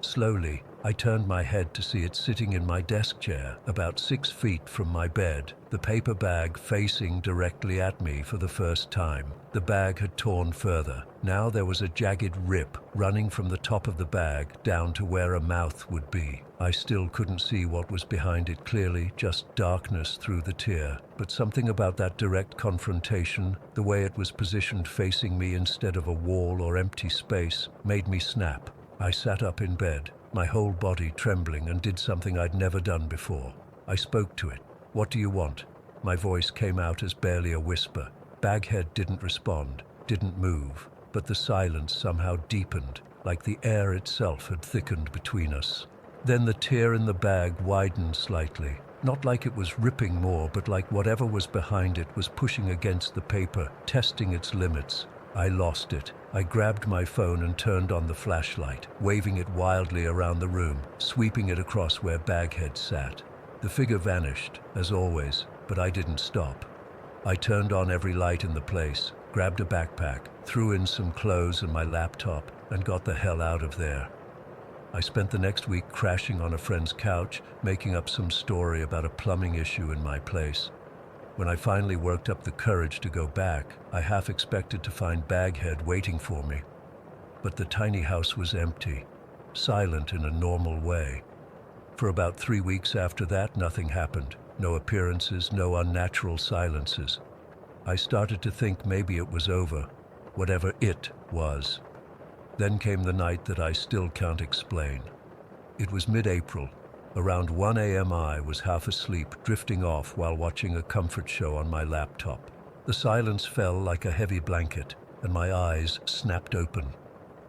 S1: Slowly, I turned my head to see it sitting in my desk chair, about 6 feet from my bed, the paper bag facing directly at me for the first time. The bag had torn further. Now there was a jagged rip running from the top of the bag down to where a mouth would be. I still couldn't see what was behind it clearly, just darkness through the tear. But something about that direct confrontation, the way it was positioned facing me instead of a wall or empty space, made me snap. I sat up in bed, my whole body trembling, and did something I'd never done before. I spoke to it. "What do you want?" My voice came out as barely a whisper. Baghead didn't respond, didn't move, but the silence somehow deepened, like the air itself had thickened between us. Then the tear in the bag widened slightly, not like it was ripping more, but like whatever was behind it was pushing against the paper, testing its limits. I lost it. I grabbed my phone and turned on the flashlight, waving it wildly around the room, sweeping it across where Baghead sat. The figure vanished, as always, but I didn't stop. I turned on every light in the place, grabbed a backpack, threw in some clothes and my laptop, and got the hell out of there. I spent the next week crashing on a friend's couch, making up some story about a plumbing issue in my place. When I finally worked up the courage to go back, I half expected to find Baghead waiting for me. But the tiny house was empty, silent in a normal way. For about 3 weeks after that, nothing happened. No appearances, no unnatural silences. I started to think maybe it was over, whatever it was. Then came the night that I still can't explain. It was mid-April. Around 1 a.m. I was half asleep, drifting off while watching a comfort show on my laptop. The silence fell like a heavy blanket, and my eyes snapped open.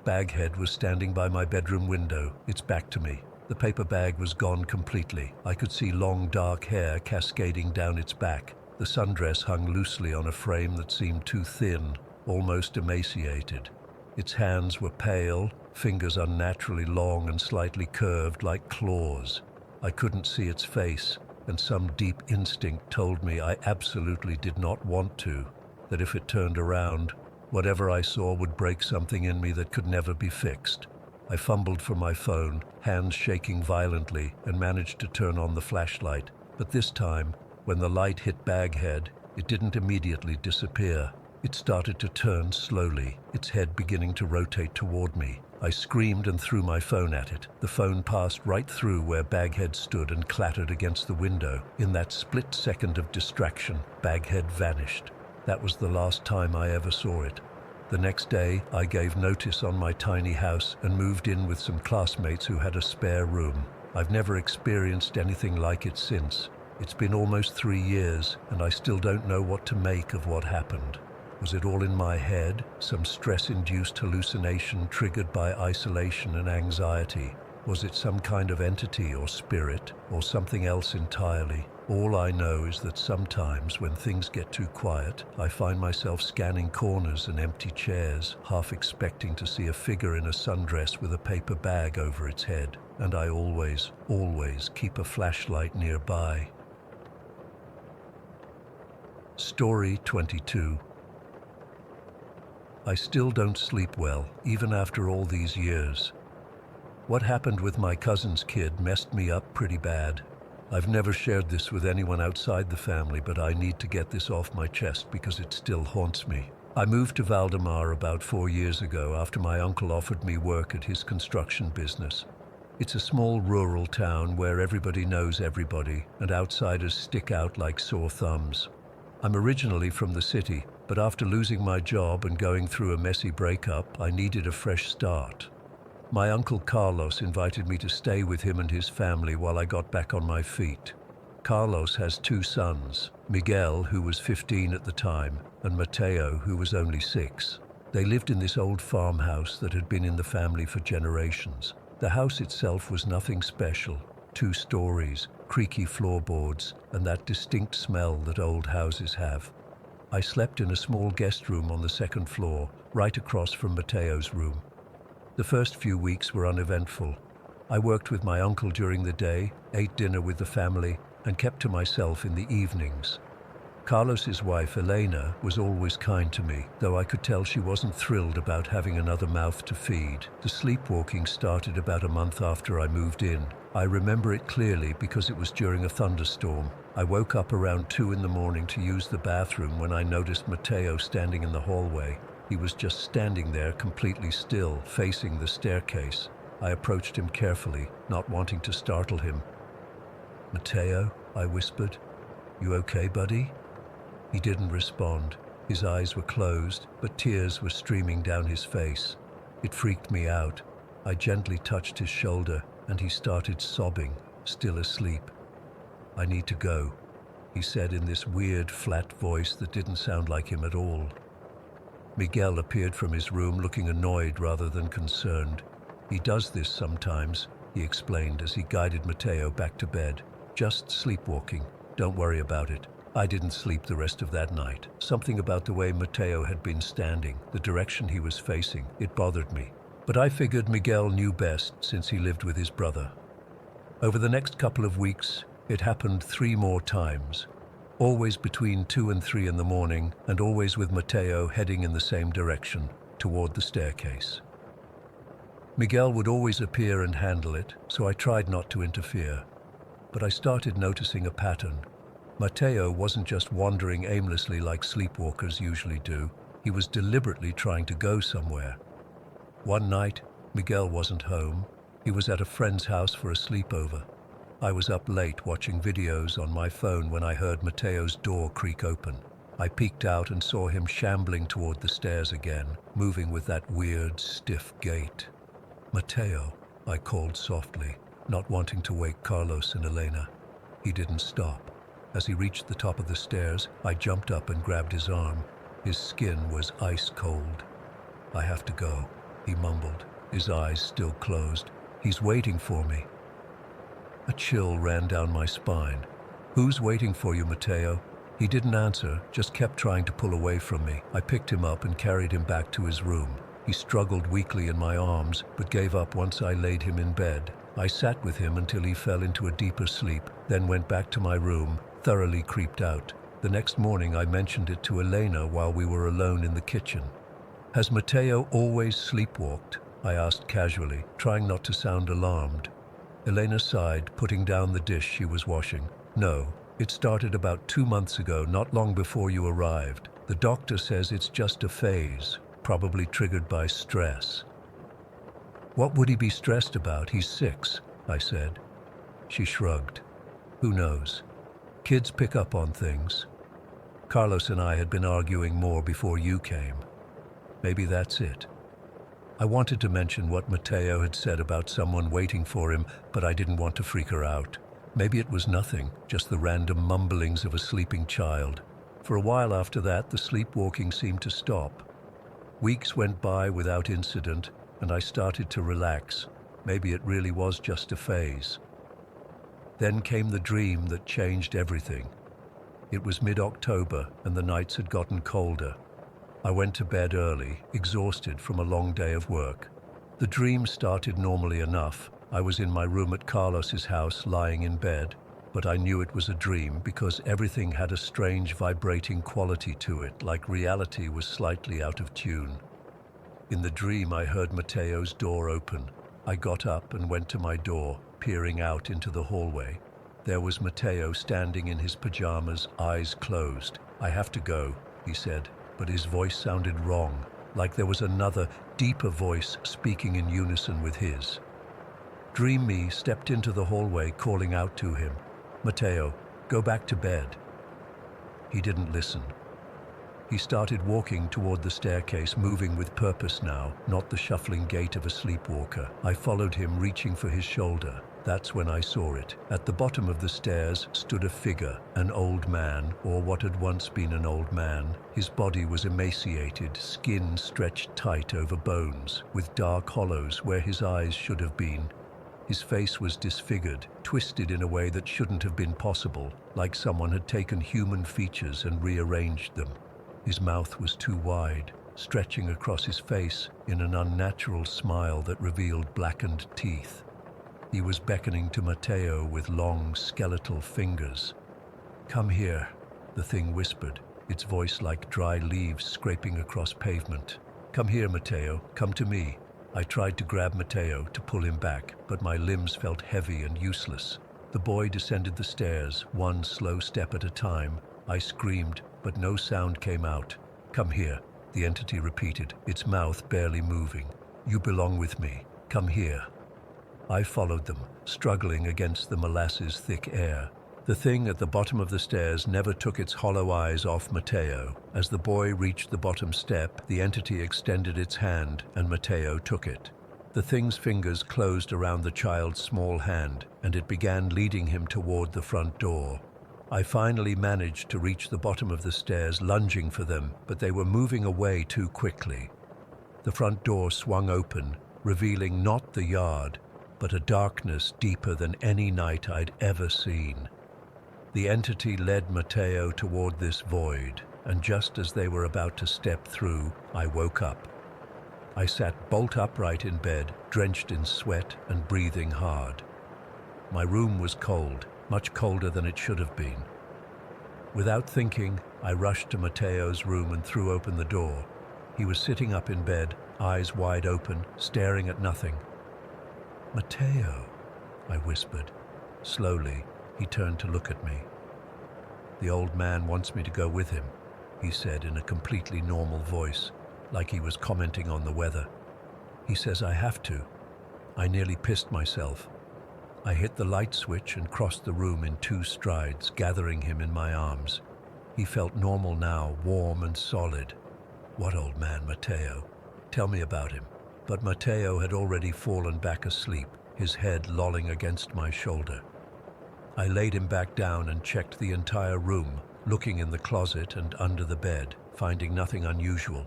S1: Baghead was standing by my bedroom window, its back to me. The paper bag was gone completely. I could see long dark hair cascading down its back. The sundress hung loosely on a frame that seemed too thin, almost emaciated. Its hands were pale, fingers unnaturally long and slightly curved like claws. I couldn't see its face, and some deep instinct told me I absolutely did not want to, that if it turned around, whatever I saw would break something in me that could never be fixed. I fumbled for my phone, hands shaking violently, and managed to turn on the flashlight. But this time, when the light hit Baghead, it didn't immediately disappear. It started to turn slowly, its head beginning to rotate toward me. I screamed and threw my phone at it. The phone passed right through where Baghead stood and clattered against the window. In that split second of distraction, Baghead vanished. That was the last time I ever saw it. The next day, I gave notice on my tiny house and moved in with some classmates who had a spare room. I've never experienced anything like it since. It's been almost 3 years, and I still don't know what to make of what happened. Was it all in my head, some stress-induced hallucination triggered by isolation and anxiety? Was it some kind of entity or spirit, or something else entirely? All I know is that sometimes when things get too quiet, I find myself scanning corners and empty chairs, half expecting to see a figure in a sundress with a paper bag over its head. And I always keep a flashlight nearby. Story 22. I still don't sleep well, even after all these years. What happened with my cousin's kid messed me up pretty bad. I've never shared this with anyone outside the family, but I need to get this off my chest because it still haunts me. I moved to Valdemar about 4 years ago after my uncle offered me work at his construction business. It's a small rural town where everybody knows everybody and outsiders stick out like sore thumbs. I'm originally from the city, but after losing my job and going through a messy breakup, I needed a fresh start. My uncle Carlos invited me to stay with him and his family while I got back on my feet. Carlos has 2 sons, Miguel, who was 15 at the time, and Mateo, who was only 6. They lived in this old farmhouse that had been in the family for generations. The house itself was nothing special, 2 stories, creaky floorboards, and that distinct smell that old houses have. I slept in a small guest room on the 2nd floor, right across from Mateo's room. The first few weeks were uneventful. I worked with my uncle during the day, ate dinner with the family, and kept to myself in the evenings. Carlos's wife, Elena, was always kind to me, though I could tell she wasn't thrilled about having another mouth to feed. The sleepwalking started about a month after I moved in. I remember it clearly because it was during a thunderstorm. I woke up around 2 in the morning to use the bathroom when I noticed Mateo standing in the hallway. He was just standing there completely still, facing the staircase. I approached him carefully, not wanting to startle him. "Mateo," I whispered, "you okay, buddy?" He didn't respond. His eyes were closed, but tears were streaming down his face. It freaked me out. I gently touched his shoulder, and he started sobbing, still asleep. "I need to go," he said in this weird, flat voice that didn't sound like him at all. Miguel appeared from his room looking annoyed rather than concerned. "He does this sometimes," he explained as he guided Mateo back to bed. "Just sleepwalking. Don't worry about it." I didn't sleep the rest of that night. Something about the way Mateo had been standing, the direction he was facing, it bothered me. But I figured Miguel knew best since he lived with his brother. Over the next couple of weeks, it happened 3 more times. Always between 2 and 3 in the morning, and always with Mateo heading in the same direction, toward the staircase. Miguel would always appear and handle it, so I tried not to interfere. But I started noticing a pattern. Mateo wasn't just wandering aimlessly like sleepwalkers usually do. He was deliberately trying to go somewhere. One night, Miguel wasn't home. He was at a friend's house for a sleepover. I was up late watching videos on my phone when I heard Mateo's door creak open. I peeked out and saw him shambling toward the stairs again, moving with that weird, stiff gait. "Mateo," I called softly, not wanting to wake Carlos and Elena. He didn't stop. As he reached the top of the stairs, I jumped up and grabbed his arm. His skin was ice cold. "I have to go," he mumbled, his eyes still closed. "He's waiting for me." A chill ran down my spine. "Who's waiting for you, Mateo?" He didn't answer, just kept trying to pull away from me. I picked him up and carried him back to his room. He struggled weakly in my arms, but gave up once I laid him in bed. I sat with him until he fell into a deeper sleep, then went back to my room, thoroughly creeped out. The next morning I mentioned it to Elena while we were alone in the kitchen. "Has Mateo always sleepwalked?" I asked casually, trying not to sound alarmed. Elena sighed, putting down the dish she was washing. "No, it started about 2 months ago, not long before you arrived. The doctor says it's just a phase, probably triggered by stress. What would he be stressed about? He's 6, I said. She shrugged. Who knows? Kids pick up on things. Carlos and I had been arguing more before you came. Maybe that's it. I wanted to mention what Mateo had said about someone waiting for him, but I didn't want to freak her out. Maybe it was nothing, just the random mumblings of a sleeping child. For a while after that, the sleepwalking seemed to stop. Weeks went by without incident, and I started to relax. Maybe it really was just a phase. Then came the dream that changed everything. It was mid-October, and the nights had gotten colder. I went to bed early, exhausted from a long day of work. The dream started normally enough. I was in my room at Carlos's house, lying in bed, but I knew it was a dream because everything had a strange vibrating quality to it, like reality was slightly out of tune. In the dream, I heard Mateo's door open. I got up and went to my door, peering out into the hallway. There was Mateo standing in his pajamas, eyes closed. "I have to go," he said, but his voice sounded wrong, like there was another, deeper voice speaking in unison with his. Dream me stepped into the hallway, calling out to him, "Mateo, go back to bed." He didn't listen. He started walking toward the staircase, moving with purpose now, not the shuffling gait of a sleepwalker. I followed him, reaching for his shoulder. That's when I saw it. At the bottom of the stairs stood a figure, an old man, or what had once been an old man. His body was emaciated, skin stretched tight over bones, with dark hollows where his eyes should have been. His face was disfigured, twisted in a way that shouldn't have been possible, like someone had taken human features and rearranged them. His mouth was too wide, stretching across his face in an unnatural smile that revealed blackened teeth. He was beckoning to Mateo with long, skeletal fingers. "Come here," the thing whispered, its voice like dry leaves scraping across pavement. "Come here, Mateo, come to me." I tried to grab Mateo, to pull him back, but my limbs felt heavy and useless. The boy descended the stairs, one slow step at a time. I screamed, but no sound came out. "Come here," the entity repeated, its mouth barely moving. "You belong with me. Come here." I followed them, struggling against the molasses-thick air. The thing at the bottom of the stairs never took its hollow eyes off Mateo. As the boy reached the bottom step, the entity extended its hand, and Mateo took it. The thing's fingers closed around the child's small hand, and it began leading him toward the front door. I finally managed to reach the bottom of the stairs, lunging for them, but they were moving away too quickly. The front door swung open, revealing not the yard, but a darkness deeper than any night I'd ever seen. The entity led Mateo toward this void, and just as they were about to step through, I woke up. I sat bolt upright in bed, drenched in sweat and breathing hard. My room was cold, much colder than it should have been. Without thinking, I rushed to Mateo's room and threw open the door. He was sitting up in bed, eyes wide open, staring at nothing. "Mateo," I whispered. Slowly, he turned to look at me. "The old man wants me to go with him," he said in a completely normal voice, like he was commenting on the weather. "He says I have to." I nearly pissed myself. I hit the light switch and crossed the room in 2 strides, gathering him in my arms. He felt normal now, warm and solid. "What old man, Mateo? Tell me about him." But Mateo had already fallen back asleep, his head lolling against my shoulder. I laid him back down and checked the entire room, looking in the closet and under the bed, finding nothing unusual.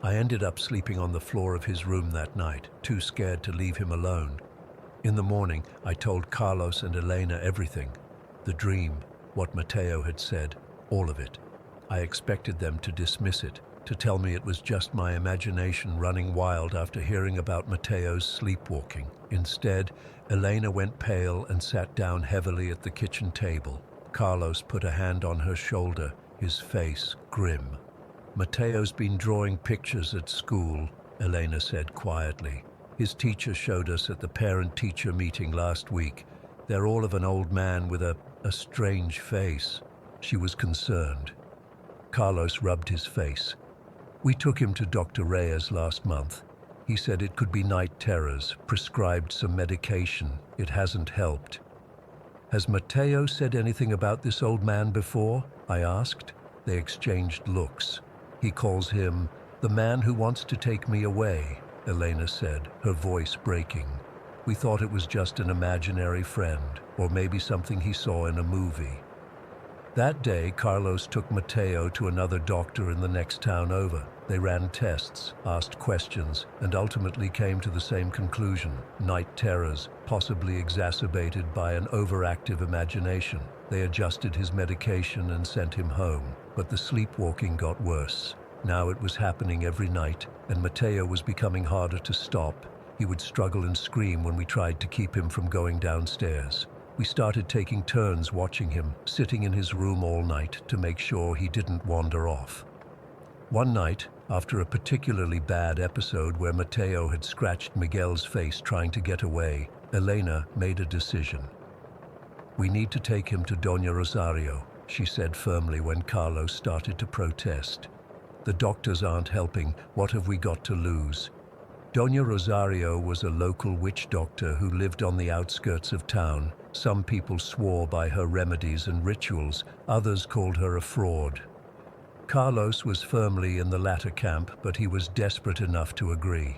S1: I ended up sleeping on the floor of his room that night, too scared to leave him alone. In the morning, I told Carlos and Elena everything. The dream, what Mateo had said, all of it. I expected them to dismiss it, to tell me it was just my imagination running wild after hearing about Mateo's sleepwalking. Instead, Elena went pale and sat down heavily at the kitchen table. Carlos put a hand on her shoulder, his face grim. "Mateo's been drawing pictures at school," Elena said quietly. "His teacher showed us at the parent-teacher meeting last week. They're all of an old man with a strange face." She was concerned. Carlos rubbed his face. We took him to Dr. Reyes last month. He said it could be night terrors, prescribed some medication. It hasn't helped. Has Mateo said anything about this old man before? I asked. They exchanged looks. He calls him the man who wants to take me away, Elena said, her voice breaking. We thought it was just an imaginary friend, or maybe something he saw in a movie. That day, Carlos took Mateo to another doctor in the next town over. They ran tests, asked questions, and ultimately came to the same conclusion: night terrors, possibly exacerbated by an overactive imagination. They adjusted his medication and sent him home, but the sleepwalking got worse. Now it was happening every night, and Mateo was becoming harder to stop. He would struggle and scream when we tried to keep him from going downstairs. We started taking turns watching him, sitting in his room all night to make sure he didn't wander off. One night, after a particularly bad episode where Mateo had scratched Miguel's face trying to get away, Elena made a decision. We need to take him to Doña Rosario, she said firmly when Carlos started to protest. The doctors aren't helping. What have we got to lose? Doña Rosario was a local witch doctor who lived on the outskirts of town. Some people swore by her remedies and rituals, others called her a fraud. Carlos was firmly in the latter camp, but he was desperate enough to agree.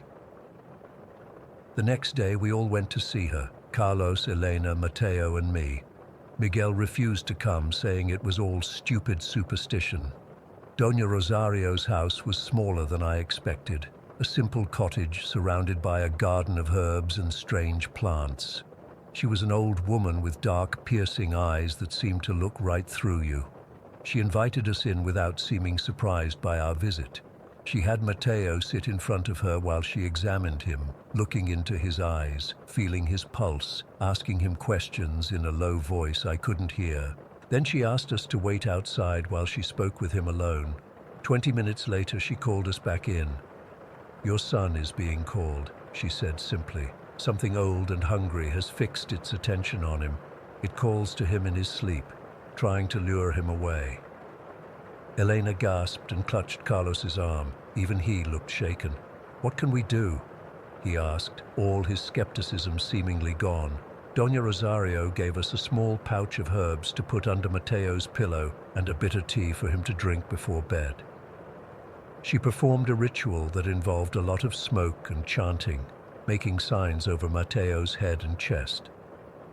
S1: The next day we all went to see her, Carlos, Elena, Mateo and me. Miguel refused to come, saying it was all stupid superstition. Doña Rosario's house was smaller than I expected. A simple cottage surrounded by a garden of herbs and strange plants. She was an old woman with dark, piercing eyes that seemed to look right through you. She invited us in without seeming surprised by our visit. She had Mateo sit in front of her while she examined him, looking into his eyes, feeling his pulse, asking him questions in a low voice I couldn't hear. Then she asked us to wait outside while she spoke with him alone. 20 minutes later, she called us back in. "Your son is being called," she said simply. "Something old and hungry has fixed its attention on him. It calls to him in his sleep, trying to lure him away." Elena gasped and clutched Carlos's arm. Even he looked shaken. "What can we do?" he asked, all his skepticism seemingly gone. Doña Rosario gave us a small pouch of herbs to put under Mateo's pillow and a bitter tea for him to drink before bed. She performed a ritual that involved a lot of smoke and chanting, making signs over Mateo's head and chest.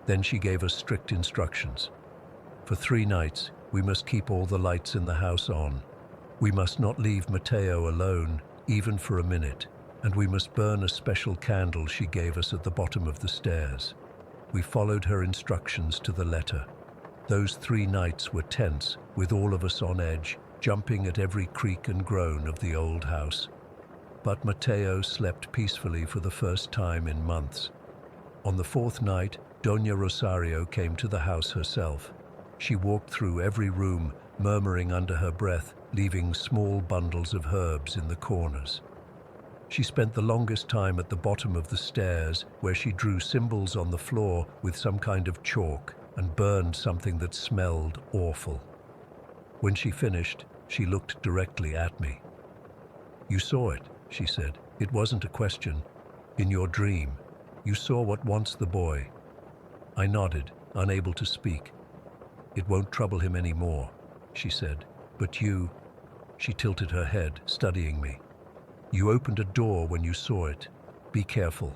S1: Then she gave us strict instructions. For 3 nights, we must keep all the lights in the house on. We must not leave Mateo alone, even for a minute, and we must burn a special candle she gave us at the bottom of the stairs. We followed her instructions to the letter. Those 3 nights were tense, with all of us on edge, jumping at every creak and groan of the old house. But Mateo slept peacefully for the first time in months. On the 4th night, Doña Rosario came to the house herself. She walked through every room, murmuring under her breath, leaving small bundles of herbs in the corners. She spent the longest time at the bottom of the stairs, where she drew symbols on the floor with some kind of chalk and burned something that smelled awful. When she finished, she looked directly at me. "You saw it," she said. "It wasn't a question. In your dream, you saw what wants the boy." I nodded, unable to speak. "It won't trouble him any more," she said. "But you—" She tilted her head, studying me. "You opened a door when you saw it. Be careful."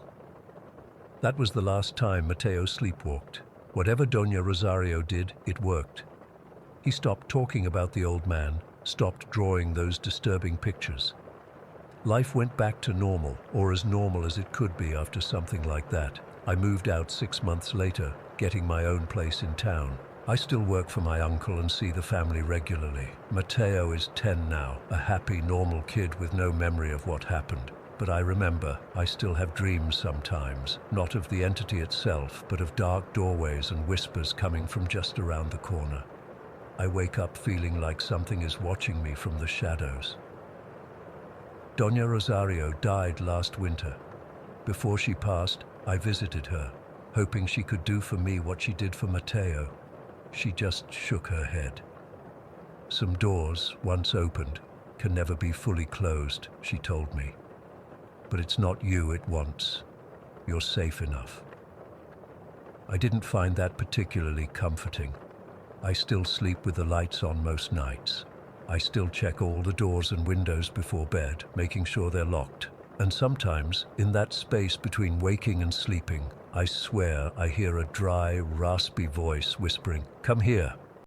S1: That was the last time Mateo sleepwalked. Whatever Doña Rosario did, it worked. He stopped talking about the old man, stopped drawing those disturbing pictures. Life went back to normal, or as normal as it could be after something like that. I moved out 6 months later, getting my own place in town. I still work for my uncle and see the family regularly. Mateo is 10 now, a happy, normal kid with no memory of what happened. But I remember, I still have dreams sometimes, not of the entity itself, but of dark doorways and whispers coming from just around the corner. I wake up feeling like something is watching me from the shadows. Doña Rosario died last winter. Before she passed, I visited her, hoping she could do for me what she did for Mateo. She just shook her head. Some doors, once opened, can never be fully closed, she told me. But it's not you it wants. You're safe enough. I didn't find that particularly comforting. I still sleep with the lights on most nights. I still check all the doors and windows before bed, making sure they're locked. And sometimes, in that space between waking and sleeping, I swear I hear a dry, raspy voice whispering, "Come here."